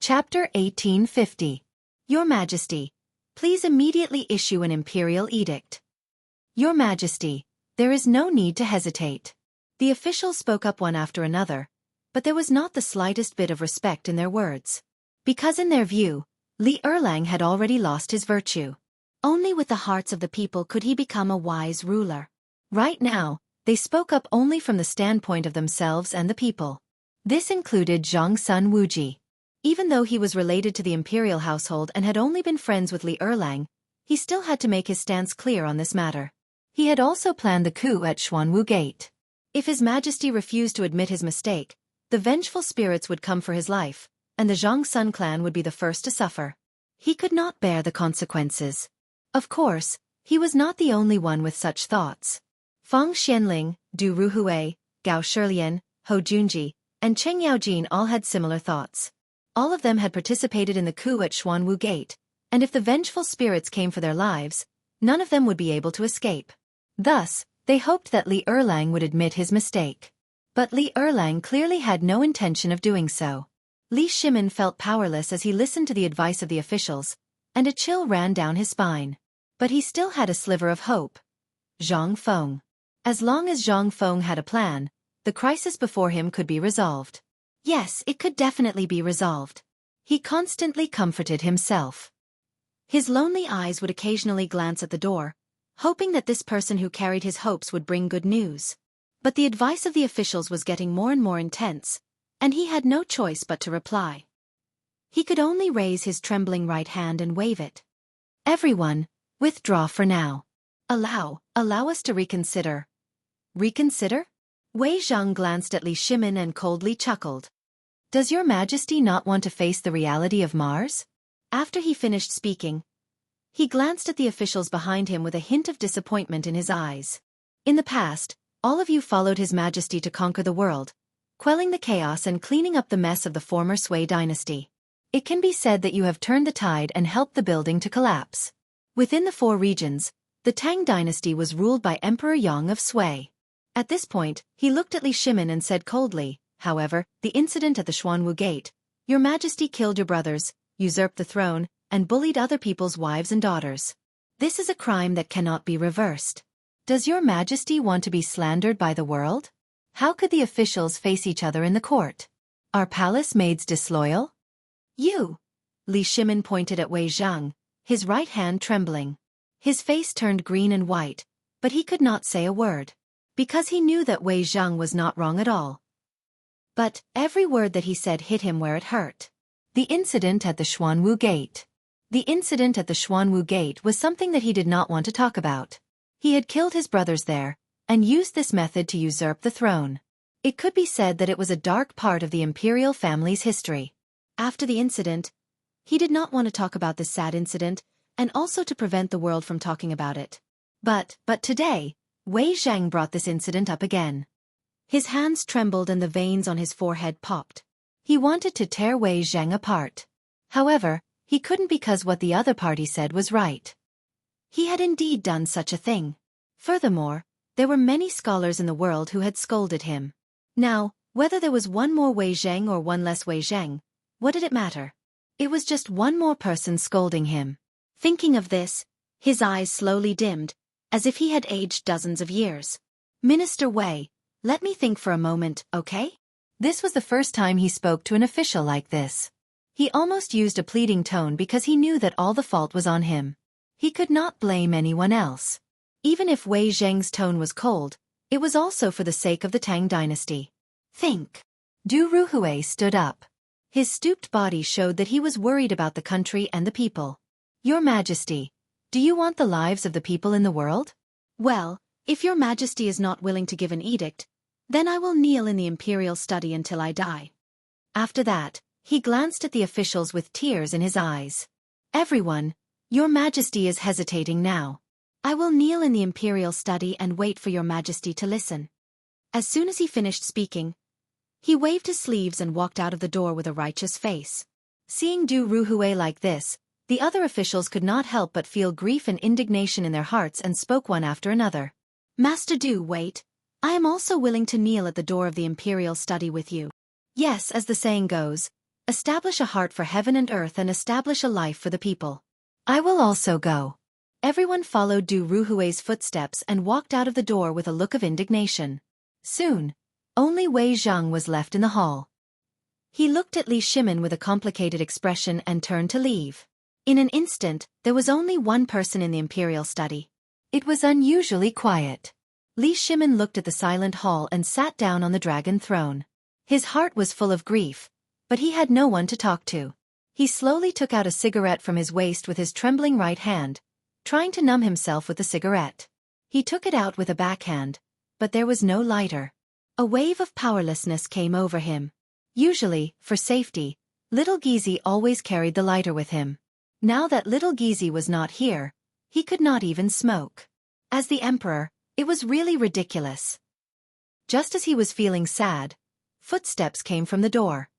Chapter 1850. Your Majesty, please immediately issue an imperial edict. Your Majesty, there is no need to hesitate. The officials spoke up one after another, but there was not the slightest bit of respect in their words. Because in their view, Li Erlang had already lost his virtue. Only with the hearts of the people could he become a wise ruler. Right now, they spoke up only from the standpoint of themselves and the people. This included Zhang Sun Wuji. Even though he was related to the imperial household and had only been friends with Li Erlang, he still had to make his stance clear on this matter. He had also planned the coup at Xuanwu Gate. If His Majesty refused to admit his mistake, the vengeful spirits would come for his life, and the Zhang Sun clan would be the first to suffer. He could not bear the consequences. Of course, he was not the only one with such thoughts. Fang Xianling, Du Ruhui, Gao Shilian, Hou Junji, and Cheng Yaojin all had similar thoughts. All of them had participated in the coup at Xuanwu Gate, and if the vengeful spirits came for their lives, none of them would be able to escape. Thus, they hoped that Li Erlang would admit his mistake. But Li Erlang clearly had no intention of doing so. Li Shimin felt powerless as he listened to the advice of the officials, and a chill ran down his spine. But he still had a sliver of hope. Zhang Feng. As long as Zhang Feng had a plan, the crisis before him could be resolved. Yes, it could definitely be resolved. He constantly comforted himself. His lonely eyes would occasionally glance at the door, hoping that this person who carried his hopes would bring good news. But the advice of the officials was getting more and more intense, and he had no choice but to reply. He could only raise his trembling right hand and wave it. Everyone, withdraw for now. Allow us to reconsider. Reconsider? Wei Zhang glanced at Li Shimin and coldly chuckled. Does Your Majesty not want to face the reality of Mars? After he finished speaking, he glanced at the officials behind him with a hint of disappointment in his eyes. In the past, all of you followed His Majesty to conquer the world, quelling the chaos and cleaning up the mess of the former Sui dynasty. It can be said that you have turned the tide and helped the building to collapse. Within the four regions, the Tang dynasty was ruled by Emperor Yang of Sui. At this point, he looked at Li Shimin and said coldly, however, the incident at the Xuanwu Gate, Your Majesty killed your brothers, usurped the throne, and bullied other people's wives and daughters. This is a crime that cannot be reversed. Does Your Majesty want to be slandered by the world? How could the officials face each other in the court? Are palace maids disloyal? You! Li Shimin pointed at Wei Zhang, his right hand trembling. His face turned green and white, but he could not say a word. Because he knew that Wei Zhang was not wrong at all. But every word that he said hit him where it hurt. The incident at the Xuanwu Gate. The incident at the Xuanwu Gate was something that he did not want to talk about. He had killed his brothers there, and used this method to usurp the throne. It could be said that it was a dark part of the imperial family's history. After the incident, he did not want to talk about this sad incident, and also to prevent the world from talking about it. But today, Wei Zhang brought this incident up again. His hands trembled and the veins on his forehead popped. He wanted to tear Wei Zhang apart. However, he couldn't because what the other party said was right. He had indeed done such a thing. Furthermore, there were many scholars in the world who had scolded him. Now, whether there was one more Wei Zhang or one less Wei Zhang, what did it matter? It was just one more person scolding him. Thinking of this, his eyes slowly dimmed, as if he had aged dozens of years. Minister Wei, let me think for a moment, okay? This was the first time he spoke to an official like this. He almost used a pleading tone because he knew that all the fault was on him. He could not blame anyone else. Even if Wei Zhang's tone was cold, it was also for the sake of the Tang dynasty. Think. Du Ruhui stood up. His stooped body showed that he was worried about the country and the people. Your Majesty, do you want the lives of the people in the world? Well, if Your Majesty is not willing to give an edict, then I will kneel in the imperial study until I die. After that, he glanced at the officials with tears in his eyes. Everyone, Your Majesty is hesitating now. I will kneel in the imperial study and wait for Your Majesty to listen. As soon as he finished speaking, he waved his sleeves and walked out of the door with a righteous face. Seeing Du Ruhui like this, the other officials could not help but feel grief and indignation in their hearts and spoke one after another. Master Du, wait. I am also willing to kneel at the door of the imperial study with you. Yes, as the saying goes, Establish a heart for heaven and earth and establish a life for the people. I will also go. Everyone followed Du Ruhui's footsteps and walked out of the door with a look of indignation. Soon, only Wei Zhang was left in the hall. He looked at Li Shimin with a complicated expression and turned to leave. In an instant, there was only one person in the imperial study. It was unusually quiet. Li Shimin looked at the silent hall and sat down on the dragon throne. His heart was full of grief, but he had no one to talk to. He slowly took out a cigarette from his waist with his trembling right hand, trying to numb himself with the cigarette. He took it out with a backhand, but there was no lighter. A wave of powerlessness came over him. Usually, for safety, little Gizi always carried the lighter with him. Now that little Gizi was not here, he could not even smoke. As the emperor, it was really ridiculous. Just as he was feeling sad, footsteps came from the door.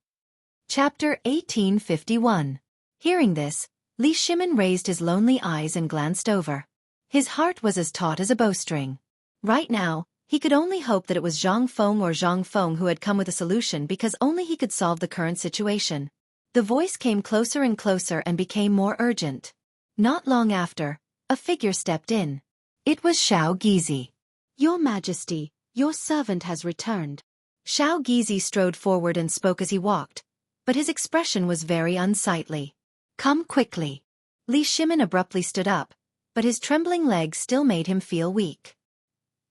Chapter 1851. Hearing this, Li Shimin raised his lonely eyes and glanced over. His heart was as taut as a bowstring. Right now, he could only hope that it was Zhang Feng who had come with a solution because only he could solve the current situation. The voice came closer and closer and became more urgent. Not long after, a figure stepped in. It was Xiao Gizi. Your Majesty, your servant has returned. Xiao Gizi strode forward and spoke as he walked, but his expression was very unsightly. Come quickly. Li Shimin abruptly stood up, but his trembling legs still made him feel weak.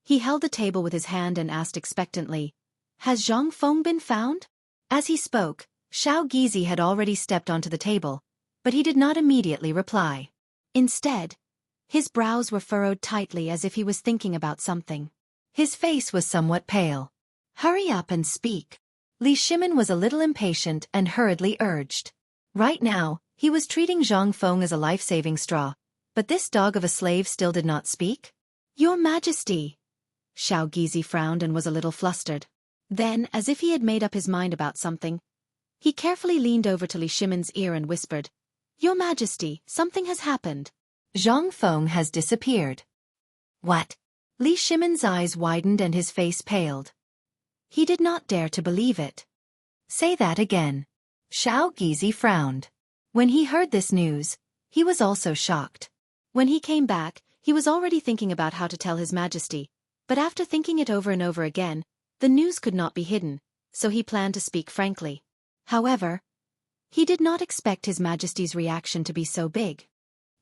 He held the table with his hand and asked expectantly, Has Zhang Feng been found? As he spoke, Xiao Gizi had already stepped onto the table, but he did not immediately reply. Instead, his brows were furrowed tightly as if he was thinking about something. His face was somewhat pale. Hurry up and speak. Li Shimin was a little impatient and hurriedly urged. Right now, he was treating Zhang Feng as a life-saving straw, but this dog of a slave still did not speak. Your Majesty. Xiao Gizi frowned and was a little flustered. Then, as if he had made up his mind about something, he carefully leaned over to Li Shimin's ear and whispered, Your Majesty, something has happened. Zhang Feng has disappeared. What? Li Shimin's eyes widened and his face paled. He did not dare to believe it. Say that again. Xiao Gizi frowned. When he heard this news, he was also shocked. When he came back, he was already thinking about how to tell His Majesty, but after thinking it over and over again, the news could not be hidden, so he planned to speak frankly. However, he did not expect His Majesty's reaction to be so big.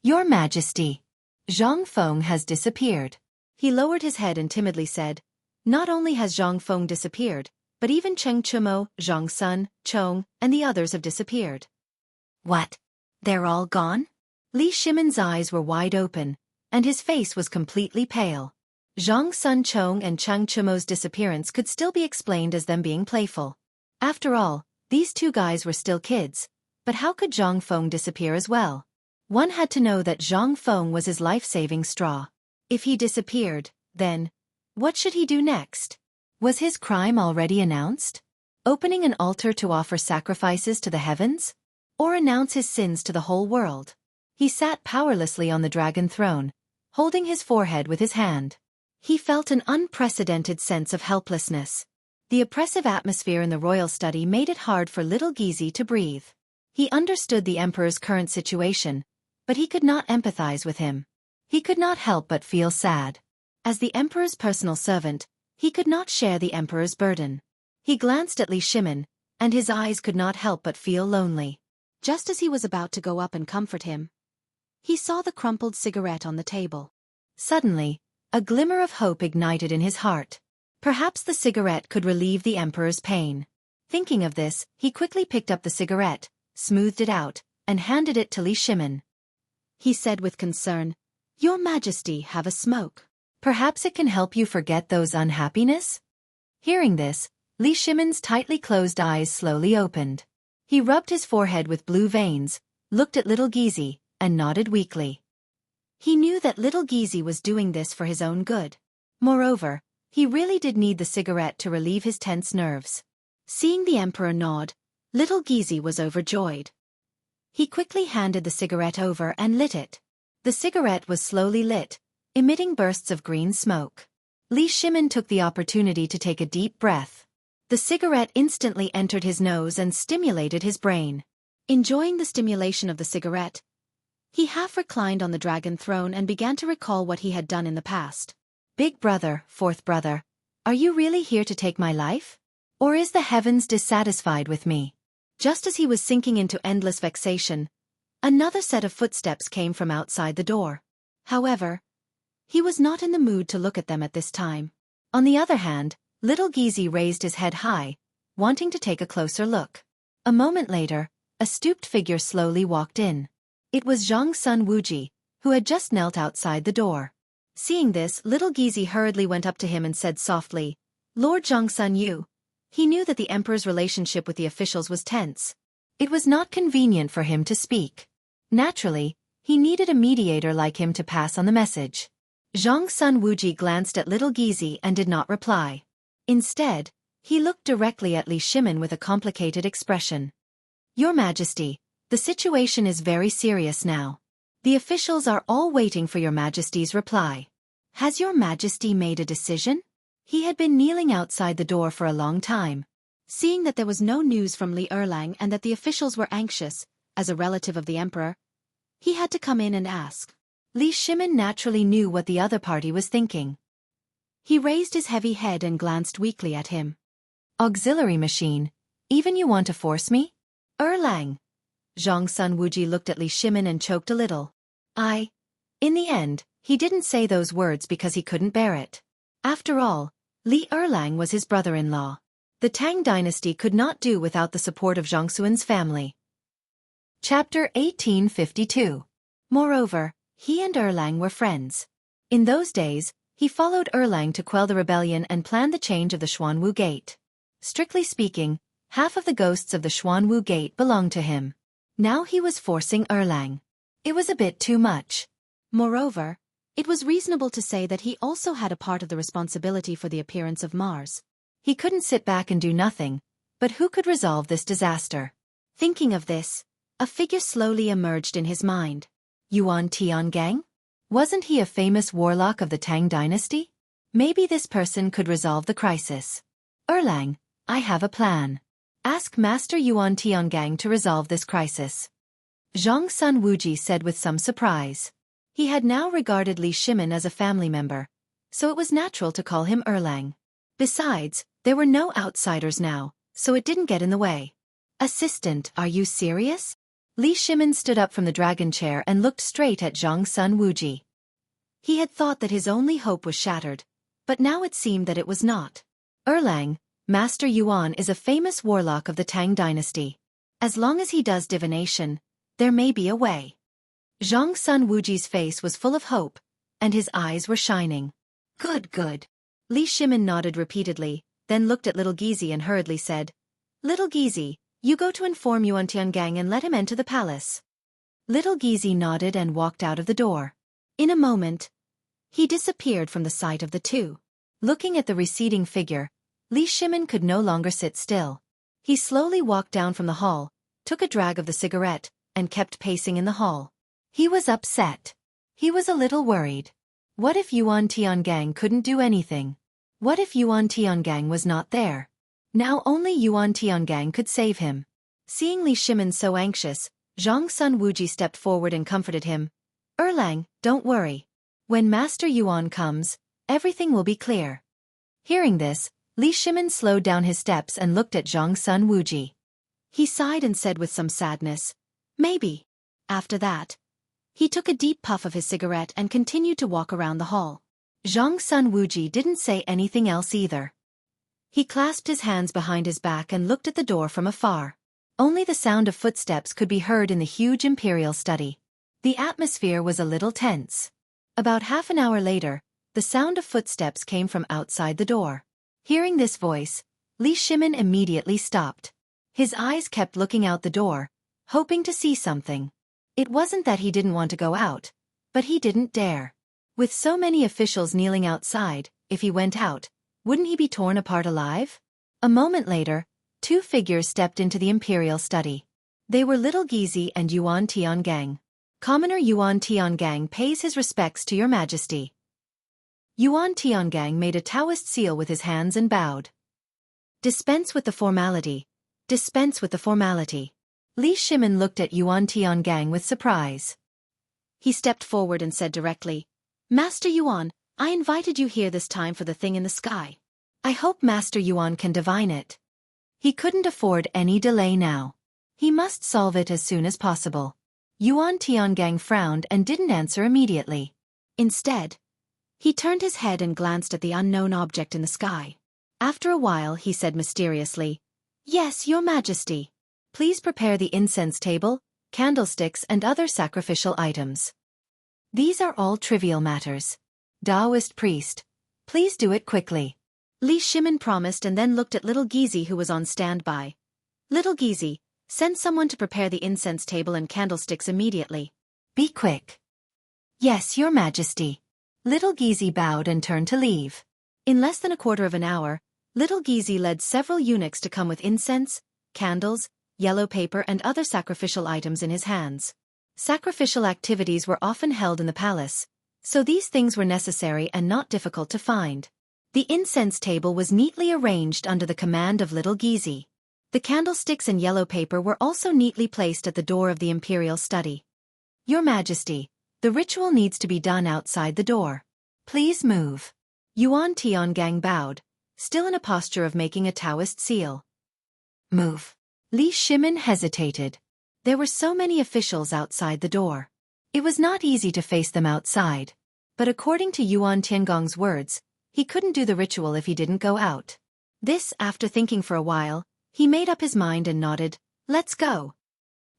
Your Majesty, Zhang Feng has disappeared. He lowered his head and timidly said, Not only has Zhang Feng disappeared, but even Cheng Chumo, Zhang Sun, Chong, and the others have disappeared. What? They're all gone? Li Shimin's eyes were wide open, and his face was completely pale. Zhang Sun Chong and Cheng Chumo's disappearance could still be explained as them being playful. After all, these two guys were still kids, but how could Zhang Feng disappear as well? One had to know that Zhang Feng was his life-saving straw. If he disappeared, then, what should he do next? Was his crime already announced? Opening an altar to offer sacrifices to the heavens? Or announce his sins to the whole world? He sat powerlessly on the dragon throne, holding his forehead with his hand. He felt an unprecedented sense of helplessness. The oppressive atmosphere in the royal study made it hard for little Gizi to breathe. He understood the emperor's current situation, but he could not empathize with him. He could not help but feel sad. As the emperor's personal servant, he could not share the emperor's burden. He glanced at Li Shimin, and his eyes could not help but feel lonely. Just as he was about to go up and comfort him, he saw the crumpled cigarette on the table. Suddenly, a glimmer of hope ignited in his heart. Perhaps the cigarette could relieve the emperor's pain. Thinking of this, he quickly picked up the cigarette, smoothed it out, and handed it to Li Shimin. He said with concern, Your Majesty, have a smoke. Perhaps it can help you forget those unhappiness? Hearing this, Li Shimin's tightly closed eyes slowly opened. He rubbed his forehead with blue veins, looked at little Gizi, and nodded weakly. He knew that little Gizi was doing this for his own good. Moreover, he really did need the cigarette to relieve his tense nerves. Seeing the emperor nod, little Gizi was overjoyed. He quickly handed the cigarette over and lit it. The cigarette was slowly lit, emitting bursts of green smoke. Li Shimin took the opportunity to take a deep breath. The cigarette instantly entered his nose and stimulated his brain. Enjoying the stimulation of the cigarette, he half reclined on the dragon throne and began to recall what he had done in the past. Big brother, fourth brother, are you really here to take my life? Or is the heavens dissatisfied with me? Just as he was sinking into endless vexation, another set of footsteps came from outside the door. However, he was not in the mood to look at them at this time. On the other hand, little Gizi raised his head high, wanting to take a closer look. A moment later, a stooped figure slowly walked in. It was Zhang Sun Wuji, who had just knelt outside the door. Seeing this, little Gizi hurriedly went up to him and said softly, "Lord Zhang Sun Yu." He knew that the emperor's relationship with the officials was tense. It was not convenient for him to speak. Naturally, he needed a mediator like him to pass on the message. Zhang Sun Wuji glanced at little Gizi and did not reply. Instead, he looked directly at Li Shimin with a complicated expression. "Your Majesty, the situation is very serious now. The officials are all waiting for your Majesty's reply. Has your Majesty made a decision?" He had been kneeling outside the door for a long time. Seeing that there was no news from Li Erlang and that the officials were anxious, as a relative of the emperor, he had to come in and ask. Li Shimin naturally knew what the other party was thinking. He raised his heavy head and glanced weakly at him. "Auxiliary machine, even you want to force me? Erlang." Zhang Sun Wuji looked at Li Shimin and choked a little. In the end, he didn't say those words because he couldn't bear it. After all, Li Erlang was his brother-in-law. The Tang dynasty could not do without the support of Zhang Xuan's family. Chapter 1852. Moreover, he and Erlang were friends. In those days, he followed Erlang to quell the rebellion and plan the change of the Xuanwu Gate. Strictly speaking, half of the ghosts of the Xuanwu Gate belonged to him. Now he was forcing Erlang. It was a bit too much. Moreover, it was reasonable to say that he also had a part of the responsibility for the appearance of Mars. He couldn't sit back and do nothing, but who could resolve this disaster? Thinking of this, a figure slowly emerged in his mind. Yuan Tiangang? Wasn't he a famous warlock of the Tang dynasty? Maybe this person could resolve the crisis. Erlang, I have a plan. Ask Master Yuan Tiangang to resolve this crisis. Zhang Sun Wuji said with some surprise. He had now regarded Li Shimin as a family member, so it was natural to call him Erlang. Besides, there were no outsiders now, so it didn't get in the way. Assistant, are you serious? Li Shimin stood up from the dragon chair and looked straight at Zhang Sun Wuji. He had thought that his only hope was shattered, but now it seemed that it was not. Erlang, Master Yuan is a famous warlock of the Tang dynasty. As long as he does divination, there may be a way. Zhang Sun Wuji's face was full of hope, and his eyes were shining. Good, good. Li Shimin nodded repeatedly, then looked at little Gizi and hurriedly said, Little Gizi, you go to inform Yuan Tiangang and let him enter the palace. Little Gizi nodded and walked out of the door. In a moment, he disappeared from the sight of the two. Looking at the receding figure, Li Shimin could no longer sit still. He slowly walked down from the hall, took a drag of the cigarette, and kept pacing in the hall. He was upset. He was a little worried. What if Yuan Tiangang couldn't do anything? What if Yuan Tiangang was not there? Now only Yuan Tiangang could save him. Seeing Li Shimin so anxious, Zhang Sun Wuji stepped forward and comforted him. Erlang, don't worry. When Master Yuan comes, everything will be clear. Hearing this, Li Shimin slowed down his steps and looked at Zhang Sun Wuji. He sighed and said with some sadness, Maybe. After that, he took a deep puff of his cigarette and continued to walk around the hall. Zhang Sun Wuji didn't say anything else either. He clasped his hands behind his back and looked at the door from afar. Only the sound of footsteps could be heard in the huge imperial study. The atmosphere was a little tense. About half an hour later, the sound of footsteps came from outside the door. Hearing this voice, Li Shimin immediately stopped. His eyes kept looking out the door, hoping to see something. It wasn't that he didn't want to go out, but he didn't dare. With so many officials kneeling outside, if he went out, wouldn't he be torn apart alive? A moment later, two figures stepped into the imperial study. They were Little Gizi and Yuan Tiangang. Commoner Yuan Tiangang pays his respects to your majesty. Yuan Tiangang made a Taoist seal with his hands and bowed. Dispense with the formality. Dispense with the formality. Li Shimin looked at Yuan Tiangang with surprise. He stepped forward and said directly, Master Yuan, I invited you here this time for the thing in the sky. I hope Master Yuan can divine it. He couldn't afford any delay now. He must solve it as soon as possible. Yuan Tiangang frowned and didn't answer immediately. Instead, he turned his head and glanced at the unknown object in the sky. After a while he said mysteriously, Yes, Your Majesty. Please prepare the incense table, candlesticks and other sacrificial items. These are all trivial matters. Taoist priest, please do it quickly. Li Shimin promised and then looked at little Gizi who was on standby. Little Gizi, send someone to prepare the incense table and candlesticks immediately. Be quick. Yes, Your Majesty. Little Gizi bowed and turned to leave. In less than a quarter of an hour, little Gizi led several eunuchs to come with incense, candles, yellow paper and other sacrificial items in his hands. Sacrificial activities were often held in the palace, so these things were necessary and not difficult to find. The incense table was neatly arranged under the command of little Gizi. The candlesticks and yellow paper were also neatly placed at the door of the imperial study. Your Majesty, the ritual needs to be done outside the door. Please move. Yuan Tiangang bowed, still in a posture of making a Taoist seal. Move. Li Shimin hesitated. There were so many officials outside the door. It was not easy to face them outside. But according to Yuan Tiangong's words, he couldn't do the ritual if he didn't go out. This, after thinking for a while, he made up his mind and nodded, Let's go.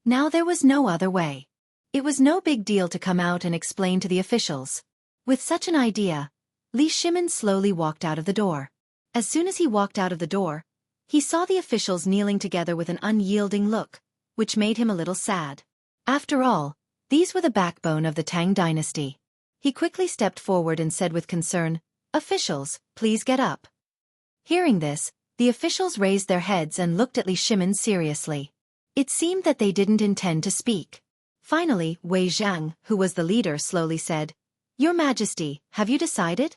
Now there was no other way. It was no big deal to come out and explain to the officials. With such an idea, Li Shimin slowly walked out of the door. As soon as he walked out of the door, he saw the officials kneeling together with an unyielding look, which made him a little sad. After all, these were the backbone of the Tang dynasty. He quickly stepped forward and said with concern, Officials, please get up. Hearing this, the officials raised their heads and looked at Li Shimin seriously. It seemed that they didn't intend to speak. Finally, Wei Zhang, who was the leader, slowly said, Your Majesty, have you decided?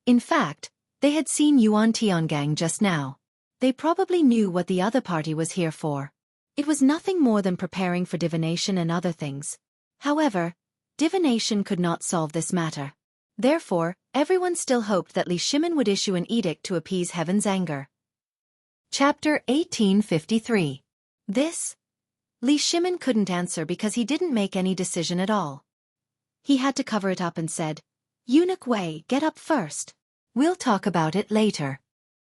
In fact, they had seen Yuan Tiangang just now. They probably knew what the other party was here for. It was nothing more than preparing for divination and other things. However, divination could not solve this matter. Therefore, everyone still hoped that Li Shimin would issue an edict to appease heaven's anger. Chapter 1853. This? Li Shimin couldn't answer because he didn't make any decision at all. He had to cover it up and said, Eunuch Wei, get up first. We'll talk about it later.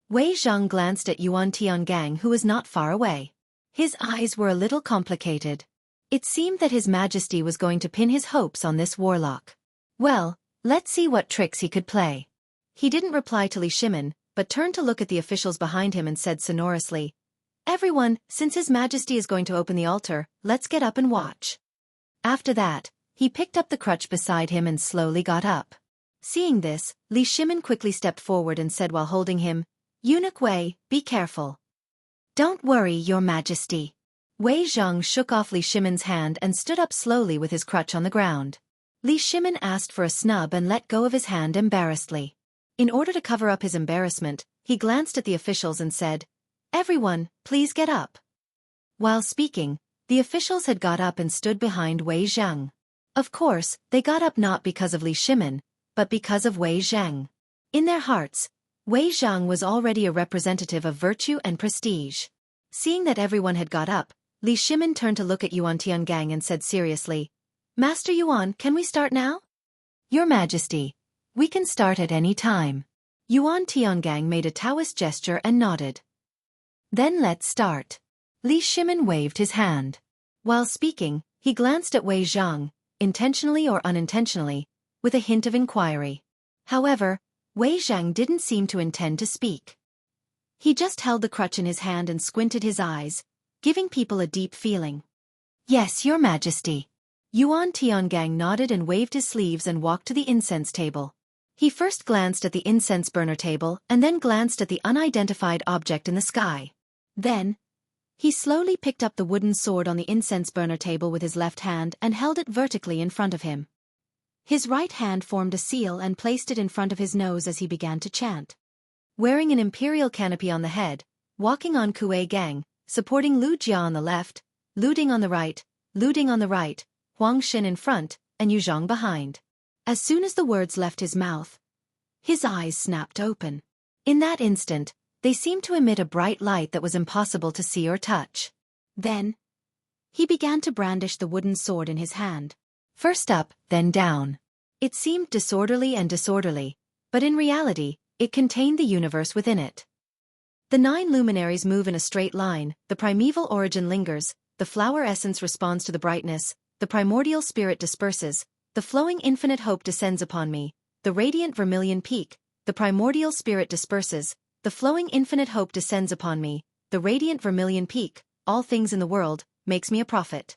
Wei Zhang glanced at Yuan Tiangang, who was not far away. His eyes were a little complicated. It seemed that His Majesty was going to pin his hopes on this warlock. Well, let's see what tricks he could play. He didn't reply to Li Shimin, but turned to look at the officials behind him and said sonorously, Everyone, since His Majesty is going to open the altar, let's get up and watch. After that, he picked up the crutch beside him and slowly got up. Seeing this, Li Shimin quickly stepped forward and said while holding him, Eunuch Wei, be careful. Don't worry, Your Majesty. Wei Zhang shook off Li Shimin's hand and stood up slowly with his crutch on the ground. Li Shimin asked for a snub and let go of his hand embarrassedly. In order to cover up his embarrassment, he glanced at the officials and said, Everyone, please get up. While speaking, the officials had got up and stood behind Wei Zhang. Of course, they got up not because of Li Shimin, but because of Wei Zhang. In their hearts, Wei Zhang was already a representative of virtue and prestige. Seeing that everyone had got up, Li Shimin turned to look at Yuan Tiangang and said seriously, Master Yuan, can we start now? Your Majesty, we can start at any time. Yuan Tiangang made a Taoist gesture and nodded. Then let's start. Li Shimin waved his hand. While speaking, he glanced at Wei Zhang, intentionally or unintentionally, with a hint of inquiry. However, Wei Zhang didn't seem to intend to speak. He just held the crutch in his hand and squinted his eyes, giving people a deep feeling. Yes, Your Majesty. Yuan Tiangang nodded and waved his sleeves and walked to the incense table. He first glanced at the incense burner table and then glanced at the unidentified object in the sky. Then, he slowly picked up the wooden sword on the incense burner table with his left hand and held it vertically in front of him. His right hand formed a seal and placed it in front of his nose as he began to chant. Wearing an imperial canopy on the head, walking on Kuei Gang, supporting Lu Jia on the left, Lu Ding on the right, Huang Xin in front, and Yu Zhang behind. As soon as the words left his mouth, his eyes snapped open. In that instant, they seemed to emit a bright light that was impossible to see or touch. Then, he began to brandish the wooden sword in his hand. First up, then down. It seemed disorderly, but in reality, it contained the universe within it. The 9 luminaries move in a straight line, the primeval origin lingers, the flower essence responds to the brightness, the primordial spirit disperses, the flowing infinite hope descends upon me, the radiant vermilion peak, the primordial spirit disperses, the flowing infinite hope descends upon me, the radiant vermilion peak, all things in the world, makes me a prophet.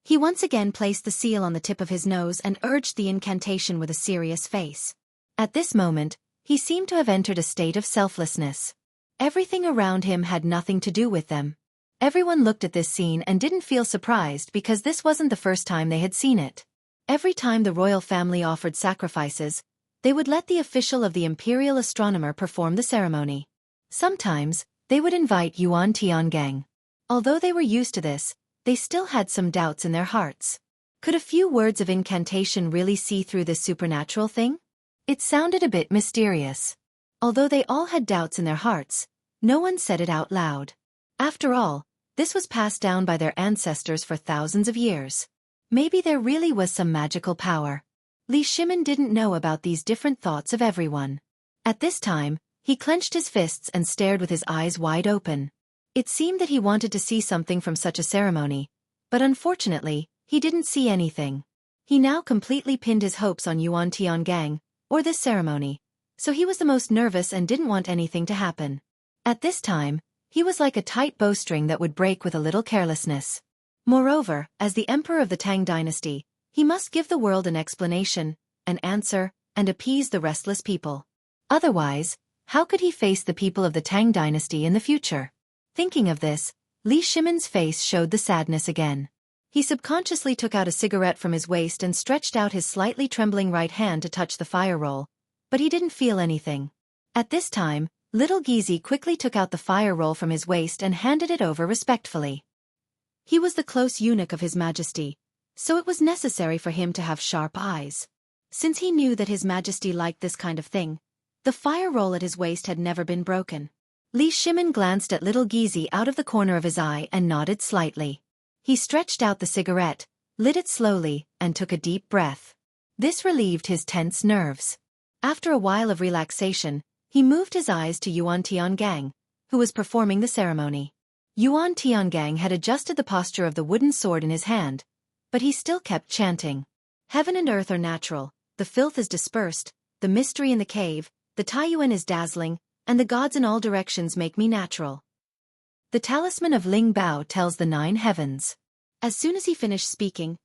He once again placed the seal on the tip of his nose and urged the incantation with a serious face. At this moment, he seemed to have entered a state of selflessness. Everything around him had nothing to do with them. Everyone looked at this scene and didn't feel surprised because this wasn't the first time they had seen it. Every time the royal family offered sacrifices, they would let the official of the imperial astronomer perform the ceremony. Sometimes, they would invite Yuan Tiangang. Although they were used to this, they still had some doubts in their hearts. Could a few words of incantation really see through this supernatural thing? It sounded a bit mysterious. Although they all had doubts in their hearts, no one said it out loud. After all, this was passed down by their ancestors for thousands of years. Maybe there really was some magical power. Li Shimin didn't know about these different thoughts of everyone. At this time, he clenched his fists and stared with his eyes wide open. It seemed that he wanted to see something from such a ceremony, but unfortunately, he didn't see anything. He now completely pinned his hopes on Yuan Tiangang, or this ceremony, so he was the most nervous and didn't want anything to happen. At this time, he was like a tight bowstring that would break with a little carelessness. Moreover, as the emperor of the Tang dynasty, he must give the world an explanation, an answer, and appease the restless people. Otherwise, how could he face the people of the Tang dynasty in the future? Thinking of this, Li Shimin's face showed the sadness again. He subconsciously took out a cigarette from his waist and stretched out his slightly trembling right hand to touch the fire roll, but he didn't feel anything. At this time, little Gizi quickly took out the fire roll from his waist and handed it over respectfully. He was the close eunuch of His Majesty, so it was necessary for him to have sharp eyes. Since he knew that His Majesty liked this kind of thing, the fire roll at his waist had never been broken. Li Shimin glanced at little Gizi out of the corner of his eye and nodded slightly. He stretched out the cigarette, lit it slowly, and took a deep breath. This relieved his tense nerves. After a while of relaxation, he moved his eyes to Yuan Tiangang, who was performing the ceremony. Yuan Tiangang had adjusted the posture of the wooden sword in his hand, but he still kept chanting. Heaven and earth are natural, the filth is dispersed, the mystery in the cave, the Taiyuan is dazzling, and the gods in all directions make me natural. The talisman of Ling Bao tells the 9 heavens. As soon as he finished speaking,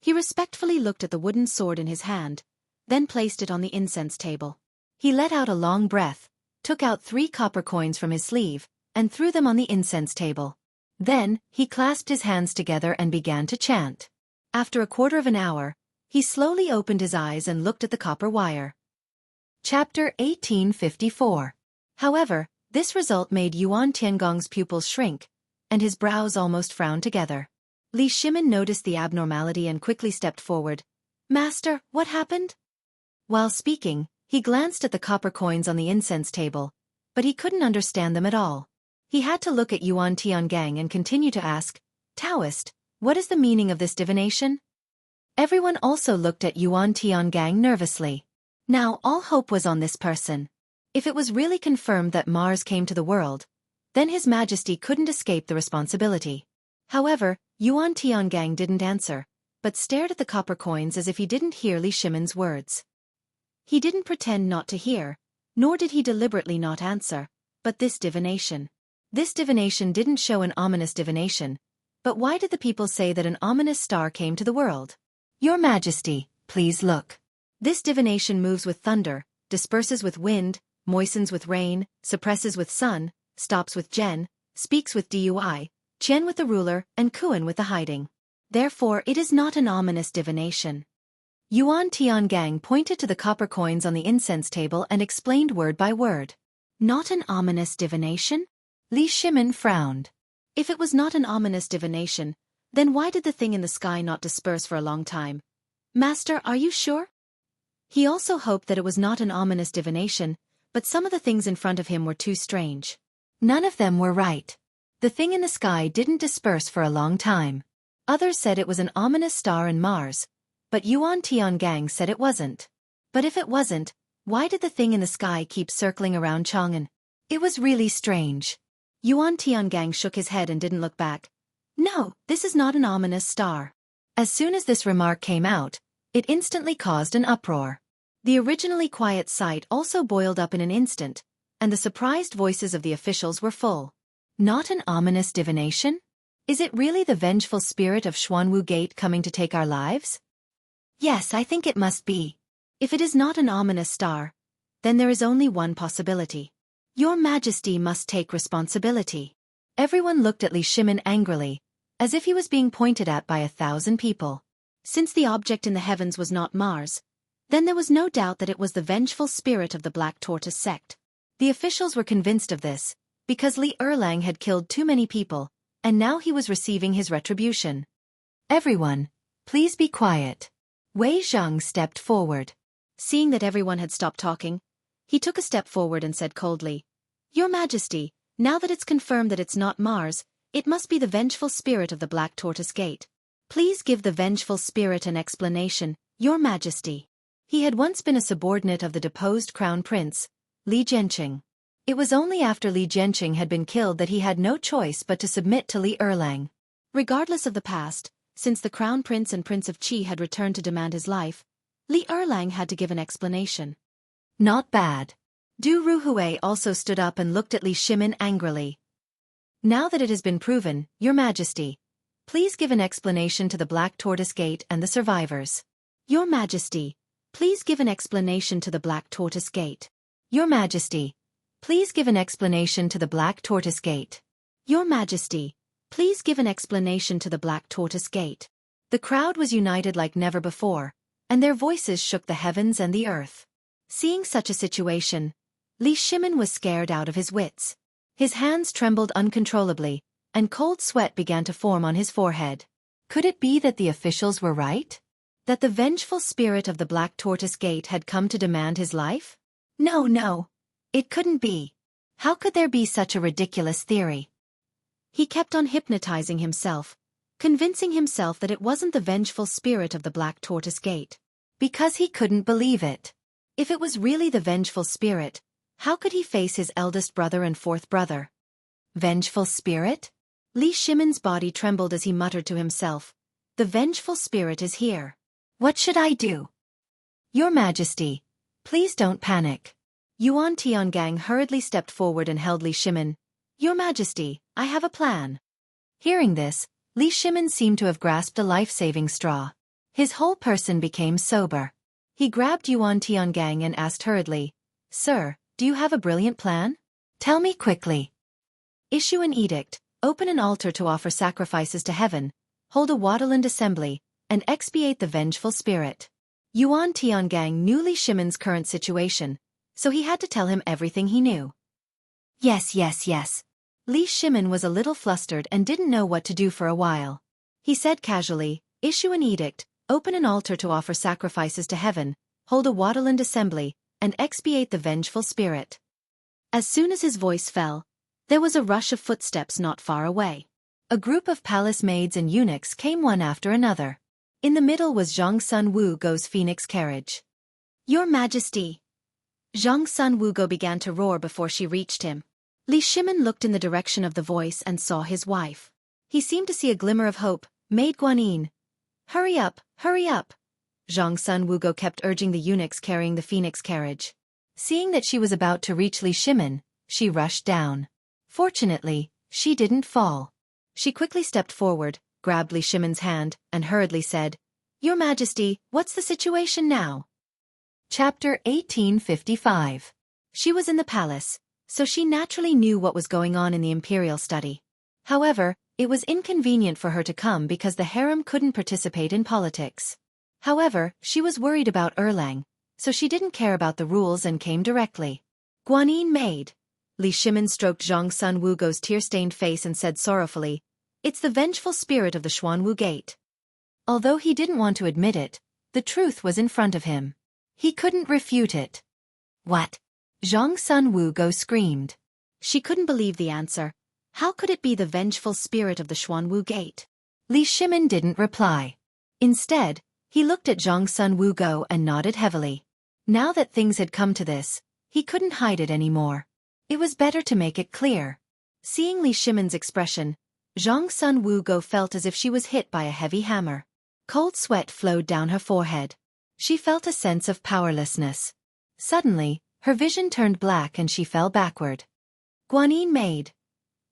he respectfully looked at the wooden sword in his hand, then placed it on the incense table. He let out a long breath, took out 3 copper coins from his sleeve, and threw them on the incense table. Then, he clasped his hands together and began to chant. After a quarter of an hour, he slowly opened his eyes and looked at the copper wire. Chapter 1854. However, this result made Yuan Tiangong's pupils shrink, and his brows almost frowned together. Li Shimin noticed the abnormality and quickly stepped forward. "Master, what happened?" While speaking, he glanced at the copper coins on the incense table, but he couldn't understand them at all. He had to look at Yuan Tiangang and continue to ask, "Taoist, what is the meaning of this divination?" Everyone also looked at Yuan Tiangang nervously. Now all hope was on this person. If it was really confirmed that Mars came to the world, then His Majesty couldn't escape the responsibility. However, Yuan Tiangang didn't answer, but stared at the copper coins as if he didn't hear Li Shimin's words. He didn't pretend not to hear, nor did he deliberately not answer, but this divination. This divination didn't show an ominous divination, but why did the people say that an ominous star came to the world? "Your Majesty, please look. This divination moves with thunder, disperses with wind, moistens with rain, suppresses with sun, stops with Gen, speaks with Dui, Qian with the ruler, and Kuan with the hiding. Therefore it is not an ominous divination." Yuan Tiangang pointed to the copper coins on the incense table and explained word by word. "Not an ominous divination?" Li Shimin frowned. If it was not an ominous divination, then why did the thing in the sky not disperse for a long time? Master, are you sure? He also hoped that it was not an ominous divination, but some of the things in front of him were too strange. None of them were right. The thing in the sky didn't disperse for a long time. Others said it was an ominous star in Mars, but Yuan Tiangang said it wasn't. But if it wasn't, why did the thing in the sky keep circling around Chang'an? It was really strange. Yuan Tiangang shook his head and didn't look back. No, this is not an ominous star. As soon as this remark came out, it instantly caused an uproar. The originally quiet sight also boiled up in an instant, and the surprised voices of the officials were full. Not an ominous divination? Is it really the vengeful spirit of Xuanwu Gate coming to take our lives? Yes, I think it must be. If it is not an ominous star, then there is only one possibility. Your Majesty must take responsibility. Everyone looked at Li Shimin angrily, as if he was being pointed at by 1,000 people. Since the object in the heavens was not Mars, then there was no doubt that it was the vengeful spirit of the Black Tortoise sect. The officials were convinced of this, because Li Erlang had killed too many people, and now he was receiving his retribution. Everyone, please be quiet. Wei Zhang stepped forward. Seeing that everyone had stopped talking, he took a step forward and said coldly, Your Majesty, now that it's confirmed that it's not Mars, it must be the vengeful spirit of the Black Tortoise Gate. Please give the vengeful spirit an explanation, Your Majesty. He had once been a subordinate of the deposed crown prince, Li Jianqing. It was only after Li Jianqing had been killed that he had no choice but to submit to Li Erlang. Regardless of the past, since the crown prince and Prince of Qi had returned to demand his life, Li Erlang had to give an explanation. Not bad. Du Ruhui also stood up and looked at Li Shimin angrily. Now that it has been proven, Your Majesty, please give an explanation to the Black Tortoise Gate and the survivors. Your Majesty, please give an explanation to the Black Tortoise Gate. Your Majesty, please give an explanation to the Black Tortoise Gate. Your Majesty, please give an explanation to the Black Tortoise Gate. The crowd was united like never before, and their voices shook the heavens and the earth. Seeing such a situation, Li Shimin was scared out of his wits. His hands trembled uncontrollably, and cold sweat began to form on his forehead. Could it be that the officials were right? That the vengeful spirit of the Black Tortoise Gate had come to demand his life? No. It couldn't be. How could there be such a ridiculous theory? He kept on hypnotizing himself, convincing himself that it wasn't the vengeful spirit of the Black Tortoise Gate. Because he couldn't believe it. If it was really the vengeful spirit, how could he face his eldest brother and fourth brother? Vengeful spirit? Li Shimin's body trembled as he muttered to himself, The vengeful spirit is here. What should I do? Your Majesty, please don't panic. Yuan Tiangang hurriedly stepped forward and held Li Shimin. Your Majesty, I have a plan. Hearing this, Li Shimin seemed to have grasped a life-saving straw. His whole person became sober. He grabbed Yuan Tiangang and asked hurriedly, Sir, do you have a brilliant plan? Tell me quickly. Issue an edict, open an altar to offer sacrifices to heaven, hold a Waterland assembly, and expiate the vengeful spirit. Yuan Tiangang knew Li Shimin's current situation, so he had to tell him everything he knew. Yes. Li Shimin was a little flustered and didn't know what to do for a while. He said casually, Issue an edict, open an altar to offer sacrifices to heaven, hold a Waterland assembly, and expiate the vengeful spirit. As soon as his voice fell, there was a rush of footsteps not far away. A group of palace maids and eunuchs came one after another. In the middle was Zhang Sun Wugo's phoenix carriage. Your Majesty! Zhang Sun Wugo began to roar before she reached him. Li Shimin looked in the direction of the voice and saw his wife. He seemed to see a glimmer of hope. Maid Guanyin. Hurry up! Zhang Sun Wugo kept urging the eunuchs carrying the phoenix carriage. Seeing that she was about to reach Li Shimin, she rushed down. Fortunately, she didn't fall. She quickly stepped forward, grabbed Li Shimin's hand, and hurriedly said, Your Majesty, what's the situation now? Chapter 1855. She was in the palace, so she naturally knew what was going on in the imperial study. However, it was inconvenient for her to come because the harem couldn't participate in politics. However, she was worried about Erlang, so she didn't care about the rules and came directly. Guanyin maid. Li Shimin stroked Zhang Sun Wugo's tear-stained face and said sorrowfully, "It's the vengeful spirit of the Xuanwu Gate." Although he didn't want to admit it, the truth was in front of him. He couldn't refute it. "What?" Zhang Sun Wugo screamed. She couldn't believe the answer. How could it be the vengeful spirit of the Xuanwu Gate? Li Shimin didn't reply. Instead, he looked at Zhang Sun Wugo and nodded heavily. Now that things had come to this, he couldn't hide it anymore. It was better to make it clear. Seeing Li Shimin's expression, Zhang Sun Wugo felt as if she was hit by a heavy hammer. Cold sweat flowed down her forehead. She felt a sense of powerlessness. Suddenly, her vision turned black and she fell backward. "Guanyin maid."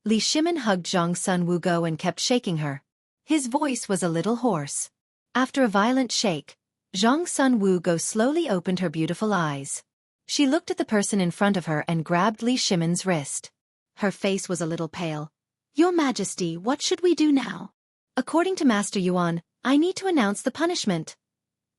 Li Shimin hugged Zhang Sun Wugo and kept shaking her. His voice was a little hoarse. After a violent shake, Zhang Sun Wugo slowly opened her beautiful eyes. She looked at the person in front of her and grabbed Li Shimin's wrist. Her face was a little pale. "Your Majesty, what should we do now?" "According to Master Yuan, I need to announce the punishment."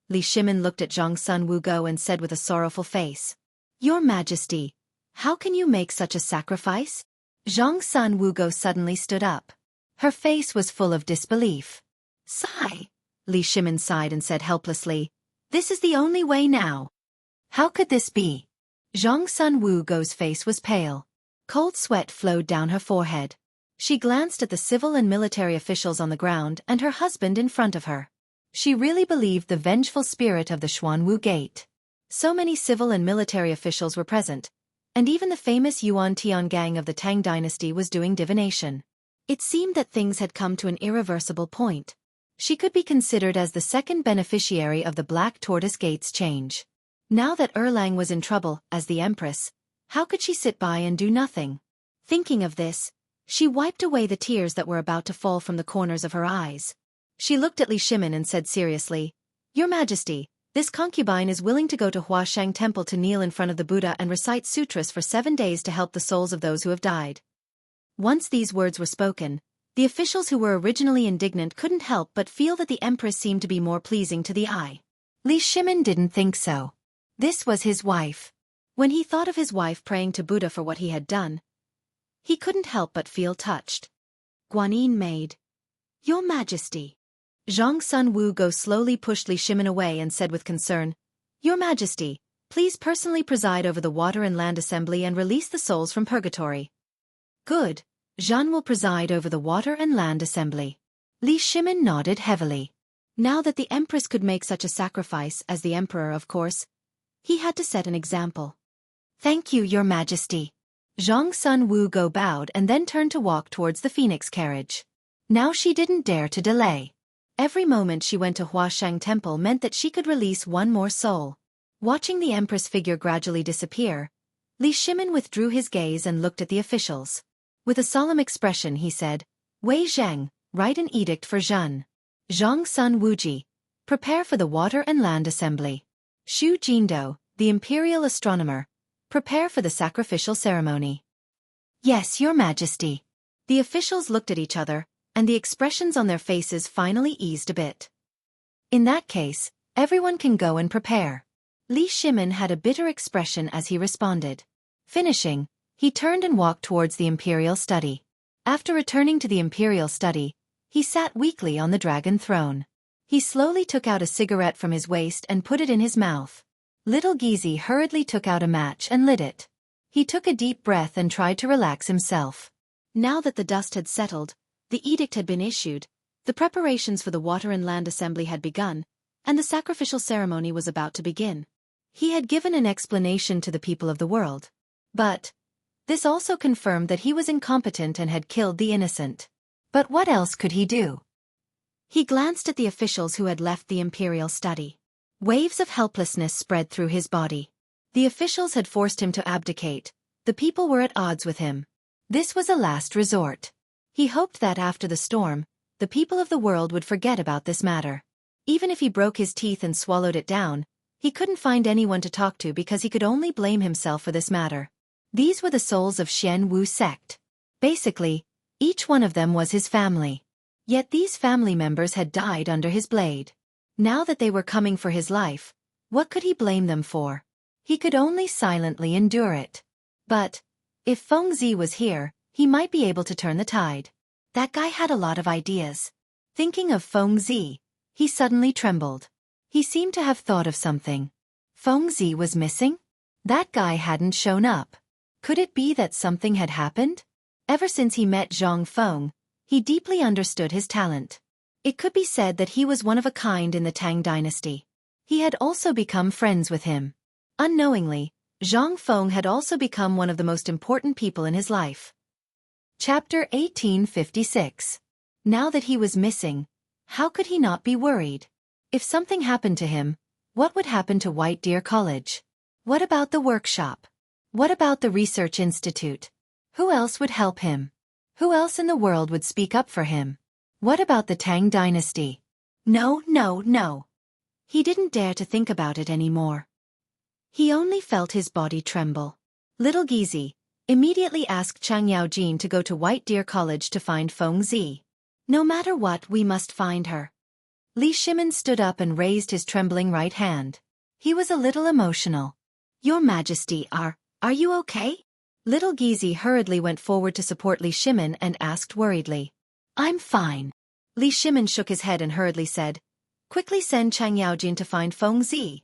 Li Shimin looked at Zhang Sun Wugo and said with a sorrowful face, "Your Majesty, how can you make such a sacrifice?" Zhang Sun Wugo suddenly stood up. Her face was full of disbelief. "Sigh." Li Shimin sighed and said helplessly, "This is the only way now." "How could this be?" Zhang Sun Wugo's face was pale. Cold sweat flowed down her forehead. She glanced at the civil and military officials on the ground and her husband in front of her. She really believed the vengeful spirit of the Xuanwu Gate. So many civil and military officials were present, and even the famous Yuan Tian gang of the Tang dynasty was doing divination. It seemed that things had come to an irreversible point. She could be considered as the second beneficiary of the Black Tortoise Gate's change. Now that Erlang was in trouble as the Empress, how could she sit by and do nothing? Thinking of this, she wiped away the tears that were about to fall from the corners of her eyes. She looked at Li Shimin and said seriously, "Your Majesty, this concubine is willing to go to Huashang Temple to kneel in front of the Buddha and recite sutras for 7 days to help the souls of those who have died." Once these words were spoken, the officials who were originally indignant couldn't help but feel that the Empress seemed to be more pleasing to the eye. Li Shimin didn't think so. This was his wife. When he thought of his wife praying to Buddha for what he had done, he couldn't help but feel touched. "Guanyin maid." "Your Majesty." Zhang Sun Wugo slowly pushed Li Shimin away and said with concern, "Your Majesty, please personally preside over the Water and Land Assembly and release the souls from purgatory." "Good. Zhan will preside over the Water and Land Assembly." Li Shimin nodded heavily. Now that the Empress could make such a sacrifice as the Emperor, of course, he had to set an example. "Thank you, Your Majesty." Zhang Sun Wugo bowed and then turned to walk towards the Phoenix carriage. Now she didn't dare to delay. Every moment she went to Huashang Temple meant that she could release one more soul. Watching the Empress figure gradually disappear, Li Shimin withdrew his gaze and looked at the officials. With a solemn expression he said, "Wei Zheng, write an edict for Zhan. Zhang Sun Wuji, prepare for the Water and Land Assembly. Xu Jindo, the Imperial Astronomer, prepare for the sacrificial ceremony." "Yes, Your Majesty." The officials looked at each other, and the expressions on their faces finally eased a bit. "In that case, everyone can go and prepare." Li Shimin had a bitter expression as he responded. Finishing, he turned and walked towards the Imperial Study. After returning to the Imperial Study, he sat weakly on the dragon throne. He slowly took out a cigarette from his waist and put it in his mouth. Little Gizi hurriedly took out a match and lit it. He took a deep breath and tried to relax himself. Now that the dust had settled, the edict had been issued, the preparations for the Water and Land Assembly had begun, and the sacrificial ceremony was about to begin. He had given an explanation to the people of the world. But this also confirmed that he was incompetent and had killed the innocent. But what else could he do? He glanced at the officials who had left the Imperial Study. Waves of helplessness spread through his body. The officials had forced him to abdicate. The people were at odds with him. This was a last resort. He hoped that after the storm, the people of the world would forget about this matter. Even if he broke his teeth and swallowed it down, he couldn't find anyone to talk to because he could only blame himself for this matter. These were the souls of Xian Wu sect. Basically, each one of them was his family. Yet these family members had died under his blade. Now that they were coming for his life, what could he blame them for? He could only silently endure it. But If Feng Zi was here, he might be able to turn the tide. That guy had a lot of ideas. Thinking of Feng Zi, he suddenly trembled. He seemed to have thought of something. Feng Zi was missing? That guy hadn't shown up. Could it be that something had happened? Ever since he met Zhang Feng, he deeply understood his talent. It could be said that he was one of a kind in the Tang dynasty. He had also become friends with him. Unknowingly, Zhang Feng had also become one of the most important people in his life. Chapter 1856. Now that he was missing, how could he not be worried? If something happened to him, what would happen to White Deer College? What about the workshop? What about the research institute? Who else would help him? Who else in the world would speak up for him? What about the Tang dynasty? No, no, no. He didn't dare to think about it anymore. He only felt his body tremble. Little Gizi immediately asked Chang Yaojin to go to White Deer College to find Feng Zi. No matter what, we must find her. Li Shimin stood up and raised his trembling right hand. He was a little emotional. Your Majesty, are you okay? Little Gizi hurriedly went forward to support Li Shimin and asked worriedly. I'm fine. Li Shimin shook his head and hurriedly said, quickly send Chang Yaojin to find Feng Zi.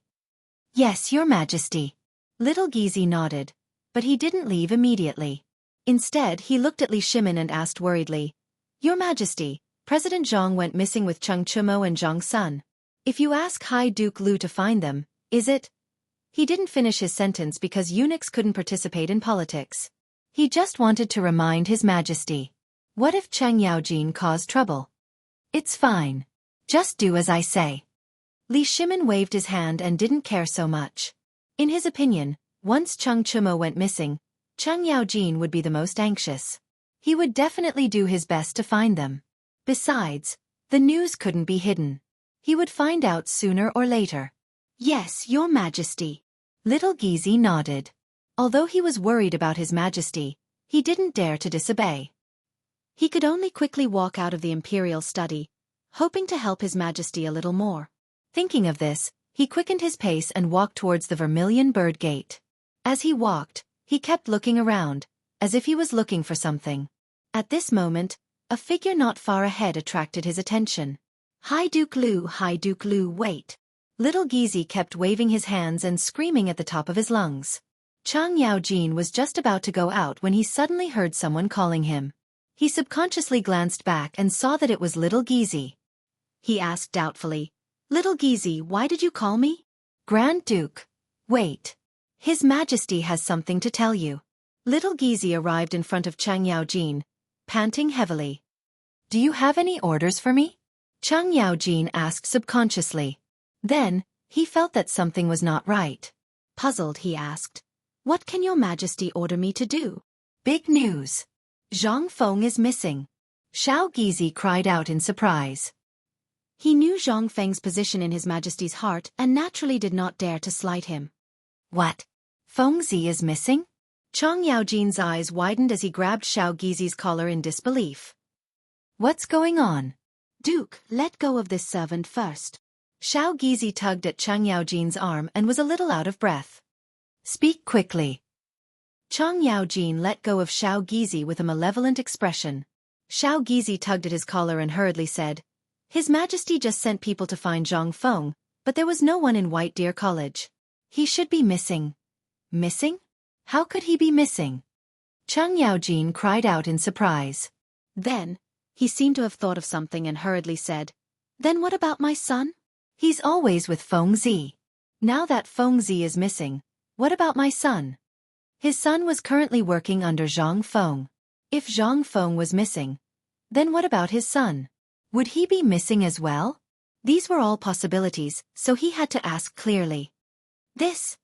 Yes, Your Majesty. Little Gizi nodded, but he didn't leave immediately. Instead, he looked at Li Shimin and asked worriedly, Your Majesty, President Zhang went missing with Cheng Chumo and Zhang Sun. If you ask High Duke Lu to find them, is it? He didn't finish his sentence because eunuchs couldn't participate in politics. He just wanted to remind His Majesty. What if Chang Yaojin caused trouble? It's fine. Just do as I say. Li Shimin waved his hand and didn't care so much. In his opinion, once Cheng Chumo went missing, Chang Yaojin would be the most anxious. He would definitely do his best to find them. Besides, the news couldn't be hidden. He would find out sooner or later. Yes, Your Majesty. Little Gizi nodded. Although he was worried about His Majesty, he didn't dare to disobey. He could only quickly walk out of the imperial study, hoping to help His Majesty a little more. Thinking of this, he quickened his pace and walked towards the Vermilion Bird Gate. As he walked, he kept looking around, as if he was looking for something. At this moment, a figure not far ahead attracted his attention. High Duke Lu, wait. Little Gizi kept waving his hands and screaming at the top of his lungs. Chang Yaojin was just about to go out when he suddenly heard someone calling him. He subconsciously glanced back and saw that it was Little Gizi. He asked doubtfully, Little Gizi, why did you call me? Grand Duke. Wait. His Majesty has something to tell you. Little Gizi arrived in front of Chang Yaojin, panting heavily. Do you have any orders for me? Chang Yaojin asked subconsciously. Then, he felt that something was not right. Puzzled, he asked, What can Your Majesty order me to do? Big news. Zhang Feng is missing. Xiao Gizi cried out in surprise. He knew Zhang Feng's position in His Majesty's heart and naturally did not dare to slight him. What? Feng Zi is missing? Chang Yaojin's eyes widened as he grabbed Xiao Gizi's collar in disbelief. What's going on? Duke, let go of this servant first. Xiao Gizi tugged at Chang Yaojin's arm and was a little out of breath. Speak quickly. Chang Yaojin let go of Xiao Gizi with a malevolent expression. Xiao Gizi tugged at his collar and hurriedly said, His Majesty just sent people to find Zhang Feng, but there was no one in White Deer College. He should be missing. Missing? How could he be missing? Chang Yaojin cried out in surprise. Then, he seemed to have thought of something and hurriedly said, Then what about my son? He's always with Feng Zi. Now that Feng Zi is missing, what about my son? His son was currently working under Zhang Feng. If Zhang Feng was missing, then what about his son? Would he be missing as well? These were all possibilities, so he had to ask clearly. This?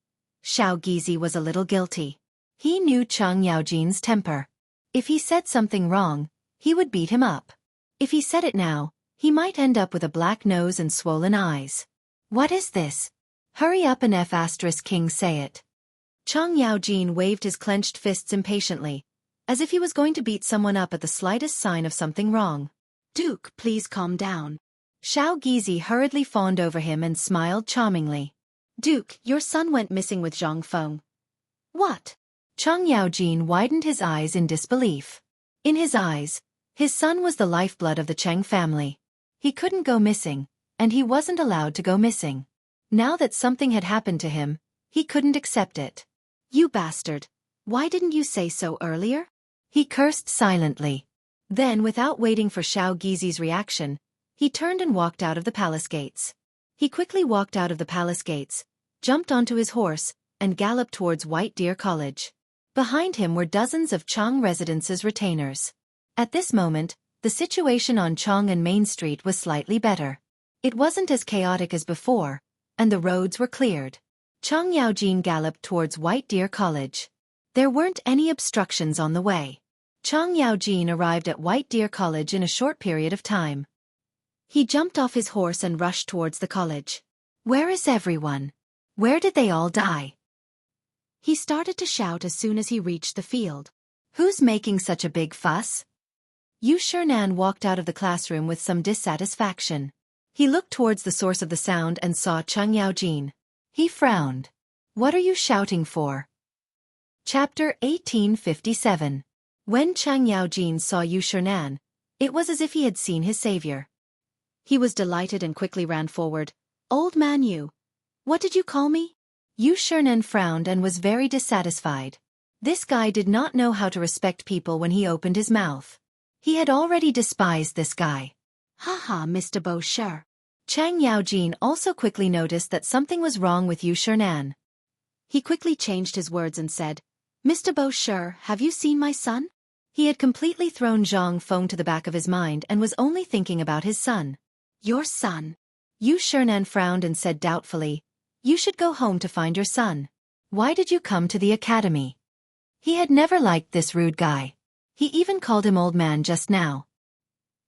Xiao Gizi was a little guilty. He knew Chang Yaojin's temper. If he said something wrong, he would beat him up. If he said it now, he might end up with a black nose and swollen eyes. What is this? Hurry up and King say it. Chang Yaojin waved his clenched fists impatiently, as if he was going to beat someone up at the slightest sign of something wrong. Duke, please calm down. Xiao Gizi hurriedly fawned over him and smiled charmingly. Duke, your son went missing with Zhang Feng. What? Chang Yaojin widened his eyes in disbelief. In his eyes, his son was the lifeblood of the Cheng family. He couldn't go missing, and he wasn't allowed to go missing. Now that something had happened to him, he couldn't accept it. You bastard! Why didn't you say so earlier? He cursed silently. Then, without waiting for Xiao Gizi's reaction, he turned and walked out of the palace gates. He quickly walked out of the palace gates, jumped onto his horse, and galloped towards White Deer College. Behind him were dozens of Chang Residence's retainers. At this moment, the situation on Chang and Main Street was slightly better. It wasn't as chaotic as before, and the roads were cleared. Chang Yaojin galloped towards White Deer College. There weren't any obstructions on the way. Chang Yaojin arrived at White Deer College in a short period of time. He jumped off his horse and rushed towards the college. Where is everyone? Where did they all die? He started to shout as soon as he reached the field. Who's making such a big fuss? Yu Shernan walked out of the classroom with some dissatisfaction. He looked towards the source of the sound and saw Chang Yaojin. He frowned. What are you shouting for? Chapter 1857. When Chang Yaojin saw Yu Shernan, it was as if he had seen his savior. He was delighted and quickly ran forward. Old man Yu. What did you call me? Yu Shernan frowned and was very dissatisfied. This guy did not know how to respect people when he opened his mouth. He had already despised this guy. Haha, Mr. Bo Sher. Chang Yaojin also quickly noticed that something was wrong with Yu Shernan. He quickly changed his words and said, Mr. Bo Sher, have you seen my son? He had completely thrown Zhang Feng to the back of his mind and was only thinking about his son. Your son? Yu Shernan frowned and said doubtfully, You should go home to find your son. Why did you come to the academy? He had never liked this rude guy. He even called him old man just now.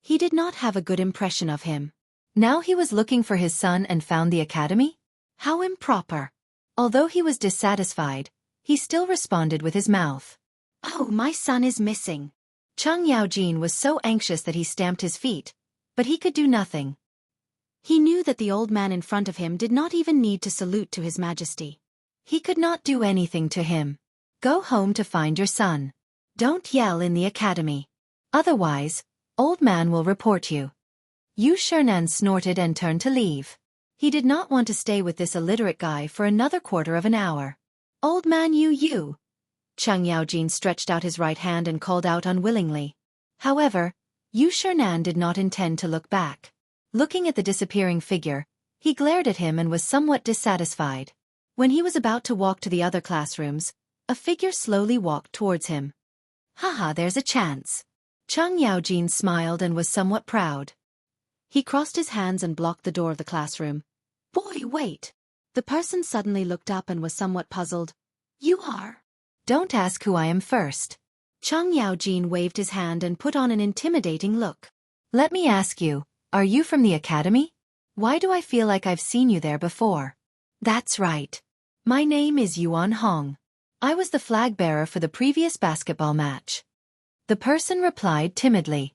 He did not have a good impression of him. Now he was looking for his son and found the academy? How improper. Although he was dissatisfied, he still responded with his mouth. Oh, my son is missing. Chang Yaojin was so anxious that he stamped his feet, but he could do nothing. He knew that the old man in front of him did not even need to salute to his majesty. He could not do anything to him. Go home to find your son. Don't yell in the academy. Otherwise, old man will report you. Yu Shernan snorted and turned to leave. He did not want to stay with this illiterate guy for another quarter of an hour. Old man Yu. Chang Yaojin stretched out his right hand and called out unwillingly. However, Yu Shernan did not intend to look back. Looking at the disappearing figure, he glared at him and was somewhat dissatisfied. When he was about to walk to the other classrooms, a figure slowly walked towards him. Haha, there's a chance. Chang Yaojin smiled and was somewhat proud. He crossed his hands and blocked the door of the classroom. Boy, wait! The person suddenly looked up and was somewhat puzzled. You are? Don't ask who I am first. Chang Yaojin waved his hand and put on an intimidating look. Let me ask you, are you from the academy? Why do I feel like I've seen you there before? That's right. My name is Yuan Hong. I was the flag bearer for the previous basketball match. The person replied timidly.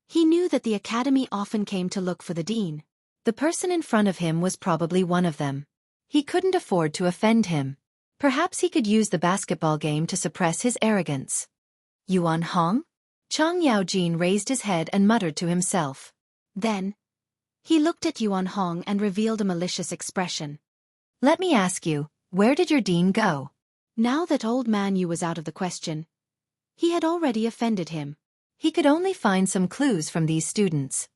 He knew that the academy often came to look for the dean. The person in front of him was probably one of them. He couldn't afford to offend him. Perhaps he could use the basketball game to suppress his arrogance. Yuan Hong? Chang Yaojin raised his head and muttered to himself. Then, he looked at Yuan Hong and revealed a malicious expression. Let me ask you, where did your dean go? Now that old man Yu was out of the question, he had already offended him. He could only find some clues from these students.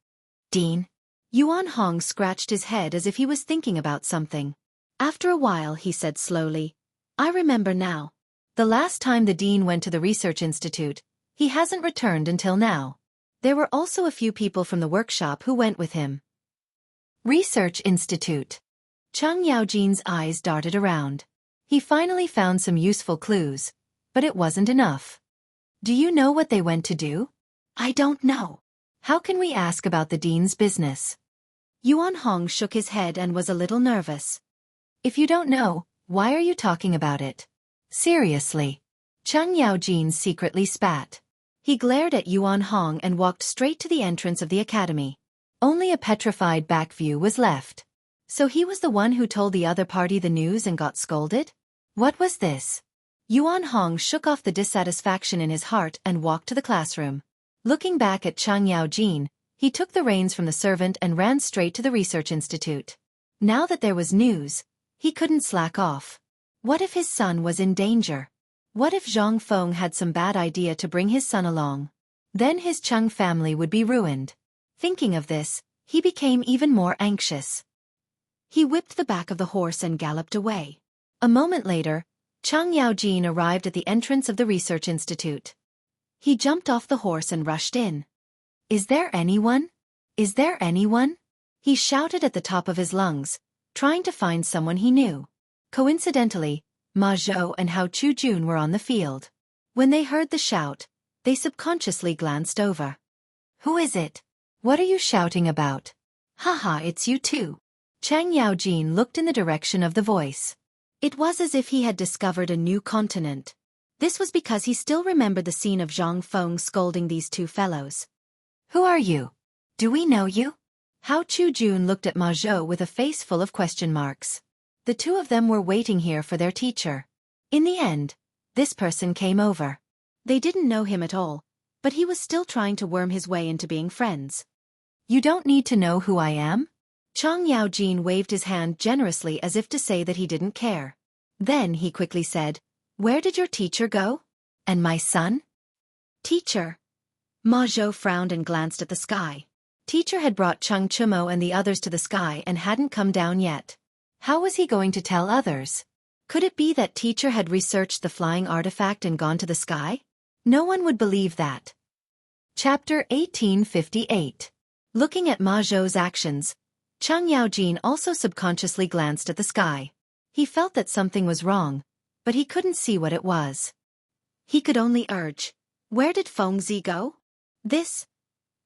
Dean? Yuan Hong scratched his head as if he was thinking about something. After a while he said slowly, I remember now. The last time the dean went to the research institute, he hasn't returned until now. There were also a few people from the workshop who went with him. Research institute. Chang Yaojin's eyes darted around. He finally found some useful clues, but it wasn't enough. Do you know what they went to do? I don't know. How can we ask about the dean's business? Yuan Hong shook his head and was a little nervous. If you don't know, why are you talking about it? Seriously. Chang Yaojin secretly spat. He glared at Yuan Hong and walked straight to the entrance of the academy. Only a petrified back view was left. So he was the one who told the other party the news and got scolded? What was this? Yuan Hong shook off the dissatisfaction in his heart and walked to the classroom. Looking back at Chang Yaojin, he took the reins from the servant and ran straight to the research institute. Now that there was news, he couldn't slack off. What if his son was in danger? What if Zhang Feng had some bad idea to bring his son along? Then his Cheng family would be ruined. Thinking of this, he became even more anxious. He whipped the back of the horse and galloped away. A moment later, Chang Yaojin arrived at the entrance of the research institute. He jumped off the horse and rushed in. "Is there anyone? Is there anyone?" He shouted at the top of his lungs, trying to find someone he knew. Coincidentally, Ma Zhou and Hao Chujun were on the field. When they heard the shout, they subconsciously glanced over. "Who is it? What are you shouting about?" "Haha, it's you too." Chang Yaojin looked in the direction of the voice. It was as if he had discovered a new continent. This was because he still remembered the scene of Zhang Feng scolding these two fellows. "Who are you? Do we know you?" Hao Chujun looked at Ma Zhou with a face full of question marks. The two of them were waiting here for their teacher. In the end, this person came over. They didn't know him at all, but he was still trying to worm his way into being friends. "You don't need to know who I am?" Chang Yaojin waved his hand generously as if to say that he didn't care. Then he quickly said, "Where did your teacher go? And my son?" "Teacher?" Ma Zhou frowned and glanced at the sky. Teacher had brought Cheng Chumo and the others to the sky and hadn't come down yet. How was he going to tell others? Could it be that teacher had researched the flying artifact and gone to the sky? No one would believe that. Chapter 1858. Looking at Ma Zhou's actions, Chang Yaojin also subconsciously glanced at the sky. He felt that something was wrong, but he couldn't see what it was. He could only urge, "Where did Fengzi go?" "This?"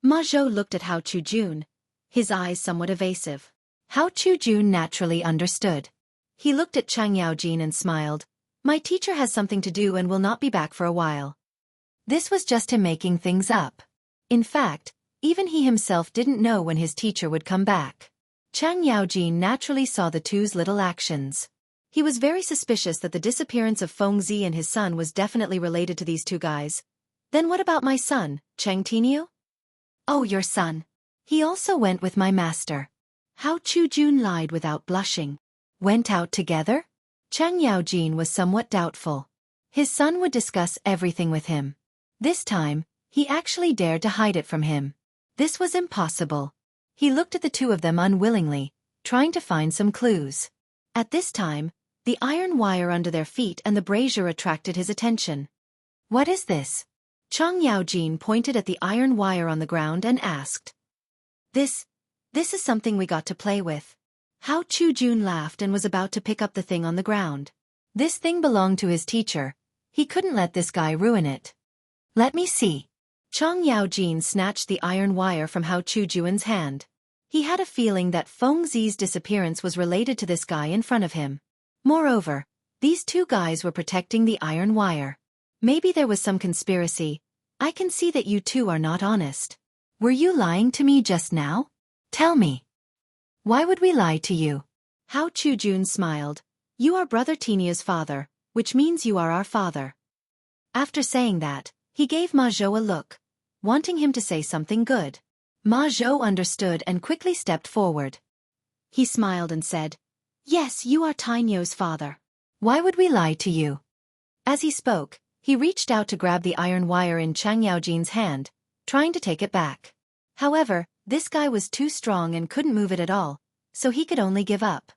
Ma Zhou looked at Hao Chujun, his eyes somewhat evasive. Hao Chujun naturally understood. He looked at Chang Yaojin and smiled. "My teacher has something to do and will not be back for a while." This was just him making things up. In fact, even he himself didn't know when his teacher would come back. Chang Yaojin naturally saw the two's little actions. He was very suspicious that the disappearance of Fengzi and his son was definitely related to these two guys. "Then what about my son, Cheng Tinio?" "Oh, your son. He also went with my master." Hao Chujun lied without blushing. "Went out together?" Chang Yaojin was somewhat doubtful. His son would discuss everything with him. This time, he actually dared to hide it from him. This was impossible. He looked at the two of them unwillingly, trying to find some clues. At this time, the iron wire under their feet and the brazier attracted his attention. "What is this?" Chang Yaojin pointed at the iron wire on the ground and asked. This is something we got to play with." Hao Chujun laughed and was about to pick up the thing on the ground. This thing belonged to his teacher. He couldn't let this guy ruin it. "Let me see." Chang Yaojin snatched the iron wire from Hao Chujun's hand. He had a feeling that Fengzi's disappearance was related to this guy in front of him. Moreover, these two guys were protecting the iron wire. Maybe there was some conspiracy. "I can see that you two are not honest. Were you lying to me just now? Tell me. Why would we lie to you?" Hao Chujun smiled. "You are Brother Tinia's father, which means you are our father." After saying that, he gave Ma Zhou a look, wanting him to say something good. Ma Zhou understood and quickly stepped forward. He smiled and said, "Yes, you are Tinio's father. Why would we lie to you?" As he spoke, he reached out to grab the iron wire in Chang Yaojin's hand, trying to take it back. However, this guy was too strong and couldn't move it at all, so he could only give up.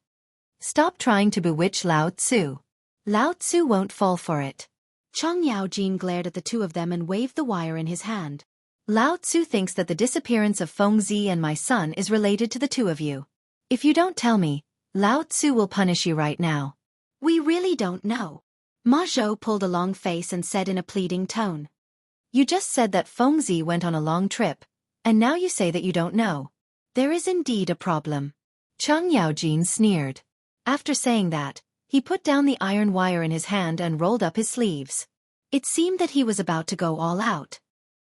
"Stop trying to bewitch Lao Tzu. Lao Tzu won't fall for it." Chang Yaojin glared at the two of them and waved the wire in his hand. "Lao Tzu thinks that the disappearance of Fengzi and my son is related to the two of you. If you don't tell me, Lao Tzu will punish you right now." "We really don't know." Ma Zhou pulled a long face and said in a pleading tone. "You just said that Fengzi went on a long trip, and now you say that you don't know. There is indeed a problem." Chang Yaojin sneered. After saying that, he put down the iron wire in his hand and rolled up his sleeves. It seemed that he was about to go all out.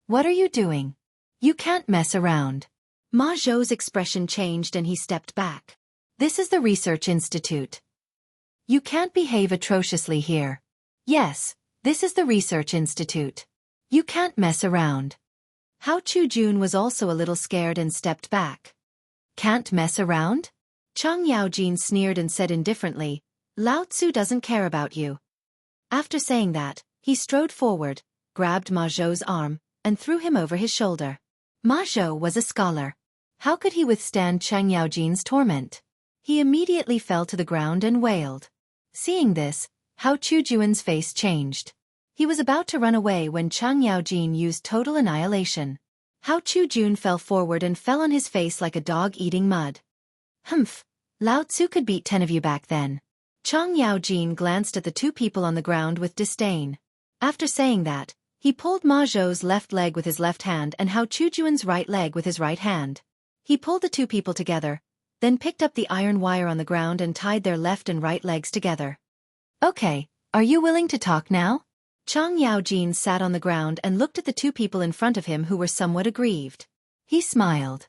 "What are you doing? You can't mess around." Ma Zhou's expression changed and he stepped back. "This is the research institute. You can't behave atrociously here. Yes, this is the research institute. You can't mess around. Hao Chu-jun was also a little scared and stepped back. Can't mess around? Chang Yaojin sneered and said indifferently, Lao Tzu doesn't care about you. After saying that, he strode forward, grabbed Ma Zhou's arm, and threw him over his shoulder. Ma Zhou was a scholar. How could he withstand Chang Yaojin's torment? He immediately fell to the ground and wailed. Seeing this, Hao Chu-jun's face changed. He was about to run away when Chang Yaojin used total annihilation. Hao Chu-jun fell forward and fell on his face like a dog eating mud. Humph, Lao Tzu could beat 10 of you back then. Chang Yaojin glanced at the two people on the ground with disdain. After saying that, he pulled Ma Zhou's left leg with his left hand and Hao Chu-jun's right leg with his right hand. He pulled the two people together, then picked up the iron wire on the ground and tied their left and right legs together. Okay, are you willing to talk now? Chang Yaojin sat on the ground and looked at the two people in front of him who were somewhat aggrieved. He smiled.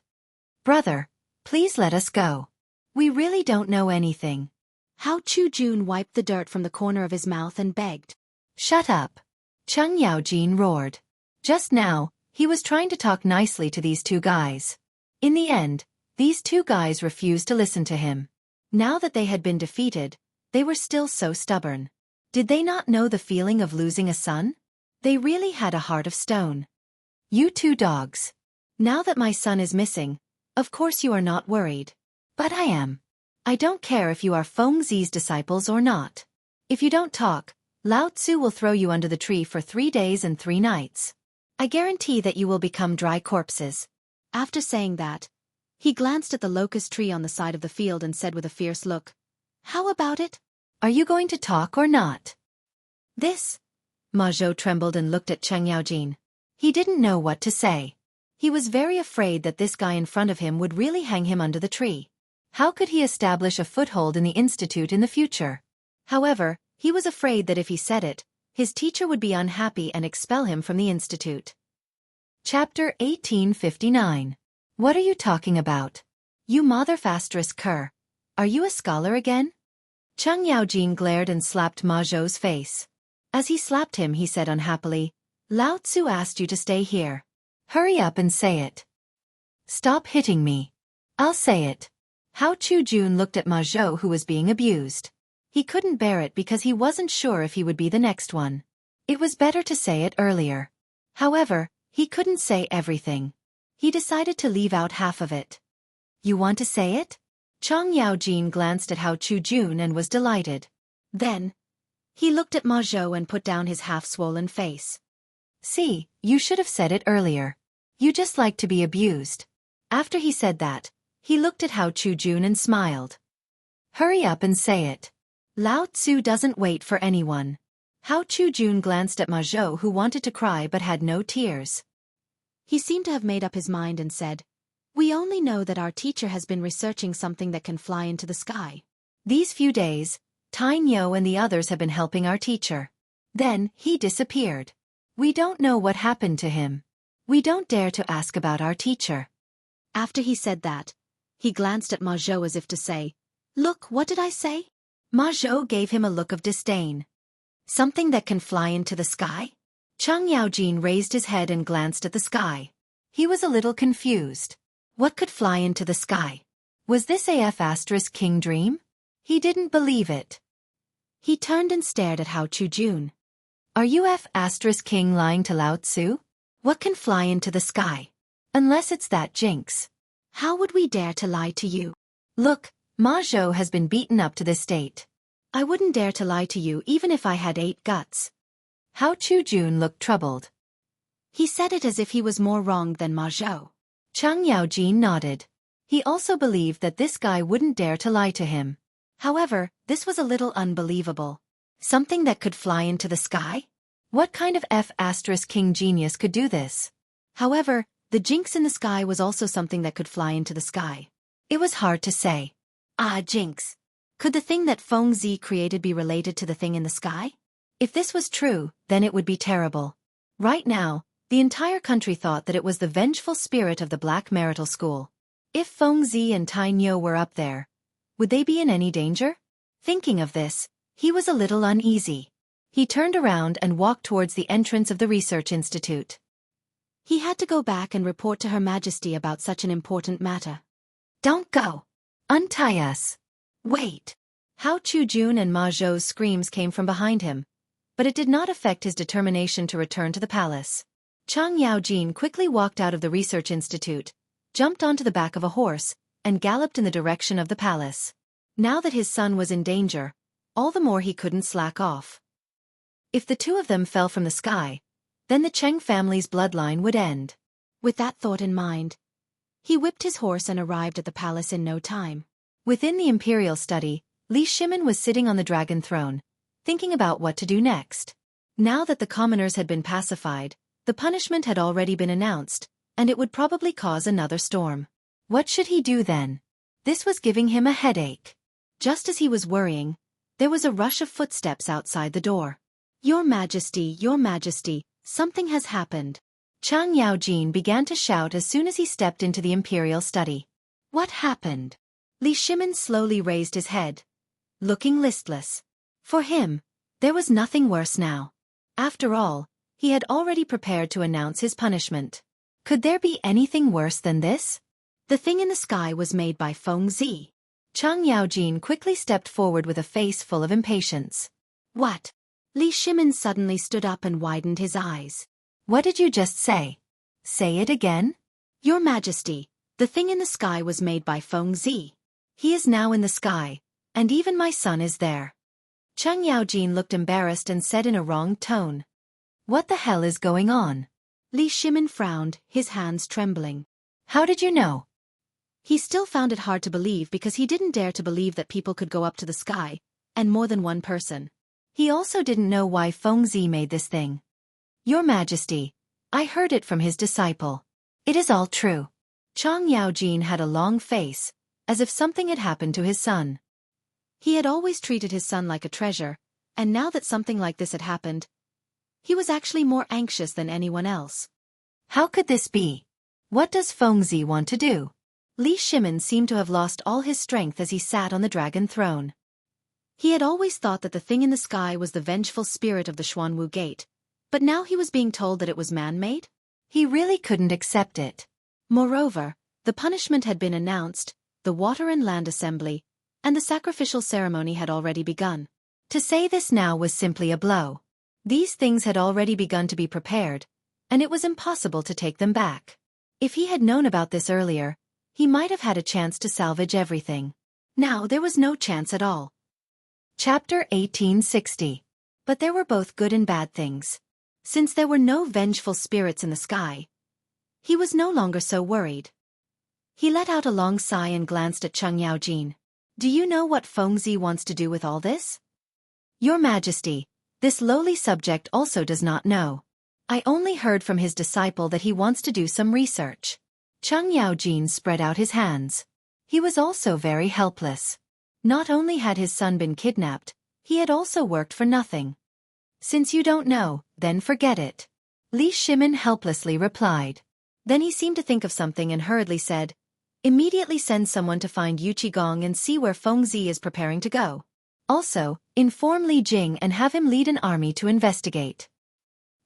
Brother, please let us go. We really don't know anything. Hao Chu-jun wiped the dirt from the corner of his mouth and begged. Shut up. Chang Yaojin roared. Just now, he was trying to talk nicely to these two guys. In the end, these two guys refused to listen to him. Now that they had been defeated, they were still so stubborn. Did they not know the feeling of losing a son? They really had a heart of stone. You two dogs. Now that my son is missing, of course you are not worried. But I am. I don't care if you are Feng Zi's disciples or not. If you don't talk, Lao Tzu will throw you under the tree for 3 days and 3 nights. I guarantee that you will become dry corpses. After saying that, he glanced at the locust tree on the side of the field and said with a fierce look, How about it? Are you going to talk or not? This? Ma Zhou trembled and looked at Chang Yaojin. He didn't know what to say. He was very afraid that this guy in front of him would really hang him under the tree. How could he establish a foothold in the institute in the future? However, he was afraid that if he said it, his teacher would be unhappy and expel him from the institute. Chapter 1859. What are you talking about? You motherfastrous cur. Are you a scholar again? Chang Yaojin glared and slapped Ma Zhou's face. As he slapped him, he said unhappily, Lao Tzu asked you to stay here. Hurry up and say it. Stop hitting me. I'll say it. Hao Chu-jun looked at Ma Zhou who was being abused. He couldn't bear it because he wasn't sure if he would be the next one. It was better to say it earlier. However, he couldn't say everything. He decided to leave out half of it. You want to say it? Chang Yaojin glanced at Hao Chu-jun and was delighted. Then, he looked at Ma Zhou and put down his half-swollen face. See, you should have said it earlier. You just like to be abused. After he said that, he looked at Hao Chu-jun and smiled. Hurry up and say it. Lao Tzu doesn't wait for anyone. Hao Chu-jun glanced at Ma Zhou who wanted to cry but had no tears. He seemed to have made up his mind and said, We only know that our teacher has been researching something that can fly into the sky. These few days, Tai Nyo and the others have been helping our teacher. Then, he disappeared. We don't know what happened to him. We don't dare to ask about our teacher. After he said that, he glanced at Ma Zhou as if to say, Look, what did I say? Ma Zhou gave him a look of disdain. Something that can fly into the sky? Chang Yaojin raised his head and glanced at the sky. He was a little confused. What could fly into the sky? Was this a F***king dream? He didn't believe it. He turned and stared at Hao Chu-jun. Are you F***king lying to Lao Tzu? What can fly into the sky? Unless it's that jinx. How would we dare to lie to you? Look, Ma Zhou has been beaten up to this state. I wouldn't dare to lie to you even if I had 8 guts. Hao Chu-jun looked troubled. He said it as if he was more wrong than Ma Zhou. Chang Yaojin nodded. He also believed that this guy wouldn't dare to lie to him. However, this was a little unbelievable. Something that could fly into the sky? What kind of F***king genius could do this? However, the jinx in the sky was also something that could fly into the sky. It was hard to say. Ah, jinx. Could the thing that Feng Zi created be related to the thing in the sky? If this was true, then it would be terrible. Right now, the entire country thought that it was the vengeful spirit of the Black Marital School. If Feng Zi and Tai Nyo were up there, would they be in any danger? Thinking of this, he was a little uneasy. He turned around and walked towards the entrance of the research institute. He had to go back and report to Her Majesty about such an important matter. Don't go. Untie us. Wait. Hao Chu-jun and Ma Zhou's screams came from behind him, but it did not affect his determination to return to the palace. Chang Yaojin quickly walked out of the research institute, jumped onto the back of a horse, and galloped in the direction of the palace. Now that his son was in danger, all the more he couldn't slack off. If the two of them fell from the sky, then the Cheng family's bloodline would end. With that thought in mind, he whipped his horse and arrived at the palace in no time. Within the imperial study, Li Shimin was sitting on the dragon throne, thinking about what to do next. Now that the commoners had been pacified, the punishment had already been announced, and it would probably cause another storm. What should he do then? This was giving him a headache. Just as he was worrying, there was a rush of footsteps outside the door. Your Majesty, something has happened. Chang Yaojin began to shout as soon as he stepped into the imperial study. What happened? Li Shimin slowly raised his head, looking listless. For him, there was nothing worse now. After all, he had already prepared to announce his punishment. Could there be anything worse than this? The thing in the sky was made by Feng Zi. Chang Yaojin quickly stepped forward with a face full of impatience. What? Li Shimin suddenly stood up and widened his eyes. What did you just say? Say it again? Your Majesty, the thing in the sky was made by Feng Zi. He is now in the sky, and even my son is there. Chang Yaojin looked embarrassed and said in a wrong tone. What the hell is going on? Li Shimin frowned, his hands trembling. How did you know? He still found it hard to believe because he didn't dare to believe that people could go up to the sky, and more than one person. He also didn't know why Feng Zi made this thing. Your Majesty, I heard it from his disciple. It is all true. Chang Yaojin had a long face, as if something had happened to his son. He had always treated his son like a treasure, and now that something like this had happened, he was actually more anxious than anyone else. How could this be? What does Feng Zi want to do? Li Shimin seemed to have lost all his strength as he sat on the dragon throne. He had always thought that the thing in the sky was the vengeful spirit of the Xuanwu Gate, but now he was being told that it was man-made? He really couldn't accept it. Moreover, the punishment had been announced, the Water and Land Assembly, and the sacrificial ceremony had already begun. To say this now was simply a blow. These things had already begun to be prepared, and it was impossible to take them back. If he had known about this earlier, he might have had a chance to salvage everything. Now there was no chance at all. Chapter 1860. But there were both good and bad things. Since there were no vengeful spirits in the sky, he was no longer so worried. He let out a long sigh and glanced at Chang Yaojin. Do you know what Feng Zi wants to do with all this? Your Majesty, this lowly subject also does not know. I only heard from his disciple that he wants to do some research. Chang Yaojin spread out his hands. He was also very helpless. Not only had his son been kidnapped, he had also worked for nothing. Since you don't know, then forget it. Li Shimin helplessly replied. Then he seemed to think of something and hurriedly said, immediately send someone to find Yu Qigong and see where Feng Zi is preparing to go. Also, inform Li Jing and have him lead an army to investigate.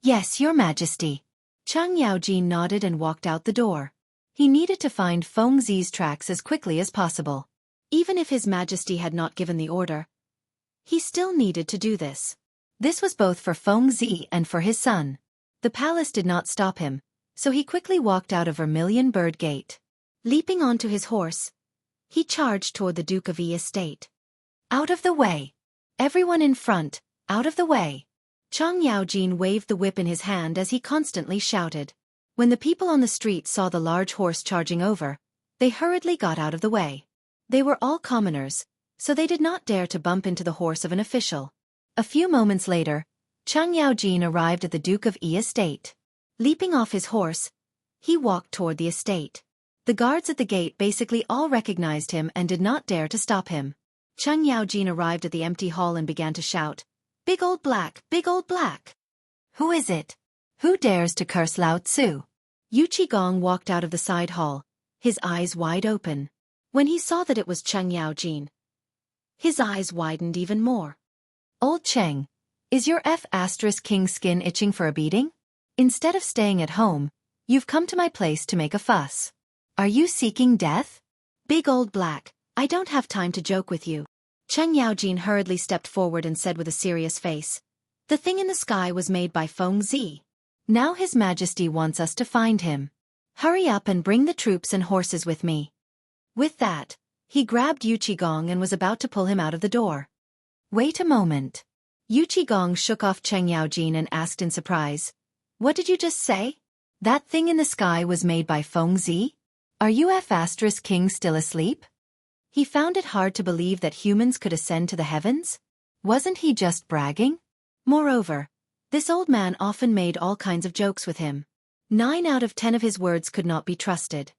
Yes, Your Majesty. Chang Yaojin nodded and walked out the door. He needed to find Feng Zi's tracks as quickly as possible. Even if His Majesty had not given the order, he still needed to do this. This was both for Feng Zi and for his son. The palace did not stop him, so he quickly walked out of Vermilion Bird Gate. Leaping onto his horse, he charged toward the Duke of E estate. Out of the way! Everyone in front, out of the way! Chang Yaojin waved the whip in his hand as he constantly shouted. When the people on the street saw the large horse charging over, they hurriedly got out of the way. They were all commoners, so they did not dare to bump into the horse of an official. A few moments later, Chang Yaojin arrived at the Duke of E estate. Leaping off his horse, he walked toward the estate. The guards at the gate basically all recognized him and did not dare to stop him. Chang Yaojin arrived at the empty hall and began to shout, Big old black, big old black! Who is it? Who dares to curse Lao Tzu? Yu Qigong walked out of the side hall, his eyes wide open. When he saw that it was Chang Yaojin, his eyes widened even more. Old Cheng, Is your King skin itching for a beating? Instead of staying at home, you've come to my place to make a fuss. Are you seeking death? Big old black, I don't have time to joke with you. Cheng Yaojin hurriedly stepped forward and said with a serious face. The thing in the sky was made by Feng Zi. Now His Majesty wants us to find him. Hurry up and bring the troops and horses with me. With that, he grabbed Yu Qigong and was about to pull him out of the door. Wait a moment. Yu Qigong shook off Cheng Yaojin and asked in surprise. What did you just say? That thing in the sky was made by Feng Zi? Are you King still asleep? He found it hard to believe that humans could ascend to the heavens. Wasn't he just bragging? Moreover, this old man often made all kinds of jokes with him. 9 out of 10 of his words could not be trusted.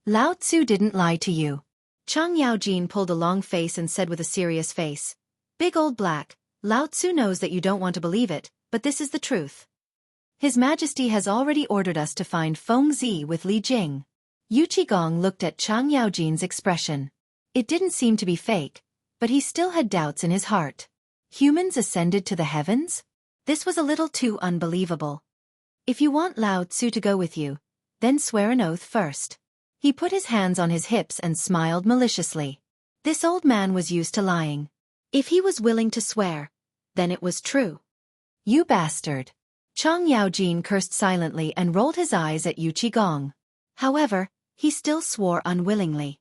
Lao Tzu didn't lie to you. Cheng Yaojin pulled a long face and said with a serious face. Big old black, Lao Tzu knows that you don't want to believe it, but this is the truth. His Majesty has already ordered us to find Feng Zi with Li Jing. Yu Qigong looked at Cheng Yaojin's expression. It didn't seem to be fake, but he still had doubts in his heart. Humans ascended to the heavens? This was a little too unbelievable. If you want Lao Tzu to go with you, then swear an oath first. He put his hands on his hips and smiled maliciously. This old man was used to lying. If he was willing to swear, then it was true. You bastard. Cheng Yaojin cursed silently and rolled his eyes at Yu Qigong. However, he still swore unwillingly.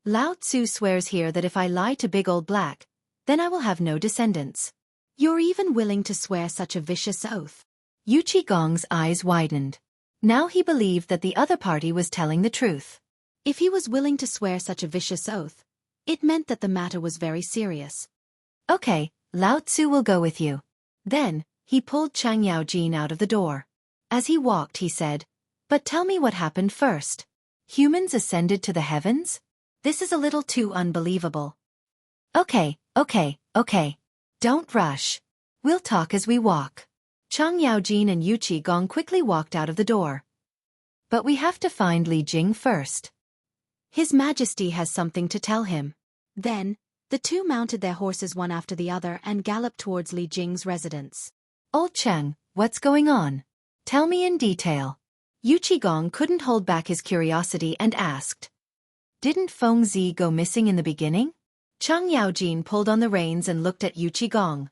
Lao Tzu swears here that if I lie to Big Old Black, then I will have no descendants. You're even willing to swear such a vicious oath? Yu Qigong's eyes widened. Now he believed that the other party was telling the truth. If he was willing to swear such a vicious oath, it meant that the matter was very serious. Okay, Lao Tzu will go with you. Then, he pulled Cheng Yaojin out of the door. As he walked he said, but tell me what happened first. Humans ascended to the heavens? This is a little too unbelievable. Okay. Don't rush. We'll talk as we walk. Cheng Yaojin and Yu Qigong quickly walked out of the door. But we have to find Li Jing first. His Majesty has something to tell him. Then, the two mounted their horses one after the other and galloped towards Li Jing's residence. Old Cheng, what's going on? Tell me in detail. Yu Qigong couldn't hold back his curiosity and asked. Didn't Feng Zi go missing in the beginning? Cheng Yaojin pulled on the reins and looked at Yu Qigong.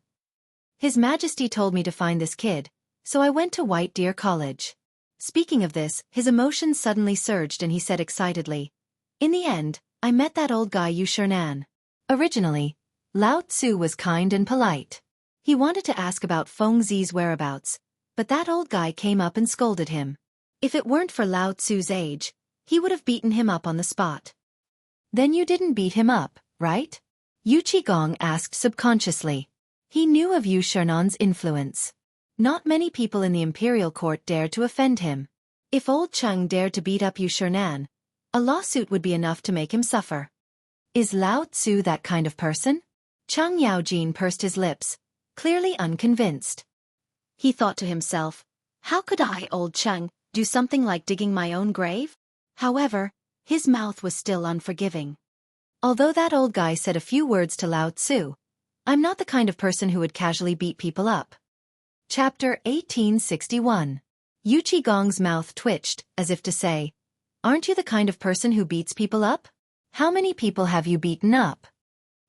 His Majesty told me to find this kid, so I went to White Deer College. Speaking of this, his emotions suddenly surged and he said excitedly, in the end, I met that old guy Yu Shernan. Originally, Lao Tzu was kind and polite. He wanted to ask about Feng Zi's whereabouts, but that old guy came up and scolded him. If it weren't for Lao Tzu's age, he would have beaten him up on the spot. Then you didn't beat him up, right? Yu Qigong asked subconsciously. He knew of Yu Shernan's influence. Not many people in the imperial court dared to offend him. If old Cheng dared to beat up Yu Shernan, a lawsuit would be enough to make him suffer. Is Lao Tzu that kind of person? Cheng Yaojin pursed his lips, clearly unconvinced. He thought to himself, how could I, old Cheng, do something like digging my own grave? However, his mouth was still unforgiving. Although that old guy said a few words to Lao Tzu, I'm not the kind of person who would casually beat people up. Chapter 1861. Yu Qigong's mouth twitched, as if to say, aren't you the kind of person who beats people up? How many people have you beaten up?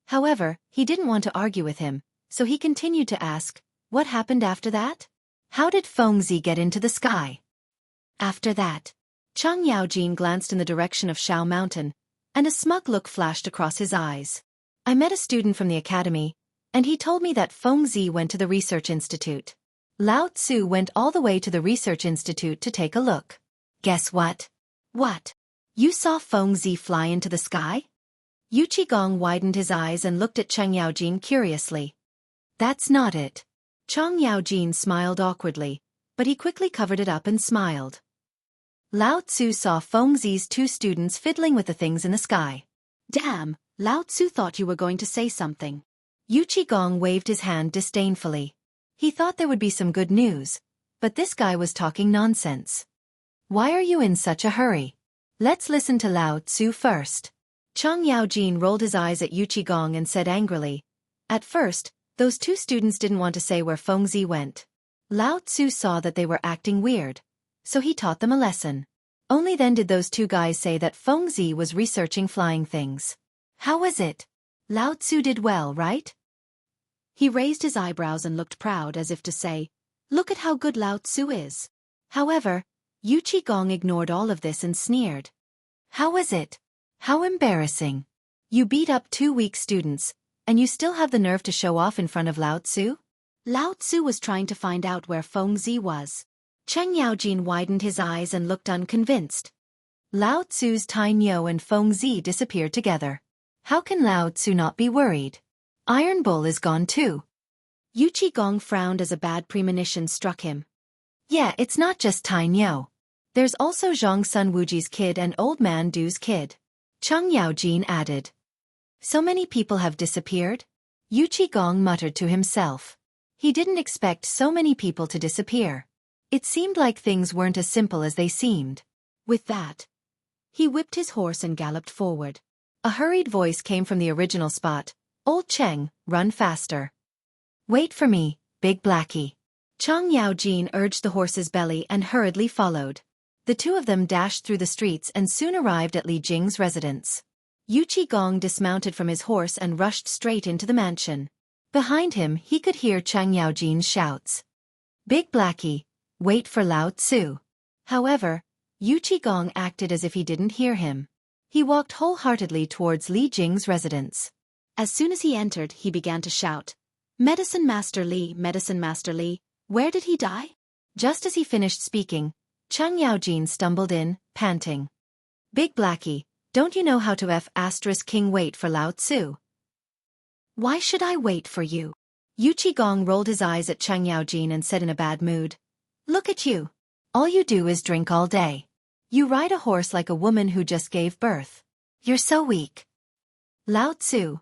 However, he didn't want to argue with him, so he continued to ask, what happened after that? How did Feng Zi get into the sky? After that, Cheng Yaojin glanced in the direction of Shao Mountain, and a smug look flashed across his eyes. I met a student from the academy, and he told me that Feng Zi went to the research institute. Lao Tzu went all the way to the research institute to take a look. Guess what? What? You saw Feng Zi fly into the sky? Yu Qigong widened his eyes and looked at Cheng Yaojin curiously. That's not it. Cheng Yaojin smiled awkwardly, but he quickly covered it up and smiled. Lao Tzu saw Feng Zi's two students fiddling with the things in the sky. Damn, Lao Tzu thought you were going to say something. Yu Qigong waved his hand disdainfully. He thought there would be some good news, but this guy was talking nonsense. Why are you in such a hurry? Let's listen to Lao Tzu first. Cheng Yaojin rolled his eyes at Yu Qigong and said angrily, at first, Those two students didn't want to say where Fengzi went. Lao Tzu saw that they were acting weird, so he taught them a lesson. Only then did those two guys say that Fengzi was researching flying things. How was it? Lao Tzu did well, right? He raised his eyebrows and looked proud as if to say, "Look at how good Lao Tzu is." However, Yu Qigong ignored all of this and sneered. How was it? How embarrassing. You beat up two weak students, and you still have the nerve to show off in front of Lao Tzu? Lao Tzu was trying to find out where Fengzi was. Cheng Yaojin widened his eyes and looked unconvinced. Lao Tzu's Tai Nyo and Fengzi disappeared together. How can Lao Tzu not be worried? Iron Bull is gone too. Yu Qigong frowned as a bad premonition struck him. Yeah, it's not just Tai Nyo. There's also Zhang Sun Wuji's kid and Old Man Du's kid. Cheng Yaojin added. So many people have disappeared? Yu Qigong muttered to himself. He didn't expect so many people to disappear. It seemed like things weren't as simple as they seemed. With that, he whipped his horse and galloped forward. A hurried voice came from the original spot. Old Cheng, run faster. Wait for me, Big Blackie. Cheng Yaojin urged the horse's belly and hurriedly followed. The two of them dashed through the streets and soon arrived at Li Jing's residence. Yu Qigong dismounted from his horse and rushed straight into the mansion. Behind him he could hear Cheng Yaojin's shouts. Big Blackie, wait for Lao Tzu. However, Yu Qigong acted as if he didn't hear him. He walked wholeheartedly towards Li Jing's residence. As soon as he entered, he began to shout, Medicine Master Li, where did he die? Just as he finished speaking, Cheng Yaojin stumbled in, panting. Big Blackie, don't you know how to King wait for Lao Tzu? Why should I wait for you? Yu Qigong rolled his eyes at Cheng Yaojin and said in a bad mood. Look at you. All you do is drink all day. You ride a horse like a woman who just gave birth. You're so weak. Lao Tzu.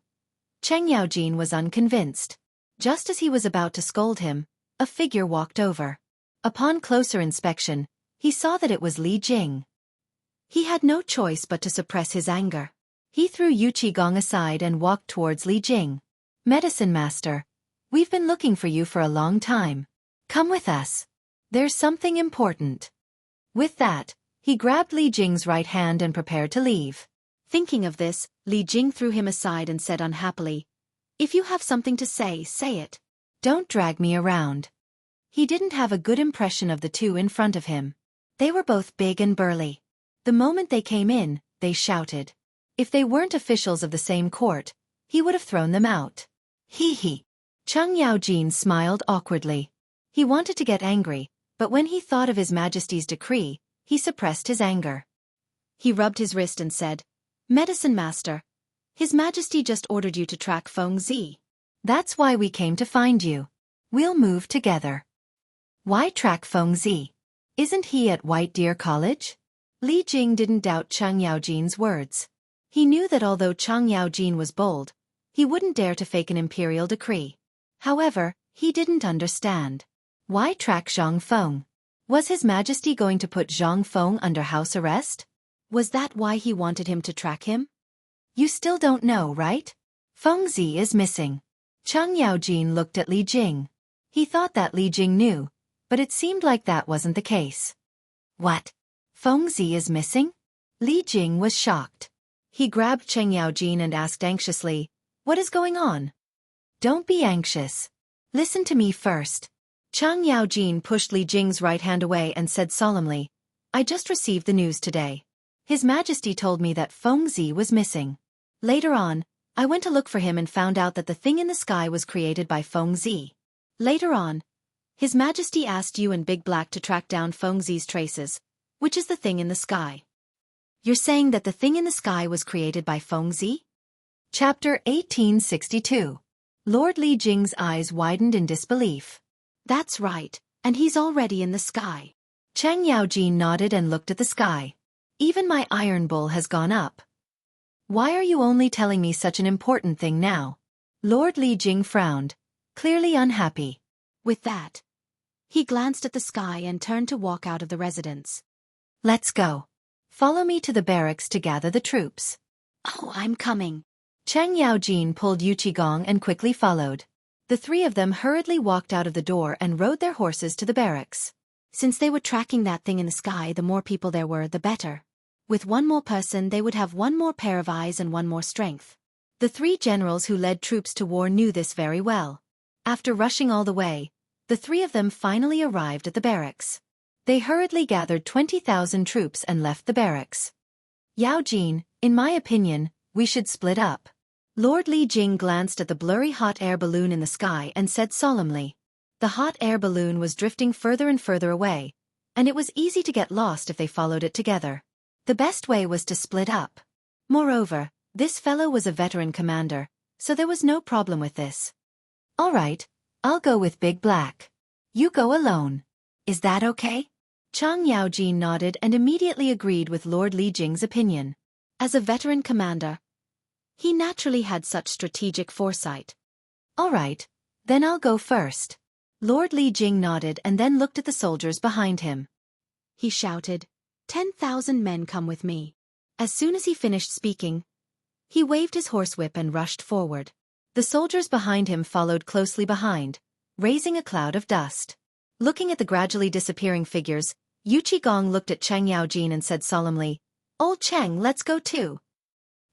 Cheng Yaojin was unconvinced. Just as he was about to scold him, a figure walked over. Upon closer inspection, he saw that it was Li Jing. He had no choice but to suppress his anger. He threw Yu Qigong aside and walked towards Li Jing. Medicine Master, we've been looking for you for a long time. Come with us. There's something important. With that, he grabbed Li Jing's right hand and prepared to leave. Thinking of this, Li Jing threw him aside and said unhappily, If you have something to say, say it. Don't drag me around. He didn't have a good impression of the two in front of him. They were both big and burly. The moment they came in, they shouted. If they weren't officials of the same court, he would have thrown them out. Hee. Cheng Yaojin smiled awkwardly. He wanted to get angry, but when he thought of His Majesty's decree, he suppressed his anger. He rubbed his wrist and said, Medicine Master, His Majesty just ordered you to track Fengzi. That's why we came to find you. We'll move together. Why track Fengzi? Isn't he at White Deer College? Li Jing didn't doubt Cheng Yaojin's words. He knew that although Cheng Yaojin was bold, he wouldn't dare to fake an imperial decree. However, he didn't understand. Why track Zhang Feng? Was His Majesty going to put Zhang Feng under house arrest? Was that why he wanted him to track him? You still don't know, right? Fengzi is missing. Cheng Yaojin looked at Li Jing. He thought that Li Jing knew, but it seemed like that wasn't the case. What? Fengzi is missing? Li Jing was shocked. He grabbed Cheng Yaojin and asked anxiously, What is going on? Don't be anxious. Listen to me first. Cheng Yaojin pushed Li Jing's right hand away and said solemnly, I just received the news today. His Majesty told me that Fengzi was missing. Later on, I went to look for him and found out that the thing in the sky was created by Fengzi. Later on, His Majesty asked you and Big Black to track down Fengzi's traces, which is the thing in the sky. You're saying that the thing in the sky was created by Fengzi? Chapter 1862. Lord Li Jing's eyes widened in disbelief. That's right, and he's already in the sky. Cheng Yaojin nodded and looked at the sky. Even my Iron Bull has gone up. Why are you only telling me such an important thing now? Lord Li Jing frowned, clearly unhappy. With that, he glanced at the sky and turned to walk out of the residence. Let's go. Follow me to the barracks to gather the troops. Oh, I'm coming. Cheng Yaojin pulled Yu Qigong and quickly followed. The three of them hurriedly walked out of the door and rode their horses to the barracks. Since they were tracking that thing in the sky, the more people there were, the better. With one more person, they would have one more pair of eyes and one more strength. The three generals who led troops to war knew this very well. After rushing all the way, the three of them finally arrived at the barracks. They hurriedly gathered 20,000 troops and left the barracks. Yao Jin, in my opinion, we should split up. Lord Li Jing glanced at the blurry hot air balloon in the sky and said solemnly. The hot air balloon was drifting further and further away, and it was easy to get lost if they followed it together. The best way was to split up. Moreover, this fellow was a veteran commander, so there was no problem with this. All right, I'll go with Big Black. You go alone. Is that okay? Chang Yaojin nodded and immediately agreed with Lord Li Jing's opinion. As a veteran commander, he naturally had such strategic foresight. All right, then I'll go first. Lord Li Jing nodded and then looked at the soldiers behind him. He shouted, 10,000 men come with me. As soon as he finished speaking, he waved his horsewhip and rushed forward. The soldiers behind him followed closely behind, raising a cloud of dust. Looking at the gradually disappearing figures, Yu Qigong looked at Cheng Yaojin and said solemnly, Old Cheng, let's go too.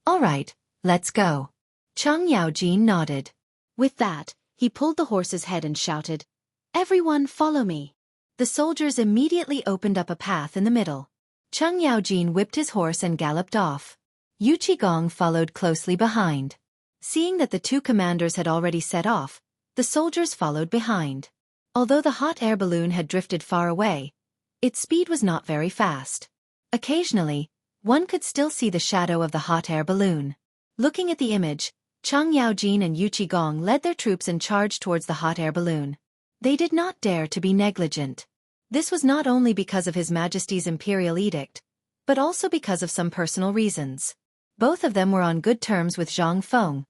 All right, let's go. Cheng Yaojin nodded. With that, he pulled the horse's head and shouted, Everyone follow me. The soldiers immediately opened up a path in the middle. Cheng Yaojin whipped his horse and galloped off. Yu Qigong followed closely behind. Seeing that the two commanders had already set off, the soldiers followed behind. Although the hot air balloon had drifted far away, its speed was not very fast. Occasionally, one could still see the shadow of the hot air balloon. Looking at the image, Cheng Yaojin and Yu Qigong led their troops and charged towards the hot air balloon. They did not dare to be negligent. This was not only because of His Majesty's imperial edict, but also because of some personal reasons. Both of them were on good terms with Zhang Feng,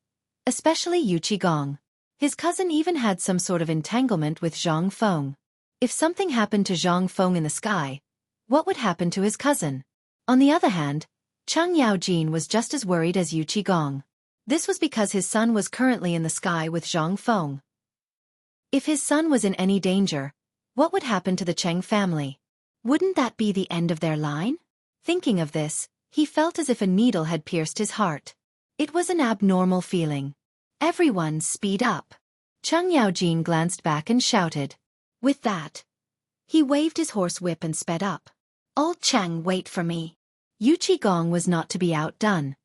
especially Yu Qigong. His cousin even had some sort of entanglement with Zhang Feng. If something happened to Zhang Feng in the sky, what would happen to his cousin? On the other hand, Cheng Yaojin was just as worried as Yu Qigong. This was because his son was currently in the sky with Zhang Feng. If his son was in any danger, what would happen to the Cheng family? Wouldn't that be the end of their line? Thinking of this, he felt as if a needle had pierced his heart. It was an abnormal feeling. Everyone speed up. Cheng Yaojin glanced back and shouted. With that, he waved his horse whip and sped up. Old Cheng, wait for me. Yu Qigong was not to be outdone.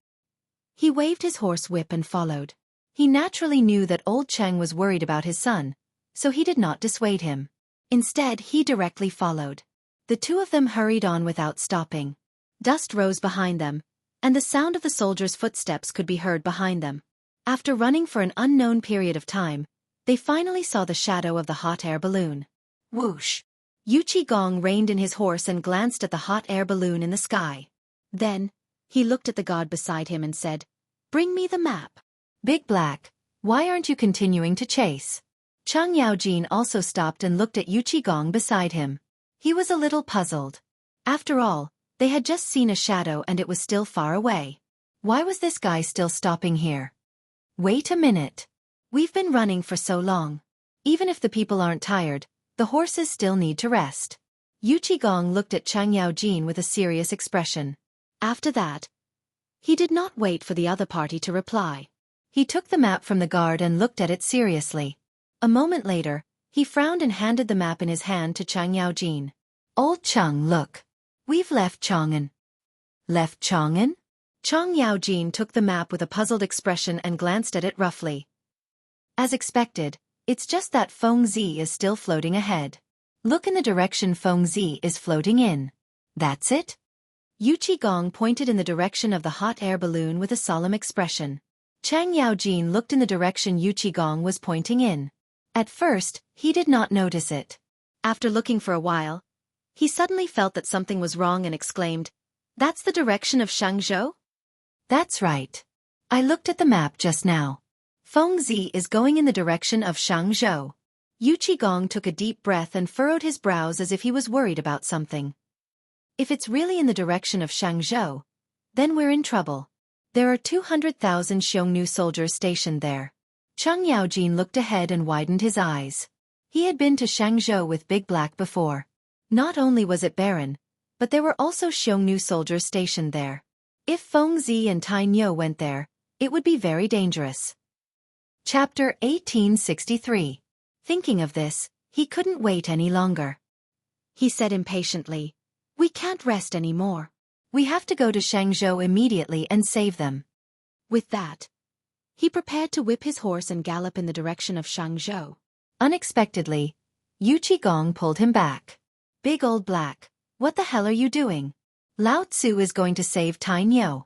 He waved his horse whip and followed. He naturally knew that old Cheng was worried about his son, so he did not dissuade him. Instead, he directly followed. The two of them hurried on without stopping. Dust rose behind them, and the sound of the soldiers' footsteps could be heard behind them. After running for an unknown period of time, they finally saw the shadow of the hot air balloon. Whoosh! Yu Qigong reined in his horse and glanced at the hot air balloon in the sky. Then, he looked at the god beside him and said, Bring me the map. Big Black, why aren't you continuing to chase? Cheng Yaojin also stopped and looked at Yu Qigong beside him. He was a little puzzled. After all, they had just seen a shadow and it was still far away. Why was this guy still stopping here? Wait a minute. We've been running for so long. Even if the people aren't tired, the horses still need to rest. Yu Qigong looked at Cheng Yaojin with a serious expression. After that, he did not wait for the other party to reply. He took the map from the guard and looked at it seriously. A moment later, he frowned and handed the map in his hand to Cheng Yaojin. Old Cheng, look. We've left Chang'an. Left Chang'an? Cheng Yaojin took the map with a puzzled expression and glanced at it roughly. As expected, it's just that Feng Zi is still floating ahead. Look in the direction Feng Zi is floating in. That's it? Yu Qigong pointed in the direction of the hot air balloon with a solemn expression. Cheng Yaojin looked in the direction Yu Qigong was pointing in. At first, he did not notice it. After looking for a while, he suddenly felt that something was wrong and exclaimed, That's the direction of Shangzhou? That's right. I looked at the map just now. Feng Zi is going in the direction of Shangzhou. Yu Qigong took a deep breath and furrowed his brows as if he was worried about something. If it's really in the direction of Shangzhou, then we're in trouble. There are 200,000 Xiongnu soldiers stationed there. Cheng Yaojin looked ahead and widened his eyes. He had been to Shangzhou with Big Black before. Not only was it barren, but there were also Xiongnu soldiers stationed there. If Feng Zi and Tai Niu went there, it would be very dangerous. Chapter 1863. Thinking of this, he couldn't wait any longer. He said impatiently, "We can't rest any more. We have to go to Shangzhou immediately and save them." With that, he prepared to whip his horse and gallop in the direction of Shangzhou. Unexpectedly, Yu Qigong pulled him back. "Big Old Black, what the hell are you doing? Lao Tzu is going to save Tai Niu."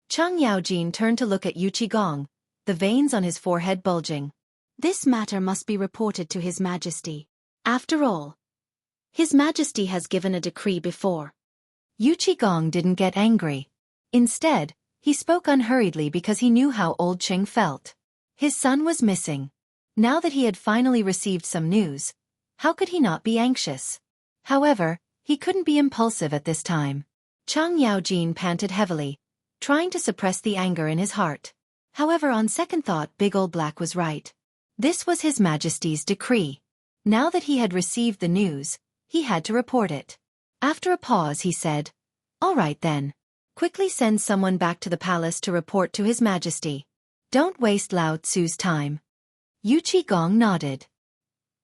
Cheng Yaojin turned to look at Yu Qigong, the veins on his forehead bulging. "This matter must be reported to His Majesty. After all, His Majesty has given a decree before." Yu Qigong didn't get angry. Instead, he spoke unhurriedly because he knew how old Qing felt. His son was missing. Now that he had finally received some news, how could he not be anxious? However, he couldn't be impulsive at this time. Cheng Yaojin panted heavily, trying to suppress the anger in his heart. However, on second thought, Big Old Black was right. This was His Majesty's decree. Now that he had received the news, he had to report it. After a pause, he said, "All right then. Quickly send someone back to the palace to report to His Majesty. Don't waste Lao Tzu's time." Yu Qigong nodded.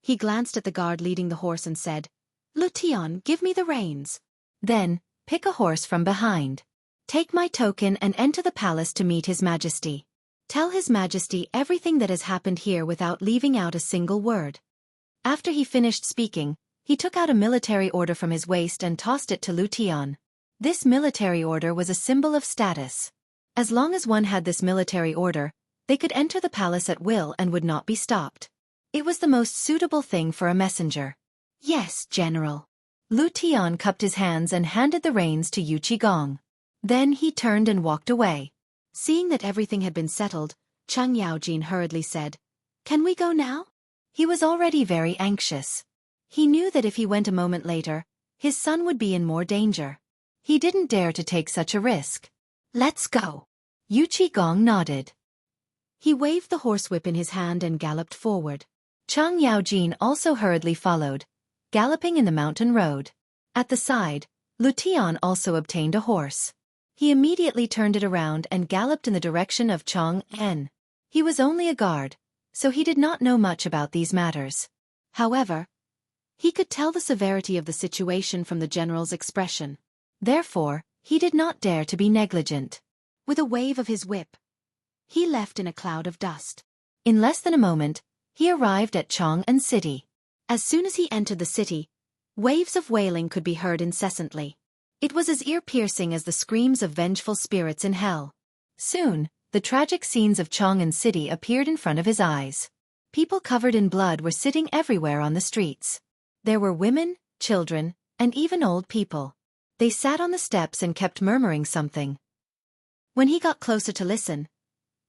He glanced at the guard leading the horse and said, "Lutian, give me the reins. Then, pick a horse from behind. Take my token and enter the palace to meet His Majesty. Tell His Majesty everything that has happened here without leaving out a single word." After he finished speaking, he took out a military order from his waist and tossed it to Lutian. This military order was a symbol of status. As long as one had this military order, they could enter the palace at will and would not be stopped. It was the most suitable thing for a messenger. "Yes, General." Lutian cupped his hands and handed the reins to Yu Qigong. Then he turned and walked away. Seeing that everything had been settled, Cheng Yaojin hurriedly said, "Can we go now?" He was already very anxious. He knew that if he went a moment later, his son would be in more danger. He didn't dare to take such a risk. "Let's go." Yu Qigong nodded. He waved the horsewhip in his hand and galloped forward. Cheng Yaojin also hurriedly followed, galloping in the mountain road. At the side, Lutian also obtained a horse. He immediately turned it around and galloped in the direction of Chang'an. He was only a guard, so he did not know much about these matters. However, he could tell the severity of the situation from the general's expression. Therefore, he did not dare to be negligent. With a wave of his whip, he left in a cloud of dust. In less than a moment, he arrived at Chang'an City. As soon as he entered the city, waves of wailing could be heard incessantly. It was as ear-piercing as the screams of vengeful spirits in hell. Soon, the tragic scenes of Chang'an City appeared in front of his eyes. People covered in blood were sitting everywhere on the streets. There were women, children, and even old people. They sat on the steps and kept murmuring something. When he got closer to listen,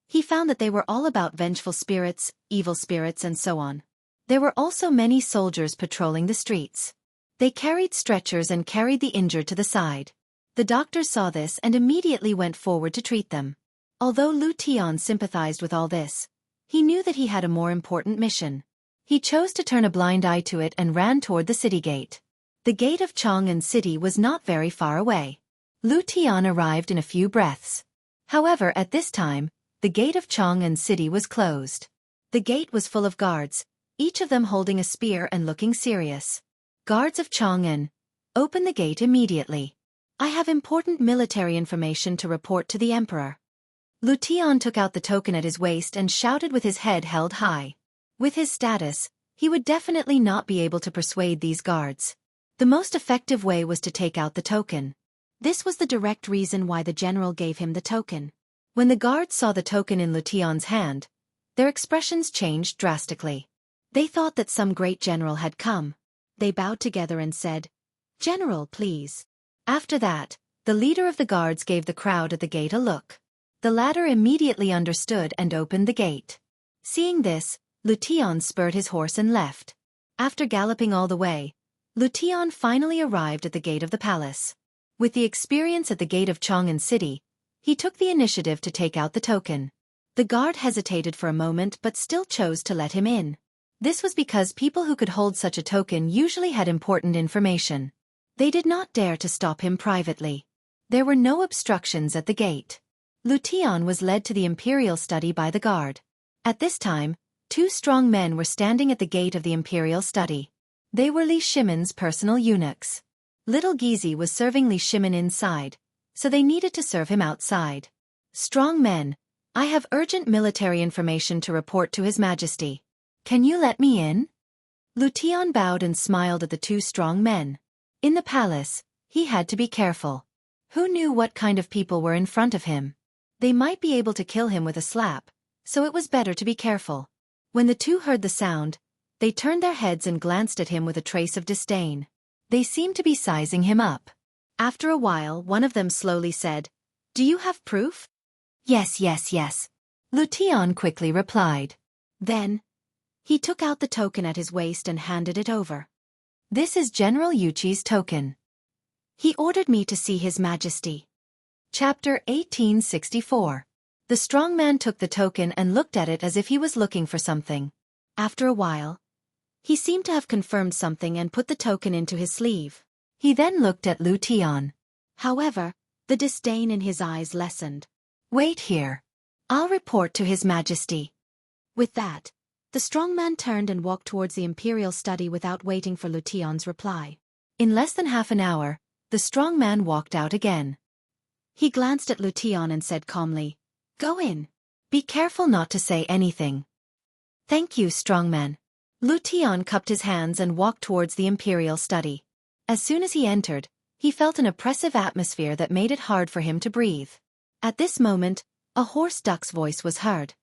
he found that they were all about vengeful spirits, evil spirits, and so on. There were also many soldiers patrolling the streets. They carried stretchers and carried the injured to the side. The doctors saw this and immediately went forward to treat them. Although Lutian sympathized with all this, he knew that he had a more important mission. He chose to turn a blind eye to it and ran toward the city gate. The gate of Chang'an City was not very far away. Lutian arrived in a few breaths. However, at this time, the gate of Chang'an City was closed. The gate was full of guards, each of them holding a spear and looking serious. "Guards of Chang'an, open the gate immediately. I have important military information to report to the emperor." Lutian took out the token at his waist and shouted with his head held high. With his status, he would definitely not be able to persuade these guards. The most effective way was to take out the token. This was the direct reason why the general gave him the token. When the guards saw the token in Lutian's hand, their expressions changed drastically. They thought that some great general had come. They bowed together and said, "General, please." After that, the leader of the guards gave the crowd at the gate a look. The latter immediately understood and opened the gate. Seeing this, Lutian spurred his horse and left. After galloping all the way, Lutian finally arrived at the gate of the palace. With the experience at the gate of Chang'an City, he took the initiative to take out the token. The guard hesitated for a moment but still chose to let him in. This was because people who could hold such a token usually had important information. They did not dare to stop him privately. There were no obstructions at the gate. Lution was led to the imperial study by the guard. At this time, 2 strong men were standing at the gate of the imperial study. They were Li Shimon's personal eunuchs. Little Gizi was serving Li Shimon inside, so they needed to serve him outside. Strong men, I have urgent military information to report to His Majesty. Can you let me in? Lution bowed and smiled at the 2 strong men. In the palace, he had to be careful. Who knew what kind of people were in front of him? They might be able to kill him with a slap, so it was better to be careful. When the 2 heard the sound, they turned their heads and glanced at him with a trace of disdain. They seemed to be sizing him up. After a while, one of them slowly said, "Do you have proof?" "Yes, yes, yes," Lution quickly replied. Then, he took out the token at his waist and handed it over. "This is General Yuchi's token. He ordered me to see His Majesty." Chapter 1864. The strong man took the token and looked at it as if he was looking for something. After a while, he seemed to have confirmed something and put the token into his sleeve. He then looked at Lution. However, the disdain in his eyes lessened. "Wait here. I'll report to His Majesty." With that, the strong man turned and walked towards the imperial study without waiting for Lution's reply. In less than half an hour, the strong man walked out again. He glanced at Lution and said calmly, "Go in. Be careful not to say anything." "Thank you, strong man." Lution cupped his hands and walked towards the imperial study. As soon as he entered, he felt an oppressive atmosphere that made it hard for him to breathe. At this moment, a hoarse duck's voice was heard.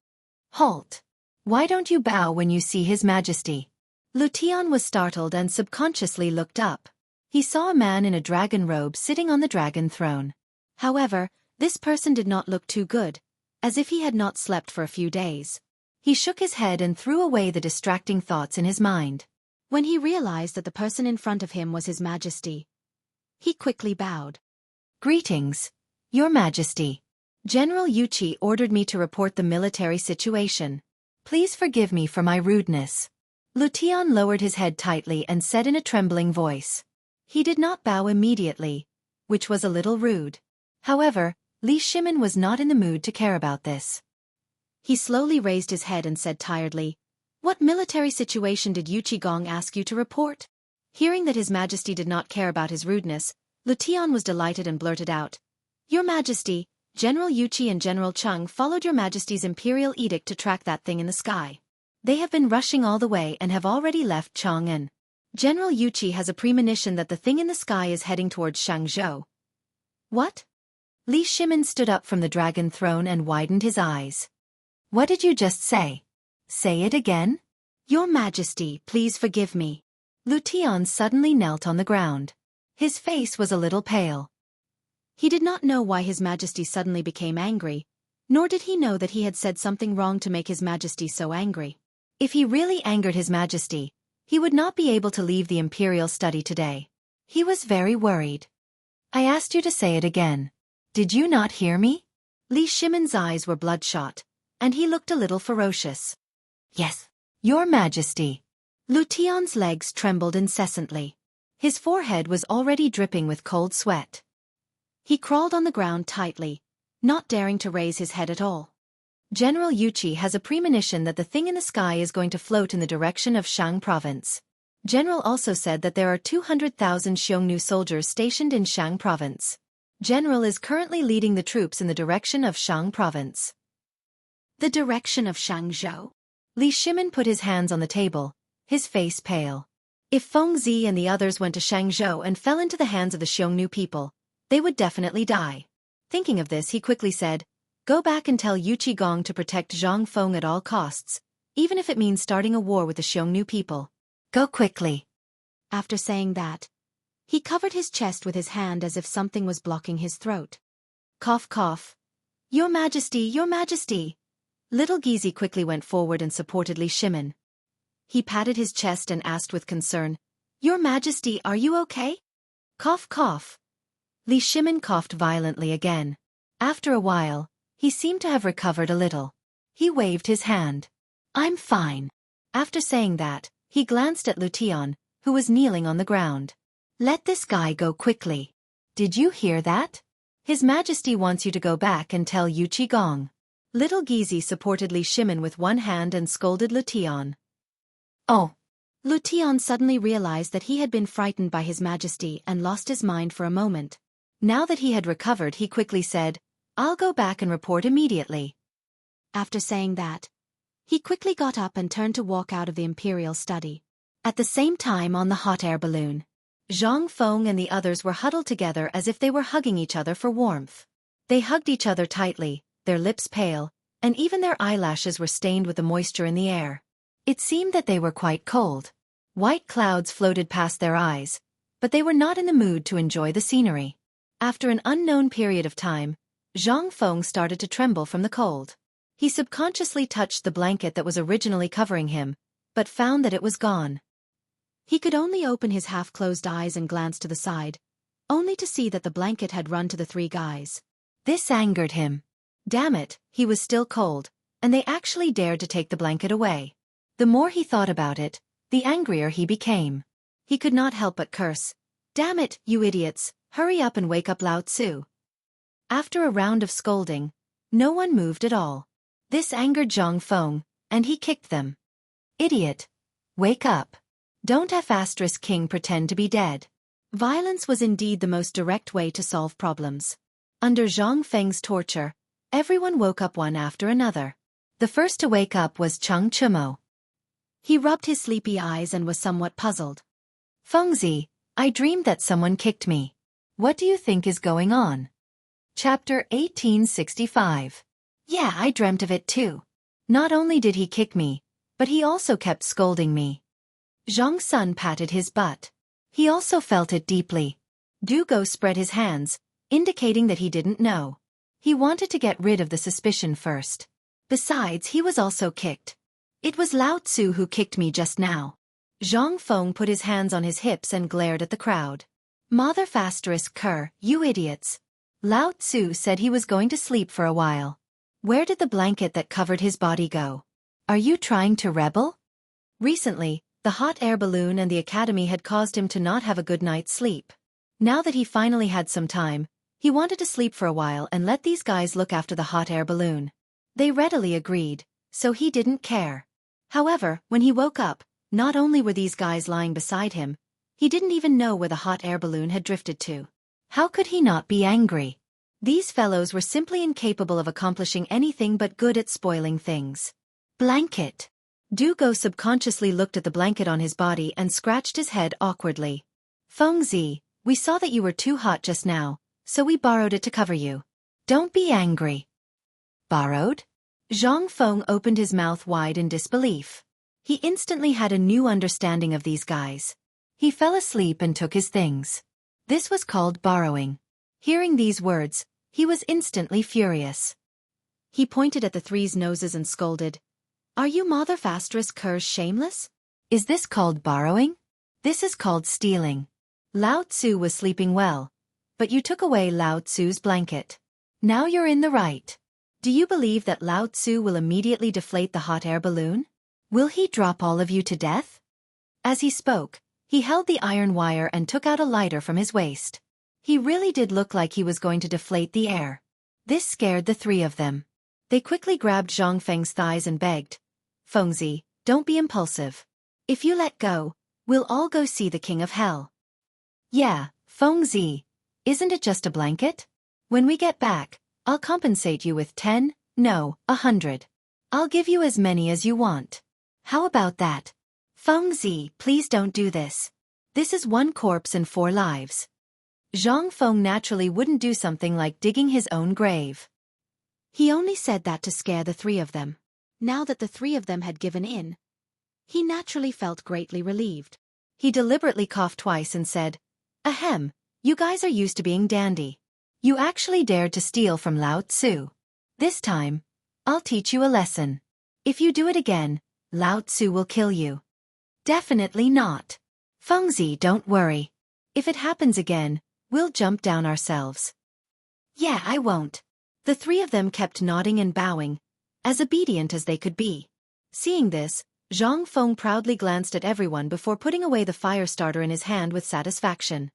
"Halt! Why don't you bow when you see His Majesty?" Lution was startled and subconsciously looked up. He saw a man in a dragon robe sitting on the dragon throne. However, this person did not look too good, as if he had not slept for a few days. He shook his head and threw away the distracting thoughts in his mind. When he realized that the person in front of him was His Majesty, he quickly bowed. "Greetings, Your Majesty. General Yuchi ordered me to report the military situation. Please forgive me for my rudeness." Lution lowered his head tightly and said in a trembling voice. He did not bow immediately, which was a little rude. However, Li Shimon was not in the mood to care about this. He slowly raised his head and said tiredly, "What military situation did Yuchi Gong ask you to report?" Hearing that His Majesty did not care about his rudeness, Lution was delighted and blurted out, "Your Majesty, General Yuchi and General Chung followed Your Majesty's imperial edict to track that thing in the sky. They have been rushing all the way and have already left Chang'an. General Yuchi has a premonition that the thing in the sky is heading towards Shangzhou." "What?" Li Shimon stood up from the dragon throne and widened his eyes. "What did you just say? Say it again?" "Your Majesty, please forgive me." Lution suddenly knelt on the ground. His face was a little pale. He did not know why His Majesty suddenly became angry, nor did he know that he had said something wrong to make His Majesty so angry. If he really angered His Majesty, he would not be able to leave the imperial study today. He was very worried. "I asked you to say it again. Did you not hear me?" Li Shimon's eyes were bloodshot, and he looked a little ferocious. "Yes, Your Majesty." Lution's legs trembled incessantly. His forehead was already dripping with cold sweat. He crawled on the ground tightly, not daring to raise his head at all. "General Yuchi has a premonition that the thing in the sky is going to float in the direction of Shang Province. General also said that there are 200,000 Xiongnu soldiers stationed in Shang Province. General is currently leading the troops in the direction of Shang Province." "The direction of Shangzhou?" Li Shimon put his hands on the table, his face pale. If Feng Zi and the others went to Shangzhou and fell into the hands of the Xiongnu people, they would definitely die. Thinking of this, he quickly said, "Go back and tell Yuchi Gong to protect Zhang Feng at all costs, even if it means starting a war with the Xiongnu people. Go quickly." After saying that, he covered his chest with his hand as if something was blocking his throat. Cough cough. "Your Majesty, Your Majesty." Little Gizi quickly went forward and supported Li Shimon. He patted his chest and asked with concern, "Your Majesty, are you okay?" Cough cough. Li Shimon coughed violently again. After a while, he seemed to have recovered a little. He waved his hand. I'm fine. After saying that, he glanced at Lution, who was kneeling on the ground. Let this guy go quickly. Did you hear that? His Majesty wants you to go back and tell Yu Qigong. Little Gizi supported Li Shimin with one hand and scolded Lution. Oh. Lution suddenly realized that he had been frightened by His Majesty and lost his mind for a moment. Now that he had recovered, he quickly said, I'll go back and report immediately. After saying that, he quickly got up and turned to walk out of the imperial study. At the same time, on the hot air balloon, Zhang Feng and the others were huddled together as if they were hugging each other for warmth. They hugged each other tightly, their lips pale, and even their eyelashes were stained with the moisture in the air. It seemed that they were quite cold. White clouds floated past their eyes, but they were not in the mood to enjoy the scenery. After an unknown period of time, Zhang Feng started to tremble from the cold. He subconsciously touched the blanket that was originally covering him, but found that it was gone. He could only open his half-closed eyes and glance to the side, only to see that the blanket had run to the three guys. This angered him. Damn it, he was still cold, and they actually dared to take the blanket away. The more he thought about it, the angrier he became. He could not help but curse. Damn it, you idiots, hurry up and wake up Lao Tzu. After a round of scolding, no one moved at all. This angered Zhang Feng, and he kicked them. Idiot. Wake up. Don't F***king pretend to be dead. Violence was indeed the most direct way to solve problems. Under Zhang Feng's torture, everyone woke up one after another. The first to wake up was Cheng Chumo. He rubbed his sleepy eyes and was somewhat puzzled. Fengzi, I dreamed that someone kicked me. What do you think is going on? Chapter 1865. Yeah, I dreamt of it too. Not only did he kick me, but he also kept scolding me. Zhang Sun patted his butt. He also felt it deeply. Du Go spread his hands, indicating that he didn't know. He wanted to get rid of the suspicion first. Besides, he was also kicked. It was Lao Tzu who kicked me just now. Zhang Feng put his hands on his hips and glared at the crowd. Mother ***, you idiots. Lao Tzu said he was going to sleep for a while. Where did the blanket that covered his body go? Are you trying to rebel? Recently, the hot air balloon and the academy had caused him to not have a good night's sleep. Now that he finally had some time, he wanted to sleep for a while and let these guys look after the hot air balloon. They readily agreed, so he didn't care. However, when he woke up, not only were these guys lying beside him, he didn't even know where the hot air balloon had drifted to. How could he not be angry? These fellows were simply incapable of accomplishing anything but good at spoiling things. Blanket. Du Go subconsciously looked at the blanket on his body and scratched his head awkwardly. Fengzi, we saw that you were too hot just now, so we borrowed it to cover you. Don't be angry. Borrowed? Zhang Feng opened his mouth wide in disbelief. He instantly had a new understanding of these guys. He fell asleep and took his things. This was called borrowing. Hearing these words, he was instantly furious. He pointed at the three's noses and scolded, Are you mother fastress curs shameless? Is this called borrowing? This is called stealing. Lao Tzu was sleeping well, but you took away Lao Tzu's blanket. Now you're in the right. Do you believe that Lao Tzu will immediately deflate the hot air balloon? Will he drop all of you to death? As he spoke, he held the iron wire and took out a lighter from his waist. He really did look like he was going to deflate the air. This scared the three of them. They quickly grabbed Zhang Feng's thighs and begged, Fengzi, don't be impulsive. If you let go, we'll all go see the king of hell. Yeah, Fengzi, isn't it just a blanket? When we get back, I'll compensate you with 10, no, 100. I'll give you as many as you want. How about that? Fengzi, please don't do this. This is 1 corpse and 4 lives. Zhang Feng naturally wouldn't do something like digging his own grave. He only said that to scare the three of them. Now that the three of them had given in, he naturally felt greatly relieved. He deliberately coughed twice and said, Ahem, you guys are used to being dandy. You actually dared to steal from Lao Tzu. This time, I'll teach you a lesson. If you do it again, Lao Tzu will kill you. Definitely not. Fengzi, don't worry. If it happens again, we'll jump down ourselves. Yeah, I won't. The three of them kept nodding and bowing, as obedient as they could be. Seeing this, Zhang Feng proudly glanced at everyone before putting away the fire starter in his hand with satisfaction.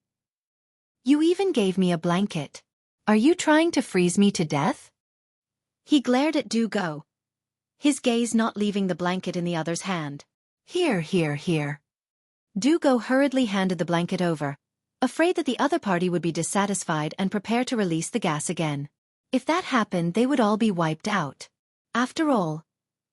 You even gave me a blanket. Are you trying to freeze me to death? He glared at Du Go, his gaze not leaving the blanket in the other's hand. Here, here, here. Du Go hurriedly handed the blanket over, afraid that the other party would be dissatisfied and prepare to release the gas again. If that happened, they would all be wiped out. After all,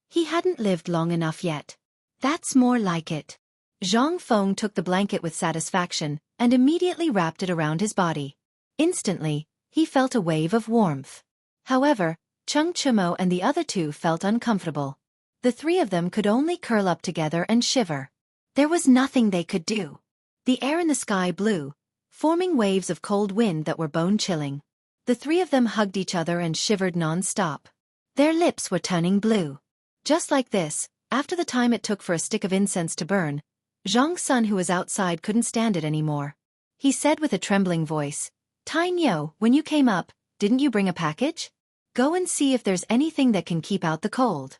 he hadn't lived long enough yet. That's more like it. Zhang Feng took the blanket with satisfaction and immediately wrapped it around his body. Instantly, he felt a wave of warmth. However, Cheng Chimo and the other two felt uncomfortable. The three of them could only curl up together and shiver. There was nothing they could do. The air in the sky blew, forming waves of cold wind that were bone-chilling. The three of them hugged each other and shivered non-stop. Their lips were turning blue. Just like this, after the time it took for a stick of incense to burn, Zhang Sun, who was outside, couldn't stand it anymore. He said with a trembling voice, Tai Nyo, when you came up, didn't you bring a package? Go and see if there's anything that can keep out the cold.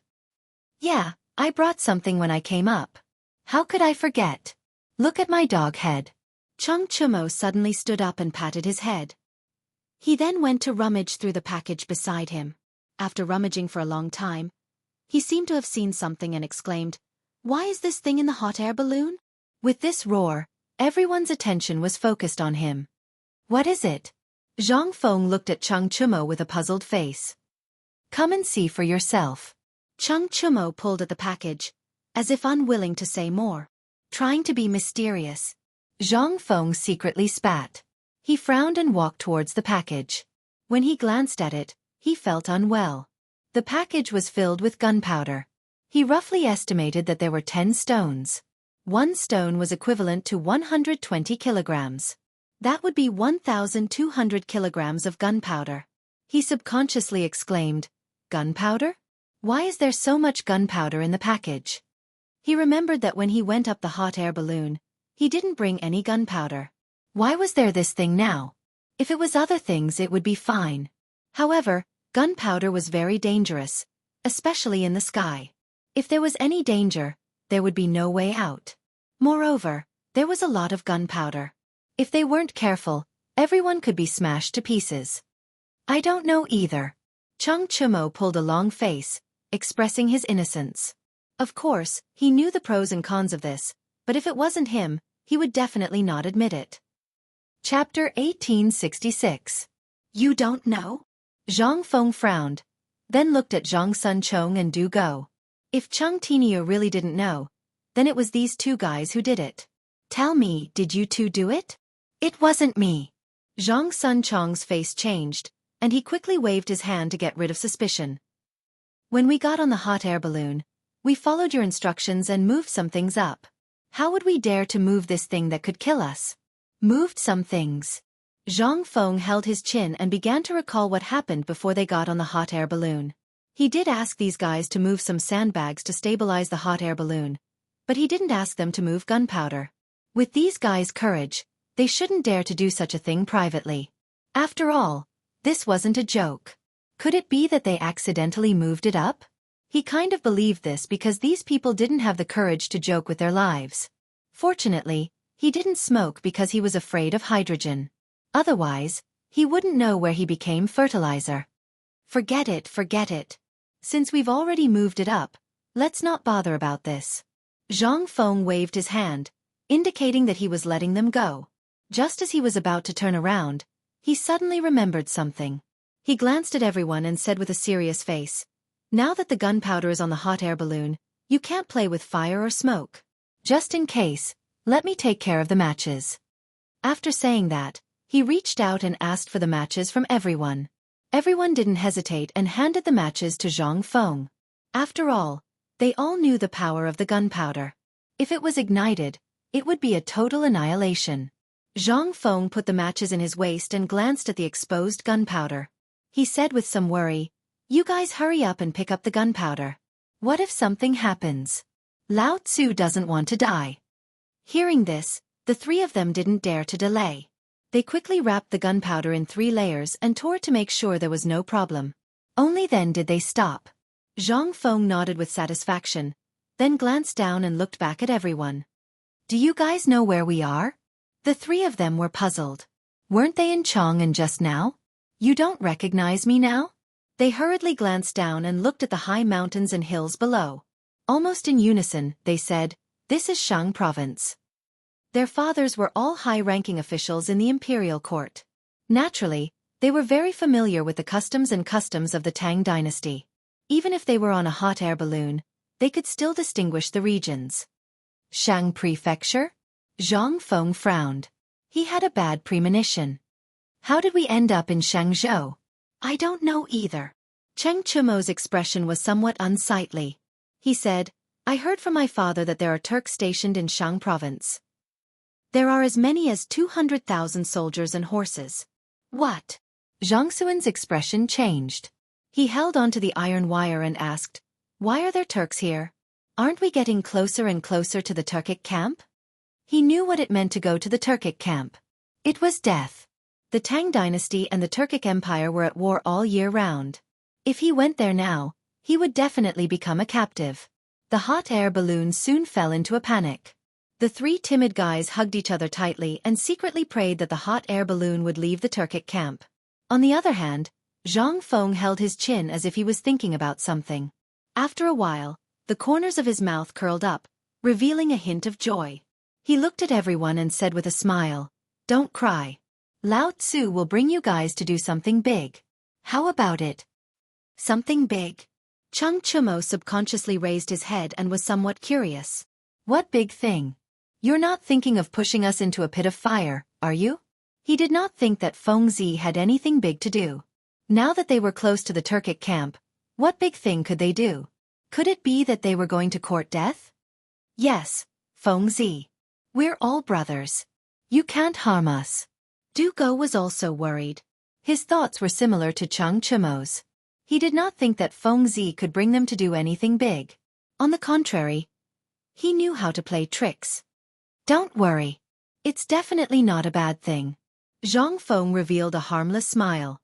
Yeah, I brought something when I came up. How could I forget? Look at my dog head. Cheng Chimo suddenly stood up and patted his head. He then went to rummage through the package beside him. After rummaging for a long time, he seemed to have seen something and exclaimed, Why is this thing in the hot air balloon? With this roar, everyone's attention was focused on him. What is it? Zhang Feng looked at Cheng Chimo with a puzzled face. Come and see for yourself. Cheng Chimo pulled at the package, as if unwilling to say more. Trying to be mysterious, Zhang Feng secretly spat. He frowned and walked towards the package. When he glanced at it, he felt unwell. The package was filled with gunpowder. He roughly estimated that there were 10 stones. One stone was equivalent to 120 kilograms. That would be 1,200 kilograms of gunpowder. He subconsciously exclaimed, Gunpowder? Why is there so much gunpowder in the package? He remembered that when he went up the hot air balloon, he didn't bring any gunpowder. Why was there this thing now? If it was other things, it would be fine. However, gunpowder was very dangerous, especially in the sky. If there was any danger, there would be no way out. Moreover, there was a lot of gunpowder. If they weren't careful, everyone could be smashed to pieces. I don't know either. Cheng Chimo pulled a long face, expressing his innocence. Of course, he knew the pros and cons of this, but if it wasn't him, he would definitely not admit it. Chapter 1866. You don't know? Zhang Feng frowned, then looked at Zhang Sun Chong and Du Go. If Cheng Tinio really didn't know, then it was these two guys who did it. Tell me, did you two do it? It wasn't me. Zhang Sun Chong's face changed, and he quickly waved his hand to get rid of suspicion. When we got on the hot air balloon, we followed your instructions and moved some things up. How would we dare to move this thing that could kill us? Moved some things. Zhang Feng held his chin and began to recall what happened before they got on the hot air balloon. He did ask these guys to move some sandbags to stabilize the hot air balloon, but he didn't ask them to move gunpowder. With these guys' courage, they shouldn't dare to do such a thing privately. After all, this wasn't a joke. Could it be that they accidentally moved it up? He kind of believed this because these people didn't have the courage to joke with their lives. Fortunately, he didn't smoke because he was afraid of hydrogen. Otherwise, he wouldn't know where he became fertilizer. Forget it, forget it. Since we've already moved it up, let's not bother about this. Zhang Feng waved his hand, indicating that he was letting them go. Just as he was about to turn around, he suddenly remembered something. He glanced at everyone and said with a serious face, Now that the gunpowder is on the hot air balloon, you can't play with fire or smoke. Just in case, let me take care of the matches. After saying that, he reached out and asked for the matches from everyone. Everyone didn't hesitate and handed the matches to Zhang Feng. After all, they all knew the power of the gunpowder. If it was ignited, it would be a total annihilation. Zhang Feng put the matches in his waist and glanced at the exposed gunpowder. He said with some worry, You guys hurry up and pick up the gunpowder. What if something happens? Lao Tzu doesn't want to die. Hearing this, the three of them didn't dare to delay. They quickly wrapped the gunpowder in 3 layers and tore it to make sure there was no problem. Only then did they stop. Zhang Feng nodded with satisfaction, then glanced down and looked back at everyone. Do you guys know where we are? The three of them were puzzled. Weren't they in Chang'an just now? You don't recognize me now? They hurriedly glanced down and looked at the high mountains and hills below. Almost in unison, they said, "This is Shang Province." Their fathers were all high-ranking officials in the imperial court. Naturally, they were very familiar with the customs of the Tang dynasty. Even if they were on a hot air balloon, they could still distinguish the regions. Shang Prefecture? Zhang Feng frowned. He had a bad premonition. How did we end up in Shangzhou? I don't know either. Cheng Chumo's expression was somewhat unsightly. He said, I heard from my father that there are Turks stationed in Shang Province. There are as many as 200,000 soldiers and horses. What? Zhang Xuan's expression changed. He held onto the iron wire and asked, Why are there Turks here? Aren't we getting closer and closer to the Turkic camp? He knew what it meant to go to the Turkic camp. It was death. The Tang dynasty and the Turkic Empire were at war all year round. If he went there now, he would definitely become a captive. The hot air balloon soon fell into a panic. The three timid guys hugged each other tightly and secretly prayed that the hot air balloon would leave the Turkic camp. On the other hand, Zhang Feng held his chin as if he was thinking about something. After a while, the corners of his mouth curled up, revealing a hint of joy. He looked at everyone and said with a smile, Don't cry. Lao Tzu will bring you guys to do something big. How about it? Something big? Cheng Chumo subconsciously raised his head and was somewhat curious. What big thing? You're not thinking of pushing us into a pit of fire, are you? He did not think that Feng Zi had anything big to do. Now that they were close to the Turkic camp, what big thing could they do? Could it be that they were going to court death? Yes, Feng Zi. We're all brothers. You can't harm us. Du Go was also worried. His thoughts were similar to Cheng Chumo's. He did not think that Feng Zi could bring them to do anything big. On the contrary, he knew how to play tricks. Don't worry. It's definitely not a bad thing. Zhang Feng revealed a harmless smile.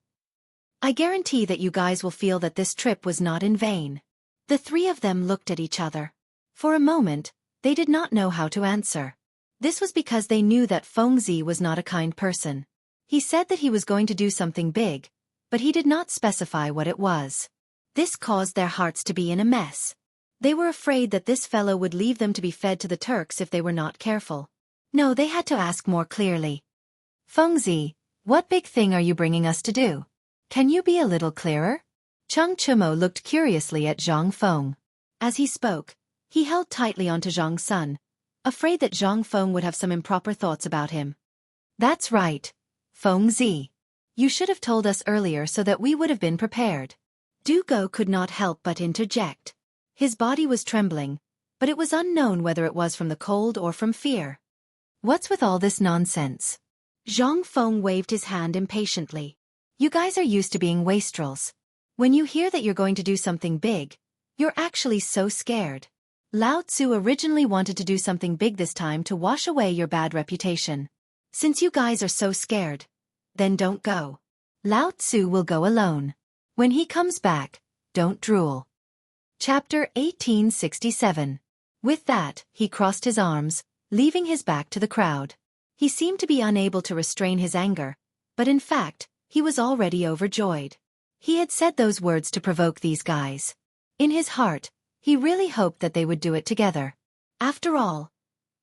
I guarantee that you guys will feel that this trip was not in vain. The three of them looked at each other. For a moment, they did not know how to answer. This was because they knew that Feng Zi was not a kind person. He said that he was going to do something big, but he did not specify what it was. This caused their hearts to be in a mess. They were afraid that this fellow would leave them to be fed to the Turks if they were not careful. No, they had to ask more clearly. Feng Zi, what big thing are you bringing us to do? Can you be a little clearer? Cheng Chumo looked curiously at Zhang Feng. As he spoke, he held tightly onto Zhang Sun, afraid that Zhang Feng would have some improper thoughts about him. That's right, Feng Zi. You should have told us earlier so that we would have been prepared. Du Go could not help but interject. His body was trembling, but it was unknown whether it was from the cold or from fear. What's with all this nonsense? Zhang Feng waved his hand impatiently. You guys are used to being wastrels. When you hear that you're going to do something big, you're actually so scared. Lao Tzu originally wanted to do something big this time to wash away your bad reputation. Since you guys are so scared, then don't go. Lao Tzu will go alone. When he comes back, don't drool. Chapter 1867. With that, he crossed his arms, leaving his back to the crowd. He seemed to be unable to restrain his anger, but in fact, he was already overjoyed. He had said those words to provoke these guys. In his heart, he really hoped that they would do it together. After all,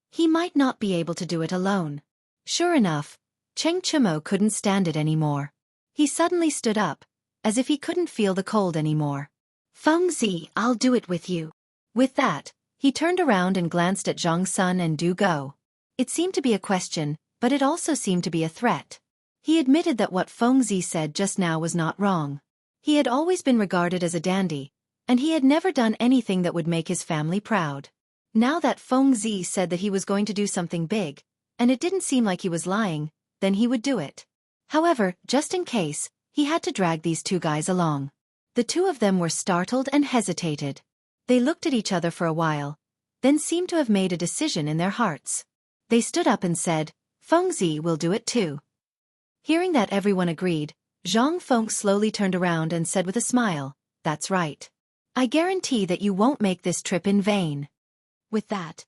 he might not be able to do it alone. Sure enough, Cheng Chumo couldn't stand it anymore. He suddenly stood up, as if he couldn't feel the cold anymore. Feng Zi, I'll do it with you. With that, he turned around and glanced at Zhang Sun and Du Go. It seemed to be a question, but it also seemed to be a threat. He admitted that what Feng Zi said just now was not wrong. He had always been regarded as a dandy, and he had never done anything that would make his family proud. Now that Feng Zi said that he was going to do something big, and it didn't seem like he was lying, then he would do it. However, just in case, he had to drag these two guys along. The two of them were startled and hesitated. They looked at each other for a while, then seemed to have made a decision in their hearts. They stood up and said, Feng Zi will do it too. Hearing that everyone agreed, Zhang Feng slowly turned around and said with a smile, That's right. I guarantee that you won't make this trip in vain. With that,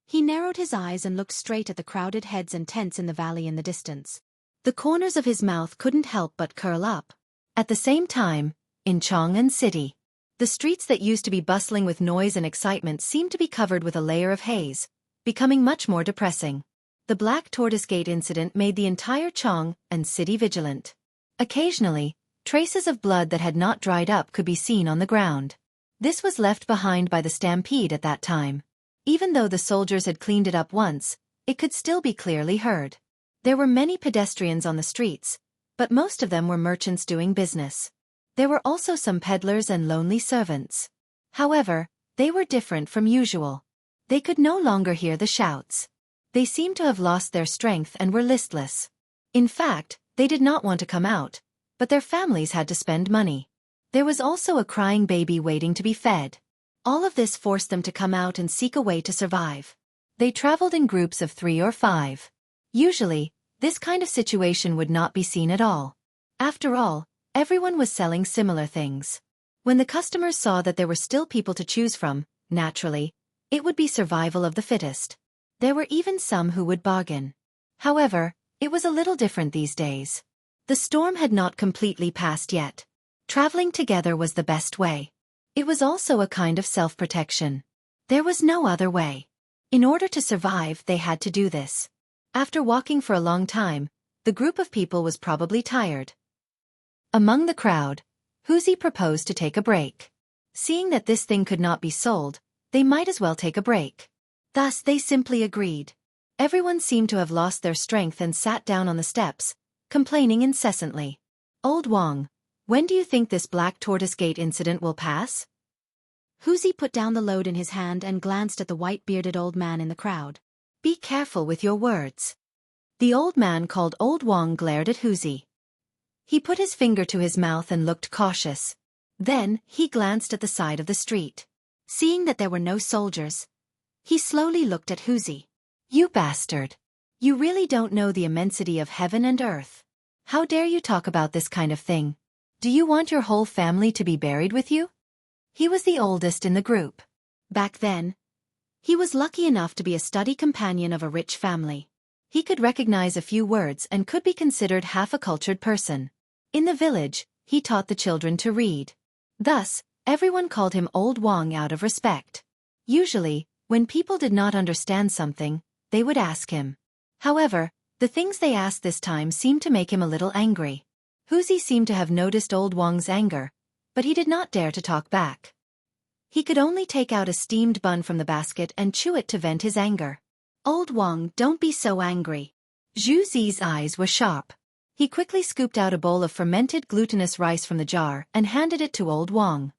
he narrowed his eyes and looked straight at the crowded heads and tents in the valley in the distance. The corners of his mouth couldn't help but curl up. At the same time, in Chang'an City, the streets that used to be bustling with noise and excitement seemed to be covered with a layer of haze, becoming much more depressing. The Black Tortoise Gate incident made the entire Chang'an City vigilant. Occasionally, traces of blood that had not dried up could be seen on the ground. This was left behind by the stampede at that time. Even though the soldiers had cleaned it up once, it could still be clearly heard. There were many pedestrians on the streets, but most of them were merchants doing business. There were also some peddlers and lonely servants. However, they were different from usual. They could no longer hear the shouts. They seemed to have lost their strength and were listless. In fact, they did not want to come out, but their families had to spend money. There was also a crying baby waiting to be fed. All of this forced them to come out and seek a way to survive. They traveled in groups of 3 or 5. Usually, this kind of situation would not be seen at all. After all, everyone was selling similar things. When the customers saw that there were still people to choose from, naturally, it would be survival of the fittest. There were even some who would bargain. However, it was a little different these days. The storm had not completely passed yet. Traveling together was the best way. It was also a kind of self-protection. There was no other way. In order to survive, they had to do this. After walking for a long time, the group of people was probably tired. Among the crowd, Huzi proposed to take a break. Seeing that this thing could not be sold, they might as well take a break. Thus they simply agreed. Everyone seemed to have lost their strength and sat down on the steps, complaining incessantly. Old Wang, when do you think this Black Tortoise Gate incident will pass? Huzi put down the load in his hand and glanced at the white-bearded old man in the crowd. Be careful with your words. The old man called Old Wang glared at Huzi. He put his finger to his mouth and looked cautious. Then, he glanced at the side of the street. Seeing that there were no soldiers, he slowly looked at Huzi. You bastard. You really don't know the immensity of heaven and earth. How dare you talk about this kind of thing? Do you want your whole family to be buried with you? He was the oldest in the group. Back then, he was lucky enough to be a study companion of a rich family. He could recognize a few words and could be considered half a cultured person. In the village, he taught the children to read. Thus, everyone called him Old Wang out of respect. Usually, when people did not understand something, they would ask him. However, the things they asked this time seemed to make him a little angry. Huzi seemed to have noticed Old Wang's anger, but he did not dare to talk back. He could only take out a steamed bun from the basket and chew it to vent his anger. Old Wang, don't be so angry. Zhu Zi's eyes were sharp. He quickly scooped out a bowl of fermented glutinous rice from the jar and handed it to Old Wang.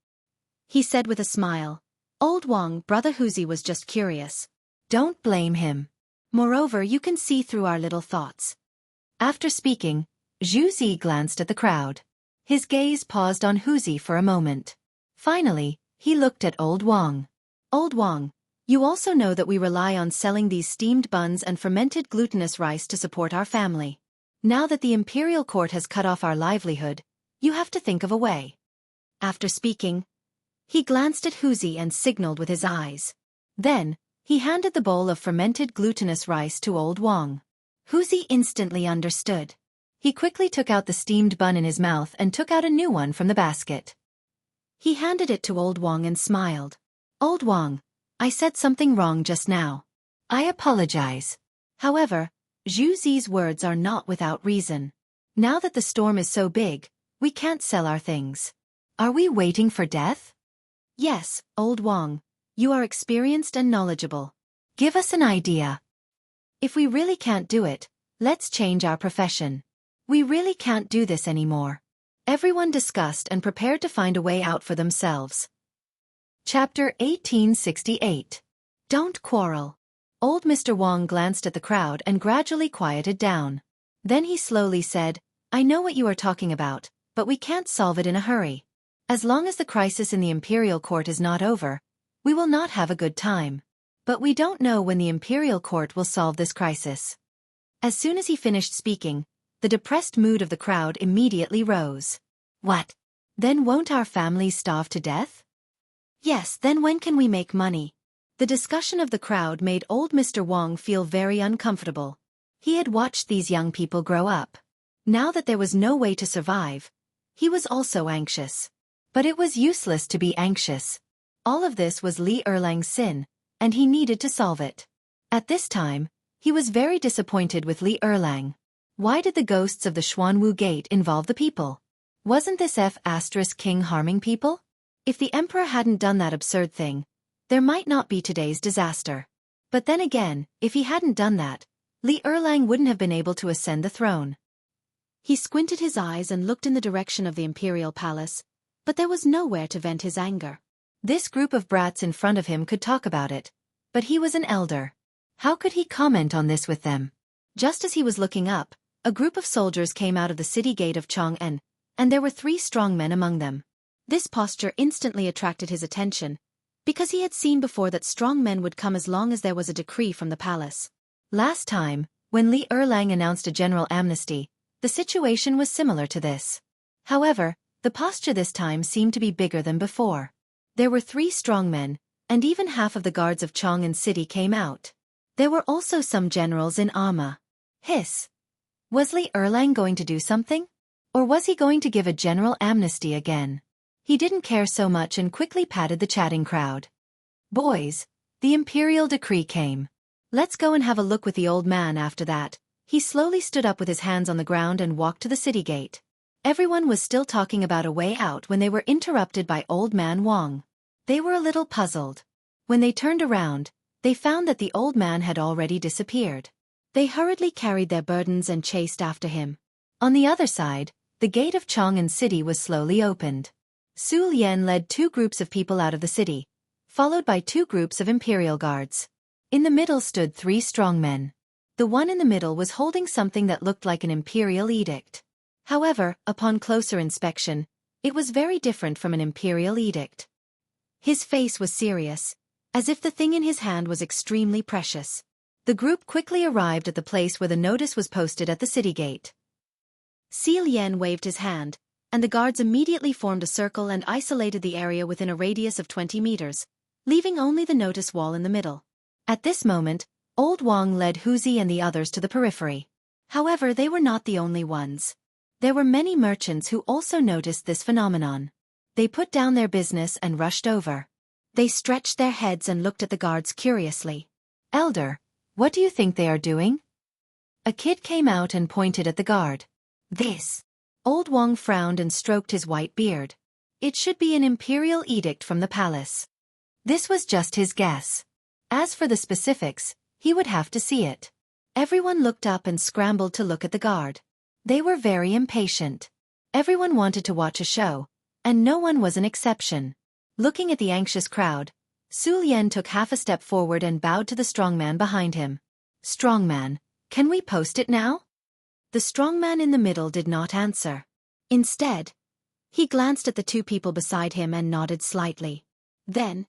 He said with a smile, Old Wang, Brother Huzi was just curious. Don't blame him. Moreover, you can see through our little thoughts. After speaking, Zhu Zi glanced at the crowd. His gaze paused on Huzi for a moment. Finally, he looked at Old Wang. Old Wang, you also know that we rely on selling these steamed buns and fermented glutinous rice to support our family. Now that the imperial court has cut off our livelihood, you have to think of a way. After speaking, he glanced at Huzi and signaled with his eyes. Then, he handed the bowl of fermented glutinous rice to Old Wang. Huzi instantly understood. He quickly took out the steamed bun in his mouth and took out a new one from the basket. He handed it to Old Wang and smiled. Old Wang, I said something wrong just now. I apologize. However, Zhu Zi's words are not without reason. Now that the storm is so big, we can't sell our things. Are we waiting for death? Yes, Old Wang, you are experienced and knowledgeable. Give us an idea. If we really can't do it, let's change our profession. We really can't do this anymore. Everyone discussed and prepared to find a way out for themselves. Chapter 1868. Don't quarrel. Old Mr. Wang glanced at the crowd and gradually quieted down. Then he slowly said, I know what you are talking about, but we can't solve it in a hurry. As long as the crisis in the imperial court is not over, we will not have a good time. But we don't know when the imperial court will solve this crisis. As soon as he finished speaking, the depressed mood of the crowd immediately rose. What? Then won't our families starve to death? Yes, then when can we make money? The discussion of the crowd made old Mr. Wong feel very uncomfortable. He had watched these young people grow up. Now that there was no way to survive, he was also anxious. But it was useless to be anxious. All of this was Li Erlang's sin, and he needed to solve it. At this time, he was very disappointed with Li Erlang. Why did the ghosts of the Xuanwu Gate involve the people? Wasn't this King harming people? If the emperor hadn't done that absurd thing, there might not be today's disaster. But then again, if he hadn't done that, Li Erlang wouldn't have been able to ascend the throne. He squinted his eyes and looked in the direction of the imperial palace, but there was nowhere to vent his anger. This group of brats in front of him could talk about it, but he was an elder. How could he comment on this with them? Just as he was looking up, a group of soldiers came out of the city gate of Chang'an, and there were 3 strong men among them. This posture instantly attracted his attention, because he had seen before that strong men would come as long as there was a decree from the palace. Last time, when Li Erlang announced a general amnesty, the situation was similar to this. However, the posture this time seemed to be bigger than before. There were 3 strong men, and even half of the guards of Chang'an City came out. There were also some generals in armor. Hiss. Was Li Erlang going to do something? Or was he going to give a general amnesty again? He didn't care so much and quickly patted the chatting crowd. Boys, the imperial decree came. Let's go and have a look with the old man. After that, he slowly stood up with his hands on the ground and walked to the city gate. Everyone was still talking about a way out when they were interrupted by Old Man Wong. They were a little puzzled. When they turned around, they found that the old man had already disappeared. They hurriedly carried their burdens and chased after him. On the other side, the gate of Chang'an City was slowly opened. Su Lian led 2 groups of people out of the city, followed by 2 groups of imperial guards. In the middle stood 3 strong men. The one in the middle was holding something that looked like an imperial edict. However, upon closer inspection, it was very different from an imperial edict. His face was serious, as if the thing in his hand was extremely precious. The group quickly arrived at the place where the notice was posted at the city gate. Si Lian waved his hand, and the guards immediately formed a circle and isolated the area within a radius of 20 meters, leaving only the notice wall in the middle. At this moment, Old Wang led Huzi and the others to the periphery. However, they were not the only ones. There were many merchants who also noticed this phenomenon. They put down their business and rushed over. They stretched their heads and looked at the guards curiously. Elder, what do you think they are doing? A kid came out and pointed at the guard. This. Old Wang frowned and stroked his white beard. It should be an imperial edict from the palace. This was just his guess. As for the specifics, he would have to see it. Everyone looked up and scrambled to look at the guard. They were very impatient. Everyone wanted to watch a show, and no one was an exception. Looking at the anxious crowd, Su Lian took half a step forward and bowed to the strongman behind him. Strongman, can we post it now? The strongman in the middle did not answer. Instead, he glanced at the 2 people beside him and nodded slightly. Then,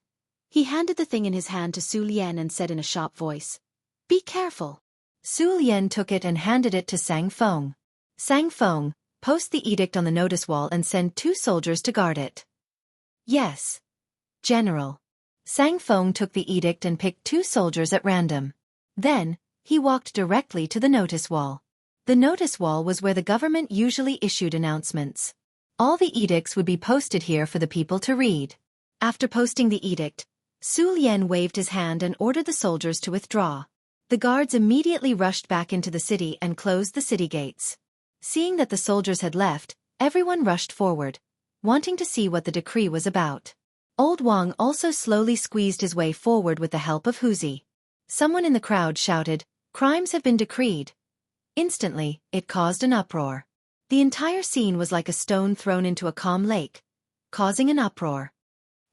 he handed the thing in his hand to Su Lian and said in a sharp voice, "Be careful." Su Lian took it and handed it to Sang Feng. Sang Feng, post the edict on the notice wall and send 2 soldiers to guard it. Yes. General. Sang Feng took the edict and picked 2 soldiers at random. Then, he walked directly to the notice wall. The notice wall was where the government usually issued announcements. All the edicts would be posted here for the people to read. After posting the edict, Su Lian waved his hand and ordered the soldiers to withdraw. The guards immediately rushed back into the city and closed the city gates. Seeing that the soldiers had left, everyone rushed forward, wanting to see what the decree was about. Old Wang also slowly squeezed his way forward with the help of Huzi. Someone in the crowd shouted, "Crimes have been decreed." Instantly, it caused an uproar. The entire scene was like a stone thrown into a calm lake, causing an uproar.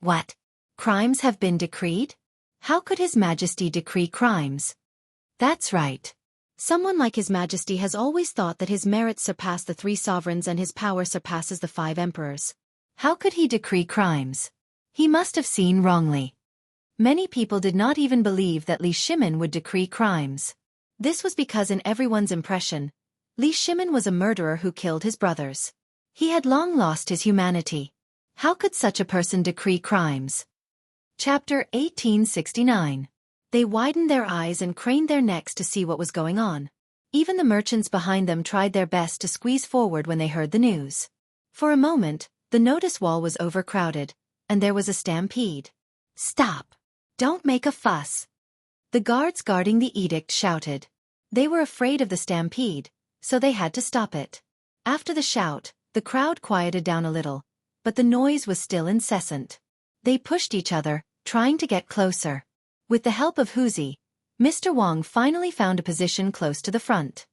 What? Crimes have been decreed? How could His Majesty decree crimes? That's right. Someone like His Majesty has always thought that his merits surpass the 3 sovereigns and his power surpasses the 5 emperors. How could he decree crimes? He must have seen wrongly. Many people did not even believe that Li Shimin would decree crimes. This was because in everyone's impression, Li Shimin was a murderer who killed his brothers. He had long lost his humanity. How could such a person decree crimes? Chapter 1869. They widened their eyes and craned their necks to see what was going on. Even the merchants behind them tried their best to squeeze forward when they heard the news. For a moment, the notice wall was overcrowded, and there was a stampede. "Stop! Don't make a fuss!" The guards guarding the edict shouted. They were afraid of the stampede, so they had to stop it. After the shout, the crowd quieted down a little, but the noise was still incessant. They pushed each other, trying to get closer. With the help of Huzi, Mr. Wang finally found a position close to the front.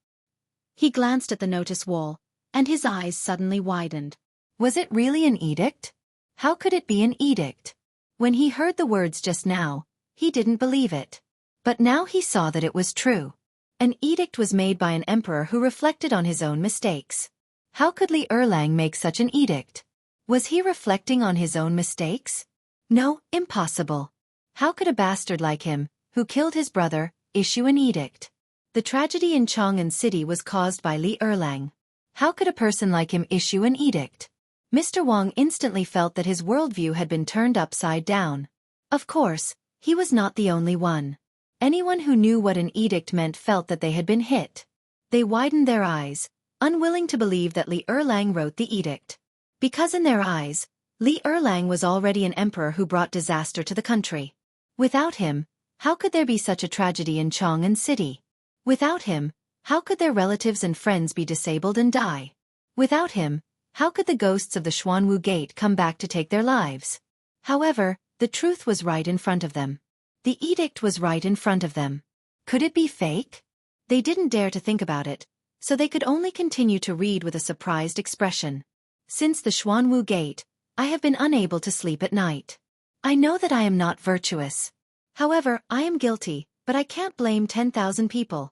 He glanced at the notice wall, and his eyes suddenly widened. Was it really an edict? How could it be an edict? When he heard the words just now, he didn't believe it. But now he saw that it was true. An edict was made by an emperor who reflected on his own mistakes. How could Li Erlang make such an edict? Was he reflecting on his own mistakes? No, impossible. How could a bastard like him, who killed his brother, issue an edict? The tragedy in Chang'an City was caused by Li Erlang. How could a person like him issue an edict? Mr. Wang instantly felt that his worldview had been turned upside down. Of course, he was not the only one. Anyone who knew what an edict meant felt that they had been hit. They widened their eyes, unwilling to believe that Li Erlang wrote the edict. Because in their eyes, Li Erlang was already an emperor who brought disaster to the country. Without him, how could there be such a tragedy in Chang'an City? Without him, how could their relatives and friends be disabled and die? Without him, how could the ghosts of the Xuanwu Gate come back to take their lives? However, the truth was right in front of them. The edict was right in front of them. Could it be fake? They didn't dare to think about it, so they could only continue to read with a surprised expression. Since the Xuanwu Gate, I have been unable to sleep at night. I know that I am not virtuous. However, I am guilty, but I can't blame 10,000 people.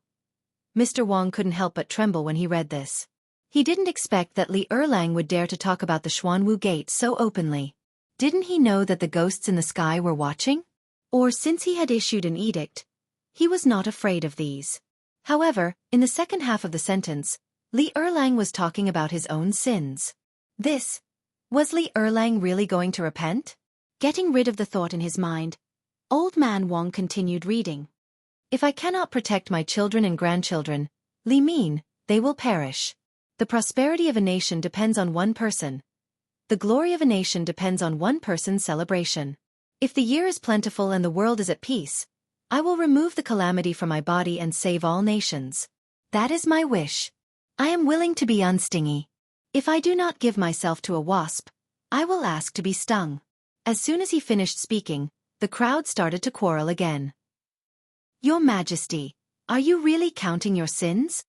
Mr. Wang couldn't help but tremble when he read this. He didn't expect that Li Erlang would dare to talk about the Xuanwu Gate so openly. Didn't he know that the ghosts in the sky were watching? Or since he had issued an edict, he was not afraid of these. However, in the second half of the sentence, Li Erlang was talking about his own sins. Was Li Erlang really going to repent? Getting rid of the thought in his mind, Old Man Wang continued reading. If I cannot protect my children and grandchildren, Li mean, they will perish. The prosperity of a nation depends on one person. The glory of a nation depends on one person's celebration. If the year is plentiful and the world is at peace, I will remove the calamity from my body and save all nations. That is my wish. I am willing to be unstingy. If I do not give myself to a wasp, I will ask to be stung. As soon as he finished speaking, the crowd started to quarrel again. Your Majesty, are you really counting your sins?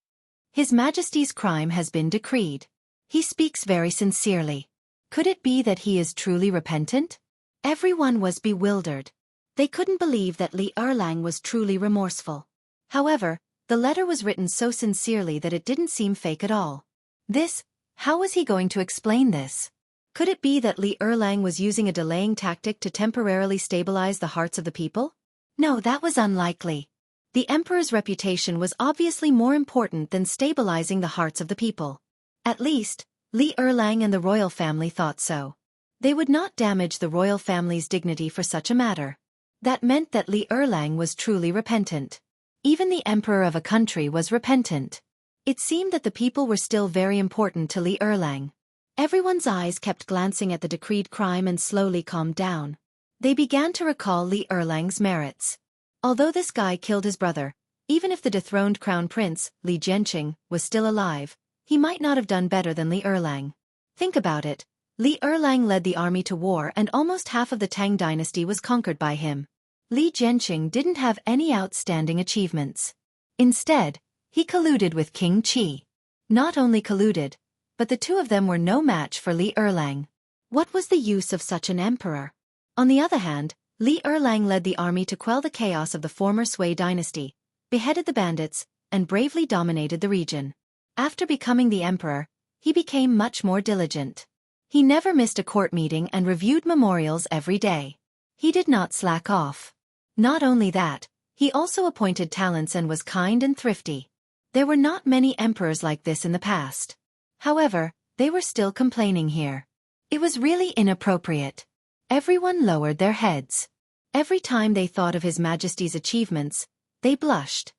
His Majesty's crime has been decreed. He speaks very sincerely. Could it be that he is truly repentant? Everyone was bewildered. They couldn't believe that Li Erlang was truly remorseful. However, the letter was written so sincerely that it didn't seem fake at all. How was he going to explain this? Could it be that Li Erlang was using a delaying tactic to temporarily stabilize the hearts of the people? No, that was unlikely. The emperor's reputation was obviously more important than stabilizing the hearts of the people. At least, Li Erlang and the royal family thought so. They would not damage the royal family's dignity for such a matter. That meant that Li Erlang was truly repentant. Even the emperor of a country was repentant. It seemed that the people were still very important to Li Erlang. Everyone's eyes kept glancing at the decreed crime and slowly calmed down. They began to recall Li Erlang's merits. Although this guy killed his brother, even if the dethroned crown prince, Li Jianqing, was still alive, he might not have done better than Li Erlang. Think about it. Li Erlang led the army to war and almost half of the Tang dynasty was conquered by him. Li Jianqing didn't have any outstanding achievements. Instead, he colluded with King Qi. Not only colluded, but the two of them were no match for Li Erlang. What was the use of such an emperor? On the other hand, Li Erlang led the army to quell the chaos of the former Sui dynasty, beheaded the bandits, and bravely dominated the region. After becoming the emperor, he became much more diligent. He never missed a court meeting and reviewed memorials every day. He did not slack off. Not only that, he also appointed talents and was kind and thrifty. There were not many emperors like this in the past. However, they were still complaining here. It was really inappropriate. Everyone lowered their heads. Every time they thought of His Majesty's achievements, they blushed.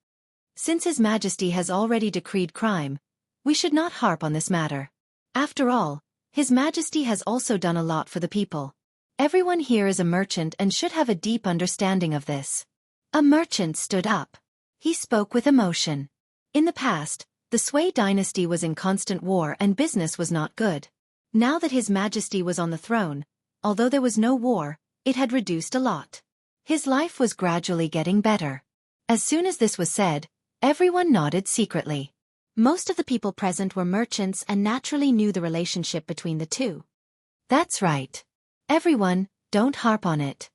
Since His Majesty has already decreed crime, we should not harp on this matter. After all, His Majesty has also done a lot for the people. Everyone here is a merchant and should have a deep understanding of this. A merchant stood up. He spoke with emotion. In the past, the Sui dynasty was in constant war and business was not good. Now that His Majesty was on the throne, although there was no war, it had reduced a lot. His life was gradually getting better. As soon as this was said, everyone nodded secretly. Most of the people present were merchants and naturally knew the relationship between the two. That's right. Everyone, don't harp on it.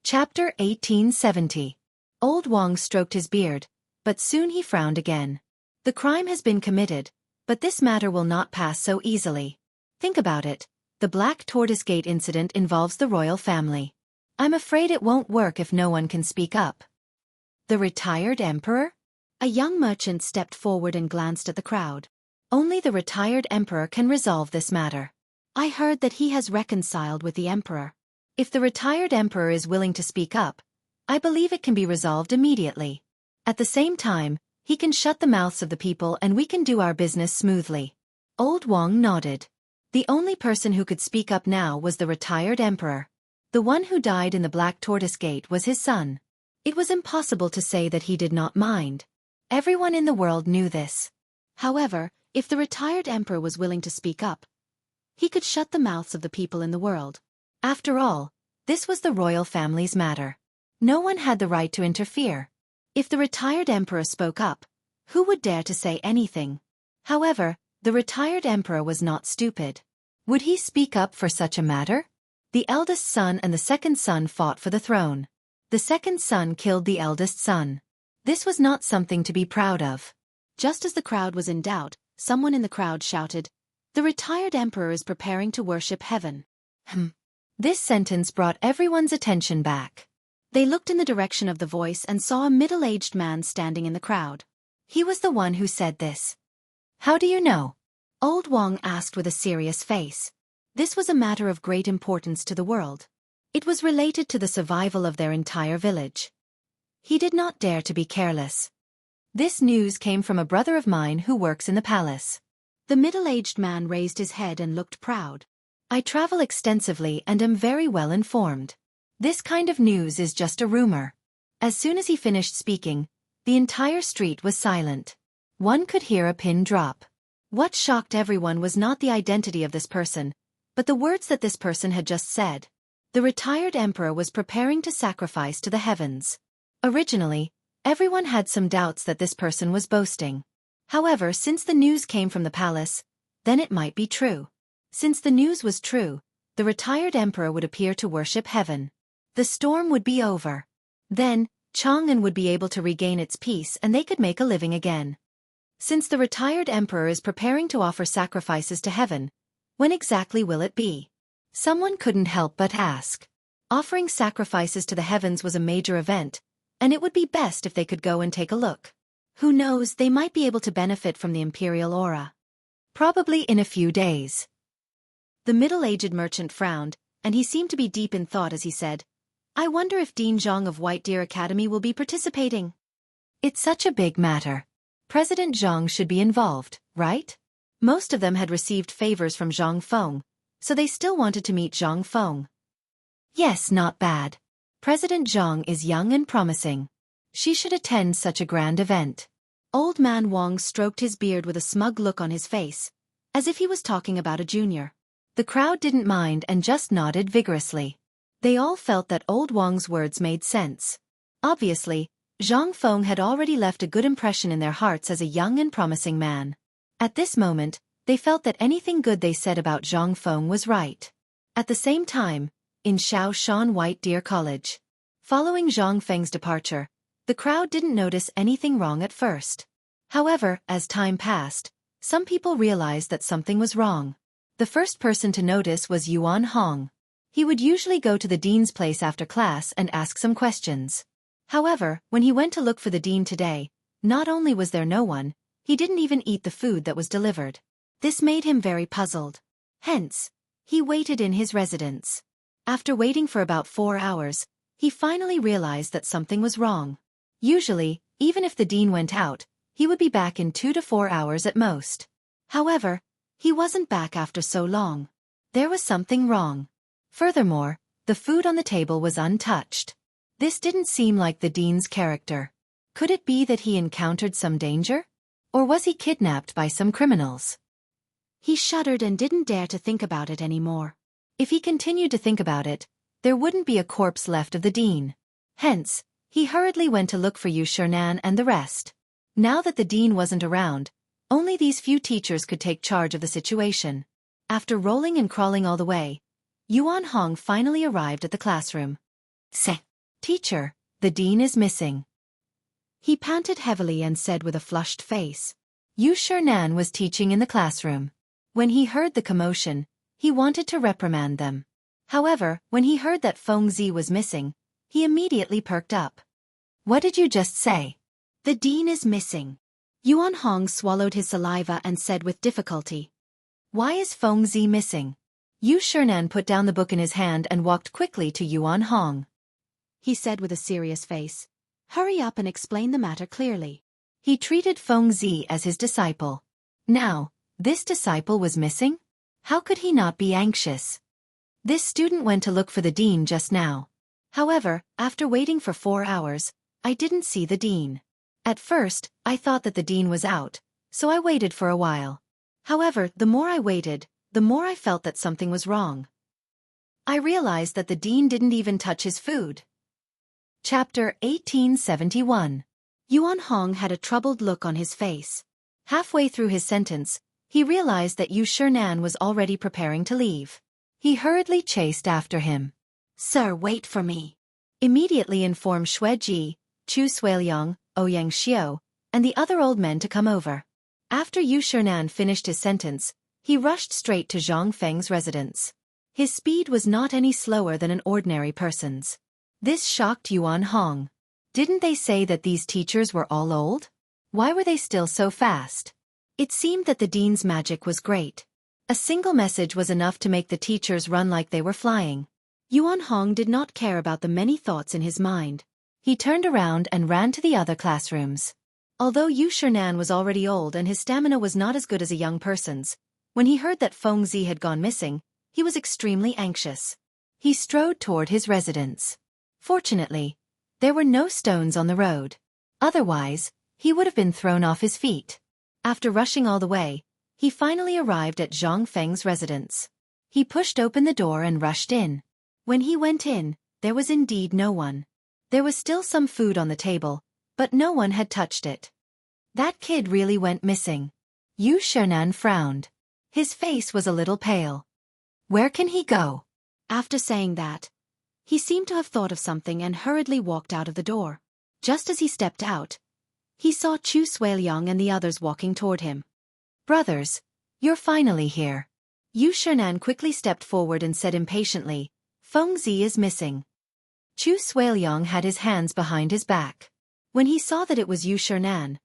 Chapter 1870. Old Wang stroked his beard, but soon he frowned again. The crime has been committed, but this matter will not pass so easily. Think about it. The Black Tortoise Gate incident involves the royal family. I'm afraid it won't work if no one can speak up. The retired emperor? A young merchant stepped forward and glanced at the crowd. Only the retired emperor can resolve this matter. I heard that he has reconciled with the emperor. If the retired emperor is willing to speak up, I believe it can be resolved immediately. At the same time, he can shut the mouths of the people and we can do our business smoothly. Old Wang nodded. The only person who could speak up now was the retired emperor. The one who died in the Black Tortoise Gate was his son. It was impossible to say that he did not mind. Everyone in the world knew this. However, if the retired emperor was willing to speak up, he could shut the mouths of the people in the world. After all, this was the royal family's matter. No one had the right to interfere. If the retired emperor spoke up, who would dare to say anything? However, the retired emperor was not stupid. Would he speak up for such a matter? The eldest son and the second son fought for the throne. The second son killed the eldest son. This was not something to be proud of. Just as the crowd was in doubt, someone in the crowd shouted, "The retired emperor is preparing to worship heaven." This sentence brought everyone's attention back. They looked in the direction of the voice and saw a middle-aged man standing in the crowd. He was the one who said this. How do you know? Old Wang asked with a serious face. This was a matter of great importance to the world. It was related to the survival of their entire village. He did not dare to be careless. This news came from a brother of mine who works in the palace. The middle-aged man raised his head and looked proud. I travel extensively and am very well informed. This kind of news is just a rumor. As soon as he finished speaking, the entire street was silent. One could hear a pin drop. What shocked everyone was not the identity of this person, but the words that this person had just said. The retired emperor was preparing to sacrifice to the heavens. Originally, everyone had some doubts that this person was boasting. However, since the news came from the palace, then it might be true. Since the news was true, the retired emperor would appear to worship heaven. The storm would be over. Then, Chang'an would be able to regain its peace and they could make a living again. Since the retired emperor is preparing to offer sacrifices to heaven, when exactly will it be? Someone couldn't help but ask. Offering sacrifices to the heavens was a major event, and it would be best if they could go and take a look. Who knows, they might be able to benefit from the imperial aura. Probably in a few days. The middle-aged merchant frowned, and he seemed to be deep in thought as he said, I wonder if Dean Zhang of White Deer Academy will be participating. It's such a big matter. President Zhang should be involved, right? Most of them had received favors from Zhang Feng, so they still wanted to meet Zhang Feng. Yes, not bad. President Zhang is young and promising. She should attend such a grand event. Old man Wang stroked his beard with a smug look on his face, as if he was talking about a junior. The crowd didn't mind and just nodded vigorously. They all felt that old Wang's words made sense. Obviously, Zhang Feng had already left a good impression in their hearts as a young and promising man. At this moment, they felt that anything good they said about Zhang Feng was right. At the same time, in Shaoshan White Deer College, following Zhang Feng's departure, the crowd didn't notice anything wrong at first. However, as time passed, some people realized that something was wrong. The first person to notice was Yuan Hong. He would usually go to the dean's place after class and ask some questions. However, when he went to look for the dean today, not only was there no one, he didn't even eat the food that was delivered. This made him very puzzled. Hence, he waited in his residence. After waiting for about 4 hours, He finally realized that something was wrong. Usually, even if the dean went out, he would be back in 2 to 4 hours at most. However, he wasn't back after so long. There was something wrong. Furthermore, the food on the table was untouched. This didn't seem like the dean's character. Could it be that he encountered some danger? Or was he kidnapped by some criminals? He shuddered and didn't dare to think about it anymore. If he continued to think about it, there wouldn't be a corpse left of the dean. Hence, he hurriedly went to look for Yu Shernan and the rest. Now that the dean wasn't around, only these few teachers could take charge of the situation. After rolling and crawling all the way, Yuan Hong finally arrived at the classroom. Teacher, the dean is missing. He panted heavily and said with a flushed face. Yu Shernan was teaching in the classroom. When he heard the commotion, he wanted to reprimand them. However, when he heard that Feng Zi was missing, he immediately perked up. What did you just say? The dean is missing. Yuan Hong swallowed his saliva and said with difficulty. Why is Feng Zi missing? Yu Shernan put down the book in his hand and walked quickly to Yuan Hong. He said with a serious face. Hurry up and explain the matter clearly. He treated Feng Zi as his disciple. Now, this disciple was missing? How could he not be anxious? This student went to look for the dean just now. However, after waiting for 4 hours, I didn't see the dean. At first, I thought that the dean was out, so I waited for a while. However, the more I waited, the more I felt that something was wrong. I realized that the dean didn't even touch his food. Chapter 1871. Yuan Hong had a troubled look on his face. Halfway through his sentence, he realized that Yu Shernan was already preparing to leave. He hurriedly chased after him. Sir, wait for me. Immediately informed Xue Ji, Chu Suiliang, Ouyang Xiao, and the other old men to come over. After Yu Shernan finished his sentence, he rushed straight to Zhang Feng's residence. His speed was not any slower than an ordinary person's. This shocked Yuan Hong. Didn't they say that these teachers were all old? Why were they still so fast? It seemed that the dean's magic was great. A single message was enough to make the teachers run like they were flying. Yuan Hong did not care about the many thoughts in his mind. He turned around and ran to the other classrooms. Although Yu Shernan was already old and his stamina was not as good as a young person's, when he heard that Feng Zi had gone missing, he was extremely anxious. He strode toward his residence. Fortunately, there were no stones on the road. Otherwise, he would have been thrown off his feet. After rushing all the way, he finally arrived at Zhang Feng's residence. He pushed open the door and rushed in. When he went in, there was indeed no one. There was still some food on the table, but no one had touched it. That kid really went missing. Yu Shernan frowned. His face was a little pale. Where can he go? After saying that, he seemed to have thought of something and hurriedly walked out of the door. Just as he stepped out, he saw Chu Suiliang and the others walking toward him. Brothers, you're finally here. Yu Shernan quickly stepped forward and said impatiently, Feng Zi is missing. Chu Suiliang had his hands behind his back. When he saw that it was Yu Shernan,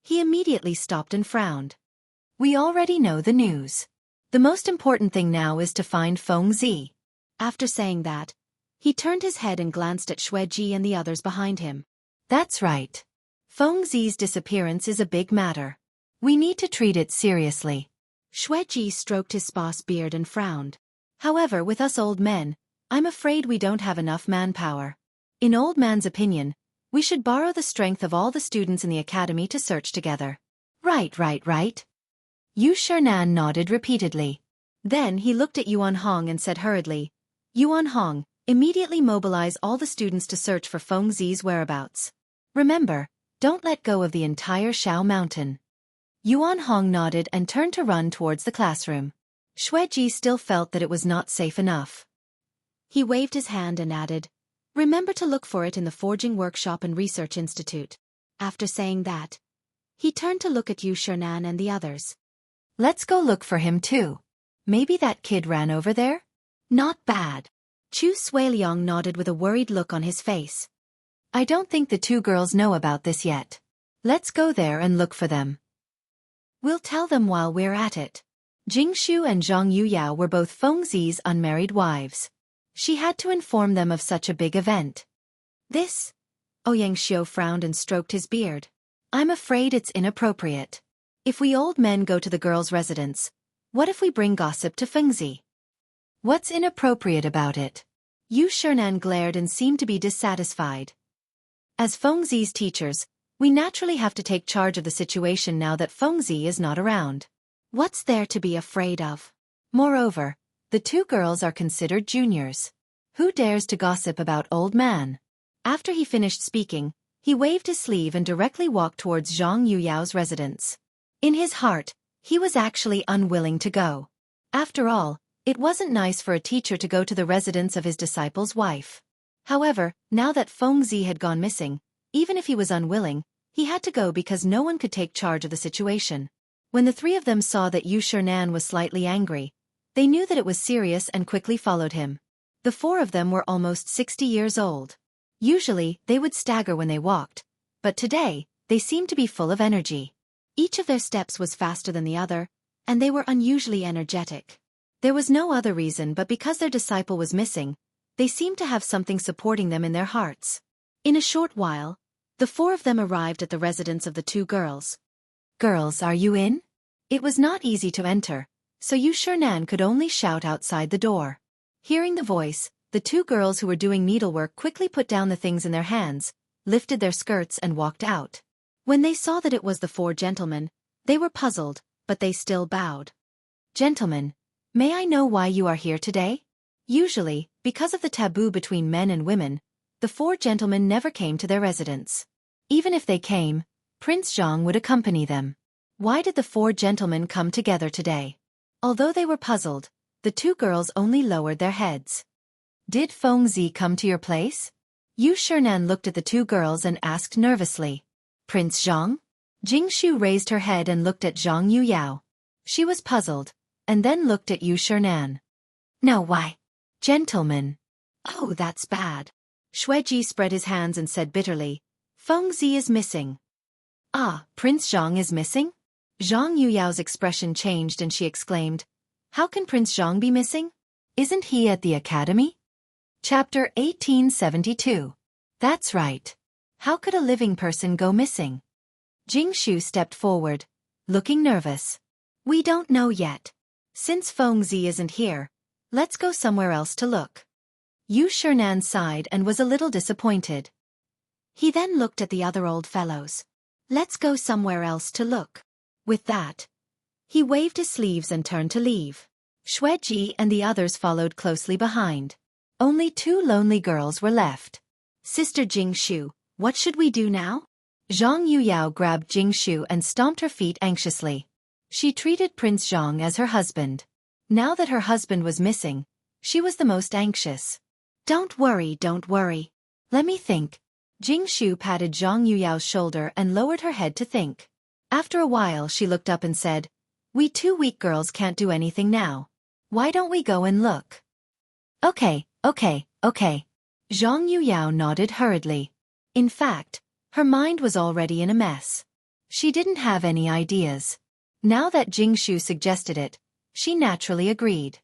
he immediately stopped and frowned. We already know the news. The most important thing now is to find Feng Zi. After saying that, he turned his head and glanced at Xue Ji and the others behind him. That's right. Feng Zi's disappearance is a big matter. We need to treat it seriously. Xue Ji stroked his sparse beard and frowned. However, with us old men, I'm afraid we don't have enough manpower. In Old Man's opinion, we should borrow the strength of all the students in the academy to search together. Right. Yu Shernan nodded repeatedly. Then he looked at Yuan Hong and said hurriedly, Yuan Hong, immediately mobilize all the students to search for Feng Zi's whereabouts. Remember, don't let go of the entire Shao Mountain. Yuan Hong nodded and turned to run towards the classroom. Xue Ji still felt that it was not safe enough. He waved his hand and added, Remember to look for it in the Forging Workshop and Research Institute. After saying that, he turned to look at Yu Shernan and the others. Let's go look for him too. Maybe that kid ran over there? Not bad. Chu Suiliang nodded with a worried look on his face. I don't think the two girls know about this yet. Let's go there and look for them. We'll tell them while we're at it. Jingshu and Zhang Yuyao were both Feng Zi's unmarried wives. She had to inform them of such a big event. This? Ouyang Xiu frowned and stroked his beard. I'm afraid it's inappropriate. If we old men go to the girls' residence, what if we bring gossip to Fengzi? What's inappropriate about it? Yu Shernan glared and seemed to be dissatisfied. As Fengzi's teachers, we naturally have to take charge of the situation now that Fengzi is not around. What's there to be afraid of? Moreover, the two girls are considered juniors. Who dares to gossip about old man? After he finished speaking, he waved his sleeve and directly walked towards Zhang Yuyao's residence. In his heart, he was actually unwilling to go. After all, it wasn't nice for a teacher to go to the residence of his disciple's wife. However, now that Fengzi had gone missing, even if he was unwilling, he had to go because no one could take charge of the situation. When the three of them saw that Yu Shernan was slightly angry, they knew that it was serious and quickly followed him. The four of them were almost 60 years old. Usually, they would stagger when they walked, but today, they seemed to be full of energy. Each of their steps was faster than the other, and they were unusually energetic. There was no other reason but because their disciple was missing, they seemed to have something supporting them in their hearts. In a short while, the four of them arrived at the residence of the two girls. Girls, are you in? It was not easy to enter, so Yu Shernan could only shout outside the door. Hearing the voice, the two girls who were doing needlework quickly put down the things in their hands, lifted their skirts and walked out. When they saw that it was the four gentlemen, they were puzzled, but they still bowed. Gentlemen, may I know why you are here today? Usually, because of the taboo between men and women, the four gentlemen never came to their residence. Even if they came, Prince Zhang would accompany them. Why did the four gentlemen come together today? Although they were puzzled, the two girls only lowered their heads. Did Fengzi come to your place? Yu Shernan looked at the two girls and asked nervously. Prince Zhang? Jingshu raised her head and looked at Zhang Yuyao. She was puzzled, and then looked at Yu Shernan. No, why? Gentlemen. Oh, that's bad. Xueji spread his hands and said bitterly, Fengzi is missing. Ah, Prince Zhang is missing? Zhang Yuyao's expression changed and she exclaimed, How can Prince Zhang be missing? Isn't he at the academy? Chapter 1872. That's right. How could a living person go missing? Jingshu stepped forward, looking nervous. We don't know yet. Since Fengzi isn't here, let's go somewhere else to look. Yu Shernan sighed and was a little disappointed. He then looked at the other old fellows. Let's go somewhere else to look. With that, he waved his sleeves and turned to leave. Xueji and the others followed closely behind. Only two lonely girls were left. Sister Jingshu, what should we do now? Zhang Yuyao grabbed Jingshu and stomped her feet anxiously. She treated Prince Zhang as her husband. Now that her husband was missing, she was the most anxious. Don't worry. Let me think. Jingshu patted Zhang Yuyao's shoulder and lowered her head to think. After a while she looked up and said, We two weak girls can't do anything now. Why don't we go and look? Okay. Zhang Yuyao nodded hurriedly. In fact, her mind was already in a mess. She didn't have any ideas. Now that Jingshu suggested it, she naturally agreed.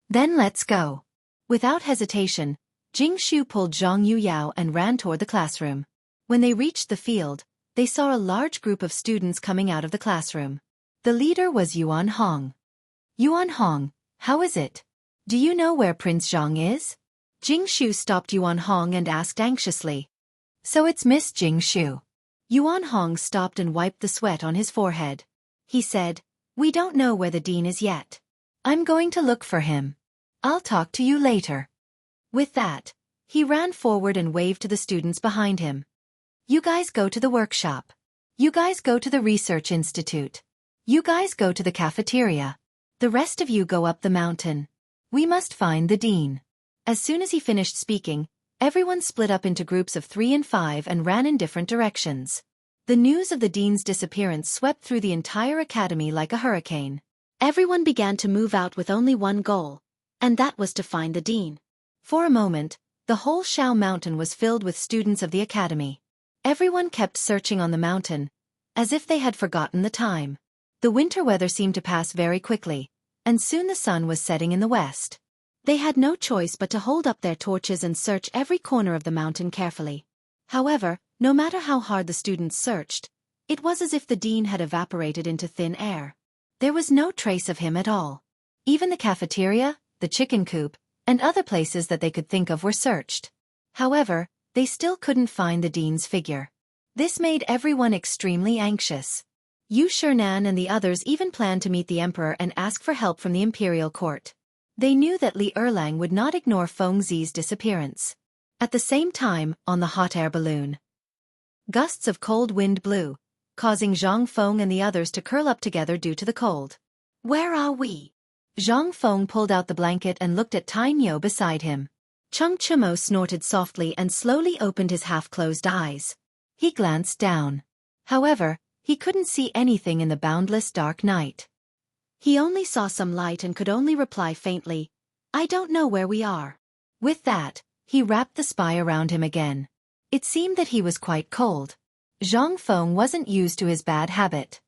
Then let's go. Without hesitation, Jingshu pulled Zhang Yuyao and ran toward the classroom. When they reached the field, they saw a large group of students coming out of the classroom. The leader was Yuan Hong. Yuan Hong, how is it? Do you know where Prince Zhang is? Jingshu stopped Yuan Hong and asked anxiously. So it's Miss Jingshu. Yuan Hong stopped and wiped the sweat on his forehead. He said, We don't know where the dean is yet. I'm going to look for him. I'll talk to you later. With that, he ran forward and waved to the students behind him. You guys go to the workshop. You guys go to the research institute. You guys go to the cafeteria. The rest of you go up the mountain. We must find the dean. As soon as he finished speaking, everyone split up into groups of 3 and 5 and ran in different directions. The news of the dean's disappearance swept through the entire academy like a hurricane. Everyone began to move out with only one goal, and that was to find the dean. For a moment, the whole Shao Mountain was filled with students of the academy. Everyone kept searching on the mountain, as if they had forgotten the time. The winter weather seemed to pass very quickly, and soon the sun was setting in the west. They had no choice but to hold up their torches and search every corner of the mountain carefully. However, no matter how hard the students searched, it was as if the dean had evaporated into thin air. There was no trace of him at all. Even the cafeteria, the chicken coop, and other places that they could think of were searched. However, they still couldn't find the dean's figure. This made everyone extremely anxious. Yu Shernan and the others even planned to meet the emperor and ask for help from the imperial court. They knew that Li Erlang would not ignore Feng Zi's disappearance. At the same time, on the hot air balloon, gusts of cold wind blew, causing Zhang Feng and the others to curl up together due to the cold. "Where are we?" Zhang Feng pulled out the blanket and looked at Tai Niu beside him. Chung Chumo snorted softly and slowly opened his half-closed eyes. He glanced down. However, he couldn't see anything in the boundless dark night. He only saw some light and could only reply faintly, "I don't know where we are." With that, he wrapped the spy around him again. It seemed that he was quite cold. Zhang Feng wasn't used to his bad habit.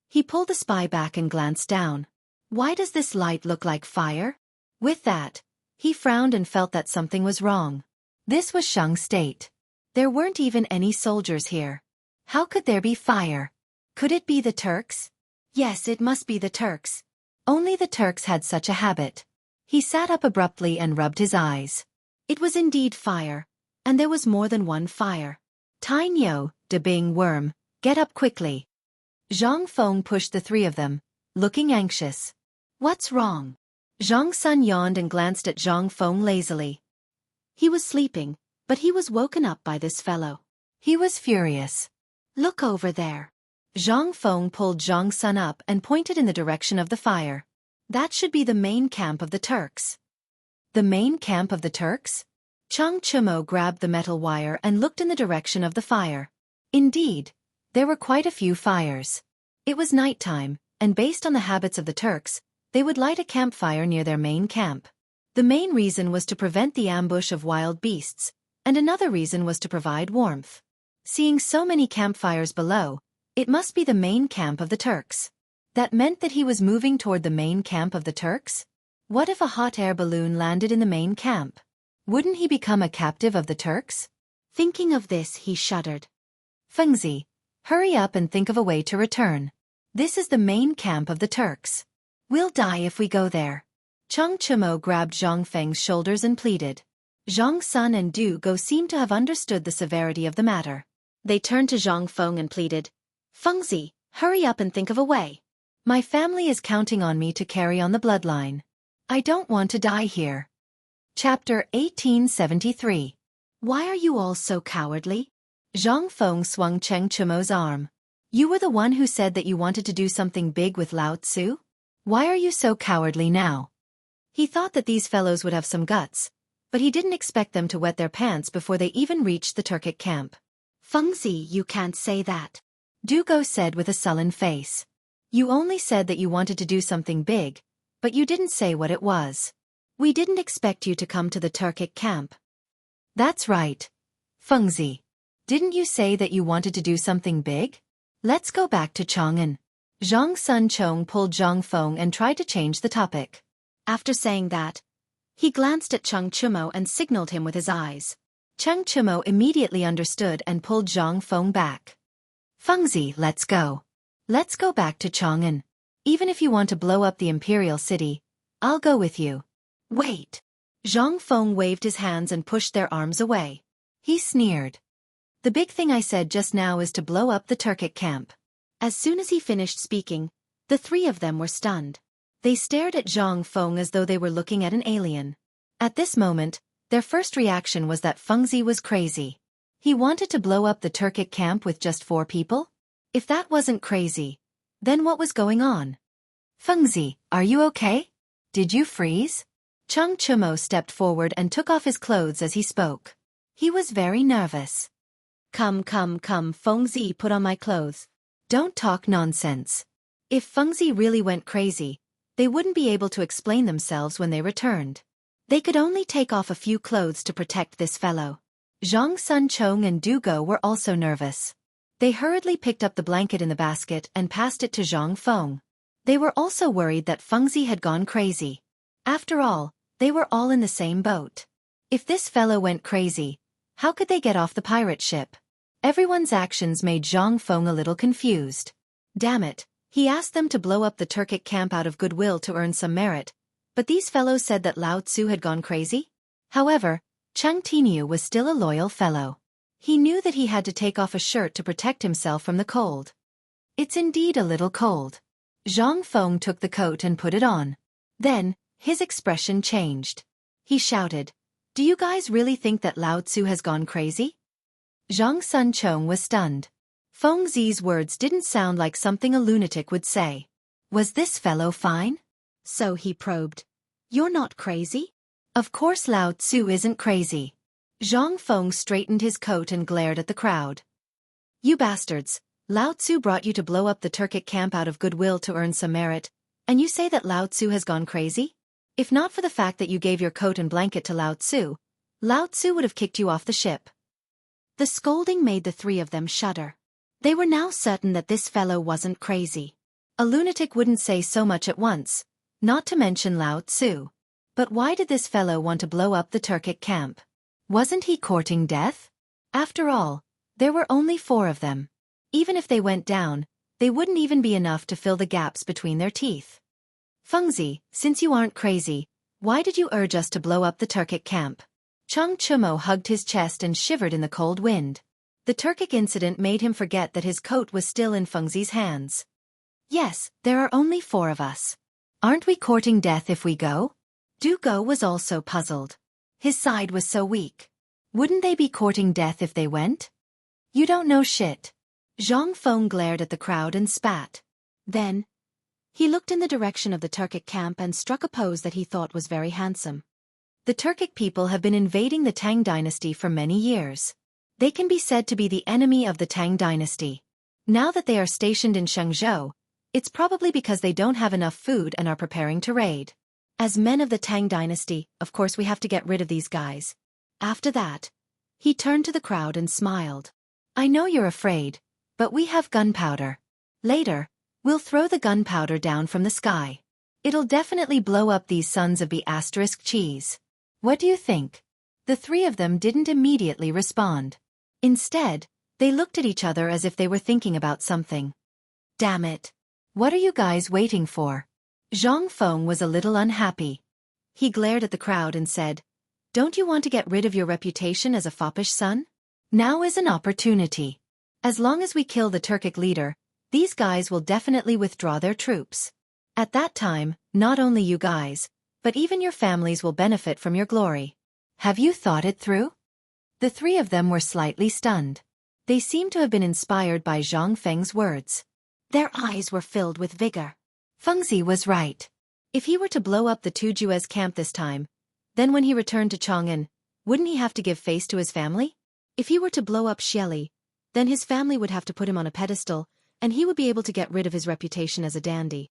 He pulled the spy back and glanced down. "Why does this light look like fire?" With that, he frowned and felt that something was wrong. This was Shang State. There weren't even any soldiers here. How could there be fire? Could it be the Turks? Yes, it must be the Turks. Only the Turks had such a habit. He sat up abruptly and rubbed his eyes. It was indeed fire, and there was more than one fire. Tai Niu, De Bing Worm, get up quickly. Zhang Feng pushed the three of them, looking anxious. What's wrong? Zhang Sun yawned and glanced at Zhang Feng lazily. He was sleeping, but he was woken up by this fellow. He was furious. Look over there. Zhang Feng pulled Zhang Sun up and pointed in the direction of the fire. That should be the main camp of the Turks. The main camp of the Turks? Chung Chumo grabbed the metal wire and looked in the direction of the fire. Indeed, there were quite a few fires. It was nighttime, and based on the habits of the Turks, they would light a campfire near their main camp. The main reason was to prevent the ambush of wild beasts, and another reason was to provide warmth. Seeing so many campfires below, it must be the main camp of the Turks. That meant that he was moving toward the main camp of the Turks? What if a hot air balloon landed in the main camp? Wouldn't he become a captive of the Turks? Thinking of this, he shuddered. Fengzi, hurry up and think of a way to return. This is the main camp of the Turks. We'll die if we go there. Chung Chumo grabbed Zhang Feng's shoulders and pleaded. Zhang Sun and Du Go seemed to have understood the severity of the matter. They turned to Zhang Feng and pleaded, Fengzi, hurry up and think of a way. My family is counting on me to carry on the bloodline. I don't want to die here. Chapter 1873. Why are you all so cowardly? Zhang Feng swung Cheng Chumo's arm. You were the one who said that you wanted to do something big with Lao Tzu? Why are you so cowardly now? He thought that these fellows would have some guts, but he didn't expect them to wet their pants before they even reached the Turkic camp. Fengzi, you can't say that. Du Go said with a sullen face. You only said that you wanted to do something big, but you didn't say what it was. We didn't expect you to come to the Turkic camp. That's right. Fengzi. Didn't you say that you wanted to do something big? Let's go back to Chang'an. Zhang Sun Chong pulled Zhang Feng and tried to change the topic. After saying that, he glanced at Chung Chumo and signaled him with his eyes. Chung Chumo immediately understood and pulled Zhang Feng back. Fengzi, let's go. Let's go back to Chang'an. Even if you want to blow up the imperial city, I'll go with you. Wait. Zhang Feng waved his hands and pushed their arms away. He sneered. The big thing I said just now is to blow up the Turkic camp. As soon as he finished speaking, the three of them were stunned. They stared at Zhang Feng as though they were looking at an alien. At this moment, their first reaction was that Fengzi was crazy. He wanted to blow up the Turkic camp with just 4 people? If that wasn't crazy, then what was going on? Fengzi, are you okay? Did you freeze? Chung Chumo stepped forward and took off his clothes as he spoke. He was very nervous. Come, Fengzi, put on my clothes. Don't talk nonsense. If Fengzi really went crazy, they wouldn't be able to explain themselves when they returned. They could only take off a few clothes to protect this fellow. Zhang Sun Chong and Du Go were also nervous. They hurriedly picked up the blanket in the basket and passed it to Zhang Feng. They were also worried that Fengzi had gone crazy. After all, They were all in the same boat. If this fellow went crazy, how could they get off the pirate ship? Everyone's actions made Zhang Feng a little confused. Damn it, he asked them to blow up the Turkic camp out of goodwill to earn some merit, but these fellows said that Lao Tzu had gone crazy? However, Cheng Tiniu was still a loyal fellow. He knew that he had to take off a shirt to protect himself from the cold. It's indeed a little cold. Zhang Feng took the coat and put it on. Then, his expression changed. He shouted, "Do you guys really think that Lao Tzu has gone crazy?" Zhang Sun Chong was stunned. Feng Zi's words didn't sound like something a lunatic would say. Was this fellow fine? So he probed. "You're not crazy?" "Of course Lao Tzu isn't crazy." Zhang Feng straightened his coat and glared at the crowd. "You bastards, Lao Tzu brought you to blow up the Turkic camp out of goodwill to earn some merit, and you say that Lao Tzu has gone crazy? If not for the fact that you gave your coat and blanket to Lao Tzu would have kicked you off the ship." The scolding made the three of them shudder. They were now certain that this fellow wasn't crazy. A lunatic wouldn't say so much at once, not to mention Lao Tzu. But why did this fellow want to blow up the Turkic camp? Wasn't he courting death? After all, there were only 4 of them. Even if they went down, they wouldn't even be enough to fill the gaps between their teeth. "Fengzi, since you aren't crazy, why did you urge us to blow up the Turkic camp?" Cheng Chumo hugged his chest and shivered in the cold wind. The Turkic incident made him forget that his coat was still in Fengzi's hands. "Yes, there are only 4 of us. Aren't we courting death if we go?" Du Go was also puzzled. His side was so weak. Wouldn't they be courting death if they went? "You don't know shit." Zhang Feng glared at the crowd and spat. Then, he looked in the direction of the Turkic camp and struck a pose that he thought was very handsome. The Turkic people have been invading the Tang dynasty for many years. They can be said to be the enemy of the Tang dynasty. Now that they are stationed in Shenzhou, it's probably because they don't have enough food and are preparing to raid. As men of the Tang dynasty, of course we have to get rid of these guys. After that, he turned to the crowd and smiled. "I know you're afraid, but we have gunpowder. Later, we'll throw the gunpowder down from the sky. It'll definitely blow up these sons of the asterisk cheese. What do you think?" The 3 of them didn't immediately respond. Instead, they looked at each other as if they were thinking about something. "Damn it. What are you guys waiting for?" Zhang Feng was a little unhappy. He glared at the crowd and said, "Don't you want to get rid of your reputation as a foppish son? Now is an opportunity. As long as we kill the Turkic leader, these guys will definitely withdraw their troops. At that time, not only you guys, but even your families will benefit from your glory. Have you thought it through?" The 3 of them were slightly stunned. They seemed to have been inspired by Zhang Feng's words. Their eyes were filled with vigor. Fengzi was right. If he were to blow up the Tujue's camp this time, then when he returned to Chang'an, wouldn't he have to give face to his family? If he were to blow up Xieli, then his family would have to put him on a pedestal, and he would be able to get rid of his reputation as a dandy.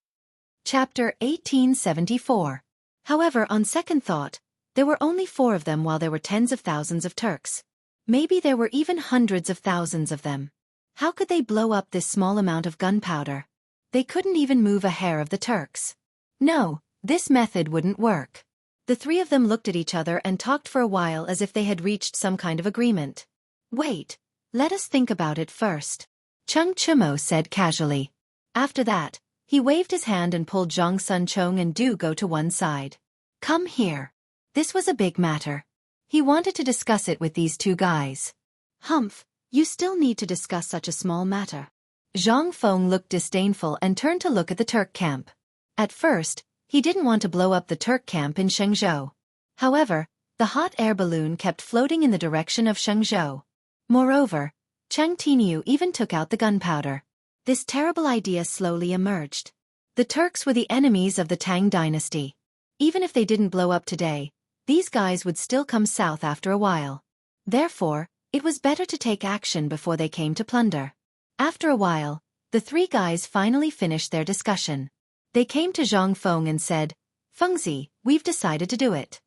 Chapter 1874. However, on second thought, there were only 4 of them while there were tens of thousands of Turks. Maybe there were even hundreds of thousands of them. How could they blow up this small amount of gunpowder? They couldn't even move a hair of the Turks. No, this method wouldn't work. The 3 of them looked at each other and talked for a while as if they had reached some kind of agreement. "Wait, let us think about it first," Cheng Chumo said casually. After that, he waved his hand and pulled Zhang Sun Chong and Du Go to one side. "Come here." This was a big matter. He wanted to discuss it with these 2 guys. "Humph, you still need to discuss such a small matter." Zhang Feng looked disdainful and turned to look at the Turk camp. At first, he didn't want to blow up the Turk camp in Shenzhou. However, the hot air balloon kept floating in the direction of Shenzhou. Moreover, Cheng Tiniu even took out the gunpowder. This terrible idea slowly emerged. The Turks were the enemies of the Tang dynasty. Even if they didn't blow up today, these guys would still come south after a while. Therefore, it was better to take action before they came to plunder. After a while, the 3 guys finally finished their discussion. They came to Zhang Feng and said, "Fengzi, we've decided to do it."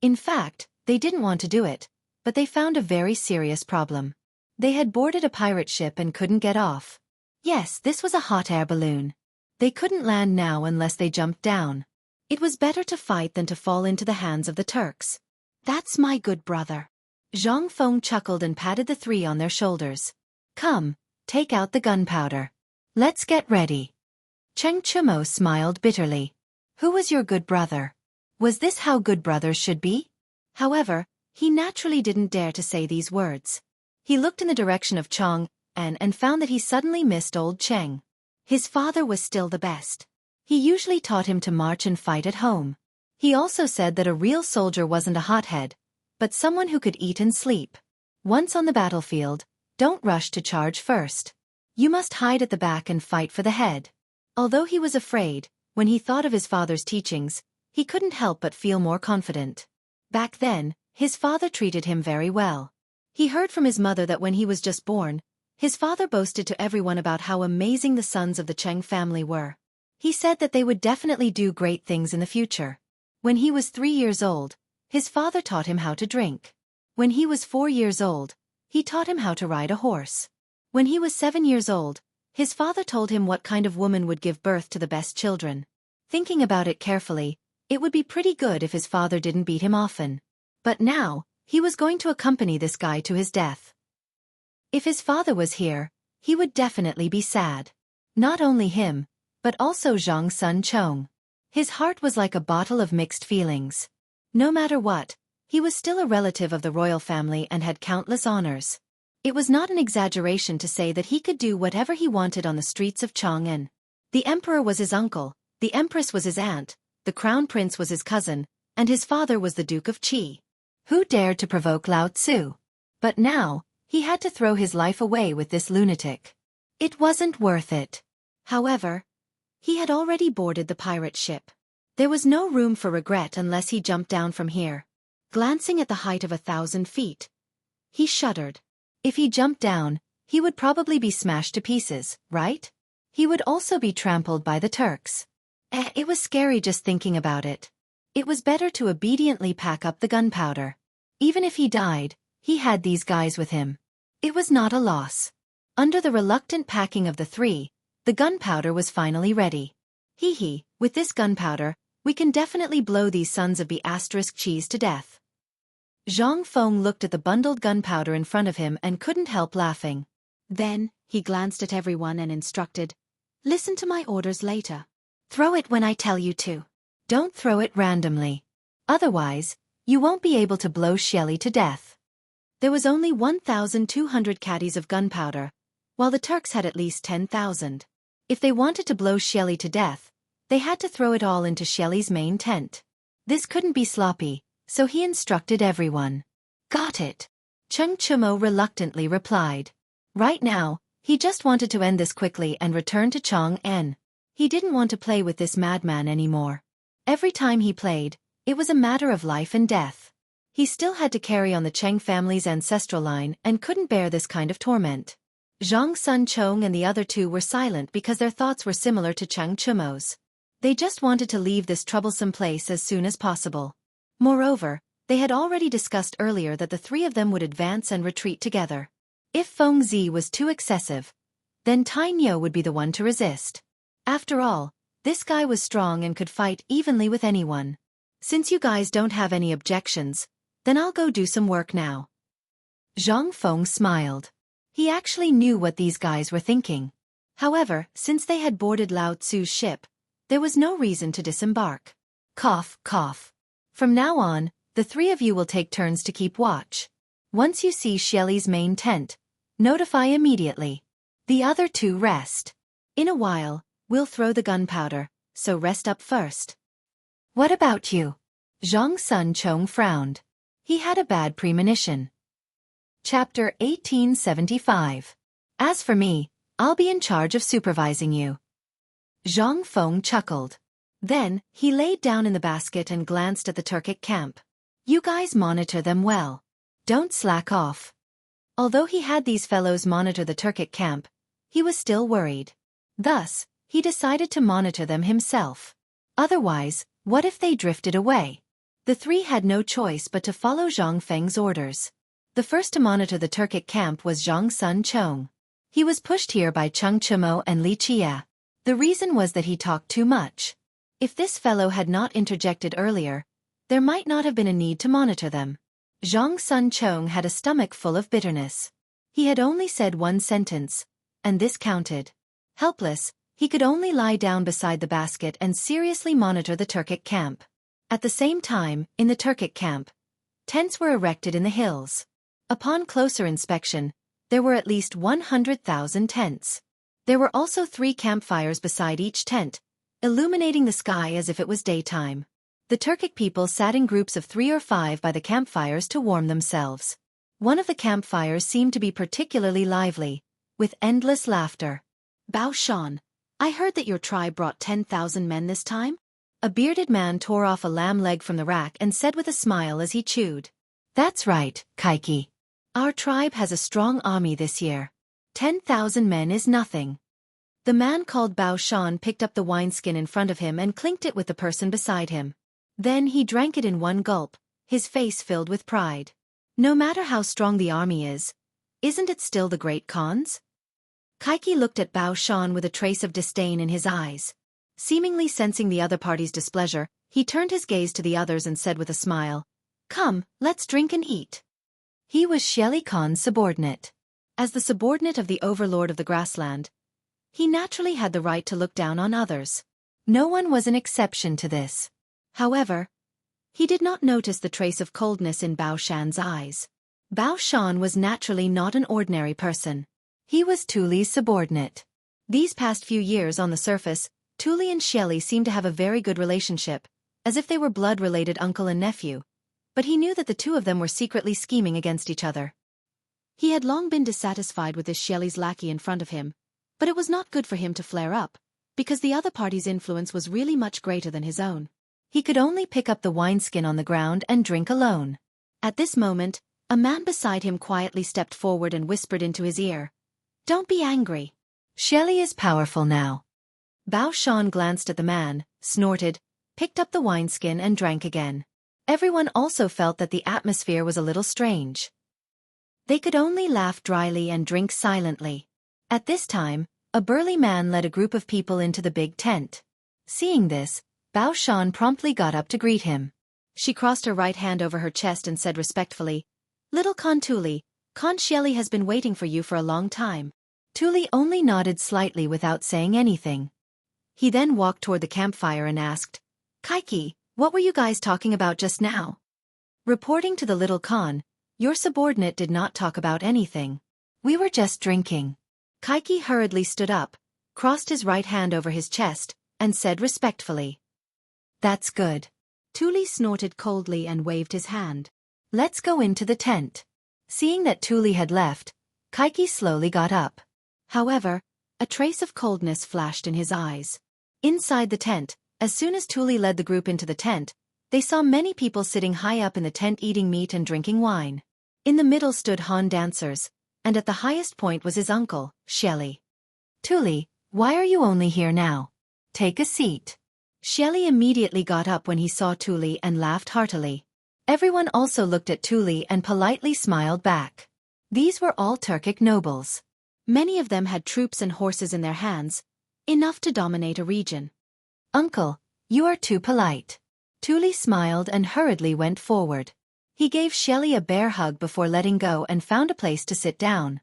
In fact, they didn't want to do it, but they found a very serious problem. They had boarded a pirate ship and couldn't get off. Yes, this was a hot air balloon. They couldn't land now unless they jumped down. It was better to fight than to fall into the hands of the Turks. That's my good brother. Zhang Feng chuckled and patted the three on their shoulders. Come, take out the gunpowder. Let's get ready. Cheng Chumo smiled bitterly. Who was your good brother? Was this how good brothers should be? However, he naturally didn't dare to say these words. He looked in the direction of Chong and found that he suddenly missed old Cheng. His father was still the best. He usually taught him to march and fight at home. He also said that a real soldier wasn't a hothead, but someone who could eat and sleep. Once on the battlefield, don't rush to charge first. You must hide at the back and fight for the head. Although he was afraid, when he thought of his father's teachings, he couldn't help but feel more confident. Back then, his father treated him very well. He heard from his mother that when he was just born, his father boasted to everyone about how amazing the sons of the Cheng family were. He said that they would definitely do great things in the future. When he was 3 years old, his father taught him how to drink. When he was 4 years old, he taught him how to ride a horse. When he was 7 years old, his father told him what kind of woman would give birth to the best children. Thinking about it carefully, it would be pretty good if his father didn't beat him often. But now, he was going to accompany this guy to his death. If his father was here, he would definitely be sad. Not only him, but also Zhang Sun Chong. His heart was like a bottle of mixed feelings. No matter what, he was still a relative of the royal family and had countless honors. It was not an exaggeration to say that he could do whatever he wanted on the streets of Chang'an. The emperor was his uncle, the empress was his aunt, the crown prince was his cousin, and his father was the Duke of Qi. Who dared to provoke Lao Tzu? But now, he had to throw his life away with this lunatic. It wasn't worth it. However, he had already boarded the pirate ship. There was no room for regret unless he jumped down from here. Glancing at the height of 1,000 feet, he shuddered. If he jumped down, he would probably be smashed to pieces, right? He would also be trampled by the Turks. It was scary just thinking about it. It was better to obediently pack up the gunpowder. Even if he died, he had these guys with him. It was not a loss. Under the reluctant packing of the three, the gunpowder was finally ready. With this gunpowder, we can definitely blow these sons of B***cheese to death. Zhang Feng looked at the bundled gunpowder in front of him and couldn't help laughing. Then, he glanced at everyone and instructed, "Listen to my orders later. Throw it when I tell you to. Don't throw it randomly. Otherwise, you won't be able to blow Shelly to death." There was only 1,200 caddies of gunpowder, while the Turks had at least 10,000. If they wanted to blow Shelly to death, they had to throw it all into Shelly's main tent. This couldn't be sloppy, so he instructed everyone. "Got it," Cheng Chumo reluctantly replied. Right now, he just wanted to end this quickly and return to Chang'an. He didn't want to play with this madman anymore. Every time he played, it was a matter of life and death. He still had to carry on the Cheng family's ancestral line and couldn't bear this kind of torment. Zhang Sun Chong and the other two were silent because their thoughts were similar to Cheng Chumo's. They just wanted to leave this troublesome place as soon as possible. Moreover, they had already discussed earlier that the three of them would advance and retreat together. If Feng Zi was too excessive, then Tai Niu would be the one to resist. After all, this guy was strong and could fight evenly with anyone. Since you guys don't have any objections, then I'll go do some work now. Zhang Feng smiled. He actually knew what these guys were thinking. However, since they had boarded Lao Tzu's ship, there was no reason to disembark. Cough, cough. From now on, the three of you will take turns to keep watch. Once you see Shelly's main tent, notify immediately. The other two rest. In a while, we'll throw the gunpowder, so rest up first. What about you? Zhang Sun Chong frowned. He had a bad premonition. Chapter 1875. As for me, I'll be in charge of supervising you. Zhang Feng chuckled. Then, he laid down in the basket and glanced at the Turkic camp. You guys monitor them well. Don't slack off. Although he had these fellows monitor the Turkic camp, he was still worried. Thus, he decided to monitor them himself. Otherwise, what if they drifted away? The three had no choice but to follow Zhang Feng's orders. The first to monitor the Turkic camp was Zhang Sun Chong. He was pushed here by Cheng Chumo and Li Chia. The reason was that he talked too much. If this fellow had not interjected earlier, there might not have been a need to monitor them. Zhang Sun Chong had a stomach full of bitterness. He had only said one sentence, and this counted. Helpless, he could only lie down beside the basket and seriously monitor the Turkic camp. At the same time, in the Turkic camp, tents were erected in the hills. Upon closer inspection, there were at least 100,000 tents. There were also 3 campfires beside each tent, illuminating the sky as if it was daytime. The Turkic people sat in groups of 3 or 5 by the campfires to warm themselves. One of the campfires seemed to be particularly lively, with endless laughter. "Bao Shan, I heard that your tribe brought 10,000 men this time?" A bearded man tore off a lamb leg from the rack and said with a smile as he chewed. "That's right, Kaiki. Our tribe has a strong army this year. 10,000 men is nothing." The man called Bao Shan picked up the wineskin in front of him and clinked it with the person beside him. Then he drank it in one gulp, his face filled with pride. "No matter how strong the army is, isn't it still the Great Khan's?" Kaiki looked at Bao Shan with a trace of disdain in his eyes. Seemingly sensing the other party's displeasure, he turned his gaze to the others and said with a smile, "Come, let's drink and eat." He was Shelly Khan's subordinate. As the subordinate of the overlord of the grassland, he naturally had the right to look down on others. No one was an exception to this. However, he did not notice the trace of coldness in Bao Shan's eyes. Bao Shan was naturally not an ordinary person. He was Tuli's subordinate. These past few years on the surface, Tuli and Shelly seemed to have a very good relationship, as if they were blood-related uncle and nephew. But he knew that the two of them were secretly scheming against each other. He had long been dissatisfied with this Shelly's lackey in front of him, but it was not good for him to flare up, because the other party's influence was really much greater than his own. He could only pick up the wineskin on the ground and drink alone. At this moment, a man beside him quietly stepped forward and whispered into his ear, "Don't be angry. Shelly is powerful now." Bao Shan glanced at the man, snorted, picked up the wineskin and drank again. Everyone also felt that the atmosphere was a little strange. They could only laugh dryly and drink silently. At this time, a burly man led a group of people into the big tent. Seeing this, Bao Shan promptly got up to greet him. She crossed her right hand over her chest and said respectfully, "Little Khan Tuli, Khan Shelly has been waiting for you for a long time." Tuli only nodded slightly without saying anything. He then walked toward the campfire and asked, "Kaiki, what were you guys talking about just now?" Reporting to the little Khan, "Your subordinate did not talk about anything. We were just drinking." Kaiki hurriedly stood up, crossed his right hand over his chest, and said respectfully, "That's good." Tuli snorted coldly and waved his hand. "Let's go into the tent." Seeing that Tuli had left, Kaiki slowly got up. However, a trace of coldness flashed in his eyes. Inside the tent, as soon as Tuli led the group into the tent, they saw many people sitting high up in the tent eating meat and drinking wine. In the middle stood Han dancers, and at the highest point was his uncle, Shelly. "Tuli, why are you only here now? Take a seat." Shelly immediately got up when he saw Tuli and laughed heartily. Everyone also looked at Tuli and politely smiled back. These were all Turkic nobles. Many of them had troops and horses in their hands, enough to dominate a region. "Uncle, you are too polite." Tuli smiled and hurriedly went forward. He gave Shelly a bear hug before letting go and found a place to sit down.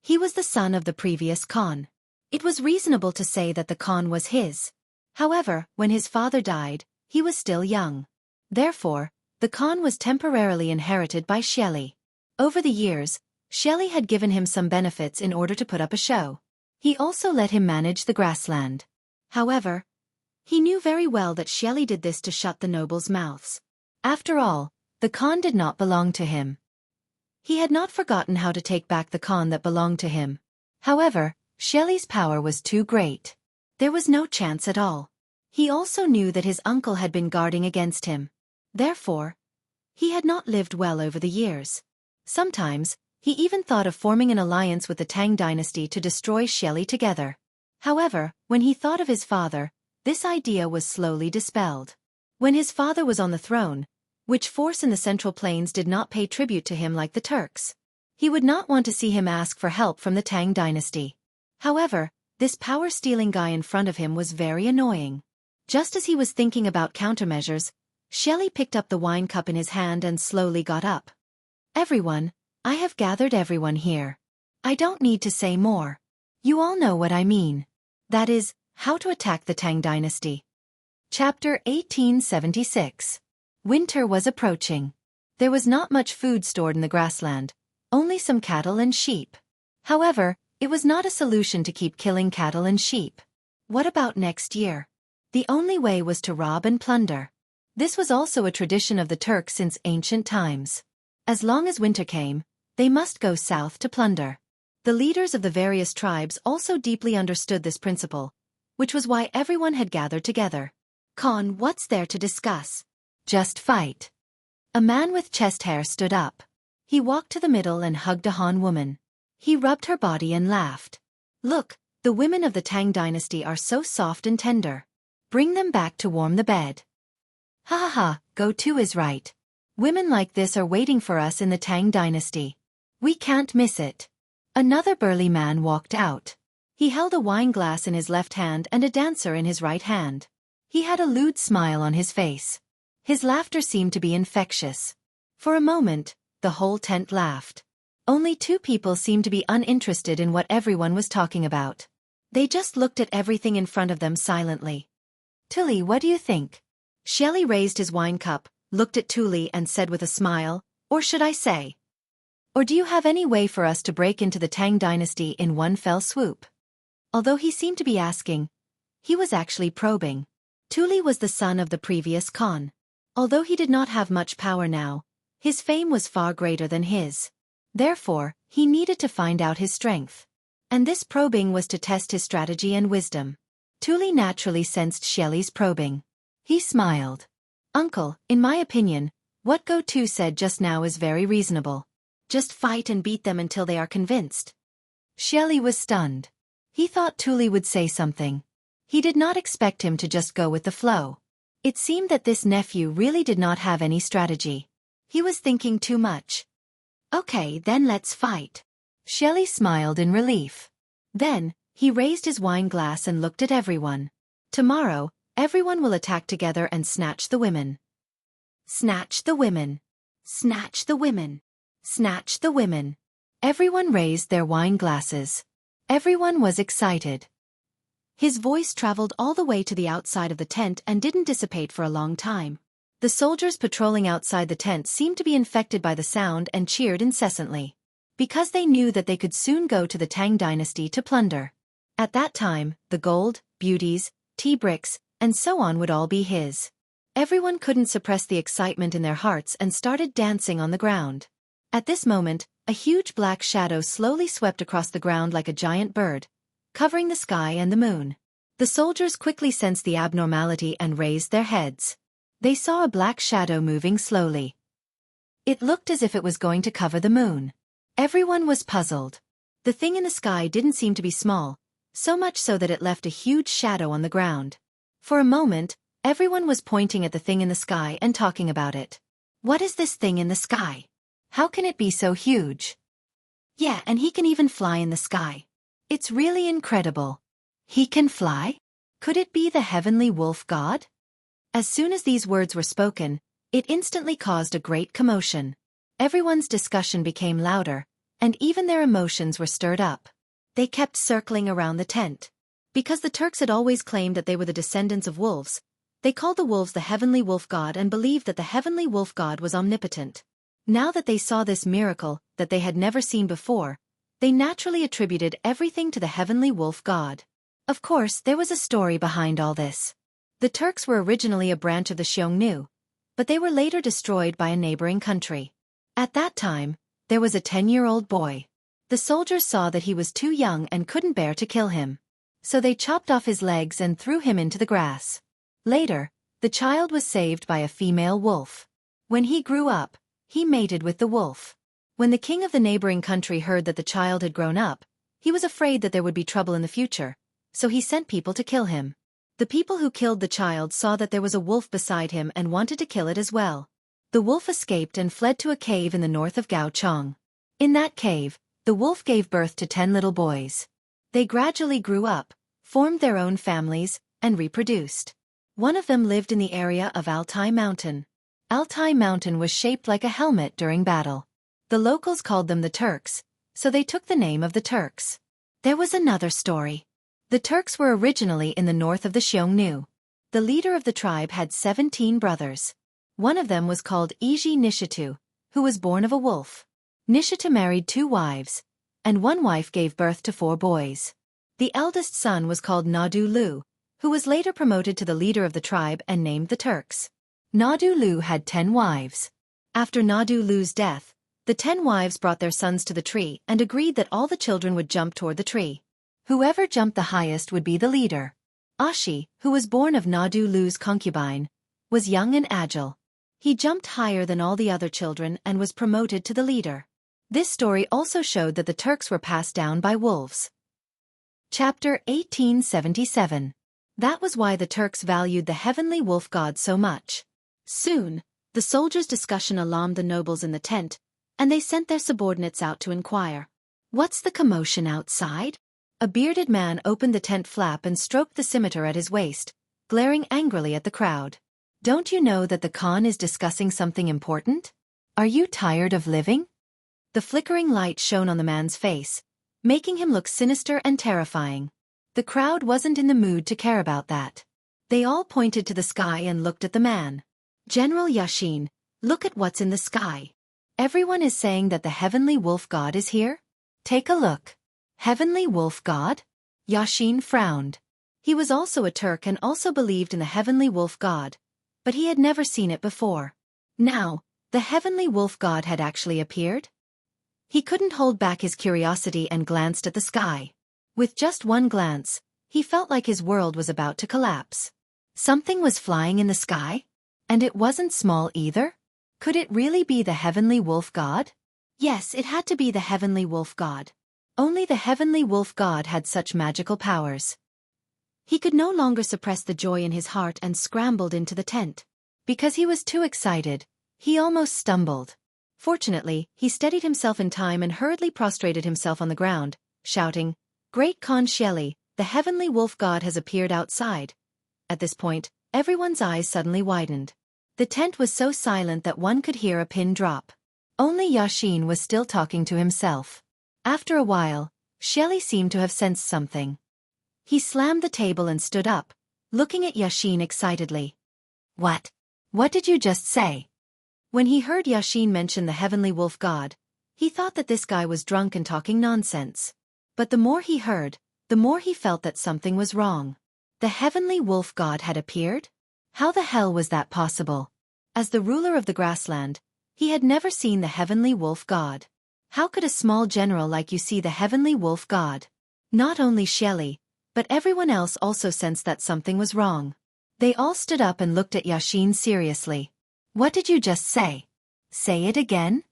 He was the son of the previous Khan. It was reasonable to say that the Khan was his. However, when his father died, he was still young. Therefore, the Khan was temporarily inherited by Shelly. Over the years, Shelly had given him some benefits in order to put up a show. He also let him manage the grassland. However, he knew very well that Shelly did this to shut the nobles' mouths. After all, the Khan did not belong to him. He had not forgotten how to take back the Khan that belonged to him. However, Shelly's power was too great. There was no chance at all. He also knew that his uncle had been guarding against him. Therefore, he had not lived well over the years. Sometimes, he even thought of forming an alliance with the Tang dynasty to destroy Shelly together. However, when he thought of his father, this idea was slowly dispelled. When his father was on the throne, which force in the Central Plains did not pay tribute to him like the Turks? He would not want to see him ask for help from the Tang dynasty. However, this power-stealing guy in front of him was very annoying. Just as he was thinking about countermeasures, Shelley picked up the wine cup in his hand and slowly got up. Everyone, I have gathered everyone here. I don't need to say more. You all know what I mean. That is, how to attack the Tang dynasty. Chapter 1876. Winter was approaching. There was not much food stored in the grassland, only some cattle and sheep. However, it was not a solution to keep killing cattle and sheep. What about next year? The only way was to rob and plunder. This was also a tradition of the Turks since ancient times. As long as winter came, they must go south to plunder. The leaders of the various tribes also deeply understood this principle, which was why everyone had gathered together. Khan, what's there to discuss? Just fight. A man with chest hair stood up. He walked to the middle and hugged a Han woman. He rubbed her body and laughed. Look, the women of the Tang dynasty are so soft and tender. Bring them back to warm the bed. Ha ha ha, Go-To is right. Women like this are waiting for us in the Tang dynasty. We can't miss it. Another burly man walked out. He held a wine glass in his left hand and a dancer in his right hand. He had a lewd smile on his face. His laughter seemed to be infectious. For a moment, the whole tent laughed. Only two people seemed to be uninterested in what everyone was talking about. They just looked at everything in front of them silently. Tully, what do you think? Shelley raised his wine cup, looked at Tully and said with a smile, or should I say? Or do you have any way for us to break into the Tang dynasty in one fell swoop? Although he seemed to be asking, he was actually probing. Tully was the son of the previous Khan. Although he did not have much power now, his fame was far greater than his. Therefore, he needed to find out his strength. And this probing was to test his strategy and wisdom. Tully naturally sensed Shelley's probing. He smiled. Uncle, in my opinion, what Go-To said just now is very reasonable. Just fight and beat them until they are convinced. Shelley was stunned. He thought Tully would say something. He did not expect him to just go with the flow. It seemed that this nephew really did not have any strategy. He was thinking too much. Okay, then let's fight. Shelley smiled in relief. Then, he raised his wine glass and looked at everyone. Tomorrow, everyone will attack together and snatch the women. Snatch the women. Snatch the women. Snatch the women. Everyone raised their wine glasses. Everyone was excited. His voice traveled all the way to the outside of the tent and didn't dissipate for a long time. The soldiers patrolling outside the tent seemed to be infected by the sound and cheered incessantly. Because they knew that they could soon go to the Tang dynasty to plunder. At that time, the gold, beauties, tea bricks, and so on would all be his. Everyone couldn't suppress the excitement in their hearts and started dancing on the ground. At this moment, a huge black shadow slowly swept across the ground like a giant bird, covering the sky and the moon. The soldiers quickly sensed the abnormality and raised their heads. They saw a black shadow moving slowly. It looked as if it was going to cover the moon. Everyone was puzzled. The thing in the sky didn't seem to be small, so much so that it left a huge shadow on the ground. For a moment, everyone was pointing at the thing in the sky and talking about it. What is this thing in the sky? How can it be so huge? Yeah, and he can even fly in the sky. It's really incredible. He can fly? Could it be the heavenly wolf god? As soon as these words were spoken, it instantly caused a great commotion. Everyone's discussion became louder, and even their emotions were stirred up. They kept circling around the tent. Because the Turks had always claimed that they were the descendants of wolves, they called the wolves the heavenly wolf god and believed that the heavenly wolf god was omnipotent. Now that they saw this miracle that they had never seen before, they naturally attributed everything to the heavenly wolf god. Of course, there was a story behind all this. The Turks were originally a branch of the Xiongnu, but they were later destroyed by a neighboring country. At that time, there was a 10-year-old boy. The soldiers saw that he was too young and couldn't bear to kill him. So they chopped off his legs and threw him into the grass. Later, the child was saved by a female wolf. When he grew up, he mated with the wolf. When the king of the neighboring country heard that the child had grown up, he was afraid that there would be trouble in the future, so he sent people to kill him. The people who killed the child saw that there was a wolf beside him and wanted to kill it as well. The wolf escaped and fled to a cave in the north of Gaochang. In that cave, the wolf gave birth to 10 little boys. They gradually grew up, formed their own families, and reproduced. One of them lived in the area of Altai Mountain. Altai Mountain was shaped like a helmet during battle. The locals called them the Turks, so they took the name of the Turks. There was another story. The Turks were originally in the north of the Xiongnu. The leader of the tribe had 17 brothers. One of them was called Iji Nishitu, who was born of a wolf. Nishitu married 2 wives, and one wife gave birth to 4 boys. The eldest son was called Nadu Lu, who was later promoted to the leader of the tribe and named the Turks. Nadu Lu had 10 wives. After Nadu Lu's death, the 10 wives brought their sons to the tree and agreed that all the children would jump toward the tree. Whoever jumped the highest would be the leader. Ashi, who was born of Nadu Lu's concubine, was young and agile. He jumped higher than all the other children and was promoted to the leader. This story also showed that the Turks were passed down by wolves. Chapter 1877. That was why the Turks valued the heavenly wolf god so much. Soon, the soldiers' discussion alarmed the nobles in the tent, and they sent their subordinates out to inquire. "What's the commotion outside?" A bearded man opened the tent flap and stroked the scimitar at his waist, glaring angrily at the crowd. "Don't you know that the Khan is discussing something important? Are you tired of living?" The flickering light shone on the man's face, making him look sinister and terrifying. The crowd wasn't in the mood to care about that. They all pointed to the sky and looked at the man. "General Yashin, look at what's in the sky. Everyone is saying that the heavenly wolf god is here. Take a look." Heavenly wolf god? Yashin frowned. He was also a Turk and also believed in the heavenly wolf god, but he had never seen it before. Now, the heavenly wolf god had actually appeared? He couldn't hold back his curiosity and glanced at the sky. With just one glance, he felt like his world was about to collapse. Something was flying in the sky? And it wasn't small either? Could it really be the heavenly wolf god? Yes, it had to be the heavenly wolf god. Only the heavenly wolf god had such magical powers. He could no longer suppress the joy in his heart and scrambled into the tent. Because he was too excited, he almost stumbled. Fortunately, he steadied himself in time and hurriedly prostrated himself on the ground, shouting, "Great Khan Shelley, the heavenly wolf god has appeared outside." At this point, everyone's eyes suddenly widened. The tent was so silent that one could hear a pin drop. Only Yashin was still talking to himself. After a while, Shelley seemed to have sensed something. He slammed the table and stood up, looking at Yashin excitedly. "What? What did you just say?" When he heard Yashin mention the heavenly wolf god, he thought that this guy was drunk and talking nonsense. But the more he heard, the more he felt that something was wrong. The heavenly wolf god had appeared? How the hell was that possible? As the ruler of the grassland, he had never seen the heavenly wolf god. How could a small general like you see the heavenly wolf god? Not only Shelley, but everyone else also sensed that something was wrong. They all stood up and looked at Yashin seriously. "What did you just say? Say it again?"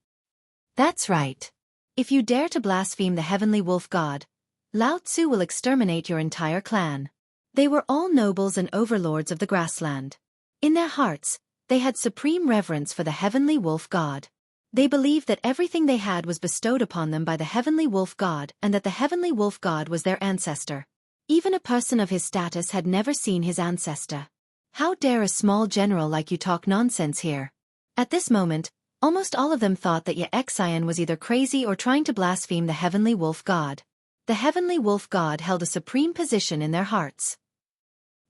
"That's right. If you dare to blaspheme the heavenly wolf god, Lao Tzu will exterminate your entire clan." They were all nobles and overlords of the grassland. In their hearts, they had supreme reverence for the heavenly wolf god. They believed that everything they had was bestowed upon them by the heavenly wolf god and that the heavenly wolf god was their ancestor. Even a person of his status had never seen his ancestor. How dare a small general like you talk nonsense here? At this moment, almost all of them thought that Yexian was either crazy or trying to blaspheme the heavenly wolf god. The heavenly wolf god held a supreme position in their hearts.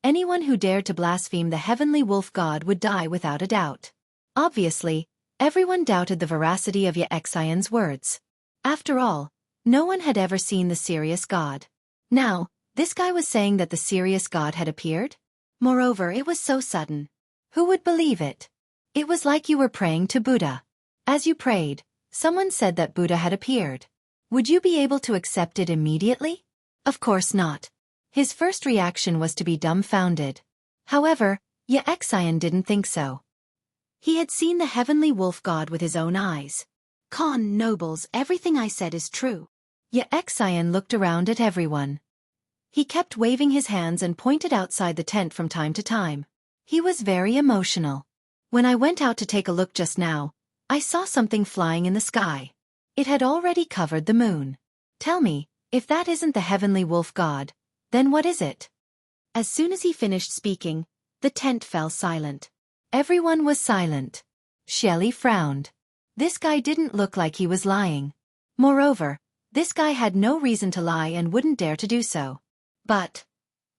Anyone who dared to blaspheme the heavenly wolf god would die without a doubt. Obviously, everyone doubted the veracity of Yexian's words. After all, no one had ever seen the serious god. Now, this guy was saying that the serious god had appeared? Moreover, it was so sudden. Who would believe it? It was like you were praying to Buddha. As you prayed, someone said that Buddha had appeared. Would you be able to accept it immediately? Of course not. His first reaction was to be dumbfounded. Yexian didn't think so. He had seen the heavenly wolf god with his own eyes. "Khan nobles, everything I said is true." Yexian looked around at everyone. He kept waving his hands and pointed outside the tent from time to time. He was very emotional. "When I went out to take a look just now, I saw something flying in the sky. It had already covered the moon. Tell me, if that isn't the heavenly wolf god, then what is it?" As soon as he finished speaking, The tent fell silent. Everyone was silent. Shelley frowned. This guy didn't look like he was lying. Moreover, this guy had no reason to lie and wouldn't dare to do so. But,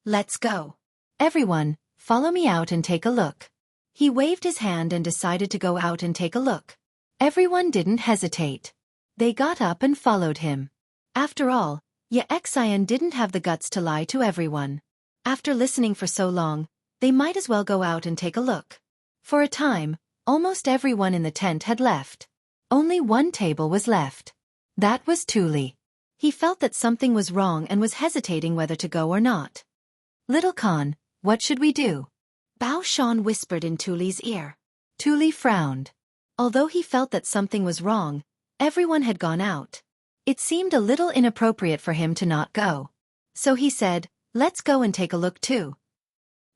let's go. Everyone, follow me out and take a look. He waved his hand and decided to go out and take a look. Everyone didn't hesitate. They got up and followed him. After all, Xian didn't have the guts to lie to everyone. After listening for so long, they might as well go out and take a look. For a time, almost everyone in the tent had left. Only one table was left. That was Tuli. He felt that something was wrong and was hesitating whether to go or not. Little Khan, what should we do? Bao Shan whispered in Tuli's ear. Tuli frowned. Although he felt that something was wrong, everyone had gone out. It seemed a little inappropriate for him to not go. So he said, let's go and take a look too.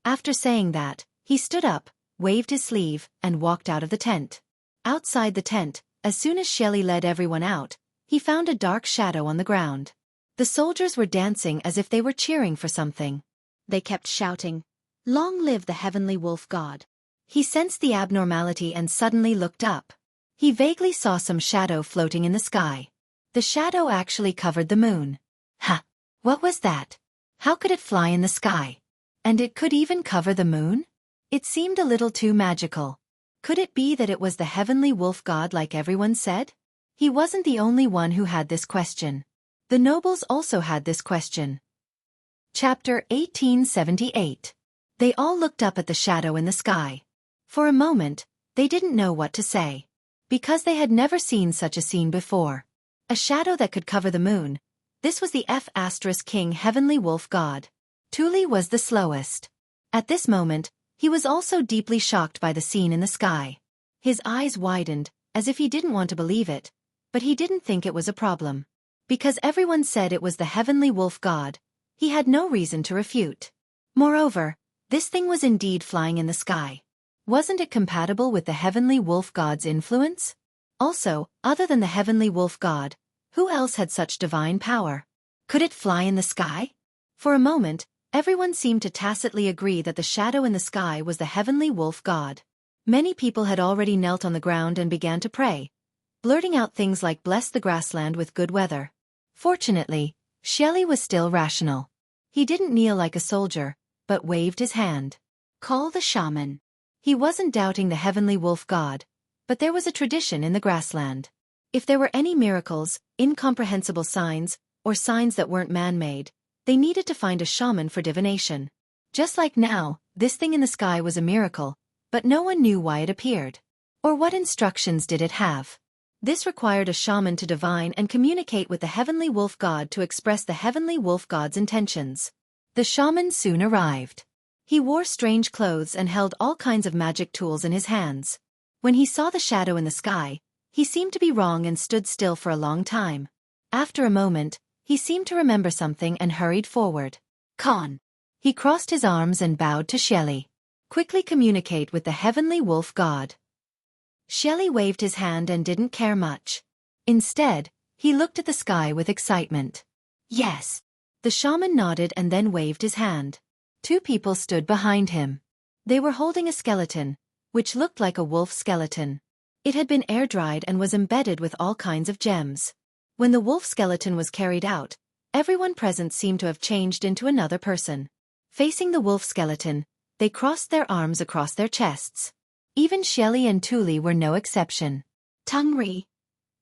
After saying that, he stood up, waved his sleeve, and walked out of the tent. Outside the tent, as soon as Shelley led everyone out, he found a dark shadow on the ground. The soldiers were dancing as if they were cheering for something. They kept shouting, "Long live the heavenly wolf god." He sensed the abnormality and suddenly looked up. He vaguely saw some shadow floating in the sky. The shadow actually covered the moon. Ha! What was that? How could it fly in the sky? And it could even cover the moon? It seemed a little too magical. Could it be that it was the heavenly wolf god like everyone said? He wasn't the only one who had this question. The nobles also had this question. Chapter 1878. They all looked up at the shadow in the sky. For a moment, they didn't know what to say. Because they had never seen such a scene before. A shadow that could cover the moon. This was the King heavenly wolf god. Tuli was the slowest. At this moment, he was also deeply shocked by the scene in the sky. His eyes widened, as if he didn't want to believe it, but he didn't think it was a problem. Because everyone said it was the heavenly wolf god, he had no reason to refute. Moreover, this thing was indeed flying in the sky. Wasn't it compatible with the heavenly wolf god's influence? Also, other than the heavenly wolf god, who else had such divine power? Could it fly in the sky? For a moment, everyone seemed to tacitly agree that the shadow in the sky was the heavenly wolf god. Many people had already knelt on the ground and began to pray, blurting out things like "bless the grassland with good weather." Fortunately, Shelley was still rational. He didn't kneel like a soldier, but waved his hand. Call the shaman. He wasn't doubting the heavenly wolf god, but there was a tradition in the grassland. If there were any miracles, incomprehensible signs, or signs that weren't man-made, they needed to find a shaman for divination. Just like now, this thing in the sky was a miracle, but no one knew why it appeared. Or what instructions did it have? This required a shaman to divine and communicate with the heavenly wolf god to express the heavenly wolf god's intentions. The shaman soon arrived. He wore strange clothes and held all kinds of magic tools in his hands. When he saw the shadow in the sky, he seemed to be wrong and stood still for a long time. After a moment, he seemed to remember something and hurried forward. Khan. He crossed his arms and bowed to Shelley. Quickly communicate with the heavenly wolf god. Shelley waved his hand and didn't care much. Instead, he looked at the sky with excitement. Yes. The shaman nodded and then waved his hand. Two people stood behind him. They were holding a skeleton, which looked like a wolf skeleton. It had been air-dried and was embedded with all kinds of gems. When the wolf skeleton was carried out, everyone present seemed to have changed into another person. Facing the wolf skeleton, they crossed their arms across their chests. Even Shelley and Tuli were no exception. Tungri.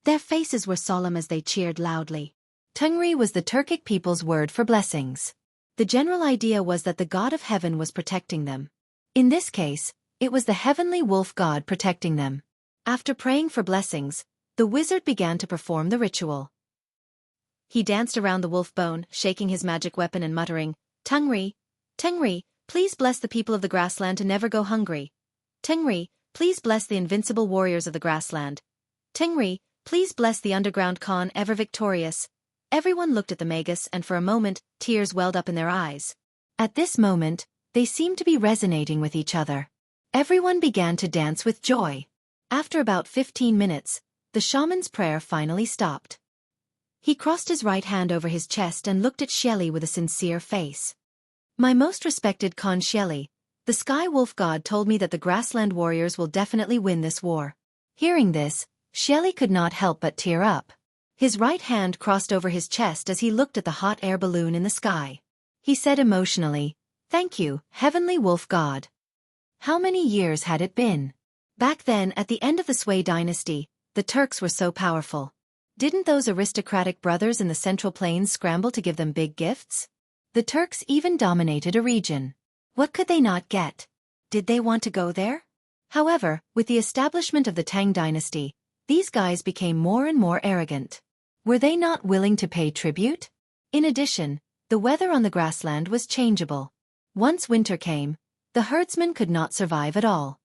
Their faces were solemn as they cheered loudly. Tungri was the Turkic people's word for blessings. The general idea was that the god of heaven was protecting them. In this case, it was the heavenly wolf god protecting them. After praying for blessings, the wizard began to perform the ritual. He danced around the wolf bone, shaking his magic weapon and muttering, Tungri, Tungri, please bless the people of the grassland to never go hungry. Tungri, please bless the invincible warriors of the grassland. Tungri, please bless the underground Khan ever victorious. Everyone looked at the magus and for a moment, tears welled up in their eyes. At this moment, they seemed to be resonating with each other. Everyone began to dance with joy. After about 15 minutes, the shaman's prayer finally stopped. He crossed his right hand over his chest and looked at Shelley with a sincere face. My most respected Khan Shelley, The Sky Wolf God told me that the Grassland Warriors will definitely win this war. Hearing this, Shelley could not help but tear up. His right hand crossed over his chest as he looked at the hot air balloon in the sky. He said emotionally, "Thank you, Heavenly Wolf God." How many years had it been? Back then, at the end of the Sui dynasty, the Turks were so powerful. Didn't those aristocratic brothers in the Central Plains scramble to give them big gifts? The Turks even dominated a region. What could they not get? Did they want to go there? However, with the establishment of the Tang dynasty, these guys became more and more arrogant. Were they not willing to pay tribute? In addition, the weather on the grassland was changeable. Once winter came, the herdsman could not survive at all.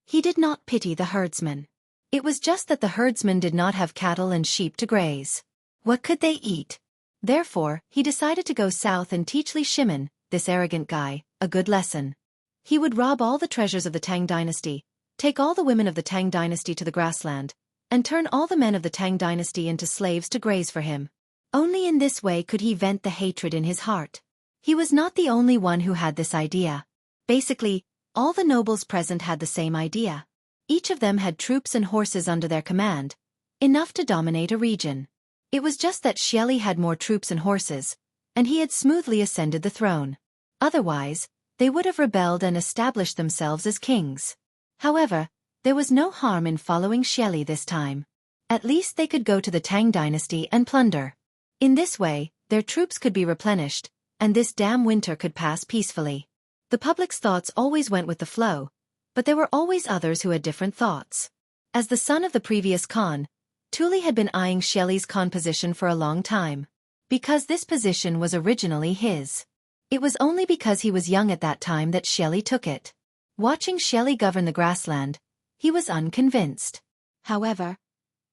He did not pity the herdsman. It was just that the herdsman did not have cattle and sheep to graze. What could they eat? Therefore, he decided to go south and teach Li Shimin, this arrogant guy, a good lesson. He would rob all the treasures of the Tang dynasty, take all the women of the Tang dynasty to the grassland, and turn all the men of the Tang dynasty into slaves to graze for him. Only in this way could he vent the hatred in his heart. He was not the only one who had this idea. Basically, all the nobles present had the same idea. Each of them had troops and horses under their command, enough to dominate a region. It was just that Shelley had more troops and horses, and he had smoothly ascended the throne. Otherwise, they would have rebelled and established themselves as kings. However, there was no harm in following Shelley this time. At least they could go to the Tang dynasty and plunder. In this way, their troops could be replenished, and this damn winter could pass peacefully. The public's thoughts always went with the flow, but there were always others who had different thoughts. As the son of the previous Khan, Tuli had been eyeing Shelley's Khan position for a long time. Because this position was originally his. It was only because he was young at that time that Shelley took it. Watching Shelley govern the grassland, he was unconvinced. However,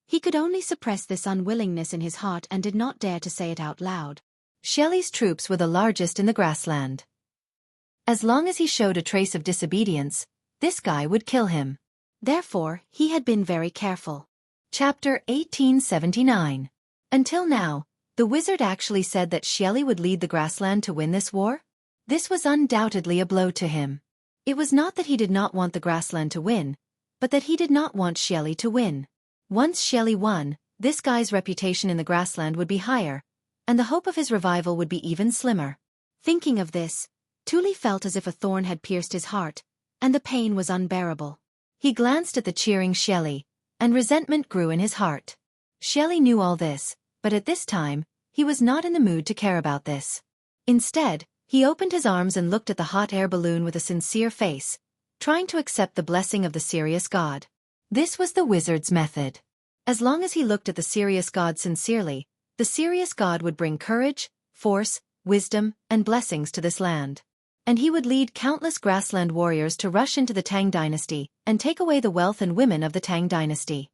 he could only suppress this unwillingness in his heart and did not dare to say it out loud. Shelley's troops were the largest in the grassland. As long as he showed a trace of disobedience, this guy would kill him. Therefore, he had been very careful. Chapter 1879. Until now, the wizard actually said that Shelley would lead the grassland to win this war? This was undoubtedly a blow to him. It was not that he did not want the grassland to win, but that he did not want Shelley to win. Once Shelley won, this guy's reputation in the grassland would be higher, and the hope of his revival would be even slimmer. Thinking of this, Tuli felt as if a thorn had pierced his heart, and the pain was unbearable. He glanced at the cheering Shelley, and resentment grew in his heart. Shelley knew all this, but at this time, he was not in the mood to care about this. Instead, he opened his arms and looked at the hot air balloon with a sincere face, trying to accept the blessing of the serious god. This was the wizard's method. As long as he looked at the serious god sincerely, the serious god would bring courage, force, wisdom, and blessings to this land. And he would lead countless grassland warriors to rush into the Tang dynasty and take away the wealth and women of the Tang dynasty.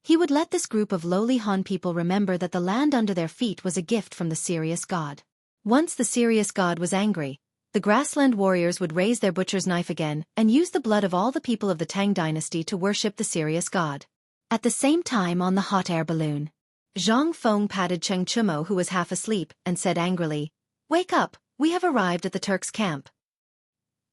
He would let this group of lowly Han people remember that the land under their feet was a gift from the serious god. Once the serious god was angry, the grassland warriors would raise their butcher's knife again and use the blood of all the people of the Tang dynasty to worship the serious god. At the same time on the hot air balloon, Zhang Feng patted Cheng Chumo who was half asleep and said angrily, "Wake up, we have arrived at the Turks' camp."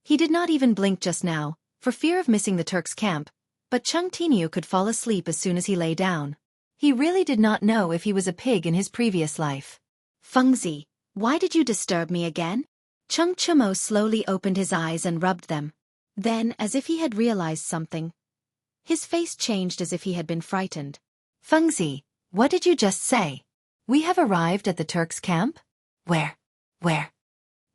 He did not even blink just now, for fear of missing the Turks' camp, but Cheng Tiniu could fall asleep as soon as he lay down. He really did not know if he was a pig in his previous life. "Fengzi, why did you disturb me again?" Cheng Chumo slowly opened his eyes and rubbed them. Then, as if he had realized something, his face changed as if he had been frightened. "Fengzi, what did you just say? We have arrived at the Turks' camp? Where?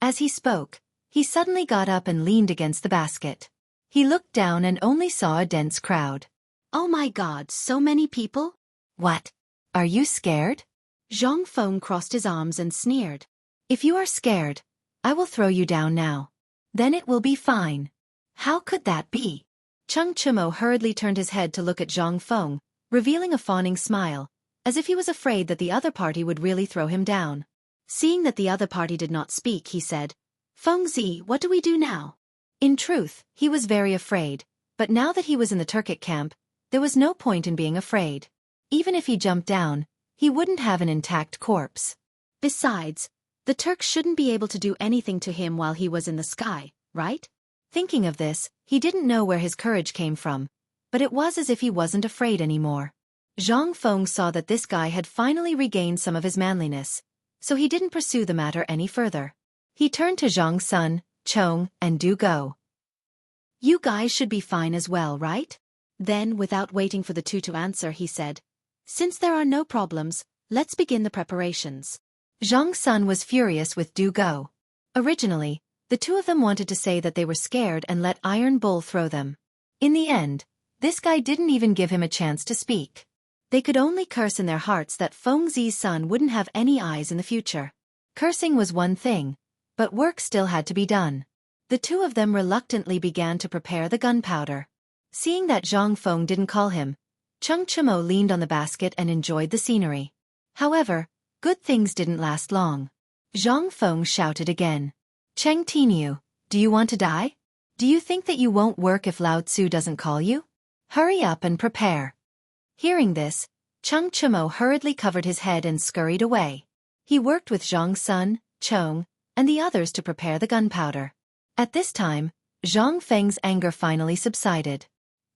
As he spoke, he suddenly got up and leaned against the basket. He looked down and only saw a dense crowd. "Oh my God, so many people? What? Are you scared?" Zhang Feng crossed his arms and sneered. "If you are scared, I will throw you down now. Then it will be fine." "How could that be?" Cheng Chumo hurriedly turned his head to look at Zhang Feng, revealing a fawning smile, as if he was afraid that the other party would really throw him down. Seeing that the other party did not speak, he said, "Fengzi, what do we do now?" In truth, he was very afraid, but now that he was in the Turkic camp, there was no point in being afraid. Even if he jumped down, he wouldn't have an intact corpse. Besides, the Turks shouldn't be able to do anything to him while he was in the sky, right? Thinking of this, he didn't know where his courage came from, but it was as if he wasn't afraid anymore. Zhang Feng saw that this guy had finally regained some of his manliness, so he didn't pursue the matter any further. He turned to Zhang Sun, Chong, and Du Go. You guys should be fine as well, right? Then, without waiting for the two to answer, he said, since there are no problems, let's begin the preparations. Zhang Sun was furious with Du Go. Originally, the two of them wanted to say that they were scared and let Iron Bull throw them. In the end, this guy didn't even give him a chance to speak. They could only curse in their hearts that Feng Zi's son wouldn't have any eyes in the future. Cursing was one thing, but work still had to be done. The two of them reluctantly began to prepare the gunpowder. Seeing that Zhang Feng didn't call him, Cheng Chimo leaned on the basket and enjoyed the scenery. However, good things didn't last long. Zhang Feng shouted again. Cheng Tiniu, do you want to die? Do you think that you won't work if Lao Tzu doesn't call you? Hurry up and prepare. Hearing this, Cheng Chimo hurriedly covered his head and scurried away. He worked with Zhang Sun, Chong, and the others to prepare the gunpowder. At this time, Zhang Feng's anger finally subsided.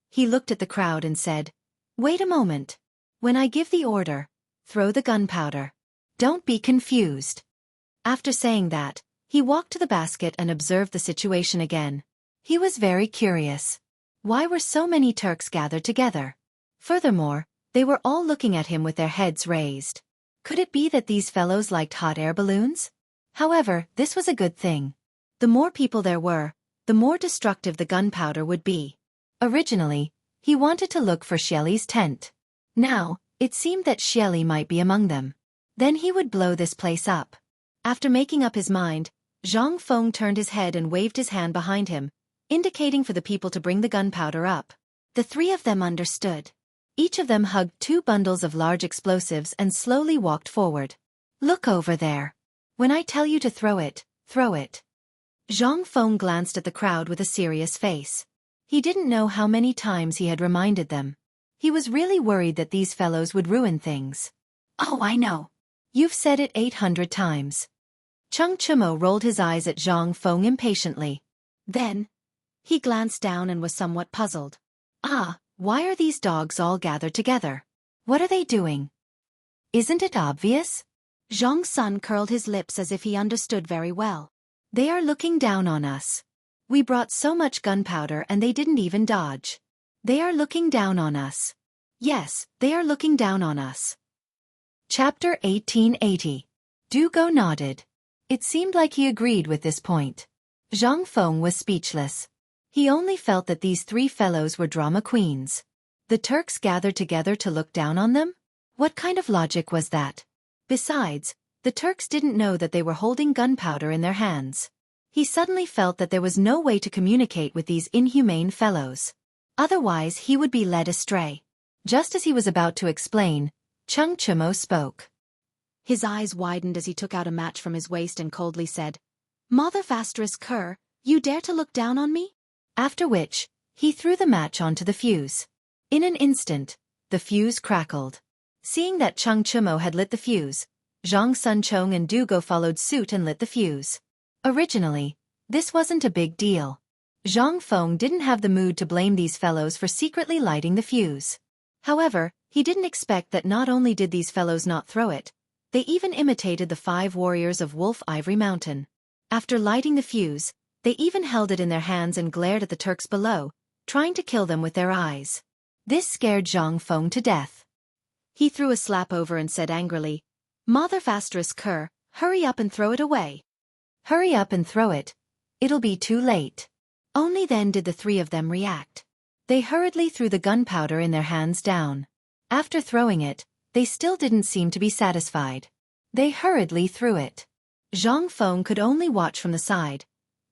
He looked at the crowd and said, wait a moment. When I give the order, throw the gunpowder. Don't be confused. After saying that, he walked to the basket and observed the situation again. He was very curious. Why were so many Turks gathered together? Furthermore, they were all looking at him with their heads raised. Could it be that these fellows liked hot air balloons? However, this was a good thing. The more people there were, the more destructive the gunpowder would be. Originally, he wanted to look for Shelly's tent. Now, it seemed that Shelly might be among them. Then he would blow this place up. After making up his mind, Zhang Feng turned his head and waved his hand behind him, indicating for the people to bring the gunpowder up. The three of them understood. Each of them hugged 2 bundles of large explosives and slowly walked forward. Look over there. When I tell you to throw it, throw it. Zhang Feng glanced at the crowd with a serious face. He didn't know how many times he had reminded them. He was really worried that these fellows would ruin things. Oh, I know. You've said it 800 times. Cheng Chimo rolled his eyes at Zhang Feng impatiently. Then, he glanced down and was somewhat puzzled. Ah, why are these dogs all gathered together? What are they doing? Isn't it obvious? Zhang Sun curled his lips as if he understood very well. They are looking down on us. We brought so much gunpowder and they didn't even dodge. They are looking down on us. Yes, they are looking down on us. Chapter 1880. Du Go nodded. It seemed like he agreed with this point. Zhang Feng was speechless. He only felt that these 3 fellows were drama queens. The Turks gathered together to look down on them? What kind of logic was that? Besides, the Turks didn't know that they were holding gunpowder in their hands. He suddenly felt that there was no way to communicate with these inhumane fellows. Otherwise he would be led astray. Just as he was about to explain, Cheng Chimo spoke. His eyes widened as he took out a match from his waist and coldly said, Mother Fasterous Cur, you dare to look down on me? After which, he threw the match onto the fuse. In an instant, the fuse crackled. Seeing that Cheng Chimo had lit the fuse, Zhang Sun Chong and Du Go followed suit and lit the fuse. Originally, this wasn't a big deal. Zhang Feng didn't have the mood to blame these fellows for secretly lighting the fuse. However, he didn't expect that not only did these fellows not throw it, they even imitated the 5 warriors of Wolf Ivory Mountain. After lighting the fuse, they even held it in their hands and glared at the Turks below, trying to kill them with their eyes. This scared Zhang Feng to death. He threw a slap over and said angrily, Mother Fasterous Cur, hurry up and throw it away. Hurry up and throw it. It'll be too late. Only then did the 3 of them react. They hurriedly threw the gunpowder in their hands down. After throwing it, they still didn't seem to be satisfied. They hurriedly threw it. Zhang Feng could only watch from the side,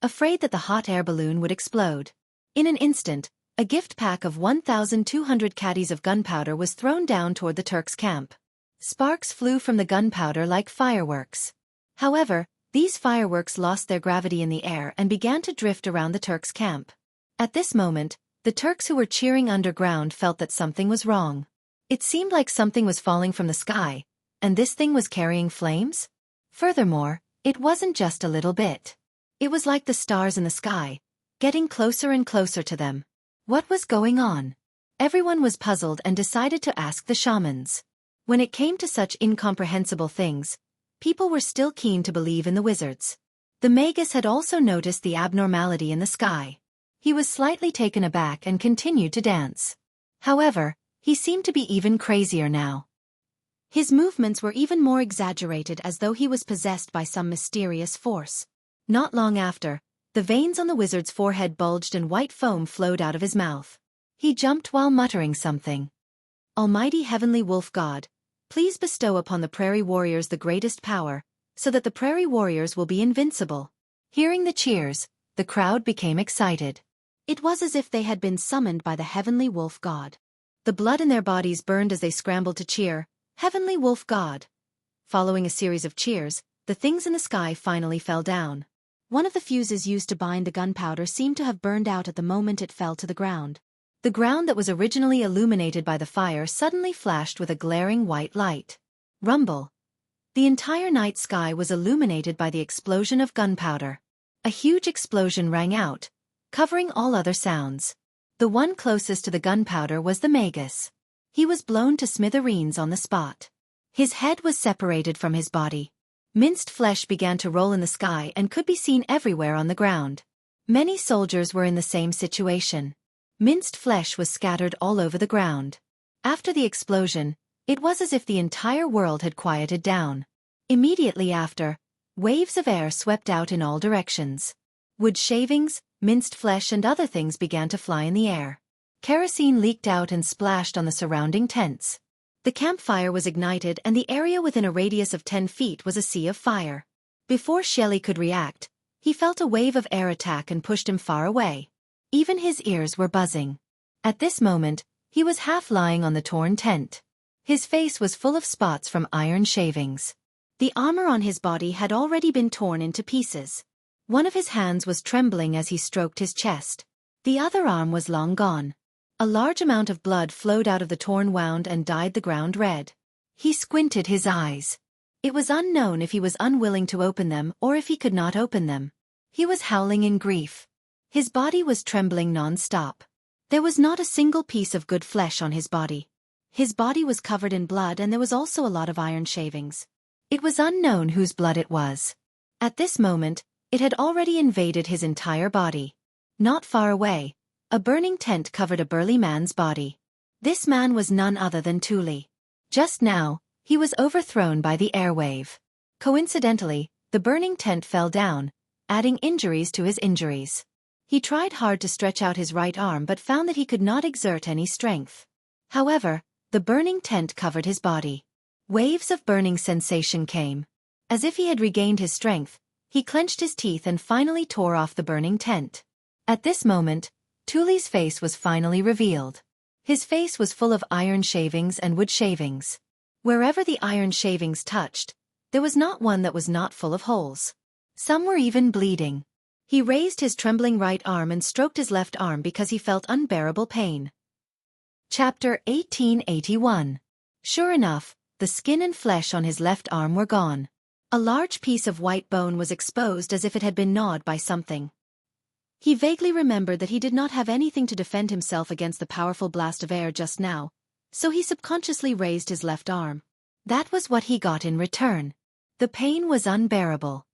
afraid that the hot air balloon would explode. In an instant, a gift pack of 1,200 caddies of gunpowder was thrown down toward the Turks' camp. Sparks flew from the gunpowder like fireworks. However, these fireworks lost their gravity in the air and began to drift around the Turks' camp. At this moment, the Turks who were cheering underground felt that something was wrong. It seemed like something was falling from the sky, and this thing was carrying flames? Furthermore, it wasn't just a little bit. It was like the stars in the sky. getting closer and closer to them. What was going on? Everyone was puzzled and decided to ask the shamans. When it came to such incomprehensible things, people were still keen to believe in the wizards. The magus had also noticed the abnormality in the sky. He was slightly taken aback and continued to dance. However, he seemed to be even crazier now. His movements were even more exaggerated, as though he was possessed by some mysterious force. Not long after, the veins on the wizard's forehead bulged and white foam flowed out of his mouth. He jumped while muttering something. Almighty Heavenly Wolf God, please bestow upon the prairie warriors the greatest power, so that the prairie warriors will be invincible. Hearing the cheers, the crowd became excited. It was as if they had been summoned by the Heavenly Wolf God. The blood in their bodies burned as they scrambled to cheer, Heavenly Wolf God. Following a series of cheers, the things in the sky finally fell down. One of the fuses used to bind the gunpowder seemed to have burned out at the moment it fell to the ground. The ground that was originally illuminated by the fire suddenly flashed with a glaring white light. Rumble. The entire night sky was illuminated by the explosion of gunpowder. A huge explosion rang out, covering all other sounds. The one closest to the gunpowder was the magus. He was blown to smithereens on the spot. His head was separated from his body. Minced flesh began to roll in the sky and could be seen everywhere on the ground. Many soldiers were in the same situation. Minced flesh was scattered all over the ground. After the explosion, it was as if the entire world had quieted down. Immediately after, waves of air swept out in all directions. Wood shavings, minced flesh and other things began to fly in the air. Kerosene leaked out and splashed on the surrounding tents. The campfire was ignited and the area within a radius of 10 feet was a sea of fire. Before Shelley could react, he felt a wave of air attack and pushed him far away. Even his ears were buzzing. At this moment, he was half lying on the torn tent. His face was full of spots from iron shavings. The armor on his body had already been torn into pieces. One of his hands was trembling as he stroked his chest. The other arm was long gone. A large amount of blood flowed out of the torn wound and dyed the ground red. He squinted his eyes. It was unknown if he was unwilling to open them or if he could not open them. He was howling in grief. His body was trembling non-stop. There was not a single piece of good flesh on his body. His body was covered in blood and there was also a lot of iron shavings. It was unknown whose blood it was. At this moment, it had already invaded his entire body. Not far away, a burning tent covered a burly man's body. This man was none other than Thule. Just now, he was overthrown by the airwave. Coincidentally, the burning tent fell down, adding injuries to his injuries. He tried hard to stretch out his right arm but found that he could not exert any strength. However, the burning tent covered his body. Waves of burning sensation came. As if he had regained his strength, he clenched his teeth and finally tore off the burning tent. At this moment, Thule's face was finally revealed. His face was full of iron shavings and wood shavings. Wherever the iron shavings touched, there was not one that was not full of holes. Some were even bleeding. He raised his trembling right arm and stroked his left arm because he felt unbearable pain. Chapter 1881. Sure enough, the skin and flesh on his left arm were gone. A large piece of white bone was exposed as if it had been gnawed by something. He vaguely remembered that he did not have anything to defend himself against the powerful blast of air just now, so he subconsciously raised his left arm. That was what he got in return. The pain was unbearable.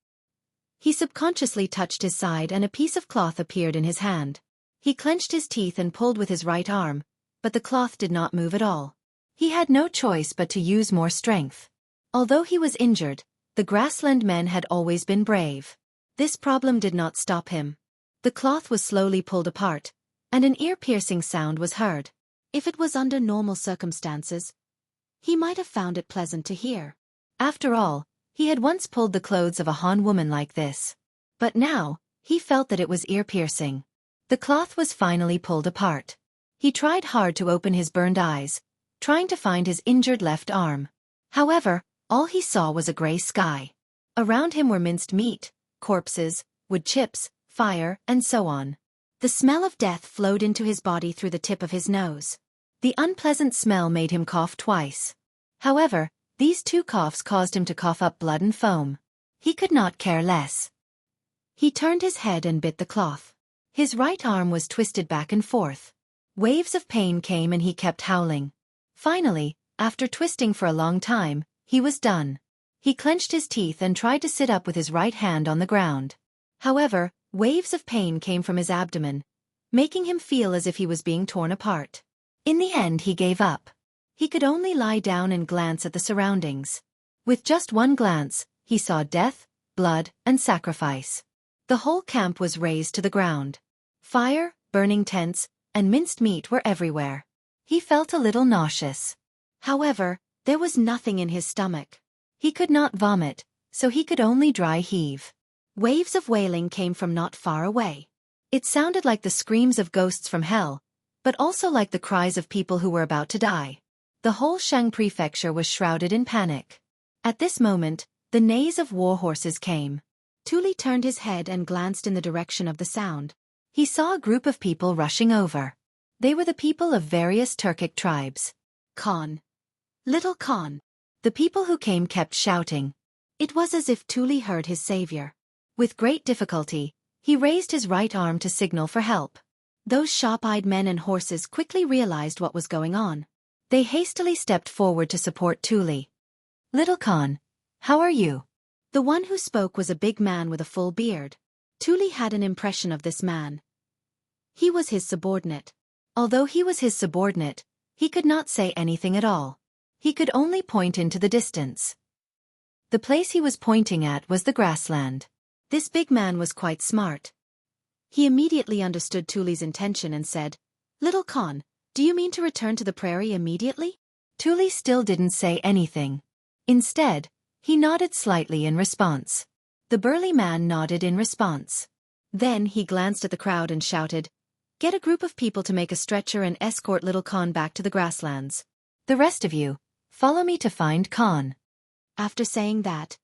He subconsciously touched his side and a piece of cloth appeared in his hand. He clenched his teeth and pulled with his right arm, but the cloth did not move at all. He had no choice but to use more strength. Although he was injured, the grassland men had always been brave. This problem did not stop him. The cloth was slowly pulled apart, and an ear-piercing sound was heard. If it was under normal circumstances, he might have found it pleasant to hear. After all, he had once pulled the clothes of a Han woman like this. But now, he felt that it was ear-piercing. The cloth was finally pulled apart. He tried hard to open his burned eyes, trying to find his injured left arm. However, all he saw was a gray sky. Around him were minced meat, corpses, wood chips, fire, and so on. The smell of death flowed into his body through the tip of his nose. The unpleasant smell made him cough twice. However, these 2 coughs caused him to cough up blood and foam. He could not care less. He turned his head and bit the cloth. His right arm was twisted back and forth. Waves of pain came and he kept howling. Finally, after twisting for a long time, he was done. He clenched his teeth and tried to sit up with his right hand on the ground. However, waves of pain came from his abdomen, making him feel as if he was being torn apart. In the end he gave up. He could only lie down and glance at the surroundings. With just one glance, he saw death, blood, and sacrifice. The whole camp was razed to the ground. Fire, burning tents, and minced meat were everywhere. He felt a little nauseous. However, there was nothing in his stomach. He could not vomit, so he could only dry heave. Waves of wailing came from not far away. It sounded like the screams of ghosts from hell, but also like the cries of people who were about to die. The whole Shang prefecture was shrouded in panic. At this moment, the neighs of war horses came. Tuli turned his head and glanced in the direction of the sound. He saw a group of people rushing over. They were the people of various Turkic tribes. Khan. Little Khan. The people who came kept shouting. It was as if Tuli heard his savior. With great difficulty, he raised his right arm to signal for help. Those sharp-eyed men and horses quickly realized what was going on. They hastily stepped forward to support Tuli. Little Khan, how are you? The one who spoke was a big man with a full beard. Tuli had an impression of this man. He was his subordinate. Although he was his subordinate, he could not say anything at all. He could only point into the distance. The place he was pointing at was the grassland. This big man was quite smart. He immediately understood Tuli's intention and said, Little Khan, do you mean to return to the prairie immediately? Tuli still didn't say anything. Instead, he nodded slightly in response. The burly man nodded in response. Then he glanced at the crowd and shouted, Get a group of people to make a stretcher and escort Little Khan back to the grasslands. The rest of you, follow me to find Khan. After saying that,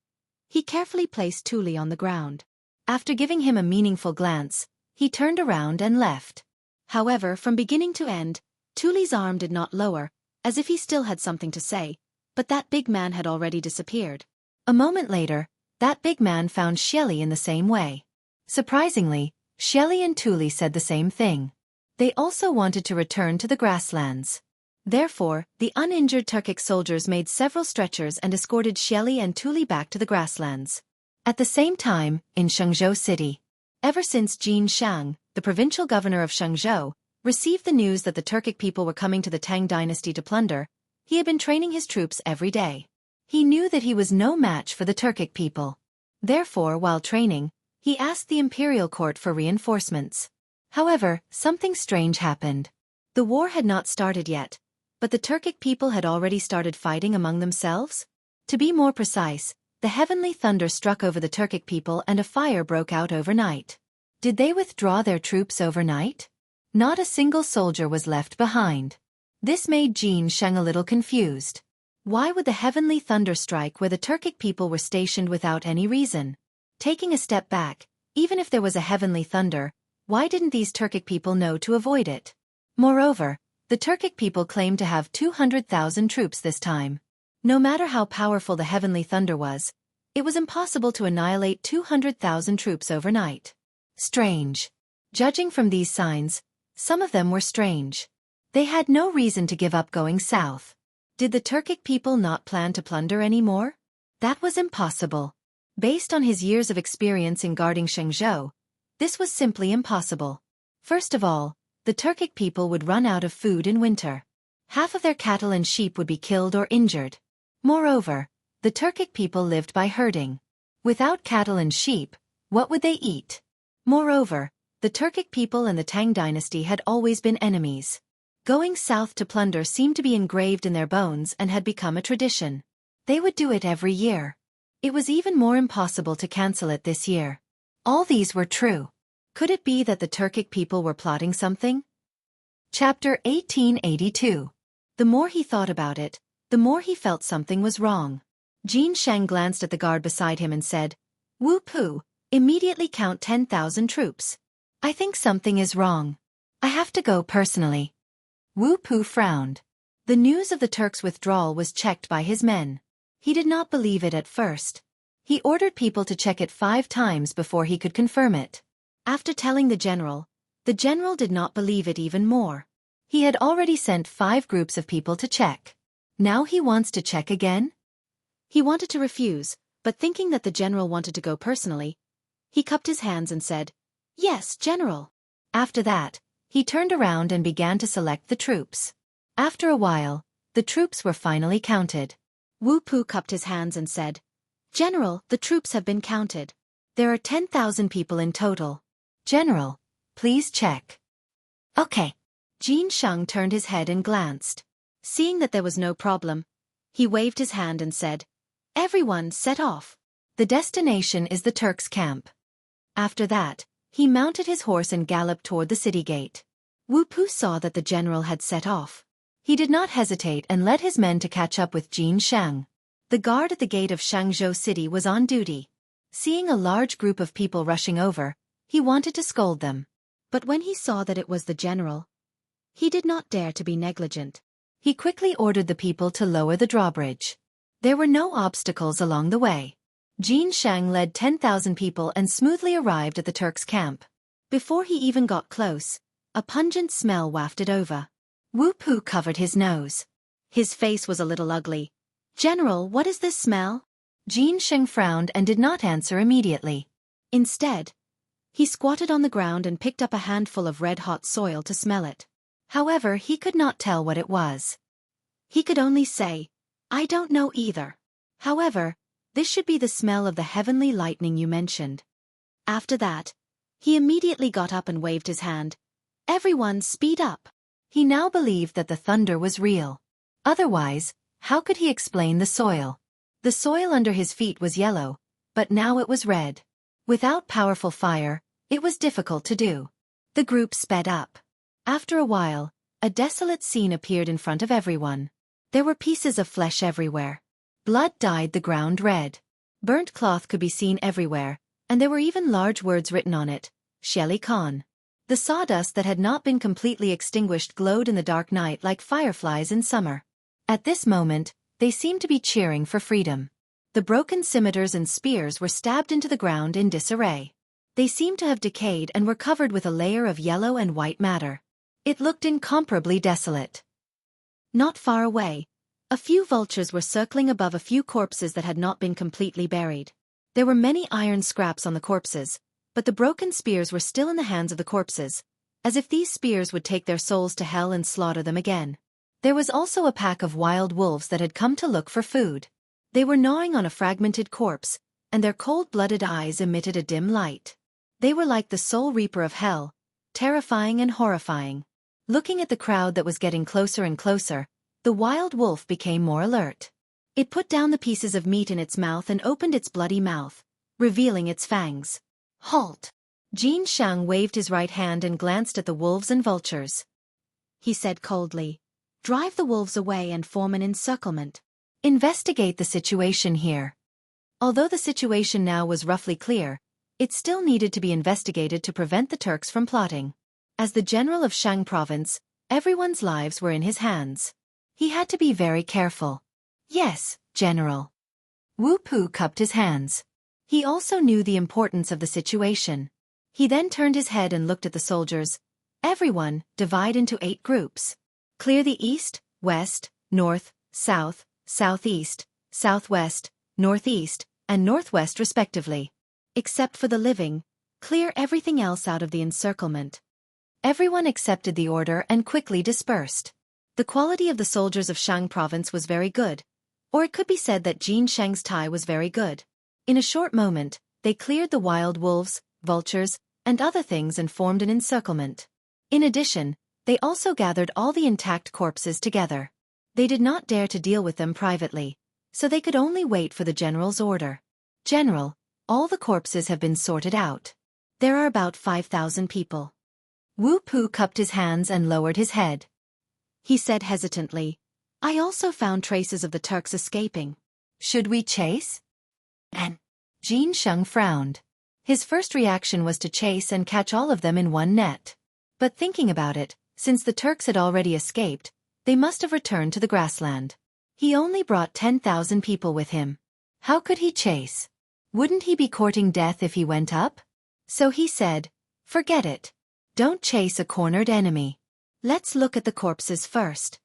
he carefully placed Tuli on the ground. After giving him a meaningful glance, he turned around and left. However, from beginning to end, Tuli's arm did not lower, as if he still had something to say, but that big man had already disappeared. A moment later, that big man found Shelly in the same way. Surprisingly, Shelly and Tuli said the same thing. They also wanted to return to the grasslands. Therefore, the uninjured Turkic soldiers made several stretchers and escorted Shelly and Tuli back to the grasslands. At the same time, in Shangzhou City. Ever since Jin Shang, the provincial governor of Shangzhou, received the news that the Turkic people were coming to the Tang dynasty to plunder, he had been training his troops every day. He knew that he was no match for the Turkic people. Therefore, while training, he asked the imperial court for reinforcements. However, something strange happened. The war had not started yet, but the Turkic people had already started fighting among themselves. To be more precise, the heavenly thunder struck over the Turkic people and a fire broke out overnight. Did they withdraw their troops overnight? Not a single soldier was left behind. This made Jin Shang a little confused. Why would the heavenly thunder strike where the Turkic people were stationed without any reason? Taking a step back, even if there was a heavenly thunder, why didn't these Turkic people know to avoid it? Moreover, the Turkic people claimed to have 200,000 troops this time. No matter how powerful the heavenly thunder was, it was impossible to annihilate 200,000 troops overnight. Strange. Judging from these signs, some of them were strange. They had no reason to give up going south. Did the Turkic people not plan to plunder anymore? That was impossible. Based on his years of experience in guarding Shangzhou, this was simply impossible. First of all, the Turkic people would run out of food in winter. Half of their cattle and sheep would be killed or injured. Moreover, the Turkic people lived by herding. Without cattle and sheep, what would they eat? Moreover, the Turkic people and the Tang dynasty had always been enemies. Going south to plunder seemed to be engraved in their bones and had become a tradition. They would do it every year. It was even more impossible to cancel it this year. All these were true. Could it be that the Turkic people were plotting something? Chapter 1882. The more he thought about it, the more he felt something was wrong. Jin Shang glanced at the guard beside him and said, Wu Pu, immediately count 10,000 troops. I think something is wrong. I have to go personally. Wu Pu frowned. The news of the Turks' withdrawal was checked by his men. He did not believe it at first. He ordered people to check it 5 times before he could confirm it. After telling the general, The general did not believe it even more. He had already sent 5 groups of people to check. Now he wants to check again? He wanted to refuse, but thinking that the general wanted to go personally, he cupped his hands and said, "Yes, General." After that, he turned around and began to select the troops. After a while, the troops were finally counted. Wu Pu cupped his hands and said, "General, the troops have been counted. There are 10,000 people in total. General, please check." "Okay." Jin Sheng turned his head and glanced. Seeing that there was no problem, he waved his hand and said, "Everyone set off. The destination is the Turks' camp." After that, he mounted his horse and galloped toward the city gate. Wu Pu saw that the general had set off. He did not hesitate and led his men to catch up with Jin Sheng. The guard at the gate of Shangzhou City was on duty. Seeing a large group of people rushing over, he wanted to scold them. But when he saw that it was the general, he did not dare to be negligent. He quickly ordered the people to lower the drawbridge. There were no obstacles along the way. Jin Sheng led 10,000 people and smoothly arrived at the Turks' camp. Before he even got close, a pungent smell wafted over. Wu Pu covered his nose. His face was a little ugly. "General, what is this smell?" Jin Sheng frowned and did not answer immediately. Instead, he squatted on the ground and picked up a handful of red-hot soil to smell it. However, he could not tell what it was. He could only say, "I don't know either. However, this should be the smell of the heavenly lightning you mentioned." After that, he immediately got up and waved his hand. "Everyone speed up." He now believed that the thunder was real. Otherwise, how could he explain the soil? The soil under his feet was yellow, but now it was red. Without powerful fire, it was difficult to do. The group sped up. After a while, a desolate scene appeared in front of everyone. There were pieces of flesh everywhere. Blood dyed the ground red. Burnt cloth could be seen everywhere, and there were even large words written on it, "Shelly Khan." The sawdust that had not been completely extinguished glowed in the dark night like fireflies in summer. At this moment, they seemed to be cheering for freedom. The broken scimitars and spears were stabbed into the ground in disarray. They seemed to have decayed and were covered with a layer of yellow and white matter. It looked incomparably desolate. Not far away, a few vultures were circling above a few corpses that had not been completely buried. There were many iron scraps on the corpses, but the broken spears were still in the hands of the corpses, as if these spears would take their souls to hell and slaughter them again. There was also a pack of wild wolves that had come to look for food. They were gnawing on a fragmented corpse, and their cold-blooded eyes emitted a dim light. They were like the soul reaper of hell, terrifying and horrifying. Looking at the crowd that was getting closer and closer, the wild wolf became more alert. It put down the pieces of meat in its mouth and opened its bloody mouth, revealing its fangs. "Halt!" Jin Sheng waved his right hand and glanced at the wolves and vultures. He said coldly, "Drive the wolves away and form an encirclement. Investigate the situation here." Although the situation now was roughly clear, it still needed to be investigated to prevent the Turks from plotting. As the general of Shang province, everyone's lives were in his hands. He had to be very careful. "Yes, General." Wu Pu cupped his hands. He also knew the importance of the situation. He then turned his head and looked at the soldiers. "Everyone, divide into 8 groups. Clear the east, west, north, south, southeast, southwest, northeast, and northwest respectively. Except for the living, clear everything else out of the encirclement." Everyone accepted the order and quickly dispersed. The quality of the soldiers of Shang province was very good, or it could be said that Jin Sheng's tie was very good. In a short moment, they cleared the wild wolves, vultures, and other things and formed an encirclement. In addition, they also gathered all the intact corpses together. They did not dare to deal with them privately, so they could only wait for the general's order. "General, all the corpses have been sorted out. There are about 5,000 people." Wu Pu cupped his hands and lowered his head. He said hesitantly, "I also found traces of the Turks escaping. Should we chase?" And Jin Sheng frowned. His first reaction was to chase and catch all of them in one net. But thinking about it, since the Turks had already escaped, they must have returned to the grassland. He only brought 10,000 people with him. How could he chase? Wouldn't he be courting death if he went up? So he said, "Forget it. Don't chase a cornered enemy. Let's look at the corpses first.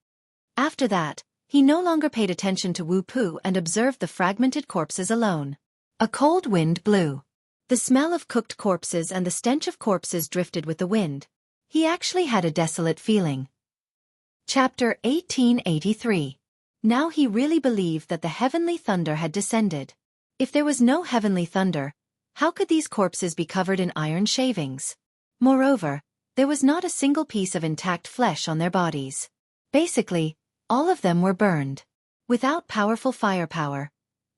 After that, he no longer paid attention to Wu Pu and observed the fragmented corpses alone. A cold wind blew. The smell of cooked corpses and the stench of corpses drifted with the wind. He actually had a desolate feeling. Chapter 1883. Now he really believed that the heavenly thunder had descended. If there was no heavenly thunder, how could these corpses be covered in iron shavings? Moreover, there was not a single piece of intact flesh on their bodies. Basically, all of them were burned. Without powerful firepower,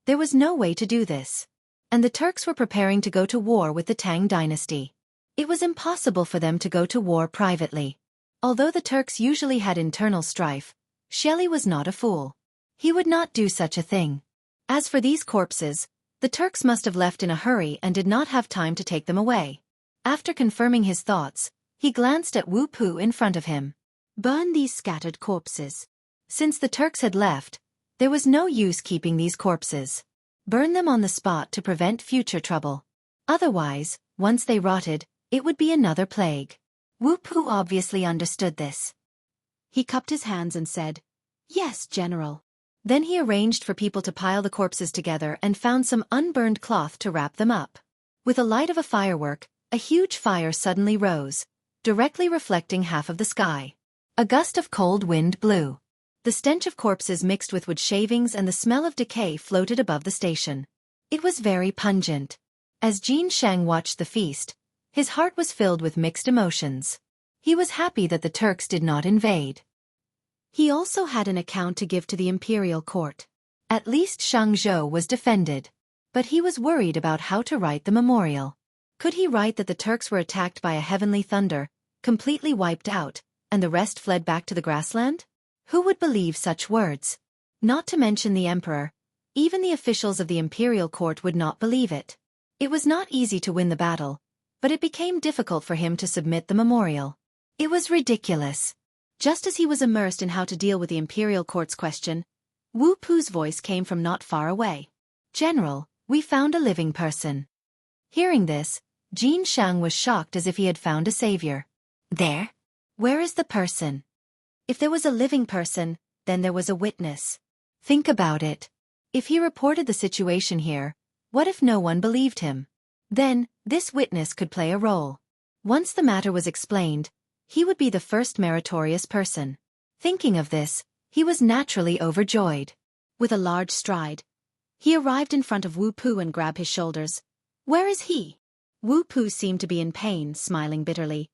there was no way to do this. And the Turks were preparing to go to war with the Tang dynasty. It was impossible for them to go to war privately. Although the Turks usually had internal strife, Shelley was not a fool. He would not do such a thing. As for these corpses, the Turks must have left in a hurry and did not have time to take them away. After confirming his thoughts, he glanced at Wu Pu in front of him. Burn these scattered corpses. Since the Turks had left, there was no use keeping these corpses. Burn them on the spot to prevent future trouble. Otherwise, once they rotted, it would be another plague. Wu Pu obviously understood this. He cupped his hands and said, "Yes, General." Then he arranged for people to pile the corpses together and found some unburned cloth to wrap them up. With the light of a firework, a huge fire suddenly rose, directly reflecting half of the sky. A gust of cold wind blew. The stench of corpses mixed with wood shavings and the smell of decay floated above the station. It was very pungent. As Jin Shang watched the feast, his heart was filled with mixed emotions. He was happy that the Turks did not invade. He also had an account to give to the imperial court. At least Shangzhou was defended. But he was worried about how to write the memorial. Could he write that the Turks were attacked by a heavenly thunder, completely wiped out, and the rest fled back to the grassland? Who would believe such words? Not to mention the emperor. Even the officials of the imperial court would not believe it. It was not easy to win the battle, but it became difficult for him to submit the memorial. It was ridiculous. Just as he was immersed in how to deal with the imperial court's question, Wu Pu's voice came from not far away. "General, we found a living person." Hearing this, Jin Shang was shocked as if he had found a savior. "There? Where is the person?" If there was a living person, then there was a witness. Think about it. If he reported the situation here, what if no one believed him? Then, this witness could play a role. Once the matter was explained, he would be the first meritorious person. Thinking of this, he was naturally overjoyed. With a large stride, he arrived in front of Wu Pu and grabbed his shoulders. "Where is he?" Wu Pu seemed to be in pain, smiling bitterly.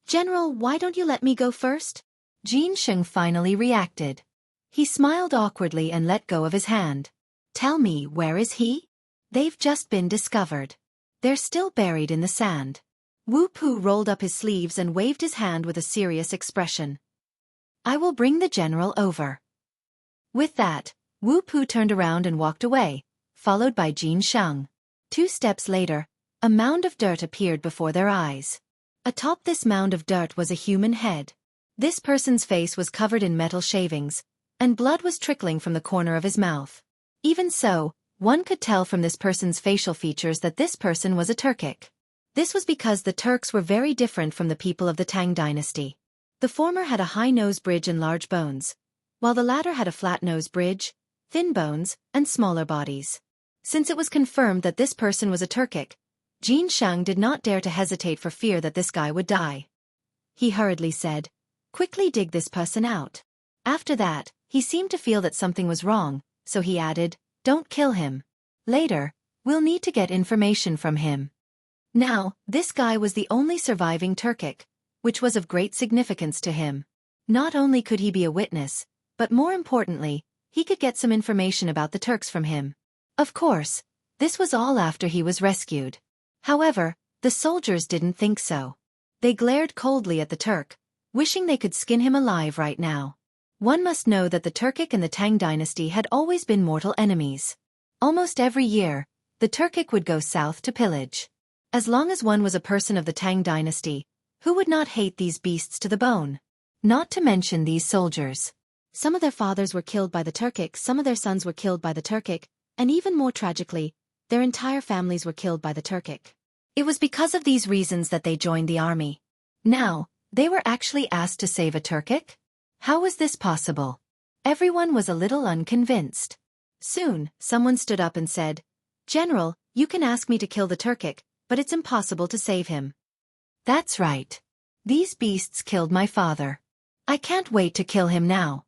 "General, why don't you let me go first?" Jin Sheng finally reacted. He smiled awkwardly and let go of his hand. "Tell me, where is he?" "They've just been discovered. They're still buried in the sand." Wu Pu rolled up his sleeves and waved his hand with a serious expression. "I will bring the general over." With that, Wu Pu turned around and walked away, followed by Jin Sheng. 2 steps later, a mound of dirt appeared before their eyes. Atop this mound of dirt was a human head. This person's face was covered in metal shavings, and blood was trickling from the corner of his mouth. Even so, one could tell from this person's facial features that this person was a Turkic. This was because the Turks were very different from the people of the Tang dynasty. The former had a high nose bridge and large bones, while the latter had a flat nose bridge, thin bones, and smaller bodies. Since it was confirmed that this person was a Turkic, Jin Shang did not dare to hesitate for fear that this guy would die. He hurriedly said, "Quickly dig this person out." After that, he seemed to feel that something was wrong, so he added, "Don't kill him. Later, we'll need to get information from him." Now, this guy was the only surviving Turkic, which was of great significance to him. Not only could he be a witness, but more importantly, he could get some information about the Turks from him. Of course, this was all after he was rescued. However, the soldiers didn't think so. They glared coldly at the Turk, wishing they could skin him alive right now. One must know that the Turkic and the Tang dynasty had always been mortal enemies. Almost every year, the Turkic would go south to pillage. As long as one was a person of the Tang dynasty, who would not hate these beasts to the bone? Not to mention these soldiers. Some of their fathers were killed by the Turkic, some of their sons were killed by the Turkic, and even more tragically, their entire families were killed by the Turkic. It was because of these reasons that they joined the army. Now, they were actually asked to save a Turkic? How was this possible? Everyone was a little unconvinced. Soon, someone stood up and said, "General, you can ask me to kill the Turkic, but it's impossible to save him." "That's right. These beasts killed my father. I can't wait to kill him now."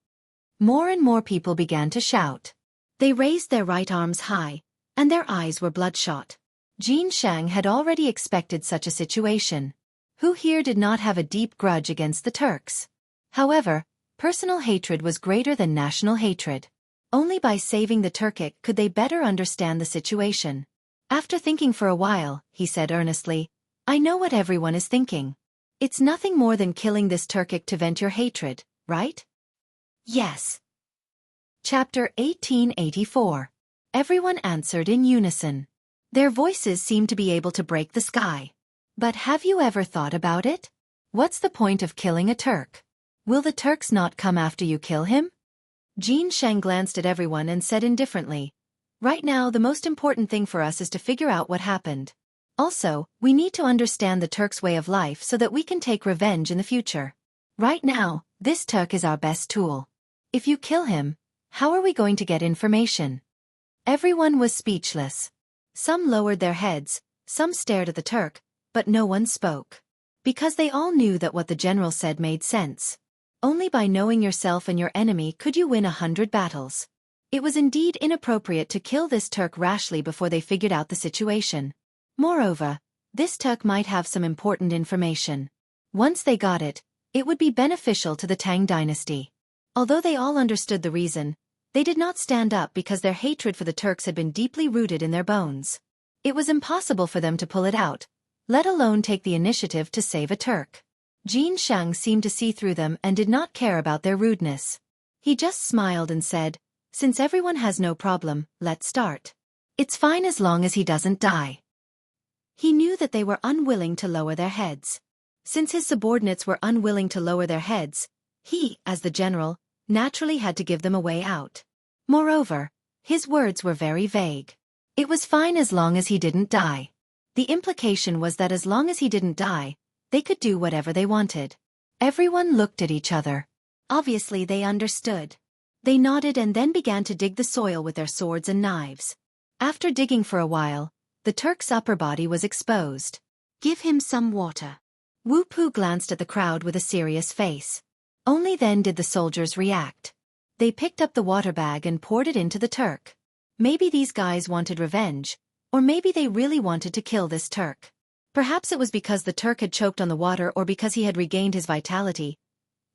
More and more people began to shout. They raised their right arms high, and their eyes were bloodshot. Jin Shang had already expected such a situation. Who here did not have a deep grudge against the Turks? However, personal hatred was greater than national hatred. Only by saving the Turkic could they better understand the situation. After thinking for a while, he said earnestly, "I know what everyone is thinking. It's nothing more than killing this Turkic to vent your hatred, right?" "Yes." Chapter 1884. Everyone answered in unison. Their voices seemed to be able to break the sky. But have you ever thought about it? What's the point of killing a Turk? Will the Turks not come after you kill him? Jin Shang glanced at everyone and said indifferently, "Right now the most important thing for us is to figure out what happened. Also, we need to understand the Turks' way of life so that we can take revenge in the future. Right now, this Turk is our best tool. If you kill him, how are we going to get information?" Everyone was speechless. Some lowered their heads, some stared at the Turk, but no one spoke. Because they all knew that what the general said made sense. Only by knowing yourself and your enemy could you win 100 battles. It was indeed inappropriate to kill this Turk rashly before they figured out the situation. Moreover, this Turk might have some important information. Once they got it, it would be beneficial to the Tang dynasty. Although they all understood the reason, they did not stand up because their hatred for the Turks had been deeply rooted in their bones. It was impossible for them to pull it out, let alone take the initiative to save a Turk. Jin Shang seemed to see through them and did not care about their rudeness. He just smiled and said, "Since everyone has no problem, let's start. It's fine as long as he doesn't die." He knew that they were unwilling to lower their heads. Since his subordinates were unwilling to lower their heads, he, as the general, naturally had to give them a way out. Moreover, his words were very vague. It was fine as long as he didn't die. The implication was that as long as he didn't die, they could do whatever they wanted. Everyone looked at each other. Obviously they understood. They nodded and then began to dig the soil with their swords and knives. After digging for a while, the Turk's upper body was exposed. "Give him some water." Wu Pu glanced at the crowd with a serious face. Only then did the soldiers react. They picked up the water bag and poured it into the Turk. Maybe these guys wanted revenge, or maybe they really wanted to kill this Turk. Perhaps it was because the Turk had choked on the water or because he had regained his vitality.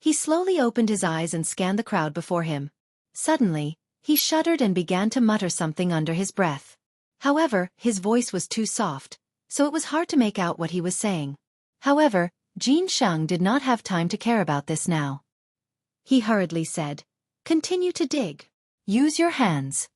He slowly opened his eyes and scanned the crowd before him. Suddenly, he shuddered and began to mutter something under his breath. However, his voice was too soft, so it was hard to make out what he was saying. However, Jin Shang did not have time to care about this now. He hurriedly said, "Continue to dig. Use your hands."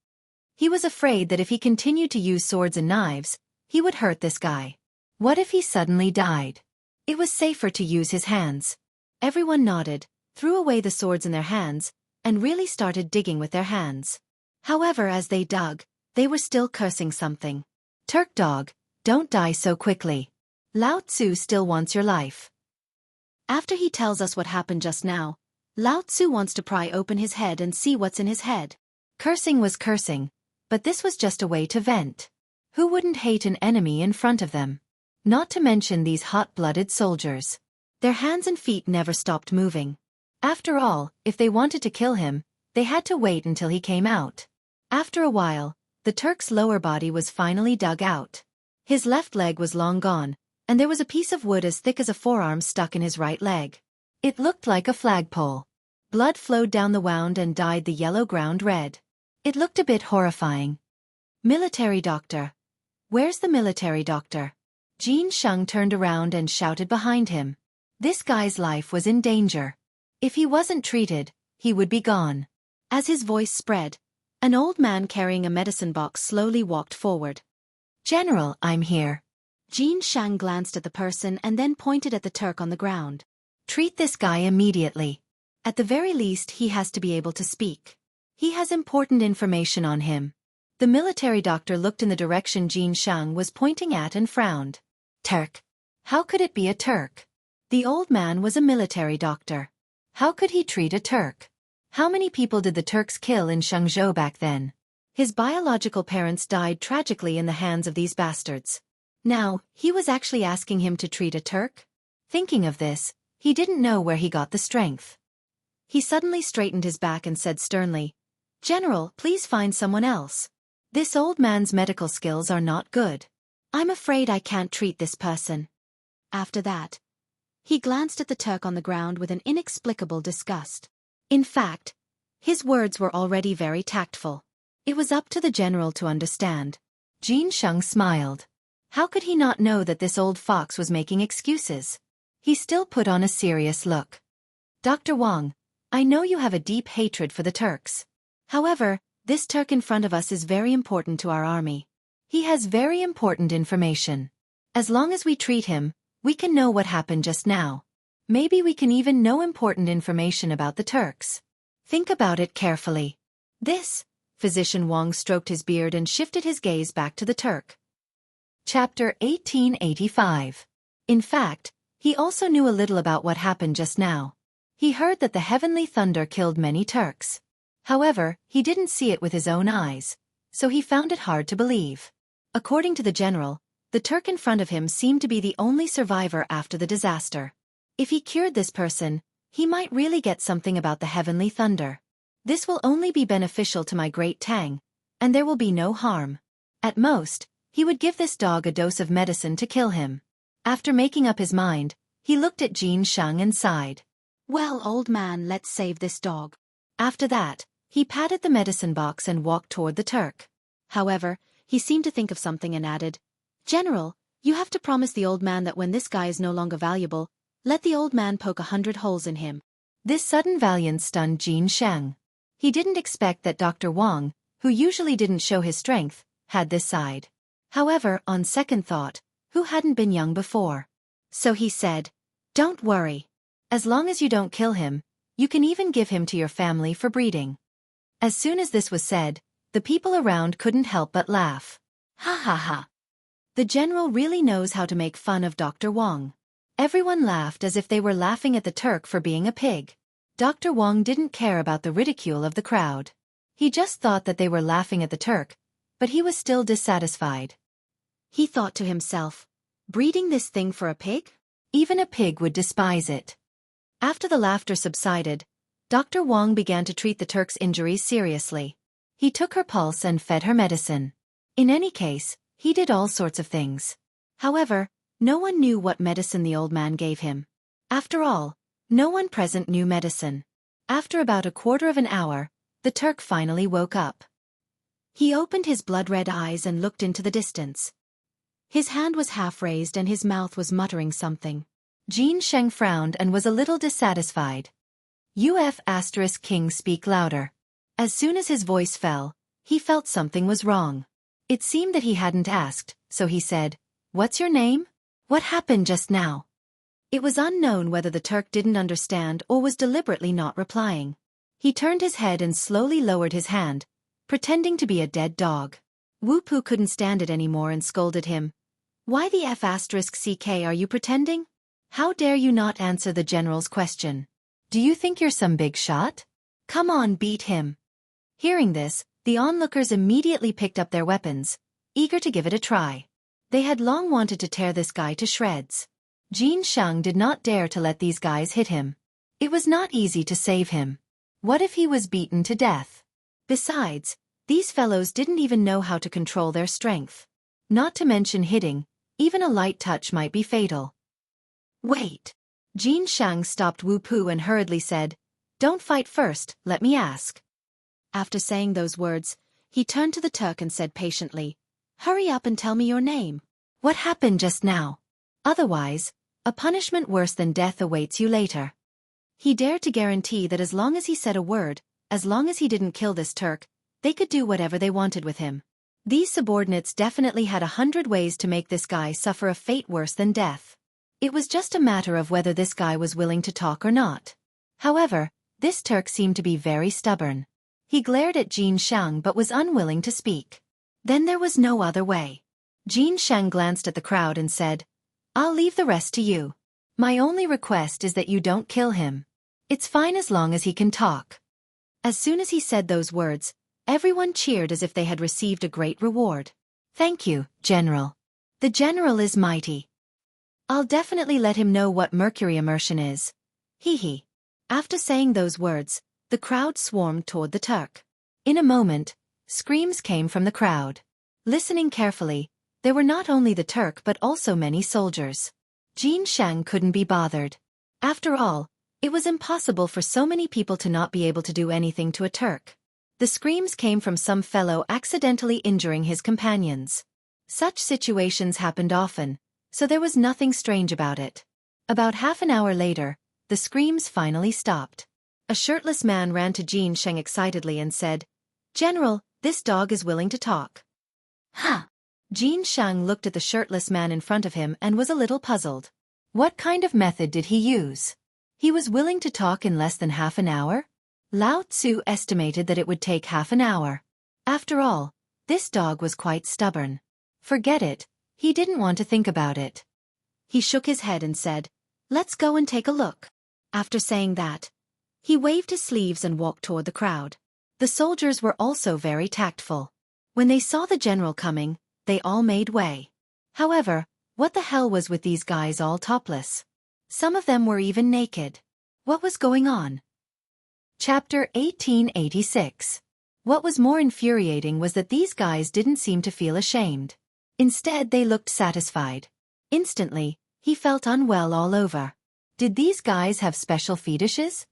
He was afraid that if he continued to use swords and knives, he would hurt this guy. What if he suddenly died? It was safer to use his hands. Everyone nodded, threw away the swords in their hands, and really started digging with their hands. However, as they dug, they were still cursing something. "Turk dog, don't die so quickly. Lao Tzu still wants your life." After he tells us what happened just now, Lao Tzu wants to pry open his head and see what's in his head. Cursing was cursing, but this was just a way to vent. Who wouldn't hate an enemy in front of them? Not to mention these hot-blooded soldiers. Their hands and feet never stopped moving. After all, if they wanted to kill him, they had to wait until he came out. After a while, the Turk's lower body was finally dug out. His left leg was long gone, and there was a piece of wood as thick as a forearm stuck in his right leg. It looked like a flagpole. Blood flowed down the wound and dyed the yellow ground red. It looked a bit horrifying. "Military doctor. Where's the military doctor?" Jin Shang turned around and shouted behind him. This guy's life was in danger. If he wasn't treated, he would be gone. As his voice spread, an old man carrying a medicine box slowly walked forward. "General, I'm here." Jin Shang glanced at the person and then pointed at the Turk on the ground. "Treat this guy immediately. At the very least he has to be able to speak. He has important information on him." The military doctor looked in the direction Jin Shang was pointing at and frowned. "Turk? How could it be a Turk?" The old man was a military doctor. How could he treat a Turk? How many people did the Turks kill in Shangzhou back then? His biological parents died tragically in the hands of these bastards. Now, he was actually asking him to treat a Turk? Thinking of this, he didn't know where he got the strength. He suddenly straightened his back and said sternly, "General, please find someone else. This old man's medical skills are not good. I'm afraid I can't treat this person." After that, he glanced at the Turk on the ground with an inexplicable disgust. In fact, his words were already very tactful. It was up to the general to understand. Jin Sheng smiled. How could he not know that this old fox was making excuses? He still put on a serious look. "Dr. Wang, I know you have a deep hatred for the Turks. However, this Turk in front of us is very important to our army. He has very important information. As long as we treat him, we can know what happened just now. Maybe we can even know important information about the Turks. Think about it carefully." This, Physician Wang stroked his beard and shifted his gaze back to the Turk. Chapter 1885. In fact, he also knew a little about what happened just now. He heard that the heavenly thunder killed many Turks. However, he didn't see it with his own eyes, so he found it hard to believe. According to the general, the Turk in front of him seemed to be the only survivor after the disaster. If he cured this person, he might really get something about the heavenly thunder. This will only be beneficial to my great Tang, and there will be no harm. At most, he would give this dog a dose of medicine to kill him. After making up his mind, he looked at Jin Sheng and sighed. "Well, old man, let's save this dog." After that, he patted the medicine box and walked toward the Turk. However, he seemed to think of something and added, "General, you have to promise the old man that when this guy is no longer valuable, let the old man poke 100 holes in him." This sudden valiance stunned Jin Sheng. He didn't expect that Dr. Wang, who usually didn't show his strength, had this side. However, on second thought, who hadn't been young before? So he said, "Don't worry. As long as you don't kill him, you can even give him to your family for breeding." As soon as this was said, the people around couldn't help but laugh. Ha ha ha. The general really knows how to make fun of Dr. Wang. Everyone laughed as if they were laughing at the Turk for being a pig. Dr. Wang didn't care about the ridicule of the crowd. He just thought that they were laughing at the Turk, but he was still dissatisfied. He thought to himself, breeding this thing for a pig? Even a pig would despise it. After the laughter subsided, Dr. Wang began to treat the Turk's injuries seriously. He took her pulse and fed her medicine. In any case, he did all sorts of things. However, no one knew what medicine the old man gave him. After all, no one present knew medicine. After about a quarter of an hour, the Turk finally woke up. He opened his blood-red eyes and looked into the distance. His hand was half raised and his mouth was muttering something. Jin Sheng frowned and was a little dissatisfied. King, speak louder. As soon as his voice fell, he felt something was wrong. It seemed that he hadn't asked, so he said, "What's your name? What happened just now?" It was unknown whether the Turk didn't understand or was deliberately not replying. He turned his head and slowly lowered his hand, pretending to be a dead dog. Wu Pu couldn't stand it anymore and scolded him. "Why the F***ck are you pretending? How dare you not answer the general's question? Do you think you're some big shot? Come on, beat him." Hearing this, the onlookers immediately picked up their weapons, eager to give it a try. They had long wanted to tear this guy to shreds. Jin Sheng did not dare to let these guys hit him. It was not easy to save him. What if he was beaten to death? Besides, these fellows didn't even know how to control their strength. Not to mention hitting, even a light touch might be fatal. "Wait." Jin Sheng stopped Wu Pu and hurriedly said, "Don't fight first, let me ask." After saying those words, he turned to the Turk and said patiently, "Hurry up and tell me your name. What happened just now? Otherwise, a punishment worse than death awaits you later." He dared to guarantee that as long as he said a word, as long as he didn't kill this Turk, they could do whatever they wanted with him. These subordinates definitely had 100 ways to make this guy suffer a fate worse than death. It was just a matter of whether this guy was willing to talk or not. However, this Turk seemed to be very stubborn. He glared at Jin Sheng but was unwilling to speak. Then there was no other way. Jin Sheng glanced at the crowd and said, "I'll leave the rest to you. My only request is that you don't kill him. It's fine as long as he can talk. As soon as he said those words, everyone cheered as if they had received a great reward. Thank you, General. The General is mighty. I'll definitely let him know what mercury immersion is. Hee hee. After saying those words, the crowd swarmed toward the Turk. In a moment, screams came from the crowd. Listening carefully, there were not only the Turk but also many soldiers. Jin Shang couldn't be bothered. After all, it was impossible for so many people to not be able to do anything to a Turk. The screams came from some fellow accidentally injuring his companions. Such situations happened often, so there was nothing strange about it. About half an hour later, the screams finally stopped. A shirtless man ran to Jin Shang excitedly and said, "General, this dog is willing to talk." Huh. Jin Shang looked at the shirtless man in front of him and was a little puzzled. What kind of method did he use? He was willing to talk in less than half an hour? Lao Tzu estimated that it would take half an hour. After all, this dog was quite stubborn. Forget it, he didn't want to think about it. He shook his head and said, "Let's go and take a look." After saying that, he waved his sleeves and walked toward the crowd. The soldiers were also very tactful. When they saw the general coming, they all made way. However, what the hell was with these guys all topless? Some of them were even naked. What was going on? Chapter 1886. What was more infuriating was that these guys didn't seem to feel ashamed. Instead, they looked satisfied. Instantly, he felt unwell all over. Did these guys have special fetishes?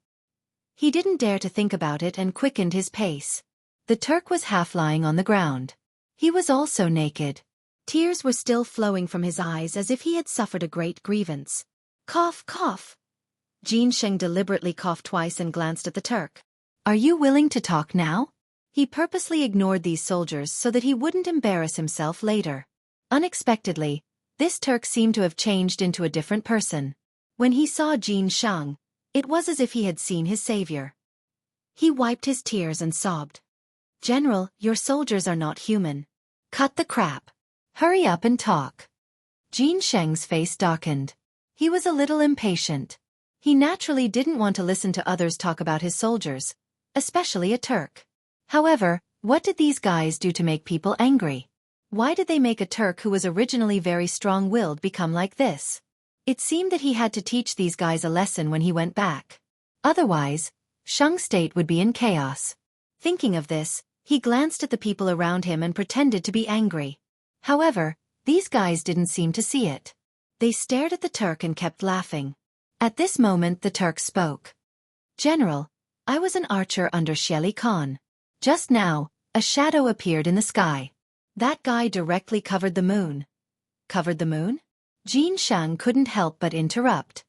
He didn't dare to think about it and quickened his pace. The Turk was half lying on the ground. He was also naked. Tears were still flowing from his eyes as if he had suffered a great grievance. Cough, cough. Jin Sheng deliberately coughed twice and glanced at the Turk. "Are you willing to talk now?" He purposely ignored these soldiers so that he wouldn't embarrass himself later. Unexpectedly, this Turk seemed to have changed into a different person. When he saw Jin Shang, it was as if he had seen his savior. He wiped his tears and sobbed. "General, your soldiers are not human. Cut the crap. Hurry up and talk." Jin Sheng's face darkened. He was a little impatient. He naturally didn't want to listen to others talk about his soldiers, especially a Turk. However, what did these guys do to make people angry? Why did they make a Turk who was originally very strong-willed become like this? It seemed that he had to teach these guys a lesson when he went back. Otherwise, Shang's state would be in chaos. Thinking of this, he glanced at the people around him and pretended to be angry. However, these guys didn't seem to see it. They stared at the Turk and kept laughing. At this moment the Turk spoke. "General, I was an archer under Shelly Khan. Just now, a shadow appeared in the sky. That guy directly covered the moon." Covered the moon? Jin Shang couldn't help but interrupt.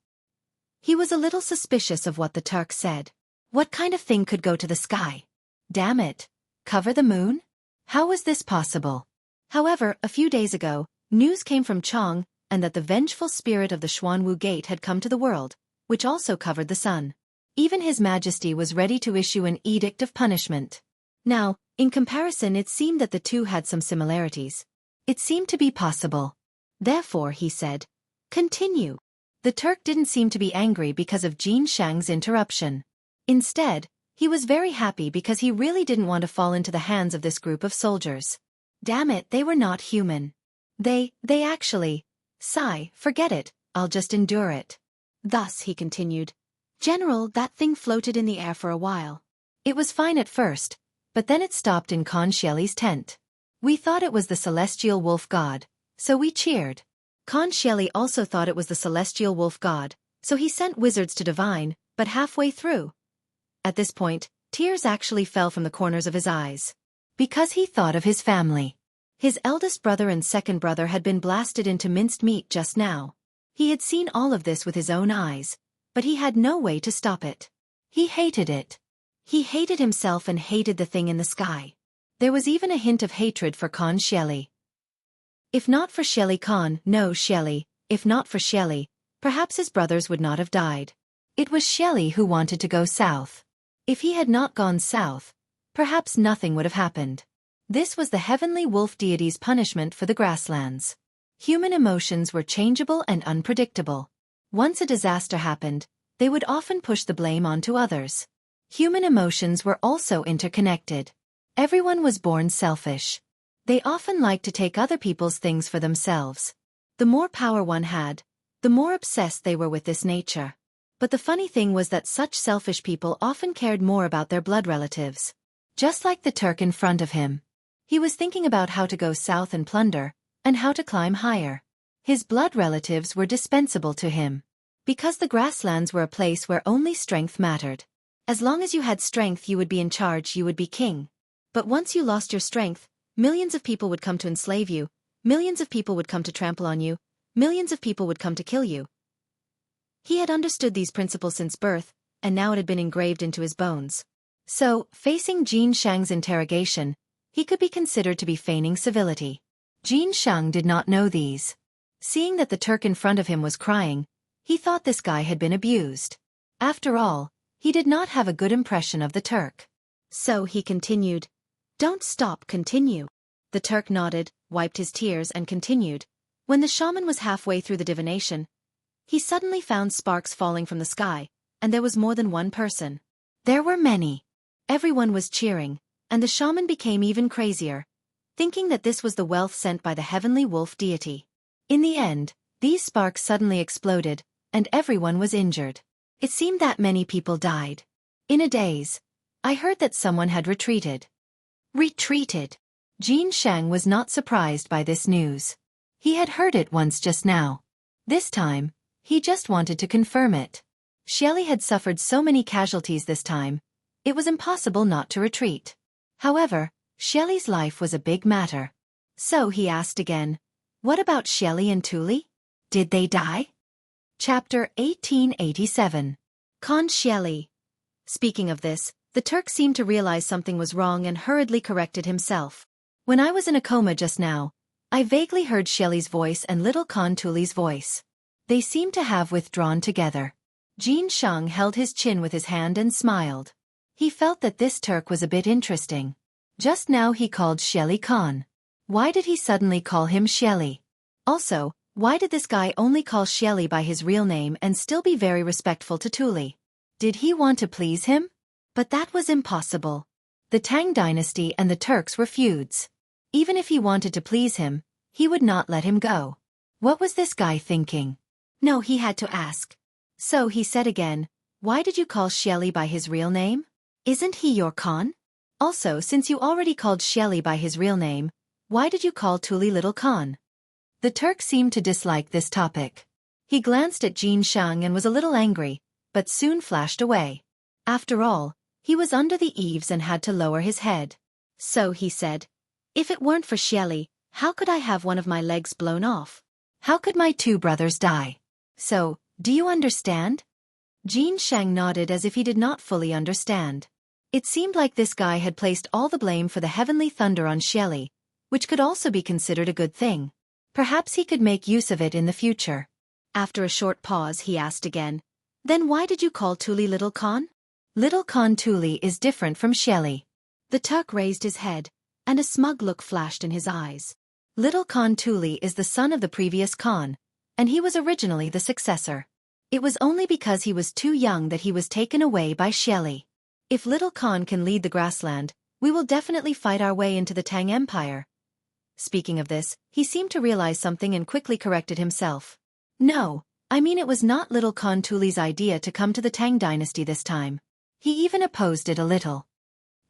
He was a little suspicious of what the Turk said. What kind of thing could go to the sky? Damn it. Cover the moon? How was this possible? However, a few days ago, news came from Chong, and that the vengeful spirit of the Xuanwu Gate had come to the world, which also covered the sun. Even His Majesty was ready to issue an edict of punishment. Now, in comparison, it seemed that the two had some similarities. It seemed to be possible. Therefore, he said, "Continue." The Turk didn't seem to be angry because of Jin Shang's interruption. Instead, he was very happy because he really didn't want to fall into the hands of this group of soldiers. Damn it, they were not human. They actually... Sigh, forget it, I'll just endure it. Thus, he continued, "General, that thing floated in the air for a while. It was fine at first, but then it stopped in Khan Shelley's tent. We thought it was the celestial wolf god, so we cheered. Khan Shelley also thought it was the celestial wolf god, so he sent wizards to divine, but halfway through." At this point, tears actually fell from the corners of his eyes. Because he thought of his family. His eldest brother and second brother had been blasted into minced meat just now. He had seen all of this with his own eyes, but he had no way to stop it. He hated it. He hated himself and hated the thing in the sky. There was even a hint of hatred for Khan Shelley. If not for Shelley Khan, no Shelley, if not for Shelley, perhaps his brothers would not have died. It was Shelley who wanted to go south. If he had not gone south, perhaps nothing would have happened. This was the heavenly wolf deity's punishment for the grasslands. Human emotions were changeable and unpredictable. Once a disaster happened, they would often push the blame onto others. Human emotions were also interconnected. Everyone was born selfish. They often liked to take other people's things for themselves. The more power one had, the more obsessed they were with this nature. But the funny thing was that such selfish people often cared more about their blood relatives. Just like the Turk in front of him. He was thinking about how to go south and plunder, and how to climb higher. His blood relatives were dispensable to him. Because the grasslands were a place where only strength mattered. As long as you had strength, you would be in charge, you would be king. But once you lost your strength, millions of people would come to enslave you, millions of people would come to trample on you, millions of people would come to kill you. He had understood these principles since birth, and now it had been engraved into his bones. So, facing Jin Shang's interrogation, he could be considered to be feigning civility. Jin Shang did not know these. Seeing that the Turk in front of him was crying, he thought this guy had been abused. After all, he did not have a good impression of the Turk. So he continued, "Don't stop, continue." The Turk nodded, wiped his tears and continued. When the shaman was halfway through the divination, he suddenly found sparks falling from the sky, and there was more than one person. There were many. Everyone was cheering, and the shaman became even crazier, thinking that this was the wealth sent by the heavenly wolf deity. In the end, these sparks suddenly exploded, and everyone was injured. It seemed that many people died. In a daze, I heard that someone had retreated. Retreated? Jin Shang was not surprised by this news. He had heard it once just now. This time, he just wanted to confirm it. Shelley had suffered so many casualties this time, it was impossible not to retreat. However, Shelley's life was a big matter. So he asked again, "What about Shelley and Tuli? Did they die?" Chapter 1887. Con Shelley. Speaking of this, the Turk seemed to realize something was wrong and hurriedly corrected himself. When I was in a coma just now, I vaguely heard Shelley's voice and little Con Tuli's voice. They seemed to have withdrawn together. Jin Shang held his chin with his hand and smiled. He felt that this Turk was a bit interesting. Just now he called Shelley Khan. Why did he suddenly call him Shelley? Also, why did this guy only call Shelley by his real name and still be very respectful to Tuli? Did he want to please him? But that was impossible. The Tang dynasty and the Turks were feuds. Even if he wanted to please him, he would not let him go. What was this guy thinking? No, he had to ask. So he said again, "Why did you call Shelley by his real name? Isn't he your Khan? Also, since you already called Shelley by his real name, why did you call Tuli little Khan?" The Turk seemed to dislike this topic. He glanced at Jin Shang and was a little angry, but soon flashed away. After all, he was under the eaves and had to lower his head. So he said, "If it weren't for Shelley, how could I have one of my legs blown off? How could my two brothers die? So, do you understand?" Jin Shang nodded as if he did not fully understand. It seemed like this guy had placed all the blame for the heavenly thunder on Shelley, which could also be considered a good thing. Perhaps he could make use of it in the future. After a short pause he asked again, "Then why did you call Tuli little Khan?" Little Khan Tuli is different from Shelley. The Turk raised his head, and a smug look flashed in his eyes. Little Khan Tuli is the son of the previous Khan, and he was originally the successor. It was only because he was too young that he was taken away by Shelley. If little Khan can lead the grassland, we will definitely fight our way into the Tang Empire. Speaking of this, he seemed to realize something and quickly corrected himself. No, I mean it was not little Khan Tuli's idea to come to the Tang dynasty this time. He even opposed it a little.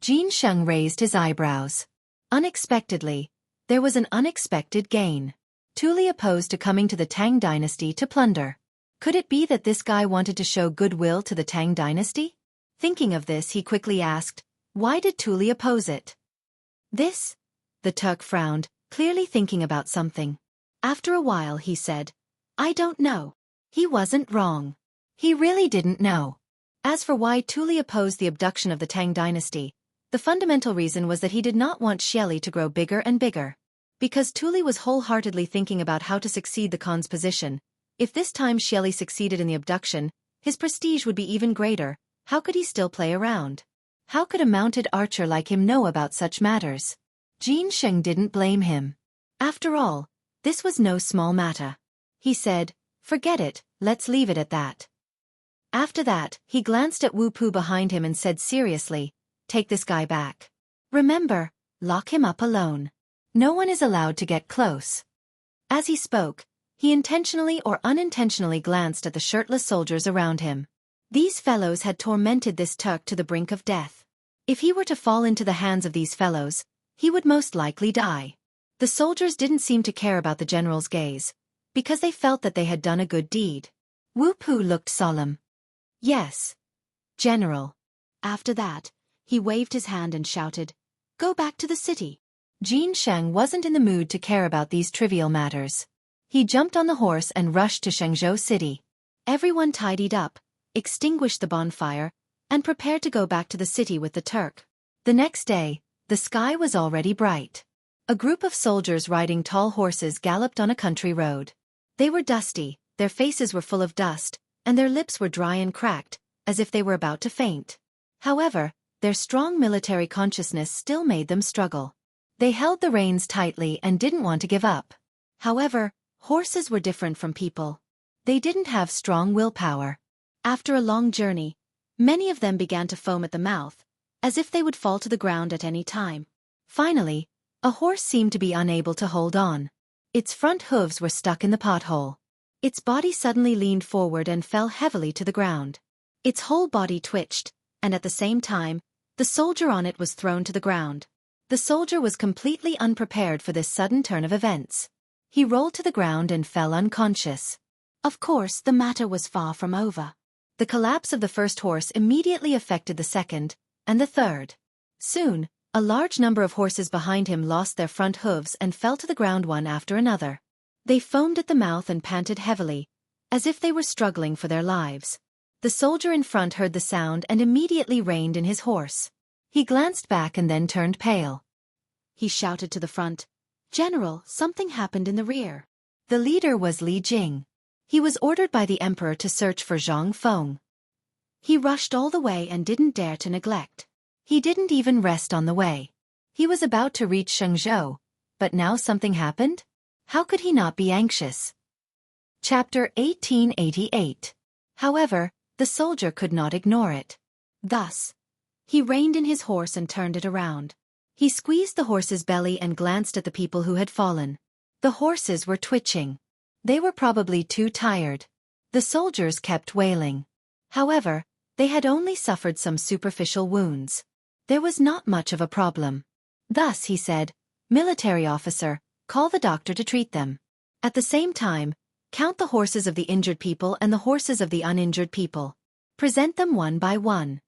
Jin Shang raised his eyebrows. Unexpectedly, there was an unexpected gain. Tuli opposed to coming to the Tang dynasty to plunder. Could it be that this guy wanted to show goodwill to the Tang dynasty? Thinking of this, he quickly asked, "Why did Tuli oppose it?" "This?" The Turk frowned, clearly thinking about something. After a while he said, "I don't know." He wasn't wrong. He really didn't know. As for why Tuli opposed the abduction of the Tang dynasty, the fundamental reason was that he did not want Shelley to grow bigger and bigger. Because Tuli was wholeheartedly thinking about how to succeed the Khan's position. If this time Shelley succeeded in the abduction, his prestige would be even greater. How could he still play around? How could a mounted archer like him know about such matters? Jin Shang didn't blame him. After all, this was no small matter. He said, "Forget it, let's leave it at that. After that, he glanced at Wu Pu behind him and said seriously, take this guy back. Remember, lock him up alone. No one is allowed to get close. As he spoke, he intentionally or unintentionally glanced at the shirtless soldiers around him. These fellows had tormented this Turk to the brink of death. If he were to fall into the hands of these fellows, he would most likely die. The soldiers didn't seem to care about the general's gaze, because they felt that they had done a good deed. Wu Pu looked solemn. Yes, General. After that, he waved his hand and shouted, go back to the city. Jin Sheng wasn't in the mood to care about these trivial matters. He jumped on the horse and rushed to Shenzhou City. Everyone tidied up, extinguished the bonfire, and prepared to go back to the city with the Turk. The next day, the sky was already bright. A group of soldiers riding tall horses galloped on a country road. They were dusty, their faces were full of dust, and their lips were dry and cracked, as if they were about to faint. However, their strong military consciousness still made them struggle. They held the reins tightly and didn't want to give up. However, horses were different from people. They didn't have strong willpower. After a long journey, many of them began to foam at the mouth, as if they would fall to the ground at any time. Finally, a horse seemed to be unable to hold on. Its front hooves were stuck in the pothole. Its body suddenly leaned forward and fell heavily to the ground. Its whole body twitched, and at the same time, the soldier on it was thrown to the ground. The soldier was completely unprepared for this sudden turn of events. He rolled to the ground and fell unconscious. Of course, the matter was far from over. The collapse of the first horse immediately affected the second, and the third. Soon, a large number of horses behind him lost their front hooves and fell to the ground one after another. They foamed at the mouth and panted heavily, as if they were struggling for their lives. The soldier in front heard the sound and immediately reined in his horse. He glanced back and then turned pale. He shouted to the front, General, something happened in the rear. The leader was Li Jing. He was ordered by the emperor to search for Zhang Feng. He rushed all the way and didn't dare to neglect. He didn't even rest on the way. He was about to reach Shenzhou, but now something happened? How could he not be anxious? Chapter 1888. However, the soldier could not ignore it. Thus, he reined in his horse and turned it around. He squeezed the horse's belly and glanced at the people who had fallen. The horses were twitching. They were probably too tired. The soldiers kept wailing. However, they had only suffered some superficial wounds. There was not much of a problem. Thus, he said, military officer, call the doctor to treat them. At the same time, count the horses of the injured people and the horses of the uninjured people. Present them one by one.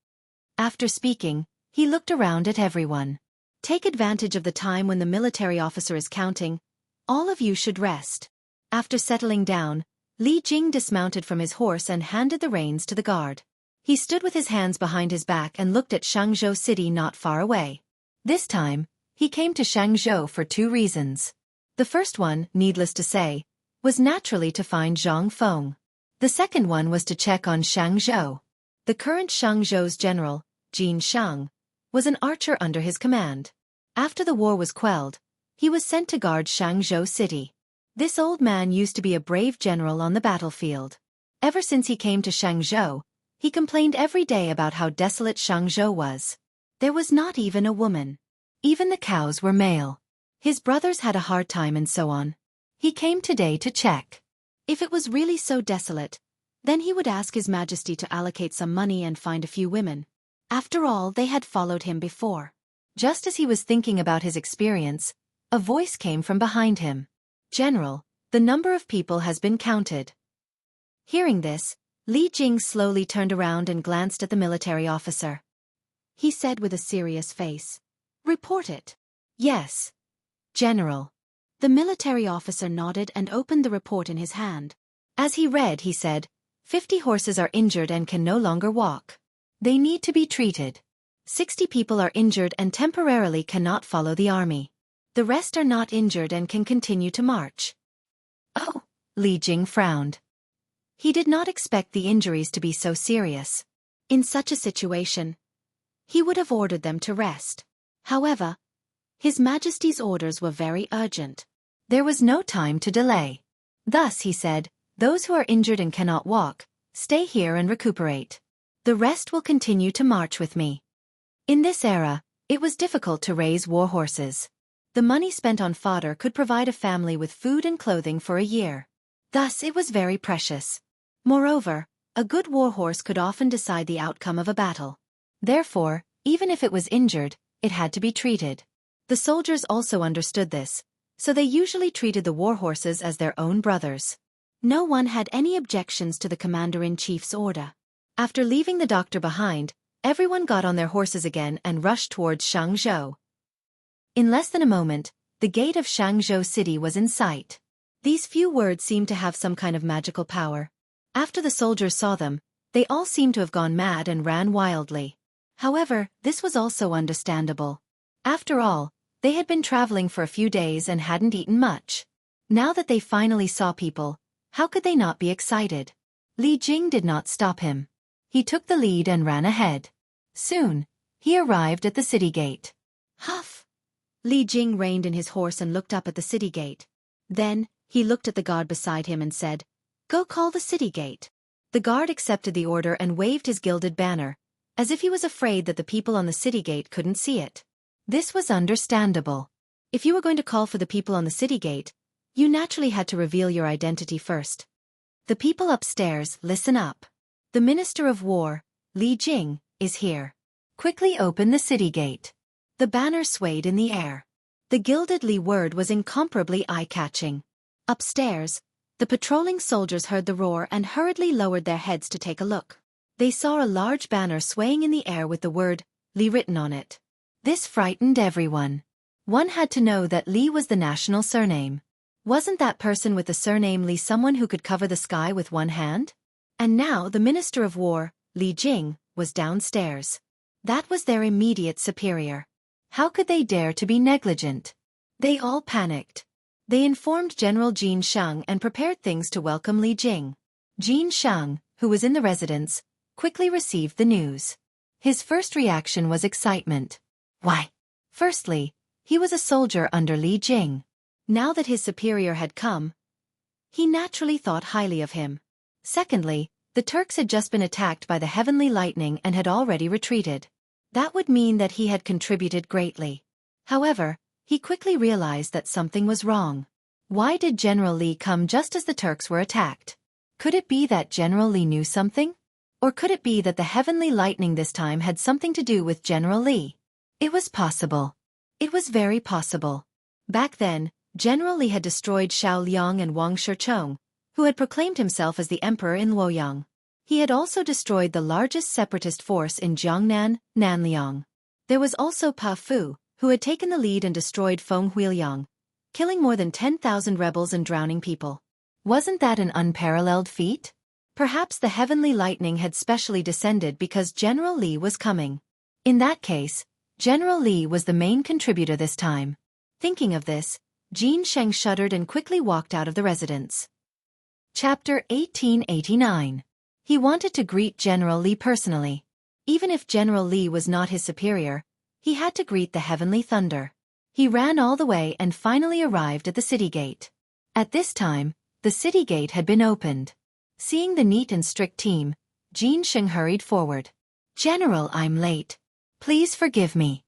After speaking, he looked around at everyone. Take advantage of the time when the military officer is counting. All of you should rest. After settling down, Li Jing dismounted from his horse and handed the reins to the guard. He stood with his hands behind his back and looked at Shangzhou City not far away. This time, he came to Shangzhou for two reasons. The first one, needless to say, was naturally to find Zhang Feng. The second one was to check on Shangzhou. The current Shangzhou's general, Jin Sheng, was an archer under his command. After the war was quelled, he was sent to guard Shangzhou City. This old man used to be a brave general on the battlefield. Ever since he came to Shangzhou, he complained every day about how desolate Shangzhou was. There was not even a woman. Even the cows were male. His brothers had a hard time and so on. He came today to check. If it was really so desolate, then he would ask His Majesty to allocate some money and find a few women. After all, they had followed him before. Just as he was thinking about his experience, a voice came from behind him. General, the number of people has been counted. Hearing this, Li Jing slowly turned around and glanced at the military officer. He said with a serious face, report it. Yes, General. The military officer nodded and opened the report in his hand. As he read, he said, 50 horses are injured and can no longer walk. They need to be treated. 60 people are injured and temporarily cannot follow the army. The rest are not injured and can continue to march. Oh, Li Jing frowned. He did not expect the injuries to be so serious. In such a situation, he would have ordered them to rest. However, His Majesty's orders were very urgent. There was no time to delay. Thus, he said, Those who are injured and cannot walk, stay here and recuperate. The rest will continue to march with me. In this era, it was difficult to raise war horses. The money spent on fodder could provide a family with food and clothing for a year. Thus it was very precious. Moreover, a good war horse could often decide the outcome of a battle. Therefore, even if it was injured, it had to be treated. The soldiers also understood this, so they usually treated the war horses as their own brothers. No one had any objections to the commander-in-chief's order. After leaving the doctor behind, everyone got on their horses again and rushed towards Shangzhou. In less than a moment, the gate of Shangzhou city was in sight. These few words seemed to have some kind of magical power. After the soldiers saw them, they all seemed to have gone mad and ran wildly. However, this was also understandable. After all, they had been traveling for a few days and hadn't eaten much. Now that they finally saw people, how could they not be excited? Li Jing did not stop him. He took the lead and ran ahead. Soon, he arrived at the city gate. Huff! Li Jing reined in his horse and looked up at the city gate. Then, he looked at the guard beside him and said, "Go call the city gate." The guard accepted the order and waved his gilded banner, as if he was afraid that the people on the city gate couldn't see it. This was understandable. If you were going to call for the people on the city gate, you naturally had to reveal your identity first. The people upstairs, listen up. The Minister of War, Li Jing, is here. Quickly open the city gate. The banner swayed in the air. The gilded Li word was incomparably eye-catching. Upstairs, the patrolling soldiers heard the roar and hurriedly lowered their heads to take a look. They saw a large banner swaying in the air with the word Li written on it. This frightened everyone. One had to know that Li was the national surname. Wasn't that person with the surname Li someone who could cover the sky with one hand? And now the Minister of War, Li Jing, was downstairs. That was their immediate superior. How could they dare to be negligent? They all panicked. They informed General Jin Sheng and prepared things to welcome Li Jing. Jin Sheng, who was in the residence, quickly received the news. His first reaction was excitement. Why? Firstly, he was a soldier under Li Jing. Now that his superior had come, he naturally thought highly of him. Secondly, the Turks had just been attacked by the heavenly lightning and had already retreated. That would mean that he had contributed greatly. However, he quickly realized that something was wrong. Why did General Li come just as the Turks were attacked? Could it be that General Li knew something? Or could it be that the heavenly lightning this time had something to do with General Li? It was possible. It was very possible. Back then, General Li had destroyed Xiao Liang and Wang Shichong, who had proclaimed himself as the emperor in Luoyang. He had also destroyed the largest separatist force in Jiangnan, Nanliang. There was also Pa Fu, who had taken the lead and destroyed Feng Huiliang, killing more than 10,000 rebels and drowning people. Wasn't that an unparalleled feat? Perhaps the heavenly lightning had specially descended because General Li was coming. In that case, General Li was the main contributor this time. Thinking of this, Jin Sheng shuddered and quickly walked out of the residence. Chapter 1889. He wanted to greet General Li personally. Even if General Li was not his superior, he had to greet the heavenly thunder. He ran all the way and finally arrived at the city gate. At this time, the city gate had been opened. Seeing the neat and strict team, Jin Sheng hurried forward. "General, I'm late. Please forgive me."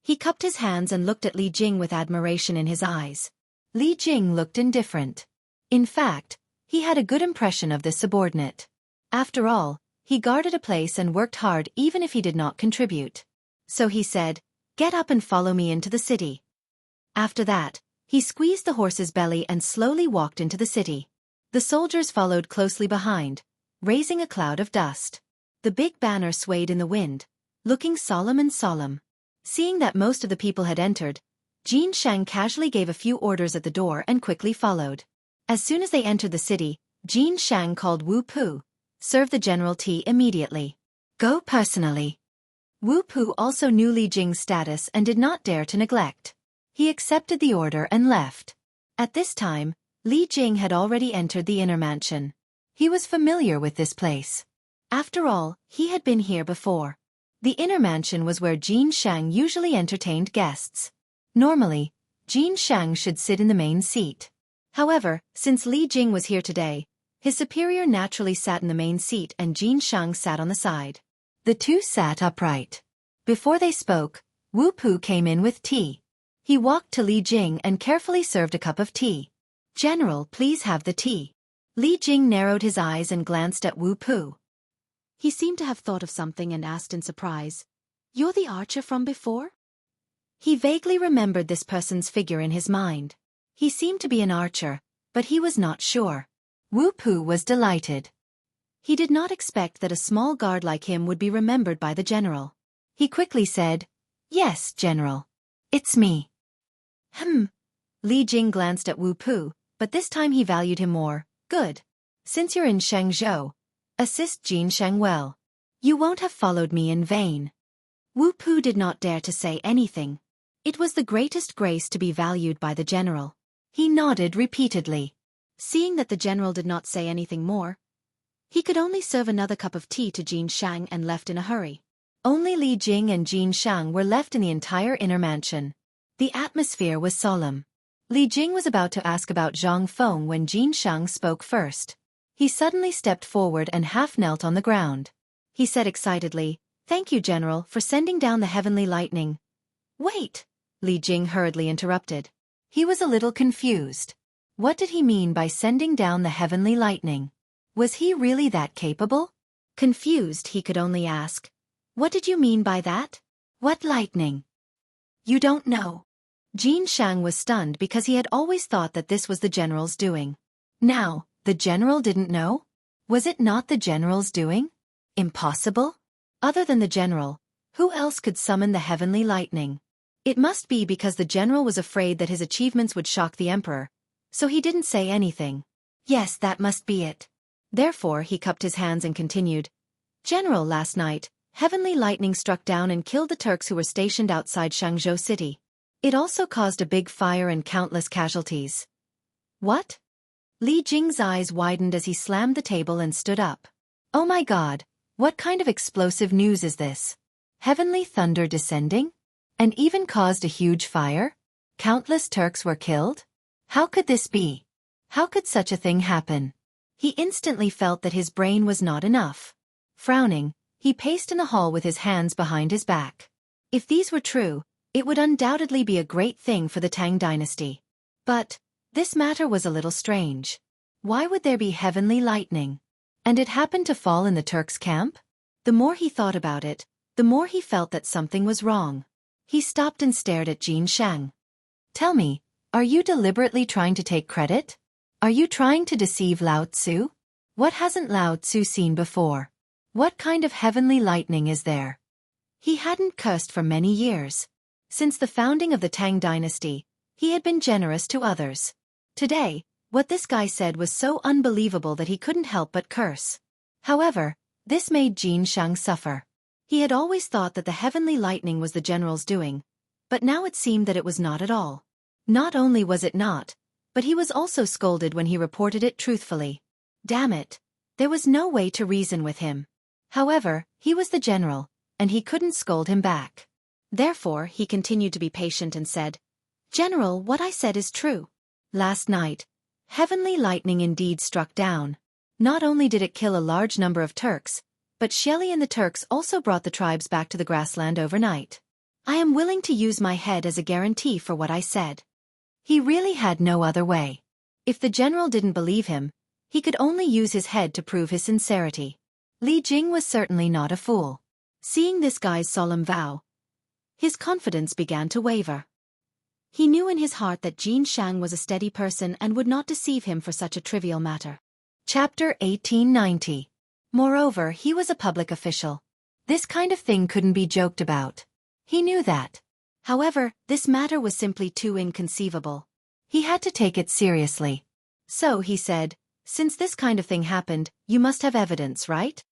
He cupped his hands and looked at Li Jing with admiration in his eyes. Li Jing looked indifferent. In fact, he had a good impression of this subordinate. After all, he guarded a place and worked hard even if he did not contribute. So he said, "Get up and follow me into the city." After that, he squeezed the horse's belly and slowly walked into the city. The soldiers followed closely behind, raising a cloud of dust. The big banner swayed in the wind, looking solemn and solemn. Seeing that most of the people had entered, Jin Sheng casually gave a few orders at the door and quickly followed. As soon as they entered the city, Jin Sheng called Wu Pu, "Serve the general tea immediately. Go personally." Wu Pu also knew Li Jing's status and did not dare to neglect. He accepted the order and left. At this time, Li Jing had already entered the inner mansion. He was familiar with this place. After all, he had been here before. The inner mansion was where Jin Sheng usually entertained guests. Normally, Jin Sheng should sit in the main seat. However, since Li Jing was here today, his superior naturally sat in the main seat and Jin Shang sat on the side. The two sat upright. Before they spoke, Wu Pu came in with tea. He walked to Li Jing and carefully served a cup of tea. "General, please have the tea." Li Jing narrowed his eyes and glanced at Wu Pu. He seemed to have thought of something and asked in surprise, "You're the archer from before?" He vaguely remembered this person's figure in his mind. He seemed to be an archer, but he was not sure. Wu Pu was delighted. He did not expect that a small guard like him would be remembered by the general. He quickly said, "Yes, General. It's me." Li Jing glanced at Wu Pu, but this time he valued him more. "Good. Since you're in Shenzhou, assist Jin Shang well. You won't have followed me in vain." Wu Pu did not dare to say anything. It was the greatest grace to be valued by the general. He nodded repeatedly. Seeing that the general did not say anything more, he could only serve another cup of tea to Jin Shang and left in a hurry. Only Li Jing and Jin Shang were left in the entire inner mansion. The atmosphere was solemn. Li Jing was about to ask about Zhang Feng when Jin Shang spoke first. He suddenly stepped forward and half knelt on the ground. He said excitedly, "Thank you, General, for sending down the heavenly lightning." "Wait," Li Jing hurriedly interrupted. He was a little confused. What did he mean by sending down the heavenly lightning? Was he really that capable? Confused, he could only ask, "What did you mean by that? What lightning?" "You don't know." Jin Shang was stunned because he had always thought that this was the general's doing. Now, the general didn't know? Was it not the general's doing? Impossible? Other than the general, who else could summon the heavenly lightning? It must be because the general was afraid that his achievements would shock the emperor, so he didn't say anything. Yes, that must be it. Therefore he cupped his hands and continued, "General, last night, heavenly lightning struck down and killed the Turks who were stationed outside Shangzhou city. It also caused a big fire and countless casualties." "What?" Li Jing's eyes widened as he slammed the table and stood up. "Oh my God, what kind of explosive news is this? Heavenly thunder descending? And even caused a huge fire? Countless Turks were killed? How could this be? How could such a thing happen?" He instantly felt that his brain was not enough. Frowning, he paced in the hall with his hands behind his back. If these were true, it would undoubtedly be a great thing for the Tang dynasty. But this matter was a little strange. Why would there be heavenly lightning? And it happened to fall in the Turks' camp? The more he thought about it, the more he felt that something was wrong. He stopped and stared at Jin Shang. "Tell me, are you deliberately trying to take credit? Are you trying to deceive Lao Tzu? What hasn't Lao Tzu seen before? What kind of heavenly lightning is there?" He hadn't cursed for many years. Since the founding of the Tang dynasty, he had been generous to others. Today, what this guy said was so unbelievable that he couldn't help but curse. However, this made Jin Shang suffer. He had always thought that the heavenly lightning was the general's doing, but now it seemed that it was not at all. Not only was it not, but he was also scolded when he reported it truthfully. Damn it, there was no way to reason with him. However, he was the general, and he couldn't scold him back. Therefore, he continued to be patient and said, "General, what I said is true. Last night, heavenly lightning indeed struck down. Not only did it kill a large number of Turks, but Shelly and the Turks also brought the tribes back to the grassland overnight. I am willing to use my head as a guarantee for what I said." He really had no other way. If the general didn't believe him, he could only use his head to prove his sincerity. Li Jing was certainly not a fool. Seeing this guy's solemn vow, his confidence began to waver. He knew in his heart that Jin Shang was a steady person and would not deceive him for such a trivial matter. Chapter 1890. Moreover, he was a public official. This kind of thing couldn't be joked about. He knew that. However, this matter was simply too inconceivable. He had to take it seriously. So he said, "Since this kind of thing happened, you must have evidence, right?"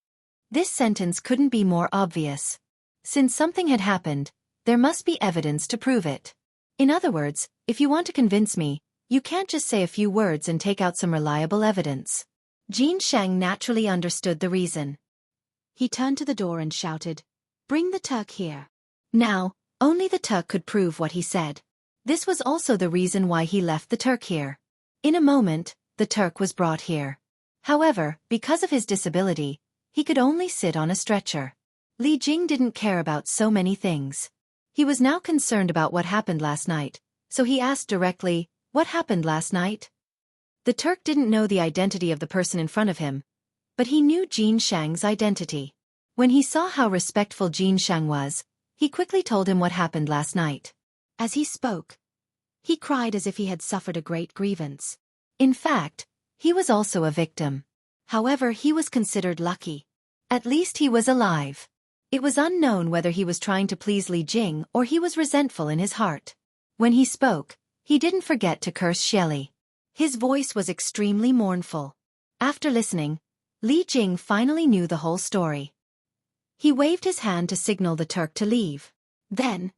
This sentence couldn't be more obvious. Since something had happened, there must be evidence to prove it. In other words, if you want to convince me, you can't just say a few words and take out some reliable evidence. Jin Shang naturally understood the reason. He turned to the door and shouted, "Bring the Turk here." Now, only the Turk could prove what he said. This was also the reason why he left the Turk here. In a moment, the Turk was brought here. However, because of his disability, he could only sit on a stretcher. Li Jing didn't care about so many things. He was now concerned about what happened last night, so he asked directly, "What happened last night?" The Turk didn't know the identity of the person in front of him, but he knew Jin Shang's identity. When he saw how respectful Jin Shang was, he quickly told him what happened last night. As he spoke, he cried as if he had suffered a great grievance. In fact, he was also a victim. However, he was considered lucky. At least he was alive. It was unknown whether he was trying to please Li Jing or he was resentful in his heart. When he spoke, he didn't forget to curse Shelley. His voice was extremely mournful. After listening, Li Jing finally knew the whole story. He waved his hand to signal the Turk to leave. Then,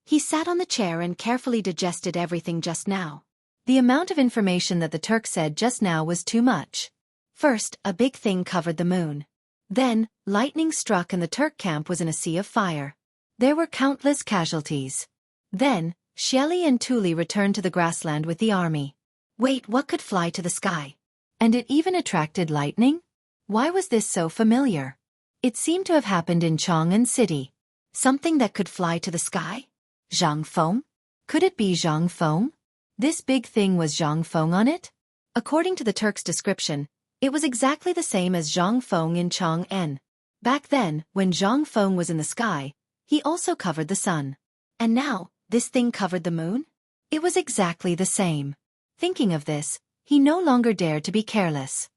he sat on the chair and carefully digested everything just now. The amount of information that the Turk said just now was too much. First, a big thing covered the moon. Then, lightning struck and the Turk camp was in a sea of fire. There were countless casualties. Then, Shelley and Tuli returned to the grassland with the army. Wait, what could fly to the sky? And it even attracted lightning? Why was this so familiar? It seemed to have happened in Chang'an City. Something that could fly to the sky? Zhang Feng? Could it be Zhang Feng? This big thing was Zhang Feng on it? According to the Turk's description, it was exactly the same as Zhang Feng in Chang'an. Back then, when Zhang Feng was in the sky, he also covered the sun. And now, this thing covered the moon? It was exactly the same. Thinking of this, he no longer dared to be careless.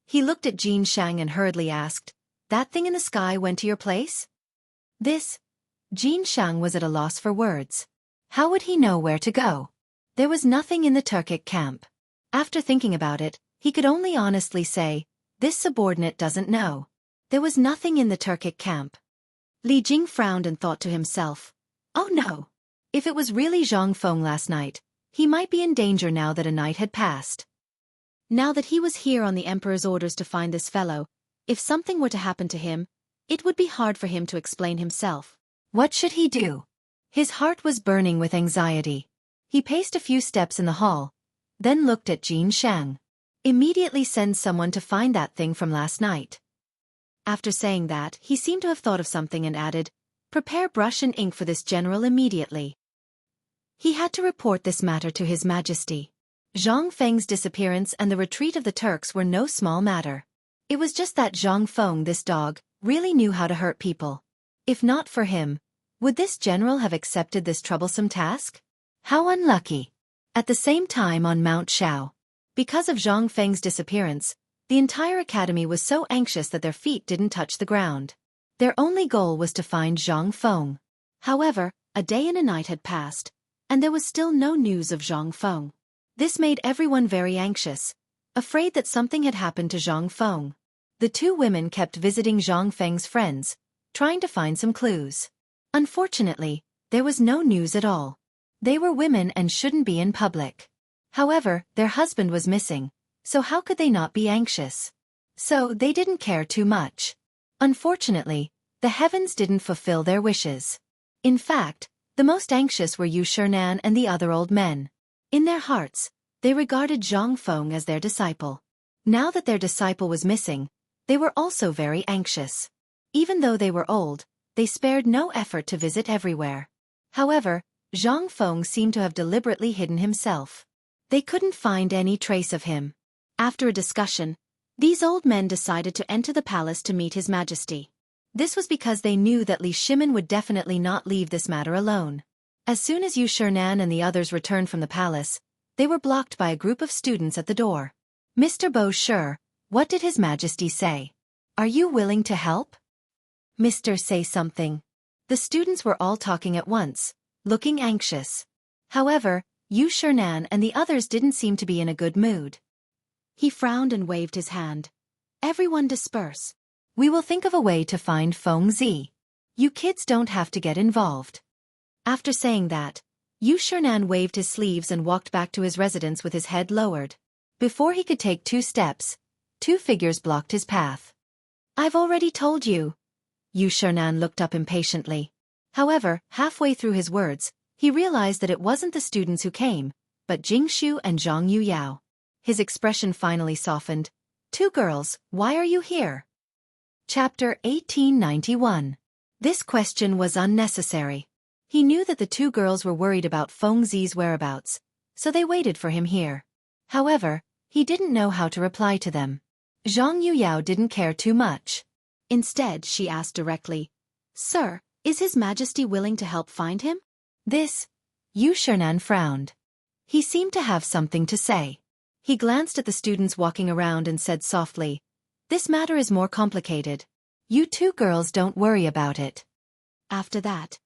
He looked at Jin Shang and hurriedly asked, "That thing in the sky went to your place?" Jin Shang was at a loss for words. How would he know where to go? There was nothing in the Turkic camp. After thinking about it, he could only honestly say, this subordinate doesn't know. There was nothing in the Turkic camp. Li Jing frowned and thought to himself, oh no. If it was really Zhang Feng last night, he might be in danger now that a night had passed. Now that he was here on the Emperor's orders to find this fellow, if something were to happen to him, it would be hard for him to explain himself. What should he do? His heart was burning with anxiety. He paced a few steps in the hall, then looked at Jin Shang. Immediately send someone to find that thing from last night. After saying that, he seemed to have thought of something and added, prepare brush and ink for this general immediately. He had to report this matter to His Majesty. Zhang Feng's disappearance and the retreat of the Turks were no small matter. It was just that Zhang Feng, this dog, really knew how to hurt people. If not for him, would this general have accepted this troublesome task? How unlucky. At the same time on Mount Shao. Because of Zhang Feng's disappearance, the entire academy was so anxious that their feet didn't touch the ground. Their only goal was to find Zhang Feng. However, a day and a night had passed, and there was still no news of Zhang Feng. This made everyone very anxious, afraid that something had happened to Zhang Feng. The two women kept visiting Zhang Feng's friends, trying to find some clues. Unfortunately, there was no news at all. They were women and shouldn't be in public. However, their husband was missing, so how could they not be anxious? So they didn't care too much. Unfortunately, the heavens didn't fulfill their wishes. In fact, the most anxious were Yu Shernan and the other old men. In their hearts, they regarded Zhang Feng as their disciple. Now that their disciple was missing, they were also very anxious. Even though they were old, they spared no effort to visit everywhere. However, Zhang Feng seemed to have deliberately hidden himself. They couldn't find any trace of him. After a discussion, these old men decided to enter the palace to meet His Majesty. This was because they knew that Li Shimin would definitely not leave this matter alone. As soon as Yu Shernan and the others returned from the palace, they were blocked by a group of students at the door. Mr. Bo Sure, what did His Majesty say? Are you willing to help? Mr. Say something. The students were all talking at once, looking anxious. However, Yu Shernan and the others didn't seem to be in a good mood. He frowned and waved his hand. Everyone disperse. We will think of a way to find Feng Zi. You kids don't have to get involved. After saying that, Yu Shernan waved his sleeves and walked back to his residence with his head lowered. Before he could take 2 steps, 2 figures blocked his path. I've already told you. Yu Shernan looked up impatiently. However, halfway through his words, he realized that it wasn't the students who came, but Jingshu and Zhang Yuyao. his expression finally softened. Two girls, why are you here? Chapter 1891. This question was unnecessary. He knew that the two girls were worried about Feng Zi's whereabouts, so they waited for him here. However, he didn't know how to reply to them. Zhang Yuyao didn't care too much. Instead, she asked directly, Sir, is His Majesty willing to help find him? This, Yu Shernan frowned. He seemed to have something to say. He glanced at the students walking around and said softly, This matter is more complicated. You two girls don't worry about it. After that,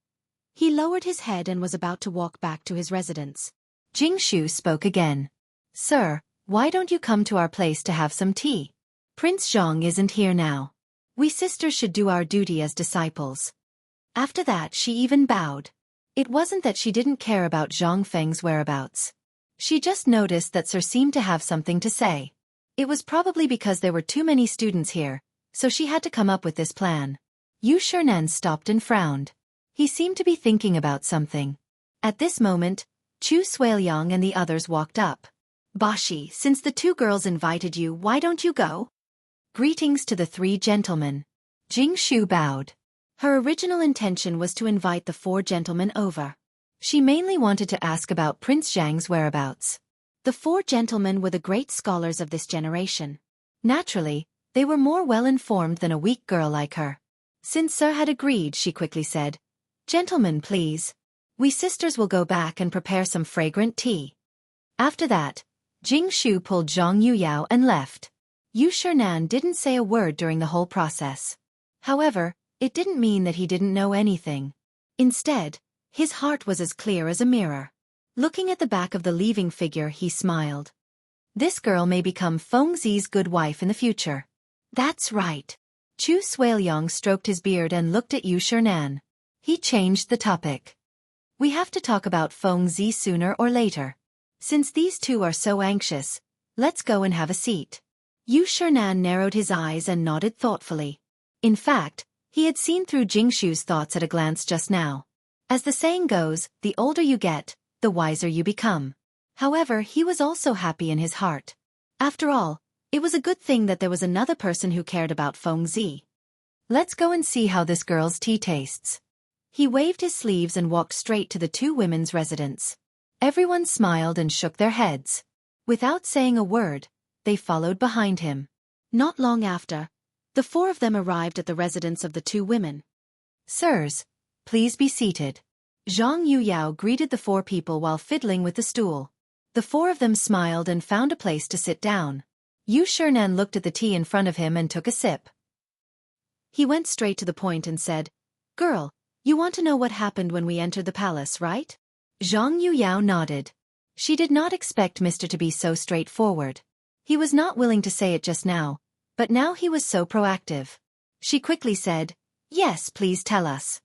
he lowered his head and was about to walk back to his residence. Jingshu spoke again. Sir, why don't you come to our place to have some tea? Prince Zhang isn't here now. We sisters should do our duty as disciples. After that she even bowed. It wasn't that she didn't care about Zhang Feng's whereabouts. She just noticed that Sir seemed to have something to say. It was probably because there were too many students here, so she had to come up with this plan. Yu Shernan stopped and frowned. He seemed to be thinking about something. At this moment, Chu Suiliang and the others walked up. Bashi, since the two girls invited you, why don't you go? Greetings to the three gentlemen. Jing Shu bowed. Her original intention was to invite the four gentlemen over. She mainly wanted to ask about Prince Zhang's whereabouts. The four gentlemen were the great scholars of this generation. Naturally, they were more well-informed than a weak girl like her. Since Sir had agreed, she quickly said, Gentlemen, please. We sisters will go back and prepare some fragrant tea. After that, Jing Shu pulled Zhang Yuyao and left. Yu Shernan didn't say a word during the whole process. However, it didn't mean that he didn't know anything. Instead, his heart was as clear as a mirror. Looking at the back of the leaving figure, he smiled. This girl may become Feng Zi's good wife in the future. That's right. Chu Suiliang stroked his beard and looked at Yu Shernan. He changed the topic. We have to talk about Feng Zi sooner or later. Since these two are so anxious, let's go and have a seat. Yu Shernan narrowed his eyes and nodded thoughtfully. In fact, he had seen through Jingshu's thoughts at a glance just now. As the saying goes, the older you get, the wiser you become. However, he was also happy in his heart. After all, it was a good thing that there was another person who cared about Feng Zi. Let's go and see how this girl's tea tastes. He waved his sleeves and walked straight to the two women's residence. Everyone smiled and shook their heads. Without saying a word, they followed behind him. Not long after, the four of them arrived at the residence of the two women. Sirs, please be seated. Zhang Yuyao greeted the four people while fiddling with the stool. The four of them smiled and found a place to sit down. Yu Shernan looked at the tea in front of him and took a sip. He went straight to the point and said, Girl, you want to know what happened when we entered the palace, right? Zhang Yuyao nodded. She did not expect Mr. to be so straightforward. He was not willing to say it just now, but now he was so proactive. She quickly said, Yes, please tell us.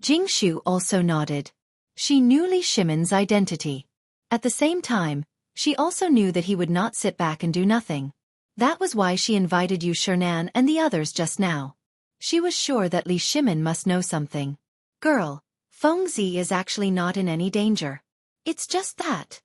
Jingshu also nodded. She knew Li Shimon's identity. At the same time, she also knew that he would not sit back and do nothing. That was why she invited Yu Shernan and the others just now. She was sure that Li Shimon must know something. Girl, Feng Zi is actually not in any danger. It's just that.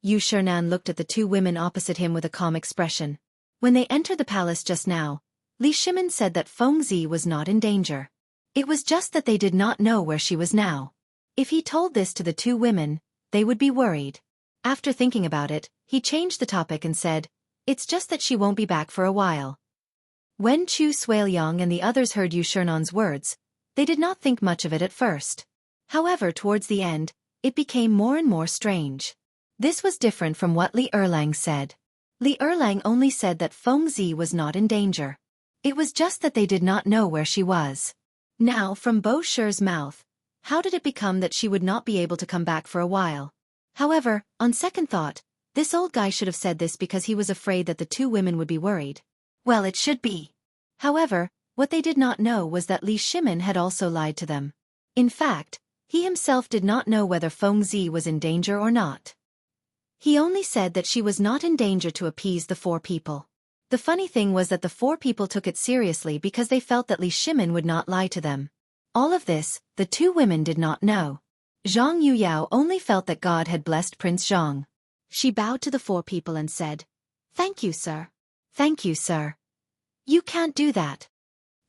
Yu Shernan looked at the two women opposite him with a calm expression. When they entered the palace just now, Li Shimon said that Feng Zi was not in danger. It was just that they did not know where she was now. If he told this to the two women, they would be worried. After thinking about it, he changed the topic and said, It's just that she won't be back for a while. When Chu Suiliang and the others heard Yu Shernan's words, they did not think much of it at first. However, towards the end, it became more and more strange. This was different from what Li Erlang said. Li Erlang only said that Feng Zi was not in danger. It was just that they did not know where she was. Now, from Bo Shi's mouth, how did it become that she would not be able to come back for a while? However, on second thought, this old guy should have said this because he was afraid that the two women would be worried. Well, it should be. However, what they did not know was that Li Shimon had also lied to them. In fact, he himself did not know whether Feng Zi was in danger or not. He only said that she was not in danger to appease the four people. The funny thing was that the four people took it seriously because they felt that Li Shimon would not lie to them. All of this, the two women did not know. Zhang Yuyao only felt that God had blessed Prince Zhang. She bowed to the four people and said, "Thank you, sir." "Thank you, sir." "You can't do that."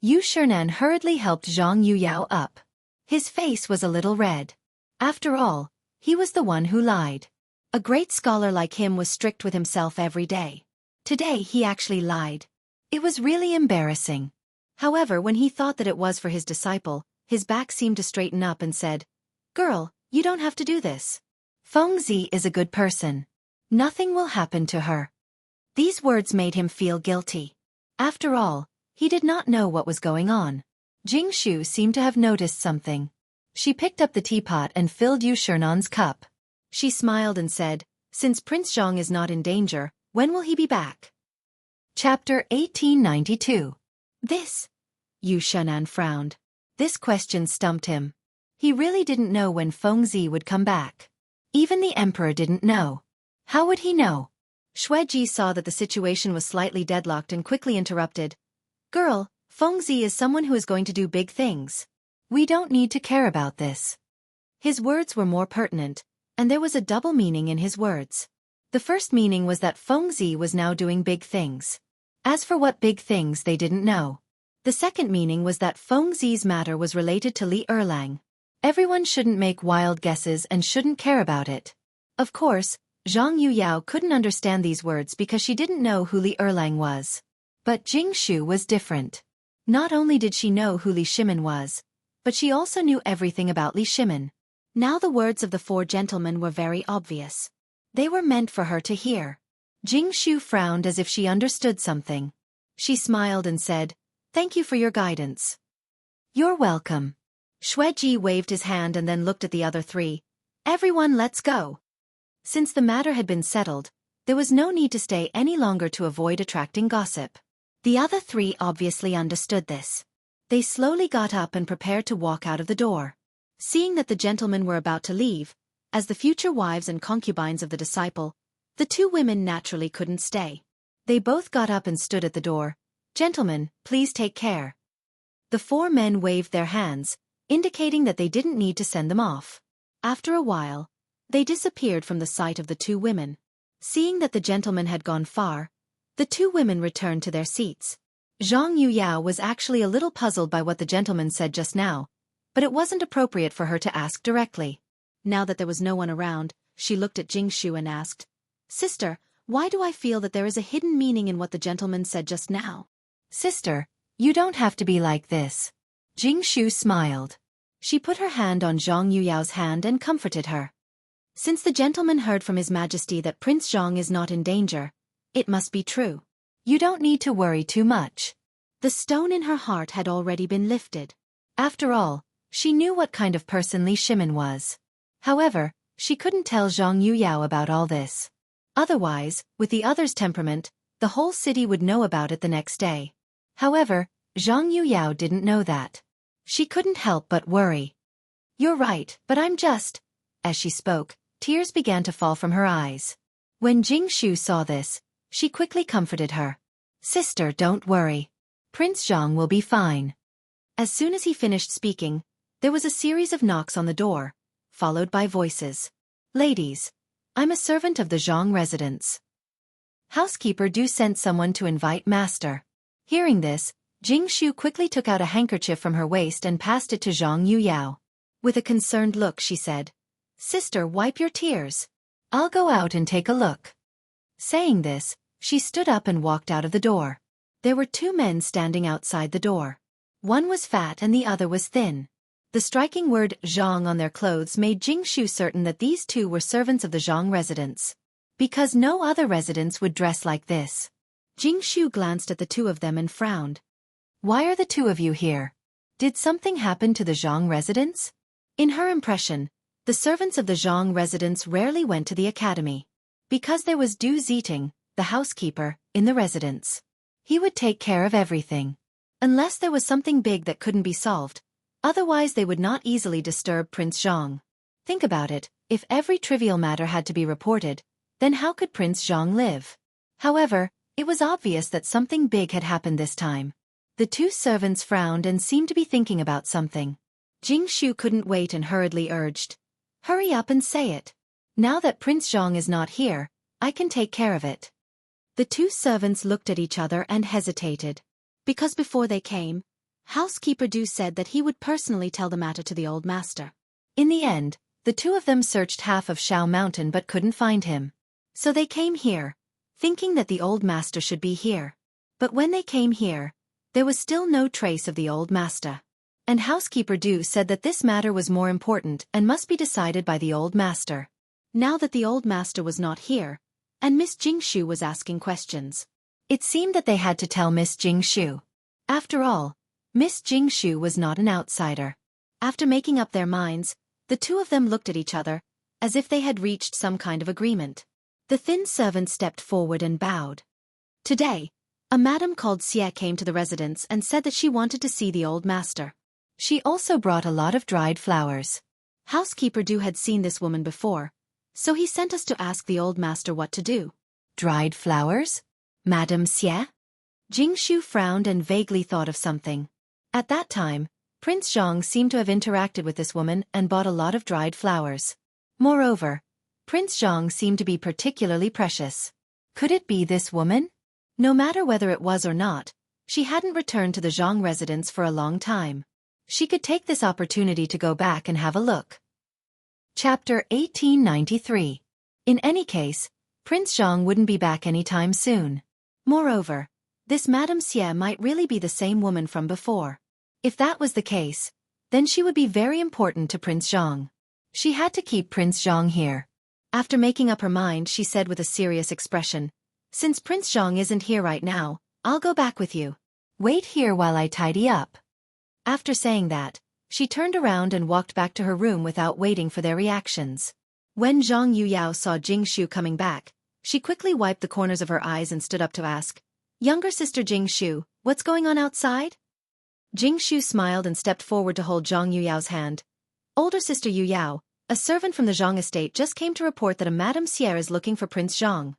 Yu Shernan hurriedly helped Zhang Yuyao up. His face was a little red. After all, he was the one who lied. A great scholar like him was strict with himself every day. Today he actually lied. It was really embarrassing. However, when he thought that it was for his disciple, his back seemed to straighten up and said, "Girl, you don't have to do this. Fengzi is a good person. Nothing will happen to her." These words made him feel guilty. After all, he did not know what was going on. Jing Shu seemed to have noticed something. She picked up the teapot and filled Yu Shernan's cup. She smiled and said, "Since Prince Zhang is not in danger, when will he be back?" Chapter 1892. Yu Shernan frowned. This question stumped him. He really didn't know when Fengzi would come back. Even the emperor didn't know. How would he know? Xueji saw that the situation was slightly deadlocked and quickly interrupted. "Girl, Fengzi is someone who is going to do big things. We don't need to care about this." His words were more pertinent, and there was a double meaning in his words. The first meaning was that Fengzi was now doing big things. As for what big things, they didn't know. The second meaning was that Fengzi's matter was related to Li Erlang. Everyone shouldn't make wild guesses and shouldn't care about it. Of course, Zhang Yuyao couldn't understand these words because she didn't know who Li Erlang was. But Jing Shu was different. Not only did she know who Li Shimin was, but she also knew everything about Li Shimin. Now the words of the four gentlemen were very obvious. They were meant for her to hear. Jing Shu frowned as if she understood something. She smiled and said, "Thank you for your guidance." "You're welcome." Xueji waved his hand and then looked at the other three. "Everyone, let's go." Since the matter had been settled, there was no need to stay any longer to avoid attracting gossip. The other three obviously understood this. They slowly got up and prepared to walk out of the door. Seeing that the gentlemen were about to leave, as the future wives and concubines of the disciple, the two women naturally couldn't stay. They both got up and stood at the door. "Gentlemen, please take care." The four men waved their hands, indicating that they didn't need to send them off. After a while, they disappeared from the sight of the two women. Seeing that the gentlemen had gone far, the two women returned to their seats. Zhang Yuyao was actually a little puzzled by what the gentleman said just now, but it wasn't appropriate for her to ask directly. Now that there was no one around, she looked at Jing Shu and asked, "Sister, why do I feel that there is a hidden meaning in what the gentleman said just now?" "Sister, you don't have to be like this." Jing Shu smiled. She put her hand on Zhang Yuyao's hand and comforted her. "Since the gentleman heard from His Majesty that Prince Zhang is not in danger, it must be true. You don't need to worry too much." The stone in her heart had already been lifted. After all, she knew what kind of person Li Shimin was. However, she couldn't tell Zhang Yuyao about all this. Otherwise, with the other's temperament, the whole city would know about it the next day. However, Zhang Yuyao didn't know that. She couldn't help but worry. "You're right, but I'm just..." As she spoke, tears began to fall from her eyes. When Jing Shu saw this, she quickly comforted her. "Sister, don't worry. Prince Zhang will be fine." As soon as he finished speaking, there was a series of knocks on the door, followed by voices. "Ladies, I'm a servant of the Zhang residence. Housekeeper, do send someone to invite master." Hearing this, Jing Shu quickly took out a handkerchief from her waist and passed it to Zhang Yuyao. With a concerned look, she said, "Sister, wipe your tears. I'll go out and take a look." Saying this, she stood up and walked out of the door. There were two men standing outside the door. One was fat and the other was thin. The striking word Zhang on their clothes made Jing Shu certain that these two were servants of the Zhang residence. Because no other residence would dress like this. Jing Shu glanced at the two of them and frowned. "Why are the two of you here? Did something happen to the Zhang residence?" In her impression, the servants of the Zhang residence rarely went to the academy. Because there was Du Ziting, the housekeeper, in the residence. He would take care of everything. Unless there was something big that couldn't be solved, otherwise they would not easily disturb Prince Zhang. Think about it, if every trivial matter had to be reported, then how could Prince Zhang live? However, it was obvious that something big had happened this time. The two servants frowned and seemed to be thinking about something. Jing Shu couldn't wait and hurriedly urged, "Hurry up and say it." Now that Prince Zhang is not here, I can take care of it. The two servants looked at each other and hesitated. Because before they came, housekeeper Du said that he would personally tell the matter to the old master. In the end, the two of them searched half of Shao Mountain but couldn't find him. So they came here, thinking that the old master should be here. But when they came here, there was still no trace of the old master. And housekeeper Du said that this matter was more important and must be decided by the old master. Now that the old master was not here, and Miss Jingshu was asking questions, it seemed that they had to tell Miss Jingshu. After all, Miss Jingshu was not an outsider. After making up their minds, the two of them looked at each other, as if they had reached some kind of agreement. The thin servant stepped forward and bowed. Today, a madam called Xie came to the residence and said that she wanted to see the old master. She also brought a lot of dried flowers. Housekeeper Du had seen this woman before, so he sent us to ask the old master what to do. Dried flowers? Madame Xie? Jingshu frowned and vaguely thought of something. At that time, Prince Zhang seemed to have interacted with this woman and bought a lot of dried flowers. Moreover, Prince Zhang seemed to be particularly precious. Could it be this woman? No matter whether it was or not, she hadn't returned to the Zhang residence for a long time. She could take this opportunity to go back and have a look. Chapter 1893. In any case, Prince Zhang wouldn't be back anytime soon. Moreover, this Madame Xie might really be the same woman from before. If that was the case, then she would be very important to Prince Zhang. She had to keep Prince Zhang here. After making up her mind, she said with a serious expression, "Since Prince Zhang isn't here right now, I'll go back with you. Wait here while I tidy up." After saying that, she turned around and walked back to her room without waiting for their reactions. When Zhang Yuyao saw Jingshu coming back, she quickly wiped the corners of her eyes and stood up to ask, "Younger sister Jingshu, what's going on outside?" Jingshu smiled and stepped forward to hold Zhang Yuyao's hand. "Older sister Yuyao, a servant from the Zhang estate just came to report that a Madame Xie is looking for Prince Zhang."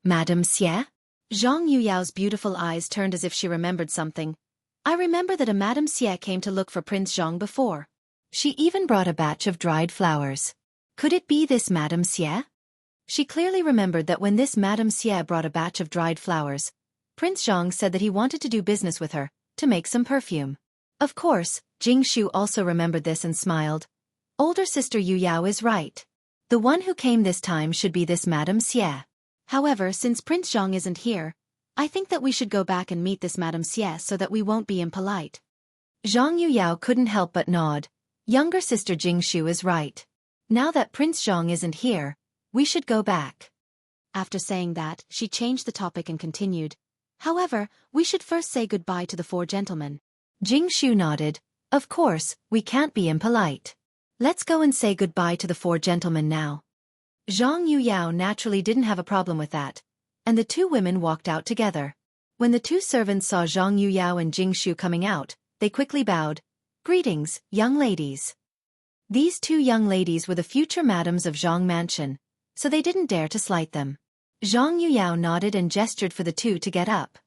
Madame Xie? Zhang Yuyao's beautiful eyes turned as if she remembered something. "I remember that a Madame Xie came to look for Prince Zhang before. She even brought a batch of dried flowers. Could it be this Madame Xie?" She clearly remembered that when this Madame Xie brought a batch of dried flowers, Prince Zhang said that he wanted to do business with her, to make some perfume. Of course, Jingshu also remembered this and smiled. Older sister Yuyao is right. The one who came this time should be this Madame Xie. However, since Prince Zhang isn't here, I think that we should go back and meet this Madame Xie so that we won't be impolite. Zhang Yuyao couldn't help but nod. Younger sister Jingshu is right. Now that Prince Zhang isn't here, we should go back. After saying that, she changed the topic and continued. However, we should first say goodbye to the four gentlemen. Jingshu nodded. Of course, we can't be impolite. Let's go and say goodbye to the four gentlemen now. Zhang Yuyao naturally didn't have a problem with that, and the two women walked out together. When the two servants saw Zhang Yuyao and Jingshu coming out, they quickly bowed. "Greetings, young ladies." These two young ladies were the future madams of Zhang Mansion, so they didn't dare to slight them. Zhang Yuyao nodded and gestured for the two to get up.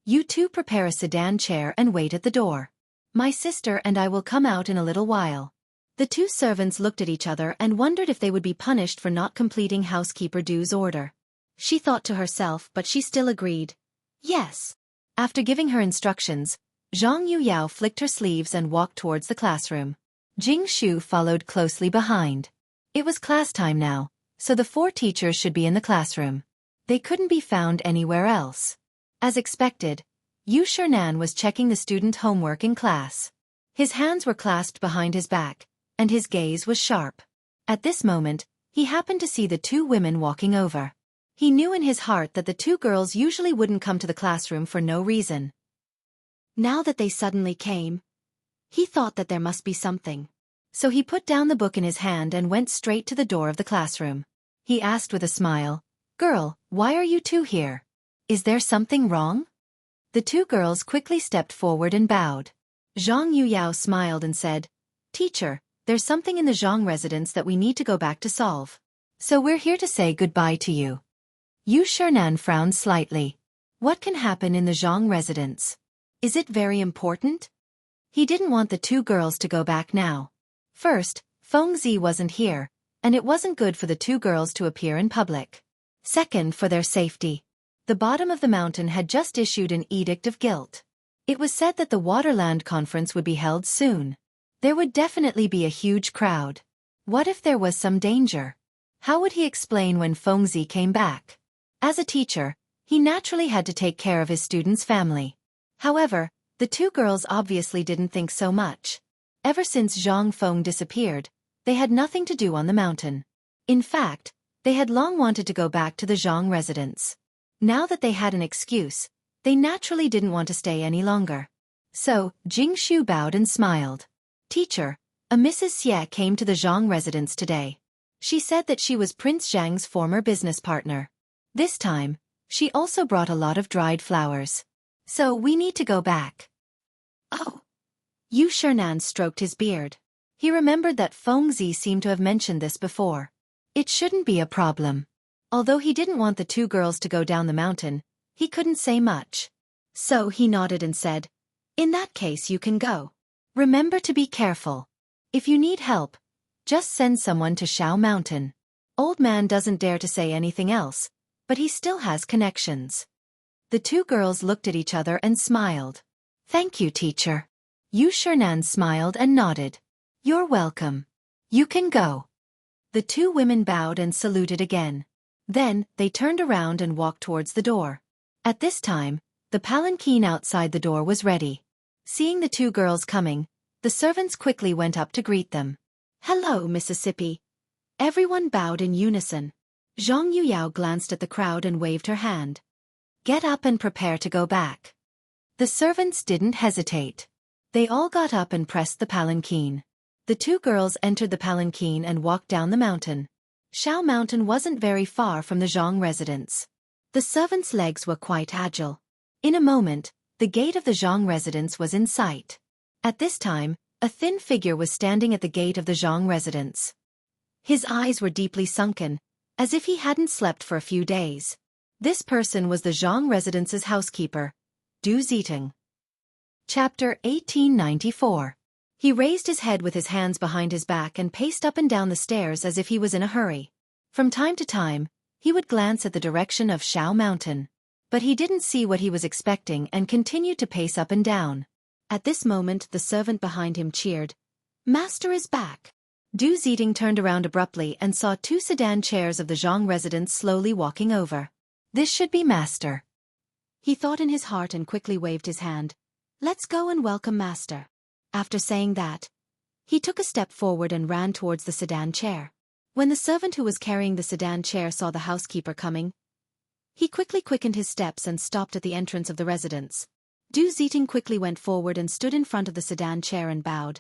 "You two prepare a sedan chair and wait at the door. My sister and I will come out in a little while." The two servants looked at each other and wondered if they would be punished for not completing housekeeper Du's order. She thought to herself, but she still agreed. Yes. After giving her instructions, Zhang Yuyao flicked her sleeves and walked towards the classroom. Jingshu followed closely behind. It was class time now, so the four teachers should be in the classroom. They couldn't be found anywhere else. As expected, Yu Shernan was checking the student homework in class. His hands were clasped behind his back, and his gaze was sharp. At this moment, he happened to see the two women walking over. He knew in his heart that the two girls usually wouldn't come to the classroom for no reason. Now that they suddenly came, he thought that there must be something. So he put down the book in his hand and went straight to the door of the classroom. He asked with a smile, "Girl, why are you two here? Is there something wrong?" The two girls quickly stepped forward and bowed. Zhang Yuyao smiled and said, "Teacher, there's something in the Zhang residence that we need to go back to solve. So we're here to say goodbye to you." Yu Shernan frowned slightly. What can happen in the Zhang residence? Is it very important? He didn't want the two girls to go back now. First, Feng Zi wasn't here, and it wasn't good for the two girls to appear in public. Second, for their safety. The bottom of the mountain had just issued an edict of guilt. It was said that the Waterland Conference would be held soon. There would definitely be a huge crowd. What if there was some danger? How would he explain when Fengzi came back? As a teacher, he naturally had to take care of his students' family. However, the two girls obviously didn't think so much. Ever since Zhang Feng disappeared, they had nothing to do on the mountain. In fact, they had long wanted to go back to the Zhang residence. Now that they had an excuse, they naturally didn't want to stay any longer. So, Jingshu bowed and smiled. Teacher, a Mrs. Xie came to the Zhang residence today. She said that she was Prince Zhang's former business partner. This time, she also brought a lot of dried flowers. So we need to go back. Oh. Yu Shernan stroked his beard. He remembered that Fengzi seemed to have mentioned this before. It shouldn't be a problem. Although he didn't want the two girls to go down the mountain, he couldn't say much. So he nodded and said, "In that case you can go. Remember to be careful. If you need help, just send someone to Shao Mountain." Old man doesn't dare to say anything else, but he still has connections. The two girls looked at each other and smiled. "Thank you, teacher." Yu Shernan smiled and nodded. "You're welcome. You can go." The two women bowed and saluted again. Then, they turned around and walked towards the door. At this time, the palanquin outside the door was ready. Seeing the two girls coming, the servants quickly went up to greet them. "Hello, Mississippi." Everyone bowed in unison. Zhang Yuyao glanced at the crowd and waved her hand. "Get up and prepare to go back." The servants didn't hesitate. They all got up and pressed the palanquin. The two girls entered the palanquin and walked down the mountain. Shao Mountain wasn't very far from the Zhang residence. The servants' legs were quite agile. In a moment, the gate of the Zhang residence was in sight. At this time, a thin figure was standing at the gate of the Zhang residence. His eyes were deeply sunken, as if he hadn't slept for a few days. This person was the Zhang residence's housekeeper, Du Ziting. Chapter 1894. He raised his head with his hands behind his back and paced up and down the stairs as if he was in a hurry. From time to time, he would glance at the direction of Shao Mountain. But he didn't see what he was expecting and continued to pace up and down. At this moment the servant behind him cheered, "Master is back." Du Ziting turned around abruptly and saw two sedan chairs of the Zhang residence slowly walking over. This should be Master. He thought in his heart and quickly waved his hand. "Let's go and welcome Master." After saying that, he took a step forward and ran towards the sedan chair. When the servant who was carrying the sedan chair saw the housekeeper coming, he quickly quickened his steps and stopped at the entrance of the residence. Du Ziting quickly went forward and stood in front of the sedan chair and bowed.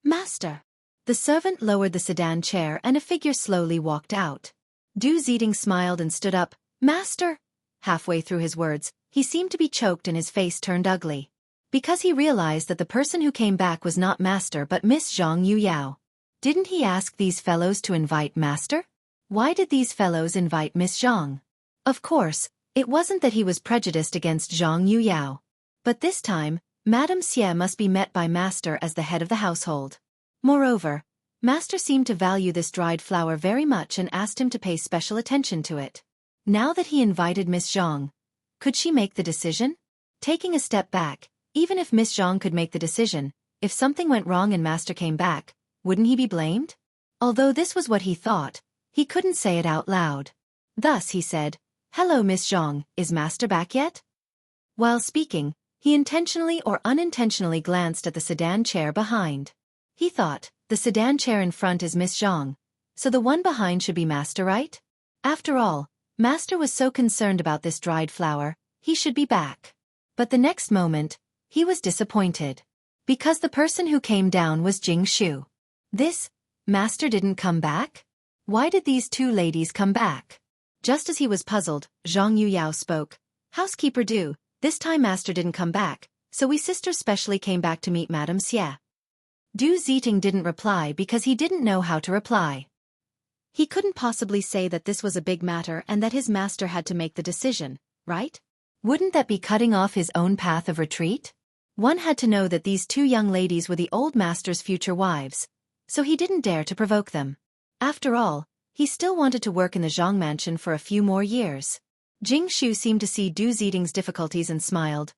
"Master." The servant lowered the sedan chair and a figure slowly walked out. Du Ziting smiled and stood up. "Master?" Halfway through his words, he seemed to be choked and his face turned ugly. Because he realized that the person who came back was not Master but Miss Zhang Yuyao. Didn't he ask these fellows to invite Master? Why did these fellows invite Miss Zhang? Of course, it wasn't that he was prejudiced against Zhang Yuyao. But this time, Madame Xie must be met by Master as the head of the household. Moreover, Master seemed to value this dried flower very much and asked him to pay special attention to it. Now that he invited Miss Zhang, could she make the decision? Taking a step back, even if Miss Zhang could make the decision, if something went wrong and Master came back, wouldn't he be blamed? Although this was what he thought, he couldn't say it out loud. Thus he said, "Hello Miss Zhang, is Master back yet?" While speaking, he intentionally or unintentionally glanced at the sedan chair behind. He thought, the sedan chair in front is Miss Zhang, so the one behind should be Master, right? After all, Master was so concerned about this dried flower, he should be back. But the next moment, he was disappointed. Because the person who came down was Jingshu. This, Master didn't come back? Why did these two ladies come back? Just as he was puzzled, Zhang Yuyao spoke. "Housekeeper Du, this time Master didn't come back, so we sisters specially came back to meet Madame Xie." Du Ziting didn't reply because he didn't know how to reply. He couldn't possibly say that this was a big matter and that his master had to make the decision, right? Wouldn't that be cutting off his own path of retreat? One had to know that these two young ladies were the old master's future wives, so he didn't dare to provoke them. After all, he still wanted to work in the Zhang mansion for a few more years. Jing Shu seemed to see Du Ziting's difficulties and smiled.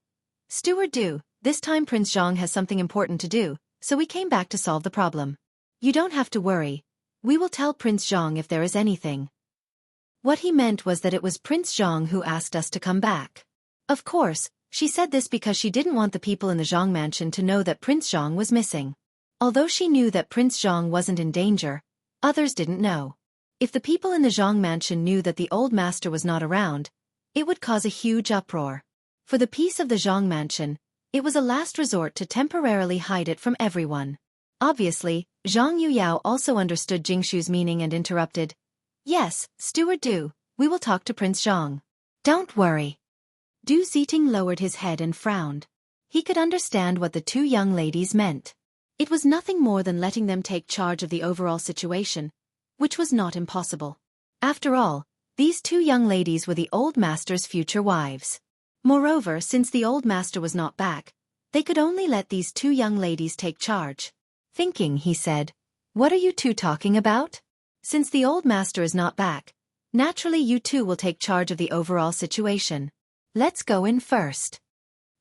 Steward Du, this time Prince Zhang has something important to do, so we came back to solve the problem. You don't have to worry. We will tell Prince Zhang if there is anything. What he meant was that it was Prince Zhang who asked us to come back. Of course, she said this because she didn't want the people in the Zhang mansion to know that Prince Zhang was missing. Although she knew that Prince Zhang wasn't in danger, others didn't know. If the people in the Zhang mansion knew that the old master was not around, it would cause a huge uproar. For the peace of the Zhang mansion, it was a last resort to temporarily hide it from everyone. Obviously, Zhang Yuyao also understood Jingshu's meaning and interrupted. Yes, Steward Du, we will talk to Prince Zhang. Don't worry. Du Ziting lowered his head and frowned. He could understand what the two young ladies meant. It was nothing more than letting them take charge of the overall situation, which was not impossible. After all, these two young ladies were the old master's future wives. Moreover, since the old master was not back, they could only let these two young ladies take charge. Thinking, he said, "What are you two talking about? Since the old master is not back, naturally you two will take charge of the overall situation. Let's go in first."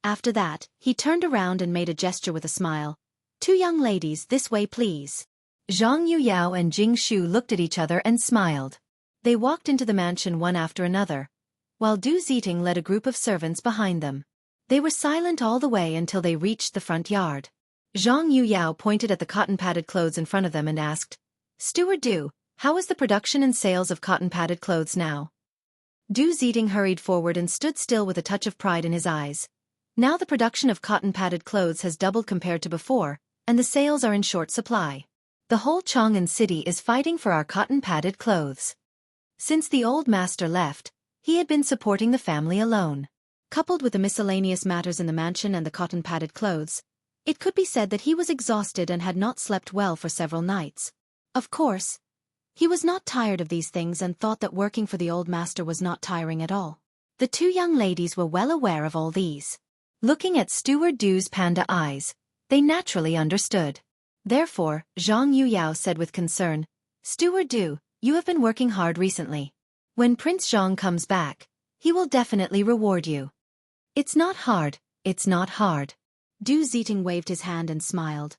After that, he turned around and made a gesture with a smile. "Two young ladies, this way please." Zhang Yuyao and Jing Shu looked at each other and smiled. They walked into the mansion one after another, while Du Ziting led a group of servants behind them. They were silent all the way until they reached the front yard. Zhang Yuyao pointed at the cotton-padded clothes in front of them and asked, "Steward Du, how is the production and sales of cotton-padded clothes now?" Du Ziting hurried forward and stood still with a touch of pride in his eyes. Now the production of cotton-padded clothes has doubled compared to before, and the sales are in short supply. The whole Chang'an city is fighting for our cotton-padded clothes. Since the old master left, he had been supporting the family alone. Coupled with the miscellaneous matters in the mansion and the cotton-padded clothes, it could be said that he was exhausted and had not slept well for several nights. Of course, he was not tired of these things and thought that working for the old master was not tiring at all. The two young ladies were well aware of all these. Looking at Steward Du's panda eyes, they naturally understood. Therefore, Zhang Yuyao said with concern, "Steward Du, you have been working hard recently. When Prince Zhang comes back, he will definitely reward you." "It's not hard, it's not hard." Du Ziting waved his hand and smiled.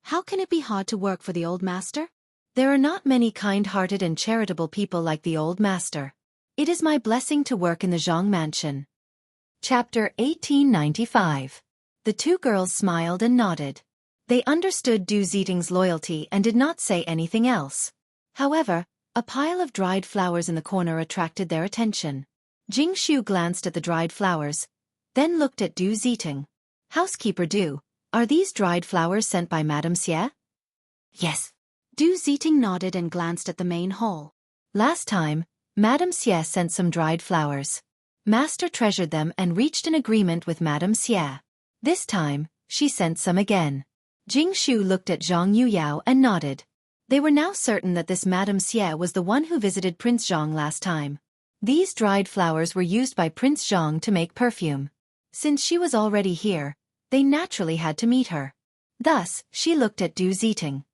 "How can it be hard to work for the old master? There are not many kind-hearted and charitable people like the old master. It is my blessing to work in the Zhang mansion." Chapter 1895. The two girls smiled and nodded. They understood Du Ziting's loyalty and did not say anything else. However, a pile of dried flowers in the corner attracted their attention. Jing Shu glanced at the dried flowers, then looked at Du Ziting. "Housekeeper Du, are these dried flowers sent by Madame Xie?" "Yes." Du Ziting nodded and glanced at the main hall. Last time, Madame Xie sent some dried flowers. Master treasured them and reached an agreement with Madame Xie. This time, she sent some again. Jing Shu looked at Zhang Yuyao and nodded. They were now certain that this Madame Xie was the one who visited Prince Zhang last time. These dried flowers were used by Prince Zhang to make perfume. Since she was already here, they naturally had to meet her. Thus, she looked at Du Ziting.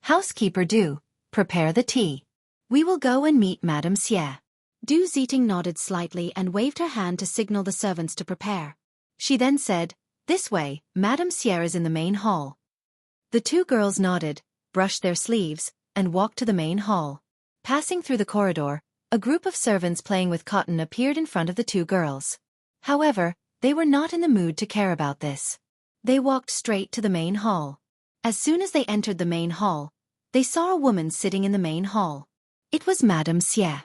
"Housekeeper Du, prepare the tea. We will go and meet Madame Xie." Du Ziting nodded slightly and waved her hand to signal the servants to prepare. She then said, "This way, Madame Xie is in the main hall." The two girls nodded, brushed their sleeves, and walked to the main hall. Passing through the corridor, a group of servants playing with cotton appeared in front of the two girls. However, they were not in the mood to care about this. They walked straight to the main hall. As soon as they entered the main hall, they saw a woman sitting in the main hall. It was Madame Xie.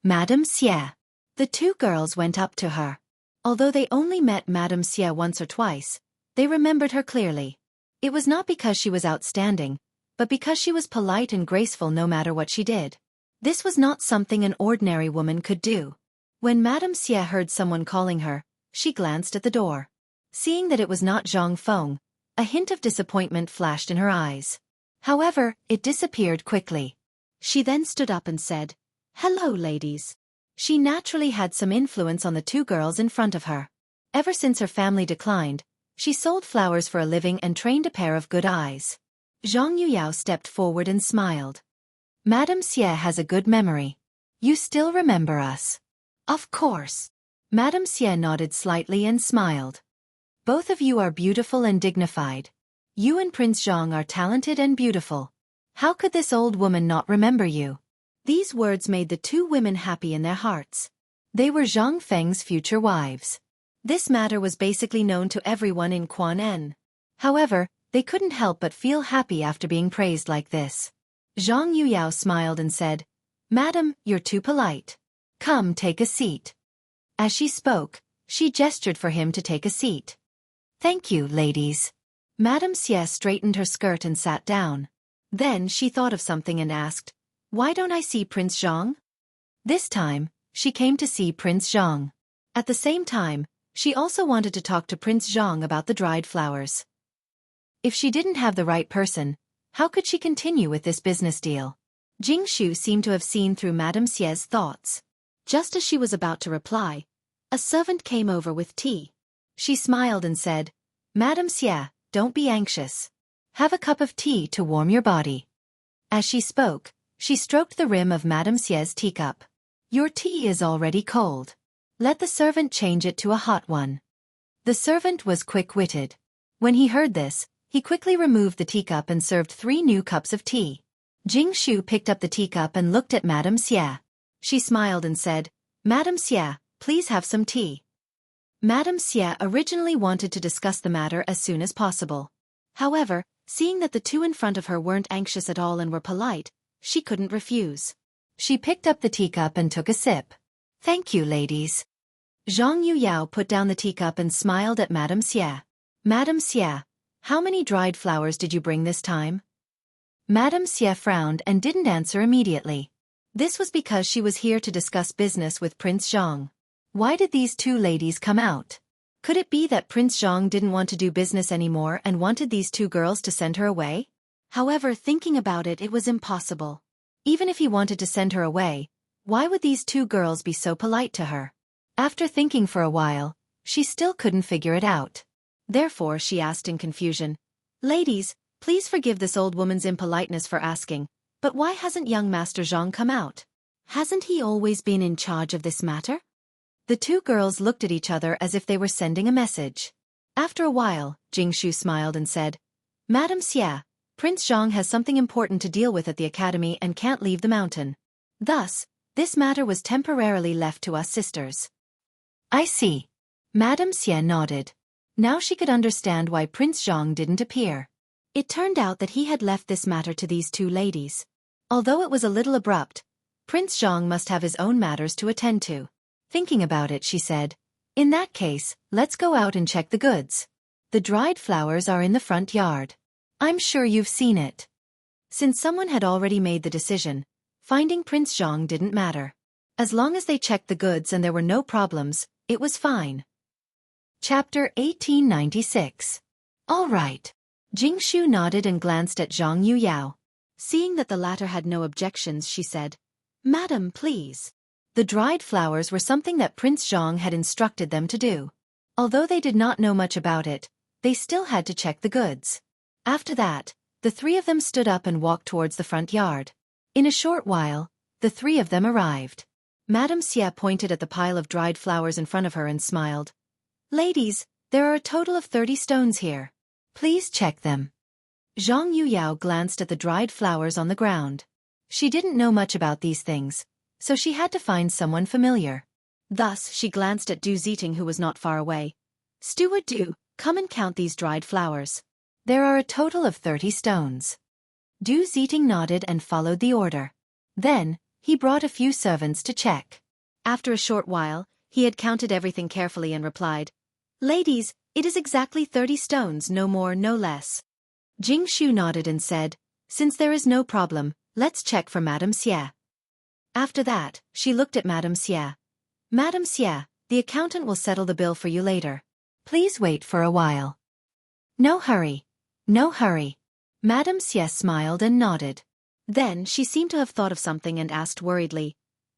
Madame Xie. The two girls went up to her. Although they only met Madame Xie once or twice, they remembered her clearly. It was not because she was outstanding, but because she was polite and graceful no matter what she did. This was not something an ordinary woman could do. When Madame Xie heard someone calling her, she glanced at the door. Seeing that it was not Zhang Feng, a hint of disappointment flashed in her eyes. However, it disappeared quickly. She then stood up and said, "Hello, ladies." She naturally had some influence on the two girls in front of her. Ever since her family declined, she sold flowers for a living and trained a pair of good eyes. Zhang Yuyao stepped forward and smiled. Madame Xie has a good memory. You still remember us? Of course. Madame Xie nodded slightly and smiled. Both of you are beautiful and dignified. You and Prince Zhang are talented and beautiful. How could this old woman not remember you? These words made the two women happy in their hearts. They were Zhang Feng's future wives. This matter was basically known to everyone in Quan En. However, they couldn't help but feel happy after being praised like this. Zhang Yuyao smiled and said, Madam, you're too polite. Come, take a seat. As she spoke, she gestured for him to take a seat. Thank you, ladies. Madame Xie straightened her skirt and sat down. Then she thought of something and asked, Why don't I see Prince Zhang? This time, she came to see Prince Zhang. At the same time, she also wanted to talk to Prince Zhang about the dried flowers. If she didn't have the right person, how could she continue with this business deal? Jing Shu seemed to have seen through Madame Xie's thoughts. Just as she was about to reply, a servant came over with tea. She smiled and said, Madame Xie, don't be anxious. Have a cup of tea to warm your body. As she spoke, she stroked the rim of Madame Xie's teacup. Your tea is already cold. Let the servant change it to a hot one. The servant was quick-witted. When he heard this, he quickly removed the teacup and served 3 new cups of tea. Jing Shu picked up the teacup and looked at Madame Xie. She smiled and said, Madame Xie, please have some tea. Madame Xie originally wanted to discuss the matter as soon as possible. However, seeing that the two in front of her weren't anxious at all and were polite, she couldn't refuse. She picked up the teacup and took a sip. Thank you, ladies. Zhang Yuyao put down the teacup and smiled at Madame Xie. Madame Xie, how many dried flowers did you bring this time? Madame Xie frowned and didn't answer immediately. This was because she was here to discuss business with Prince Zhang. Why did these two ladies come out? Could it be that Prince Zhang didn't want to do business anymore and wanted these two girls to send her away? However, thinking about it, it was impossible. Even if he wanted to send her away, why would these two girls be so polite to her? After thinking for a while, she still couldn't figure it out. Therefore, she asked in confusion, Ladies, please forgive this old woman's impoliteness for asking, but why hasn't young Master Zhang come out? Hasn't he always been in charge of this matter? The two girls looked at each other as if they were sending a message. After a while, Jing Shu smiled and said, Madame Xie, Prince Zhang has something important to deal with at the academy and can't leave the mountain. Thus, this matter was temporarily left to us sisters. I see. Madame Xie nodded. Now she could understand why Prince Zhang didn't appear. It turned out that he had left this matter to these two ladies. Although it was a little abrupt, Prince Zhang must have his own matters to attend to. Thinking about it, she said, In that case, let's go out and check the goods. The dried flowers are in the front yard. I'm sure you've seen it. Since someone had already made the decision, finding Prince Zhang didn't matter. As long as they checked the goods and there were no problems, it was fine. Chapter 1896. All right. Jing Shu nodded and glanced at Zhang Yuyao. Seeing that the latter had no objections, she said, Madam, please. The dried flowers were something that Prince Zhang had instructed them to do. Although they did not know much about it, they still had to check the goods. After that, the 3 of them stood up and walked towards the front yard. In a short while, the 3 of them arrived. Madame Xie pointed at the pile of dried flowers in front of her and smiled. Ladies, there are a total of 30 stones here. Please check them. Zhang Yuyao glanced at the dried flowers on the ground. She didn't know much about these things, so she had to find someone familiar. Thus, she glanced at Du Ziting, who was not far away. Steward Du, come and count these dried flowers. There are a total of 30 stones. Du Ziting nodded and followed the order. Then, he brought a few servants to check. After a short while, he had counted everything carefully and replied, Ladies, it is exactly 30 stones, no more, no less. Jing Shu nodded and said, Since there is no problem, let's check for Madame Xie. After that, she looked at Madame Xie. Madame Xie, the accountant will settle the bill for you later. Please wait for a while. No hurry. No hurry. Madame Xie smiled and nodded. Then she seemed to have thought of something and asked worriedly,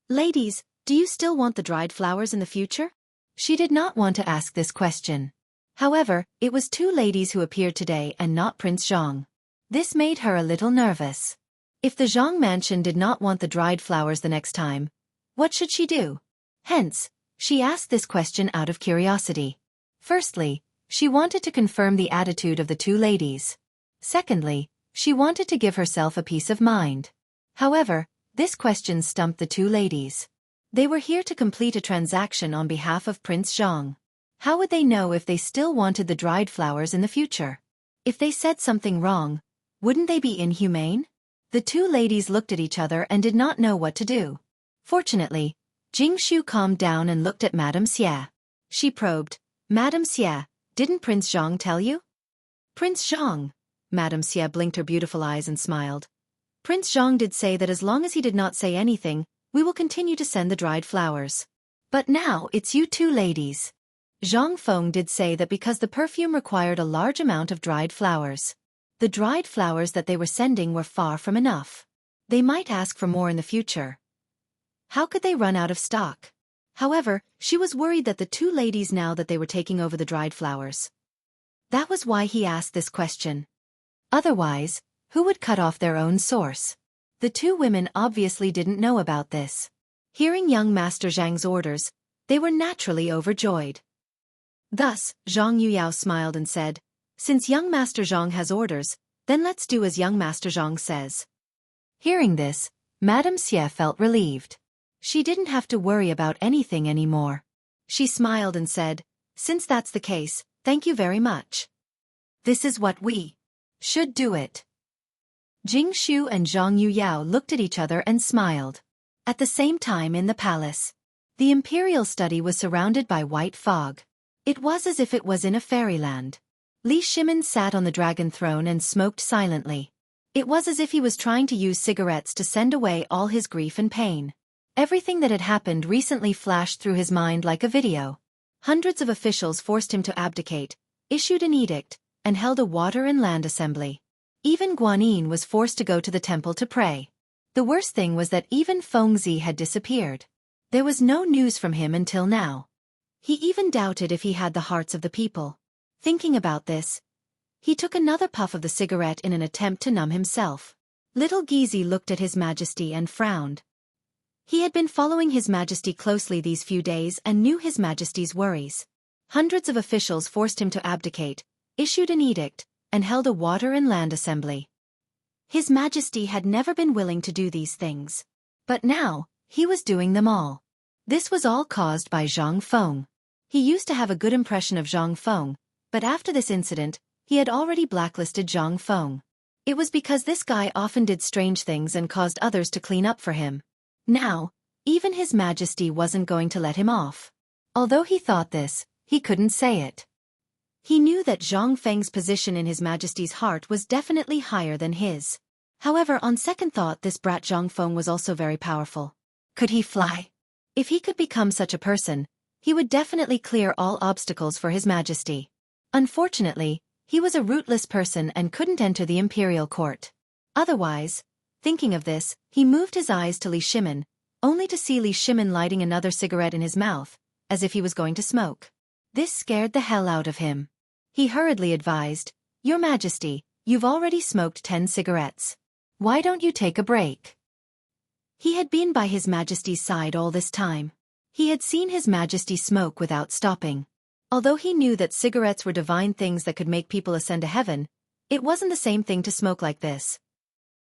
Ladies, do you still want the dried flowers in the future? She did not want to ask this question. However, it was 2 ladies who appeared today and not Prince Zhang. This made her a little nervous. If the Zhang mansion did not want the dried flowers the next time, what should she do? Hence, she asked this question out of curiosity. Firstly, she wanted to confirm the attitude of the two ladies. Secondly, she wanted to give herself a peace of mind. However, this question stumped the two ladies. They were here to complete a transaction on behalf of Prince Zhang. How would they know if they still wanted the dried flowers in the future? If they said something wrong, wouldn't they be inhumane? The two ladies looked at each other and did not know what to do. Fortunately, Jingshu calmed down and looked at Madame Xie. She probed, "Madame Xie, didn't Prince Zhang tell you?" "Prince Zhang?" Madame Xie blinked her beautiful eyes and smiled. "Prince Zhang did say that as long as he did not say anything, we will continue to send the dried flowers. But now it's you two ladies." Zhang Feng did say that because the perfume required a large amount of dried flowers. The dried flowers that they were sending were far from enough. They might ask for more in the future. How could they run out of stock? However, she was worried that the two ladies now that they were taking over the dried flowers. That was why he asked this question. Otherwise, who would cut off their own source? The two women obviously didn't know about this. Hearing young Master Zhang's orders, they were naturally overjoyed. Thus, Zhang Yuyao smiled and said, "Since young Master Zhang has orders, then let's do as young Master Zhang says." Hearing this, Madame Xie felt relieved. She didn't have to worry about anything anymore. She smiled and said, "Since that's the case, thank you very much. This is what we should do it." Jingshu and Zhang Yuyao looked at each other and smiled. At the same time in the palace, the imperial study was surrounded by white fog. It was as if it was in a fairyland. Li Shimin sat on the dragon throne and smoked silently. It was as if he was trying to use cigarettes to send away all his grief and pain. Everything that had happened recently flashed through his mind like a video. Hundreds of officials forced him to abdicate, issued an edict, and held a water and land assembly. Even Guanyin was forced to go to the temple to pray. The worst thing was that even Feng Zi had disappeared. There was no news from him until now. He even doubted if he had the hearts of the people. Thinking about this, he took another puff of the cigarette in an attempt to numb himself. Little Gizi looked at His Majesty and frowned. He had been following His Majesty closely these few days and knew His Majesty's worries. Hundreds of officials forced him to abdicate, issued an edict, and held a water and land assembly. His Majesty had never been willing to do these things. But now, he was doing them all. This was all caused by Zhang Feng. He used to have a good impression of Zhang Feng, but after this incident, he had already blacklisted Zhang Feng. It was because this guy often did strange things and caused others to clean up for him. Now, even His Majesty wasn't going to let him off. Although he thought this, he couldn't say it. He knew that Zhang Feng's position in His Majesty's heart was definitely higher than his. However, on second thought, this brat Zhang Feng was also very powerful. Could he fly? If he could become such a person, he would definitely clear all obstacles for His Majesty. Unfortunately, he was a rootless person and couldn't enter the imperial court. Otherwise, thinking of this, he moved his eyes to Li Shimin, only to see Li Shimin lighting another cigarette in his mouth, as if he was going to smoke. This scared the hell out of him. He hurriedly advised, "Your Majesty, you've already smoked 10 cigarettes. Why don't you take a break?" He had been by His Majesty's side all this time. He had seen His Majesty smoke without stopping. Although he knew that cigarettes were divine things that could make people ascend to heaven, it wasn't the same thing to smoke like this.